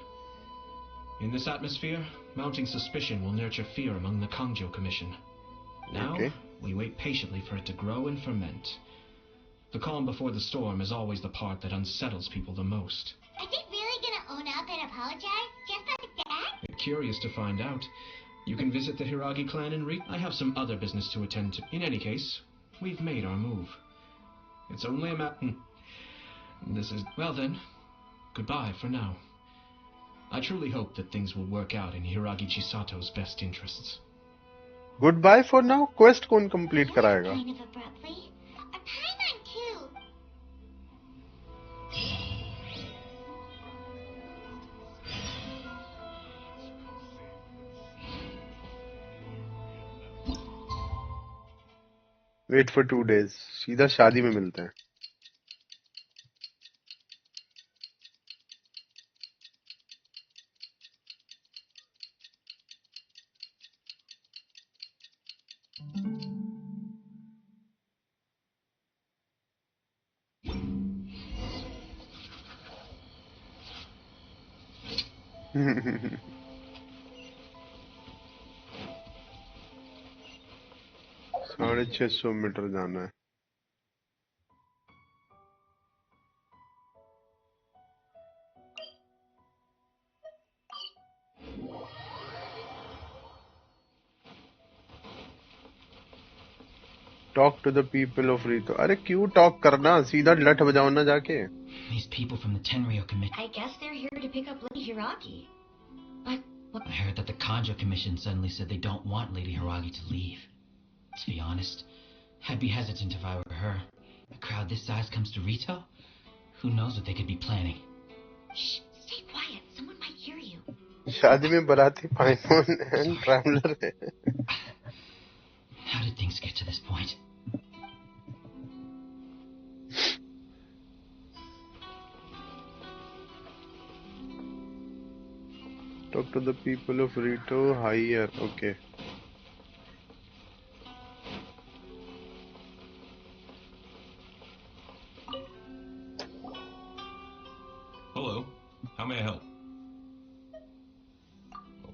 In this atmosphere, mounting suspicion will nurture fear among the Kangjo Commission. Now, we wait patiently for it to grow and ferment. The calm before the storm is always the part that unsettles people the most. Are they really gonna own up and apologize? Just like that? If curious to find out, you can visit the Hiragi clan in Rito. I have some other business to attend to. In any case, we've made our move. It's only a matter... This is... Well then, goodbye for now. I truly hope that things will work out in Hiragi Chisato's best interests. Goodbye for now. Quest कौन complete कराएगा? Kind of abruptly. A Paimon too. Wait for 2 days। सीधा शादी में मिलते हैं। साढ़े 600 metre जाना है। Talk to the people of Rito. अरे क्यों टॉक करना, सीधा लठ बजाओ ना जाके। These people from the Tenryou Commission. I guess they're here to pick up Lady Hiragi. But what? I heard that the Kanjo Commission suddenly said they don't want Lady Hiragi to leave. To be honest, I'd be hesitant if I were her. A crowd this size comes to Rito? Who knows what they could be planning? Shh, stay quiet. Someone might hear you. शादी में बाराती पाइमोन and traveller है। How did things get to this point? Talk to the people of Rito higher. Okay. Hello. How may I help?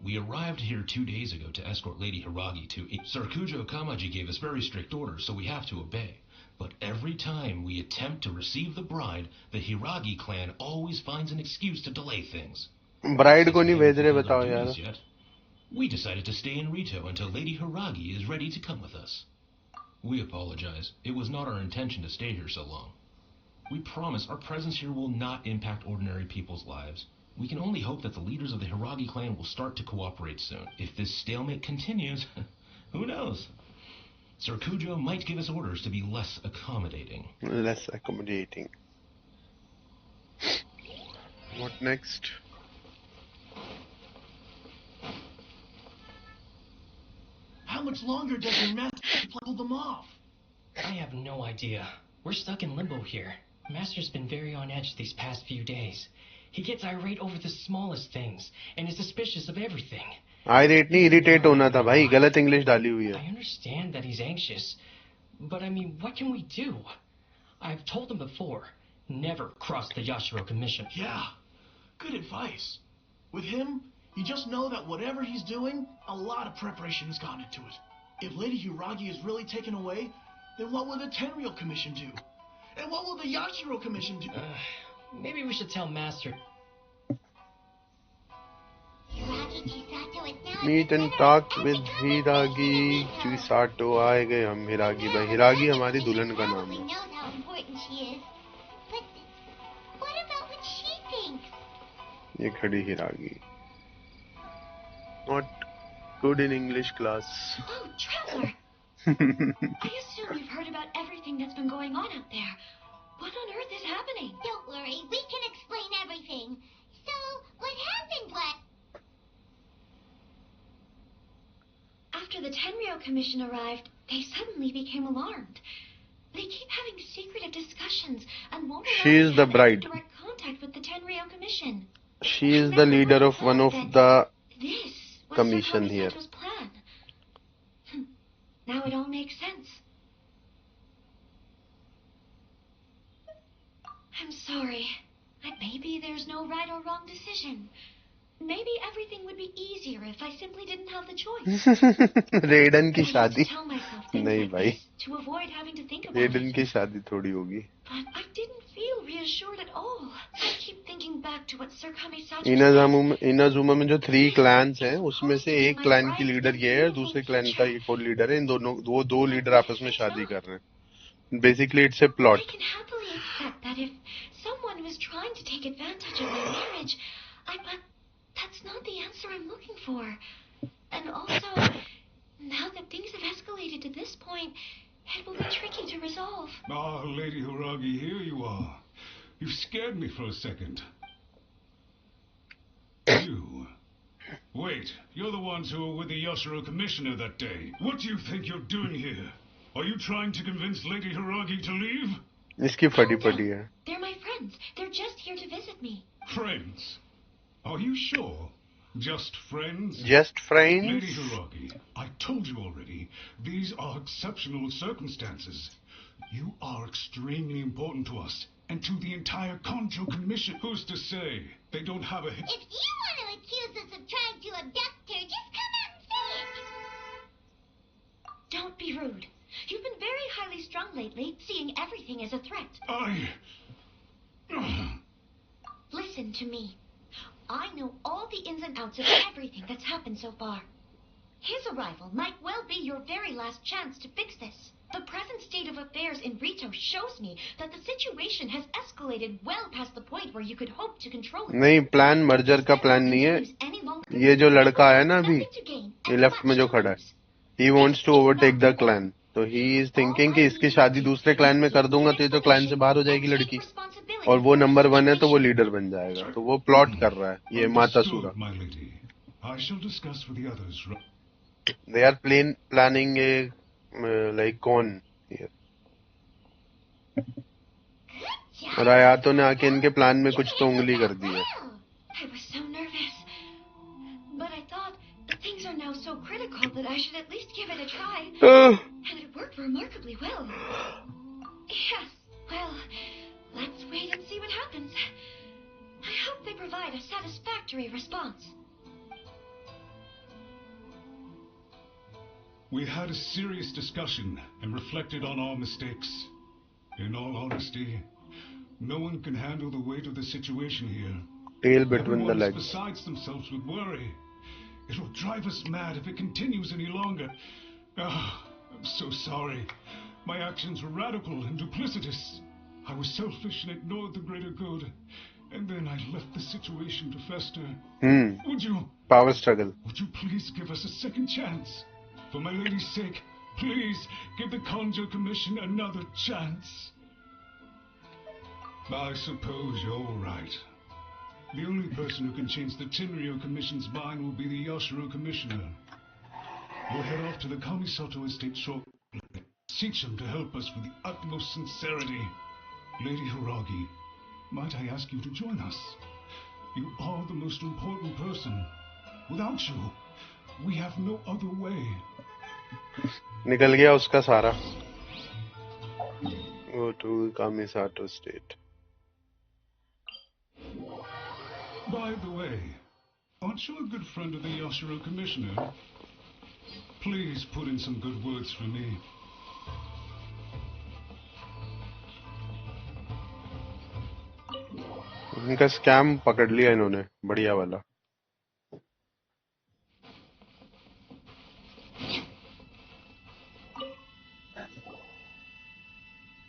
We arrived here 2 days ago to escort Lady Hiragi to... Sir Kujo Kamaji gave us very strict orders, so we have to obey. But every time we attempt to receive the bride, the Hiragi clan always finds an excuse to delay things. Bride को नहीं भेज रहे, बताओ यार। We decided to stay in Rito until Lady Hiragi is ready to come with us. We apologize. It was not our intention to stay here so long. We promise our presence here will not impact ordinary people's lives. We can only hope that the leaders of the Hiragi clan will start to cooperate soon. If this stalemate continues, who knows? Sir Kujo might give us orders to be less accommodating. Less accommodating. What next? How much longer does your master pull them off? I have no idea. We're stuck in limbo here. Master's been very on edge these past few days. He gets irate over the smallest things and is suspicious of everything. Irate नहीं, irritate होना था भाई, गलत English डाली हुई है। I understand that he's anxious, but I mean, what can we do? I've told him before, never cross the Yashiro Commission. Yeah, good advice. With him, you just know that whatever he's doing, a lot of preparation has gone into it. If Lady Hiragi is really taken away, then what will the Tenryou Commission do? And what will the Yashiro Commission do? Maybe we should tell Master. Meet and talk with Hiragi Chisato। आए गए हम हिरागी भाई। हिरागी हमारी दुल्हन का नाम है। ये खड़ी हिरागी। Not good in English class. Oh, Traveler! I assume you've heard about everything that's been going on out there. What on earth is happening? Don't worry, we can explain everything. So, what happened was... After the Tenryou Commission arrived, they suddenly became alarmed. They keep having secretive discussions and won't allow She is the bride. direct contact with the Tenryou Commission. She is the leader of one of the This was commission here. Sakami-Sato's plan. Now it all makes sense. I'm sorry. Maybe there's no right or wrong decision. Maybe everything would be easier if I simply didn't have the choice. रेडन की I used शादी to tell myself things नहीं like भाई, this to avoid having to think about रेडन it. की शादी थोड़ी होगी। But I didn't feel reassured at all. I keep thinking back to what Sir Kamisato Inazuma में जो 3 clans हैं, उसमें से एक क्लैन की लीडर ये है, दूसरे क्लैन का एक और लीडर है। इन दोनों वो 2 लीडर आपस में शादी कर रहे हैं। Basically, it's a plot. I can happily accept that if someone was trying to take advantage of my marriage, but that's not the answer I'm looking for. And also, Now that things have escalated to this point, it will be tricky to resolve. Ah, Lady Hiragi, here you are. You scared me for a second. You. Wait, you're the ones who were with the Yashiro Commissioner that day. What do you think you're doing here? Are you trying to convince Lady Hiragi to leave? इसकी फटी फटी है. They're my friends. They're just here to visit me. Friends? Are you sure? Just friends? Just friends? Lady Hiragi, I told you already, these are exceptional circumstances. You are extremely important to us, and to the entire Conjo Commission. Who's to say they don't have a... If you want to accuse us of trying to abduct her, just come out and say it! Don't be rude. You've been very highly strung lately, seeing everything as a threat. Listen to me. I know all the ins and outs of everything that's happened so far. His arrival might well be your very last chance to fix this. The present state of affairs in Rito shows me that the situation has escalated well past the point where you could hope to control it. नहीं, plan merger का plan नहीं है. ये जो लड़का है ना अभी, ये लेफ्ट में जो खड़ा है, he wants to overtake the clan. तो he is thinking कि इसकी शादी दूसरे क्लैन में कर दूंगा तो ये तो क्लैन से बाहर हो जाएगी लड़की, और वो नंबर 1 है तो वो लीडर बन जाएगा. तो वो प्लॉट कर रहा है ये मातासुरा. They are planning a like con here. और आयातो ने आके इनके प्लान में कुछ तो उंगली कर दी है. I was so nervous, but I thought things are now so critical that I should at least give it a try. And it worked remarkably well. Yes, well, let's wait and see what happens. I hope they provide a satisfactory response. We had a serious discussion and reflected on our mistakes. In all honesty, no one can handle the weight of the situation here. Tail between the legs. Everyone is besides themselves with worry. It will drive us mad if it continues any longer. I'm so sorry. My actions were radical and duplicitous. I was selfish and ignored the greater good. And then I left the situation to fester. Would you... Power struggle. Would you please give us a second chance? For my lady's sake, please give the Conjo Commission another chance. I suppose you're right. The only person who can change the Tenryo Commission's mind will be the Yashiro Commissioner. We'll head off to the Kamisato estate shortly. Seek him to help us with the utmost sincerity. Lady Hiragi, might I ask you to join us? You are the most important person. Without you, we have no other way. निकल गया उसका सारा. Go to Kamisato state. By the way, aren't you a good friend of the Yashiro Commissioner? Please put in some good words for me. इनका scam पकड़ लिया इन्होंने, बढ़िया वाला.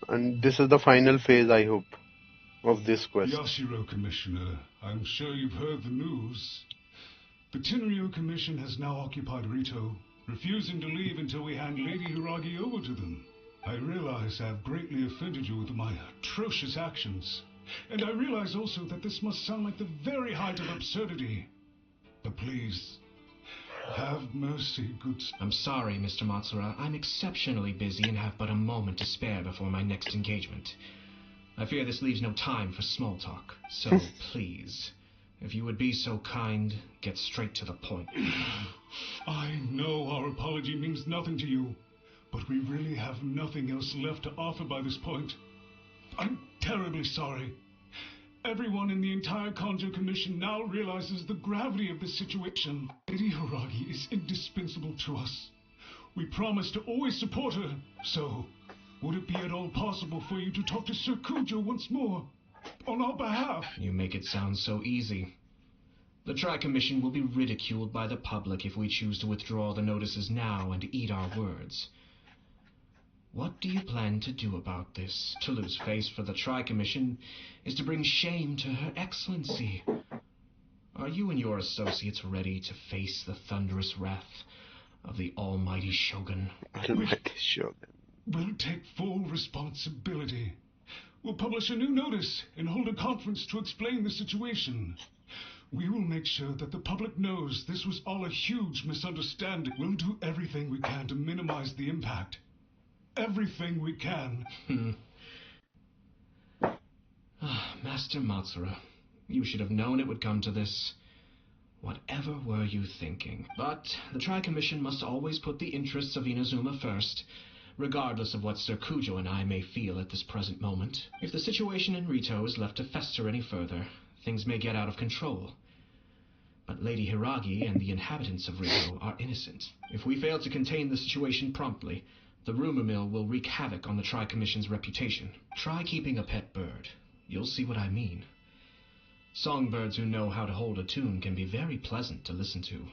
And this is the final phase, I hope, of this quest. Yashiro Commissioner, I'm sure you've heard the news. The Tenryo Commission has now occupied Rito, refusing to leave until we hand Lady Hiragi over to them. I realize I have greatly offended you with my atrocious actions. And I realize also that this must sound like the very height of absurdity. But please, have mercy, good... I'm sorry, Mr. Matsura. I'm exceptionally busy and have but a moment to spare before my next engagement. I fear this leaves no time for small talk. So, please, if you would be so kind, get straight to the point. I know our apology means nothing to you, but we really have nothing else left to offer by this point. I'm terribly sorry. Everyone in the entire Conjo Commission now realizes the gravity of the situation. Lady Hiragi is indispensable to us. We promise to always support her. So, would it be at all possible for you to talk to Sir Kujo once more? On our behalf? You make it sound so easy. The Tri-Commission will be ridiculed by the public if we choose to withdraw the notices now and eat our words. What do you plan to do about this? To lose face for the Tri-Commission is to bring shame to Her Excellency. Are you and your associates ready to face the thunderous wrath of the almighty Shogun. Almighty Shogun. We'll take full responsibility. We'll publish a new notice and hold a conference to explain the situation. We will make sure that the public knows this was all a huge misunderstanding. We'll do everything we can to minimize the impact. Everything we can. Master Matsura, you should have known it would come to this. Whatever were you thinking? But the Tri-Commission must always put the interests of Inazuma first, regardless of what Sir Kujo and I may feel at this present moment. If the situation in Rito is left to fester any further, things may get out of control. But Lady Hiragi and the inhabitants of Rito are innocent. If we fail to contain the situation promptly, the rumor mill will wreak havoc on the Tri-Commission's reputation. Try keeping a pet bird. You'll see what I mean. Songbirds who know how to hold a tune can be very pleasant to listen to,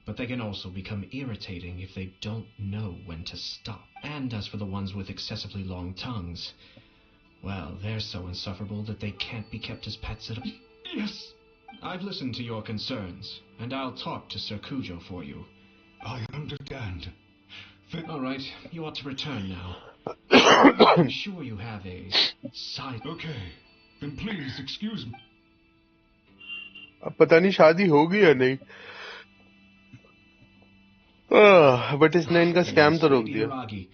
but they can also become irritating if they don't know when to stop. And as for the ones with excessively long tongues, well, they're so insufferable that they can't be kept as pets at all. Yes. I've listened to your concerns, and I'll talk to Sir Kujo for you. I understand. All right, you ought to return now. I'm sure you have a side... Okay, then please excuse me. अब पता नहीं शादी होगी या नहीं, but इसने इनका scam तो रोक दिया. Hiragi,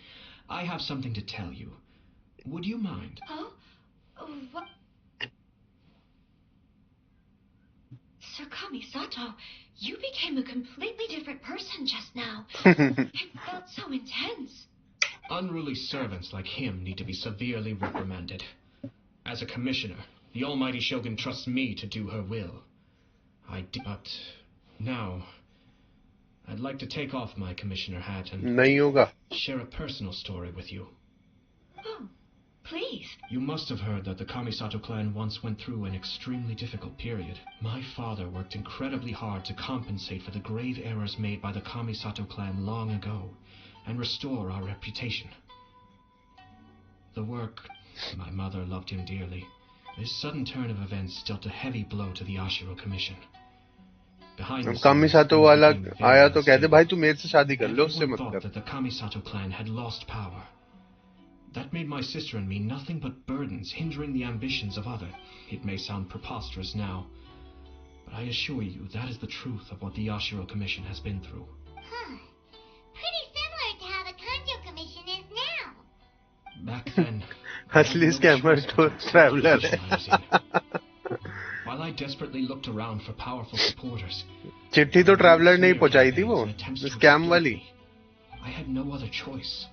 I have something to tell you. Would you mind? Huh? What? Sir Kamisato, you became a completely different person just now. It felt so intense. Unruly servants like him need to be severely reprimanded. As a commissioner, the almighty Shogun trusts me to do her will. But now, I'd like to take off my commissioner hat and नहीं होगा. share a personal story with you. Oh, please. You must have heard that the Kamisato clan once went through an extremely difficult period. My father worked incredibly hard to compensate for the grave errors made by the Kamisato clan long ago and restore our reputation. The work, my mother loved him dearly. This sudden turn of events dealt a heavy blow to the Ashiro Commission. Kamisato वाला आया तो कहते भाई तू मेरे से शादी कर लो, उससे मत कर. That the Kamisato clan had lost power. That made my sister and me nothing but burdens, hindering the ambitions of others. It may sound preposterous now, but I assure you that is the truth of what the Ashiro Commission has been through. Huh. Pretty similar to how the Kanjo Commission is now. Back then, असली scammer तो traveller है. While I desperately looked around for powerful supporters, चिट्ठी तो traveller ने ही पहुंचाई थी वो, scam वाली. I had no other choice.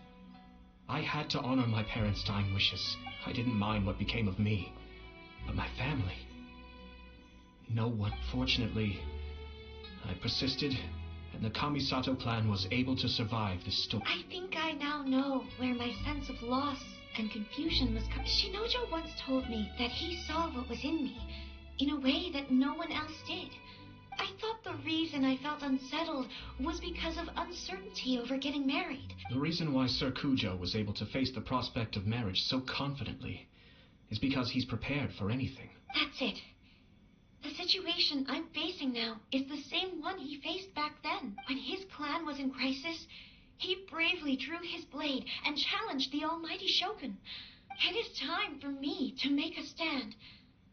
I had to honor my parents' dying wishes. I didn't mind what became of me, but my family. No one, fortunately, I persisted, and the Kamisato clan was able to survive this storm. I think I now know where my sense of loss and confusion was coming. Shinojo once told me that he saw what was in me in a way that no one else did. I thought the reason I felt unsettled was because of uncertainty over getting married. The reason why Sir Kujo was able to face the prospect of marriage so confidently is because he's prepared for anything. That's it. The situation I'm facing now is the same one he faced back then. When his clan was in crisis, he bravely drew his blade and challenged the almighty Shogun. It is time for me to make a stand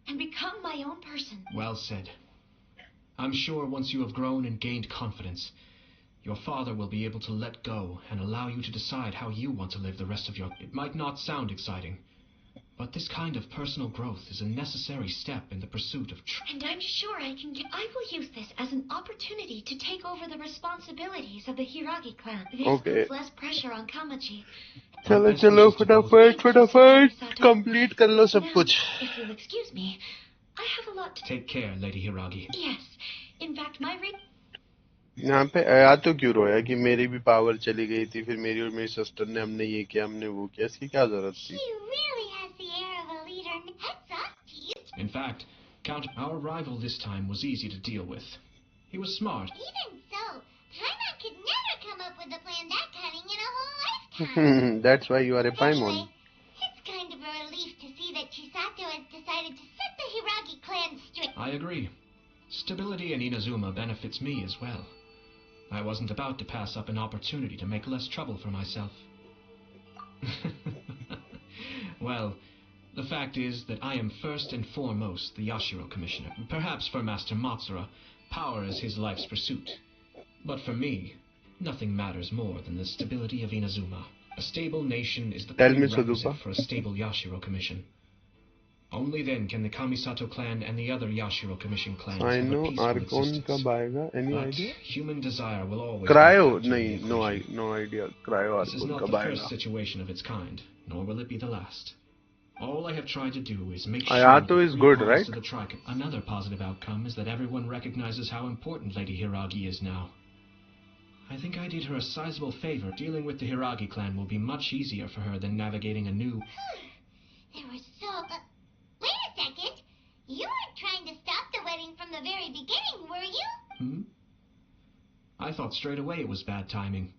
and become my own person. Well said. I'm sure once you have grown and gained confidence, your father will be able to let go and allow you to decide how you want to live the rest of your... It might not sound exciting, but this kind of personal growth is a necessary step in the pursuit of... And I'm sure I will use this as an opportunity to take over the responsibilities of the Hiragi clan. This puts less pressure on Kamaji. चलो चलो फटाफट फटाफट complete कर लो सब कुछ. If you'll excuse me, I have a lot to... Take care, Lady Hiragi. Yes. In fact, my यहाँ पे आया तो क्यों रोया कि मेरी भी पावर चली गई थी, फिर मेरी और मेरी सिस्टर ने हमने ये किया, हमने वो किया, इसकी क्या जरूरत थी? He really has the air of a leader. Heads up to you. In fact, Count, our rival this time was easy to deal with. He was smart. Even so, Paimon could never come up with a plan that cunning in a whole lifetime. That's why you are a Paimon. Anyway, it's kind of a relief to see that Chisato has decided to set the Hiragi clan straight. I agree. Stability in Inazuma benefits me as well. I wasn't about to pass up an opportunity to make less trouble for myself. Well, the fact is that I am first and foremost the Yashiro Commissioner. Perhaps for Master Matsura, power is his life's pursuit. But for me, nothing matters more than the stability of Inazuma. A stable nation is the prerequisite for a stable Yashiro Commission. Only then can the Kamisato clan and the other Yashiro Commission clans have a peaceful existence. Any But idea? human desire will always Cryo? be a factor in the equation. No idea. Cryo This is Arcon not kab the aayega? first situation of its kind, nor will it be the last. All I have tried to do is make Ayato sure is that good, right? to the Another positive outcome is that everyone recognizes how important Lady Hiragi is now. I think I did her a sizable favor. Dealing with the Hiragi clan will be much easier for her than navigating a new... There were so... wait a second. You weren't trying to stop the wedding from the very beginning, were you? I thought straight away it was bad timing.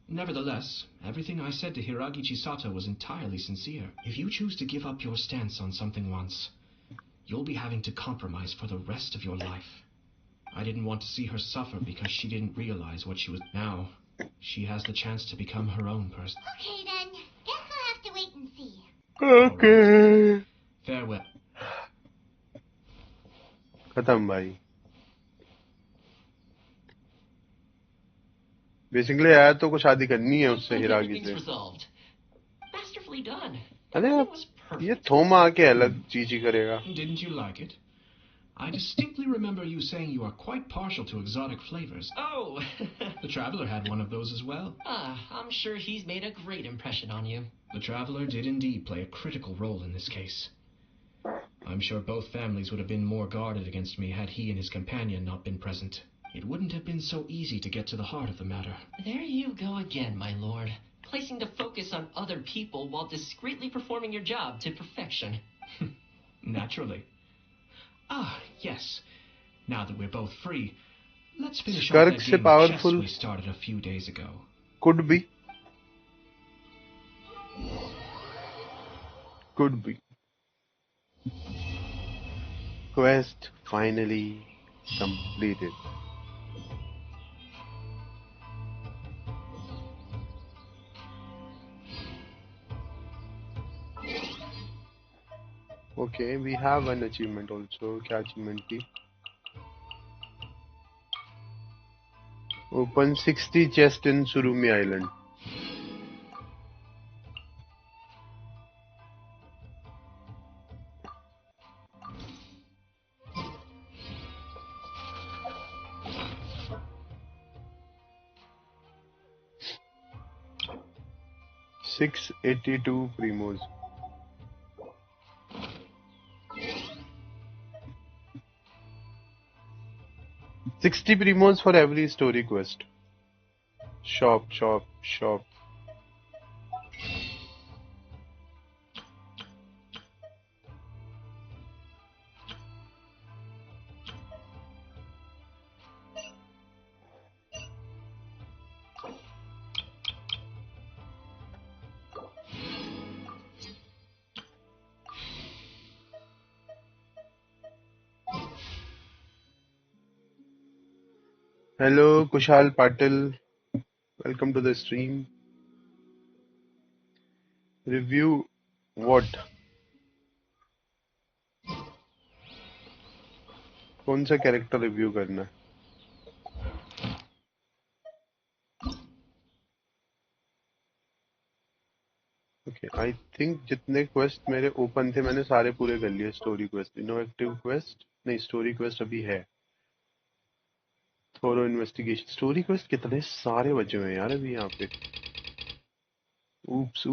Nevertheless, everything I said to Hiragi Chisato was entirely sincere. If you choose to give up your stance on something once, you'll be having to compromise for the rest of your life. I didn't want to see her suffer because she didn't realize what she was. Now, she has the chance to become her own person. Okay then, guess we'll have to wait and see. Okay. Farewell. खत्म भाई. Basically आया तो को शादी करनी है उससे हिरागी से. Masterfully done. अरे ये थोमा आके अलग चीजी करेगा. Didn't you like it? I distinctly remember you saying you are quite partial to exotic flavors. Oh! The Traveler had one of those as well. I'm sure he's made a great impression on you. The Traveler did indeed play a critical role in this case. I'm sure both families would have been more guarded against me had he and his companion not been present. It wouldn't have been so easy to get to the heart of the matter. There you go again, my lord. Placing the focus on other people while discreetly performing your job to perfection. Naturally. Yes. Now that we're both free, let's finish Skark off that se game of powerful chess we started a few days ago. Could be. Could be. Quest finally completed. Okay, we have an achievement also. क्या achievement थी? Open 60 chests in Surumi Island. $682 primos. $60 primos for every story quest. Shop. Hello, Kushal Patil. Welcome to the stream. Review what? कौन सा character review करना है? Okay, I think जितने quest मेरे open थे मैंने सारे पूरे कर लिए. Story quest, no active quest नहीं, स्टोरी क्वेस्ट अभी है. थोरो इन्वेस्टिगेशन. स्टोरी क्वेस्ट कितने सारे बचे हुए हैं यार अभी यहाँ पे. ऊप्स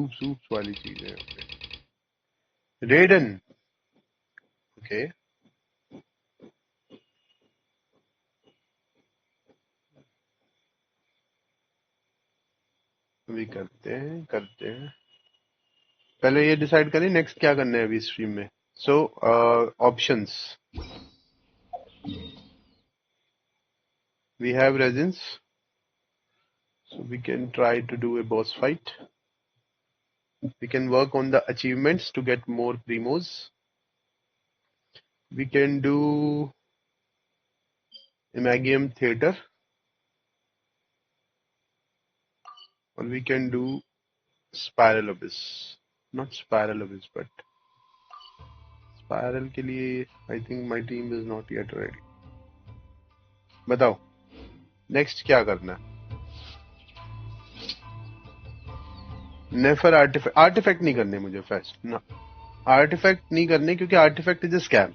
वाली चीज है यहाँ पे. रेडन. ओके. अभी करते हैं. पहले ये डिसाइड करें नेक्स्ट क्या करना है अभी स्ट्रीम में. So options. We have resins, so we can try to do a boss fight. We can work on the achievements to get more primos. We can do Imagium Theater. or we can do spiral abyss, not spiral abyss but spiral के लिए I think my team is not yet ready. बताओ next क्या करना है? नेफर artefact नहीं करने मुझे first ना, आर्टिफैक्ट नहीं करने क्योंकि आर्टिफैक्ट इज अ स्कैम.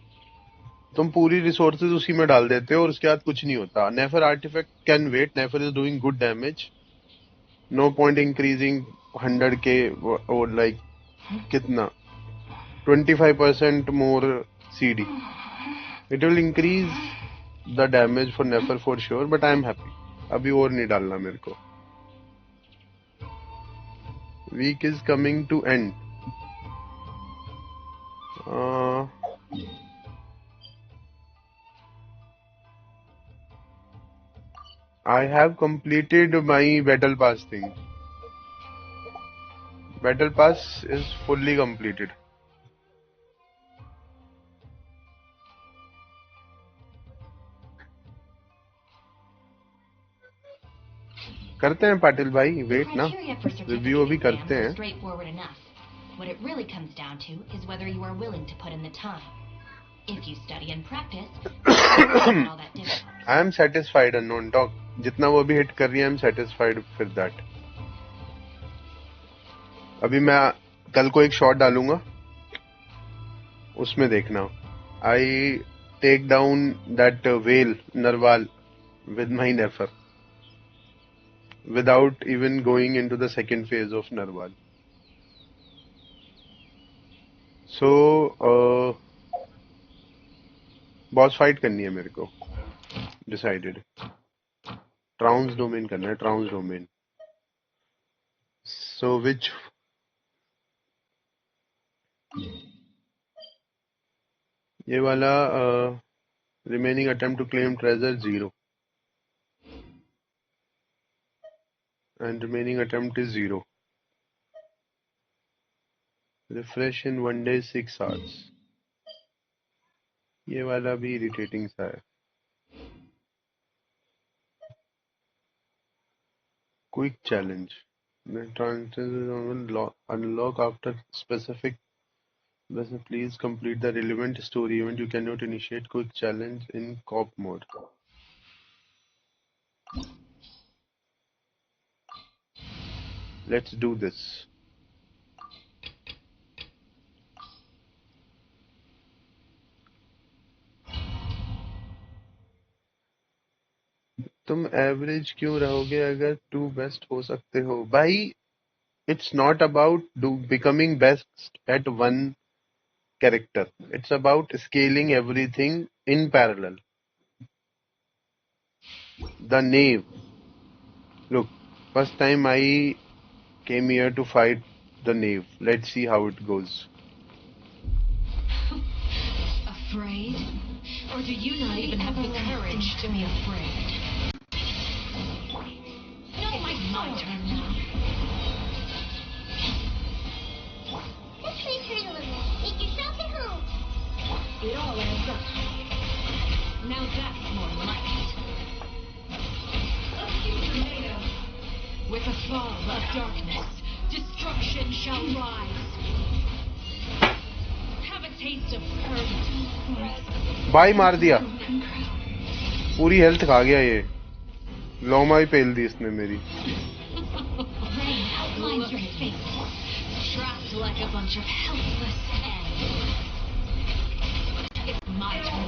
तुम पूरी रिसोर्सेज उसी में डाल देते हो और उसके बाद कुछ नहीं होता. Nefer artifact can wait, Nefer is doing good damage. No point increasing 100k और लाइक कितना 25% more CD. It will increase the damage for Nefer for sure, but I am happy. अभी और नहीं डालना मेरे को. Week is coming to end. I have completed my battle pass thing. Battle pass is fully completed. करते हैं पाटिल भाई, wait ना, रिव्यू अभी करते हैं. Straightforward enough. What it really comes down to is whether you are willing to put in the time. If you study and practice, it's not all that difficult. I am satisfied unknown dog. जितना वो अभी hit कर रही है, I am satisfied with that. अभी मैं कल को एक शॉट डालूंगा, उसमें देखना. I take down that whale Narwhal with my Nefer without even going into the second phase of Narwhal. So boss fight करनी है मेरे को, डिसाइडेड. ट्राउंस डोमेन करना है, ट्राउंस डोमेन. सो विच ये वाला remaining attempt to claim treasure 0 and remaining attempt is 0. Refresh in 1 day 6 hours. ये वाला भी इरिटेटिंग सा है. Quick challenge. Unlock after specific. Please complete the relevant story event. You cannot initiate quick challenge in co-op mode. Let's do this. तुम average क्यों रहोगे अगर to best हो सकते हो भाई? It's not about becoming best at one character. It's about scaling everything in parallel. The knave. Look, first time I came here to fight the knave. Let's see how it goes. Afraid? Or do you not even have the courage to be afraid? No, my turn now. Let's retreat a little. Make yourself at home. It all adds up. Now that's more like it. With the fall of darkness, destruction shall rise. Have a taste of purgatory. भाई मार दिया, पूरी health खा गया ये. लोमा ही पेल दी इसने मेरी. Rain outlines your face, trapped like a bunch of helpless ants. It's my turn.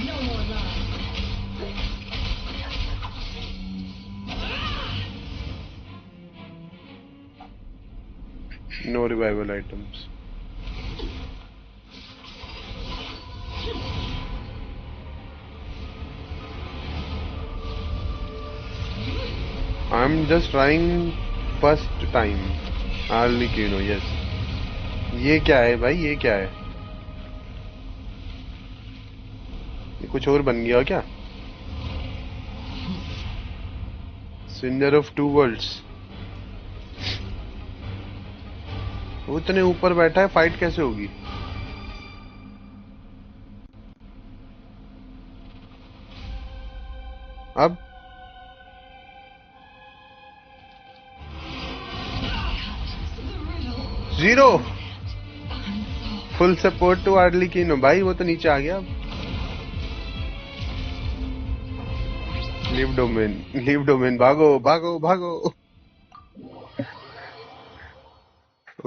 No more love. No revival items. I'm just trying first time. Only Kino, yes. ये क्या है भाई, ये क्या है? ये कुछ और बन गया क्या? Cinder of two worlds. वो इतने ऊपर बैठा है, फाइट कैसे होगी? अब zero full support to early कीनो भाई वो तो नीचे आ गया लीव डोमेन भागो भागो भागो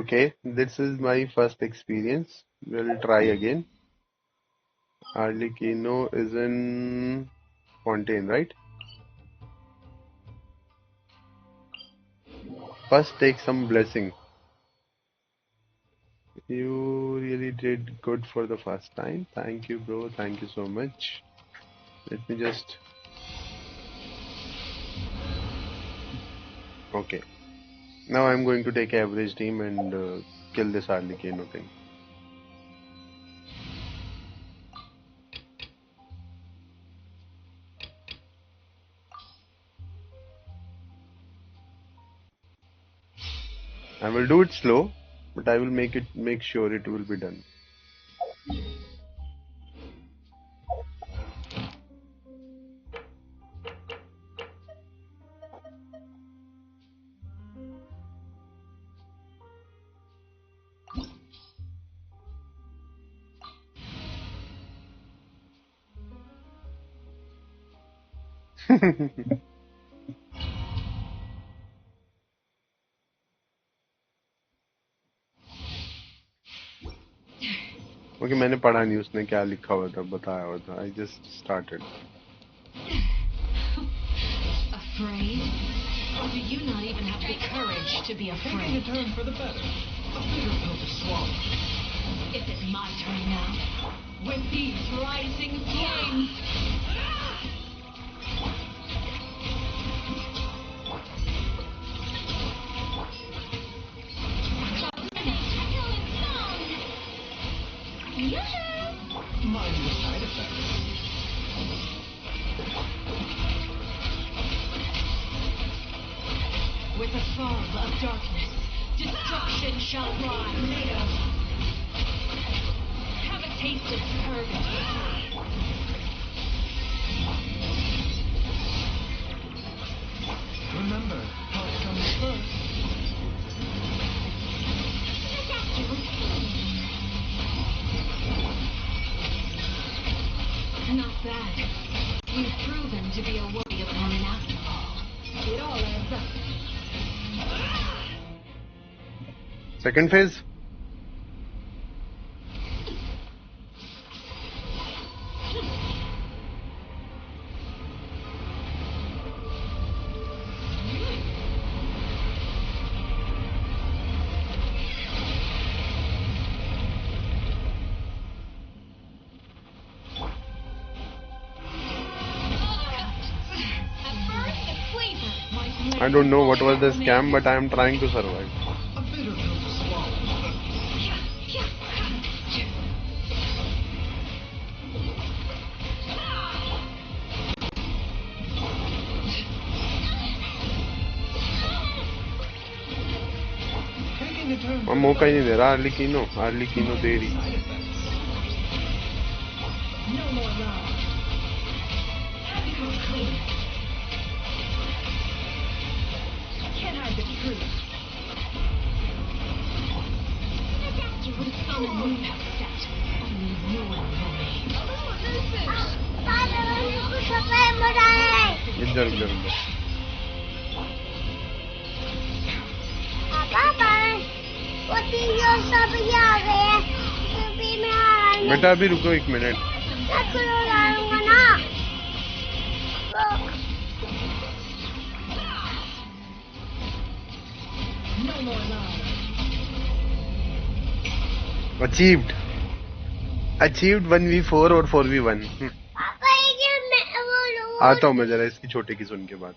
okay this is my first experience we'll try again early कीनो is in Fontaine right first take some blessing you really did good for the first time thank you bro thank you so much let me just okay now I'm going to take average team and kill this Arlecchino thing I will do it slow but I will make sure it will be done okay मैंने पढ़ा नहीं उसने क्या लिखा हुआ था बताया हुआ था I just started Afraid? Or do you not even have the courage to be afraid? Taking a turn for the better. A bitter pill to swallow. Is it my turn now? With these rising flames? Mind the side effects. With the fall of darkness, destruction shall rise. Have a taste of purgatory. Remember, health comes first. Not bad. You've proven to be a worthy opponent after all. It all adds up. second phase I don't know what was the scam but I am trying to survive A bitter pill to swallow. Taking a turn अब मौका ही नहीं दे रहा आर्लिकीनो दे रही No more love. Become clean. Can't hide the truth. What a sun and moon have set. Only ruin remains. इधर इधर इधर बेटा अभी रुको 1 minute No more love. Achieved 1v4 और 4v1 आता हूँ मैं जरा इसकी छोटे की सुन के बाद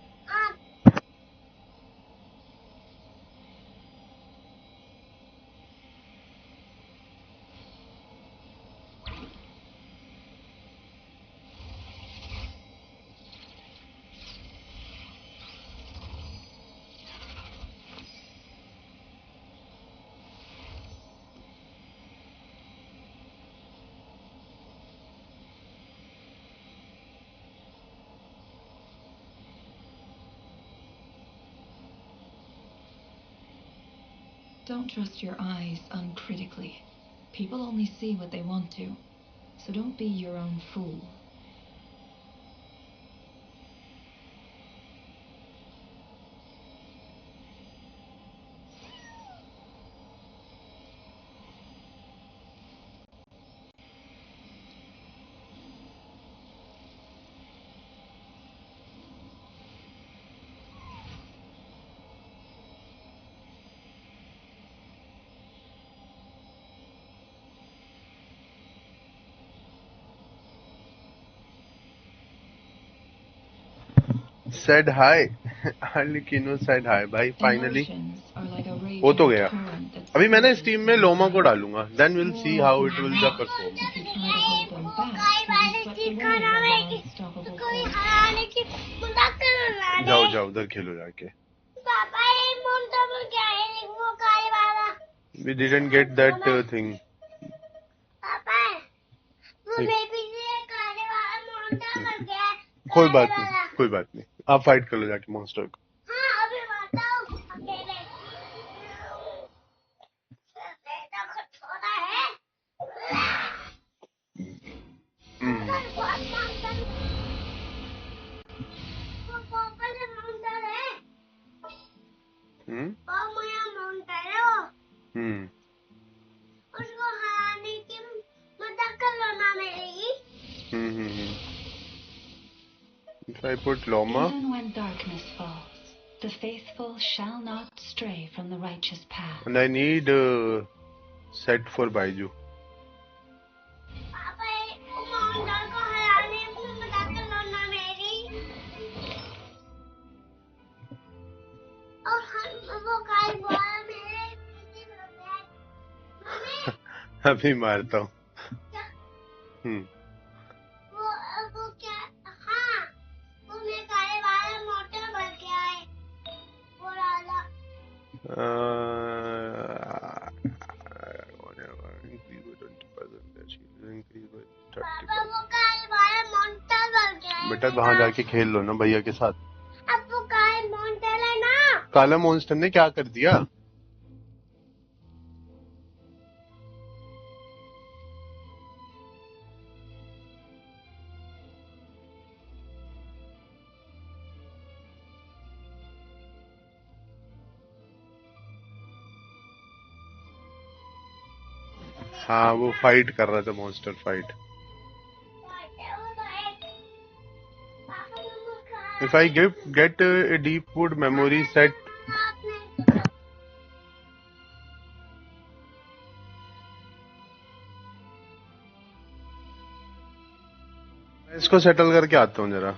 Don't trust your eyes uncritically. People only see what they want to, so don't be your own fool. Said hi. Alikino said hi भाई finally हो तो गया. अभी मैंने स्टीम में लोमा को डालूंगा. Then we'll see how it will the perform. जाओ जाओ उधर खेलो जाके. We didn't get that thing. कोई बात नहीं, कोई बात नहीं. आप फाइट कर लो जाके मॉन्स्टर को. If I put Loma, even when darkness falls, the faithful shall not stray from the righteous path. And I need set for Baiju. अभी मारता हूँ. बेटा वहां जाके खेल लो ना भैया के साथ. अब वो काला मॉन्स्टर है ना. काला मॉन्स्टर ने क्या कर दिया? हाँ वो फाइट कर रहा था, monster fight. If I get a deep wood memory set, मैं इसको सेटल करके आता हूँ जरा.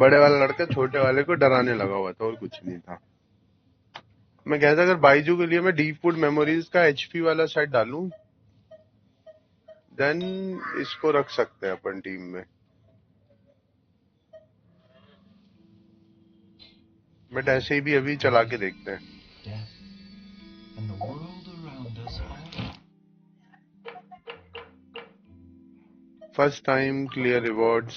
बड़े वाला लड़का छोटे वाले को डराने लगा हुआ था और कुछ नहीं था. मैं कहता अगर बाइजू के लिए मैं डीप वुड मेमोरीज का एचपी वाला सेट डालूं, देन इसको रख सकते हैं अपन टीम में. बट ऐसे ही भी अभी चला के देखते हैं. Death and the world around us all. First time clear rewards.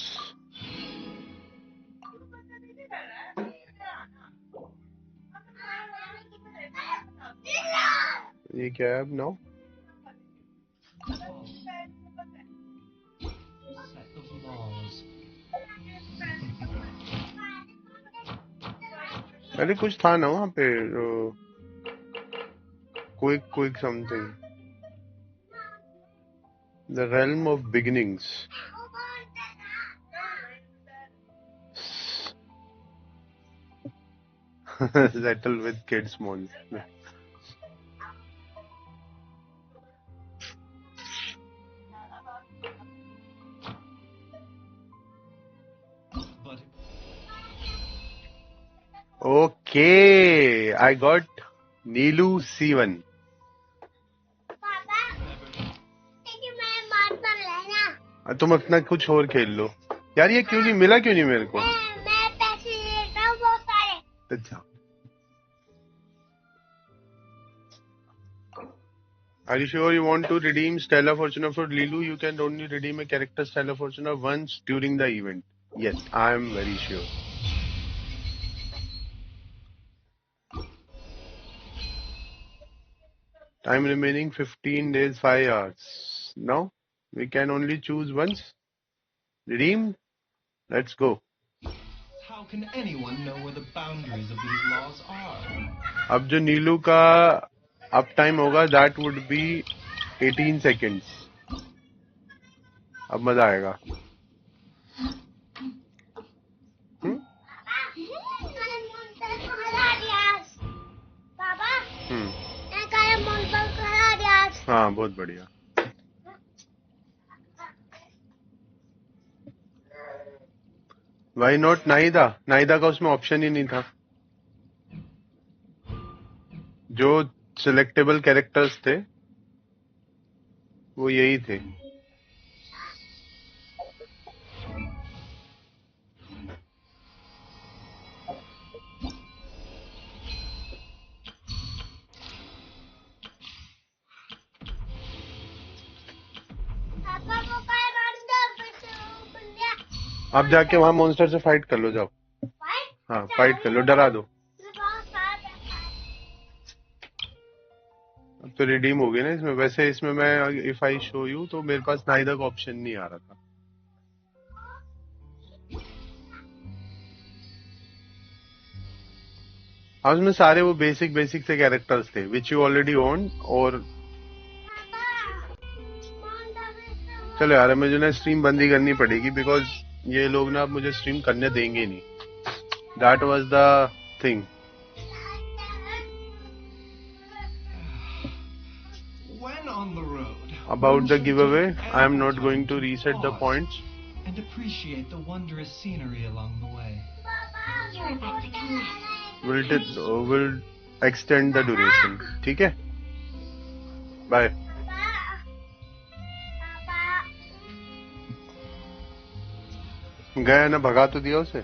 ये क्या है अब now? Set of laws. पहले कुछ था ना वहाँ पे quick something. The realm of beginnings. Settle with kids monster. But Okay, I got Neelu C1. तुम अपना कुछ और खेल लो यार. ये क्यों नहीं मिला, क्यों नहीं मेरे को? मैं पैसे देता हूँ बहुत सारे. अच्छा. Are you sure you want to redeem Stellar Fortuna for Lilu? You can only redeem a character Stellar Fortuna once during the event. Yes, I am very sure. Time remaining 15 days, 5 hours. Now, we can only choose once. Redeem. Let's go. how can anyone know where the boundaries of these laws are? अब जो नीलू का up time होगा that would be 18 seconds. अब मजा आएगा. हाँ, बहुत बढ़िया. Why not नाइदा? नाइदा का उसमें ऑप्शन ही नहीं था. जो सिलेक्टेबल कैरेक्टर्स थे वो यही थे. आप जाके वहां मॉन्स्टर से फाइट कर लो, जाओ. हाँ, फाइट कर लो, डरा दो. अब तो रिडीम हो गए ना इसमें. वैसे इसमें मैं इफ आई शो यू तो मेरे पास नाइदा का ऑप्शन नहीं आ रहा था. अब उसमें सारे वो बेसिक से कैरेक्टर्स थे विच यू ऑलरेडी ओन. और चलो यार, मुझे ना स्ट्रीम बंद ही करनी पड़ेगी बिकॉज ये लोग ना अब मुझे स्ट्रीम करने देंगे नहीं. That was the thing. When on the road, About the giveaway, I am not going to reset the points. And appreciate the wondrous scenery along the way. You're about to collapse. Will extend the duration. ठीक है? Bye. गया ना, भगा तो दिया उसे.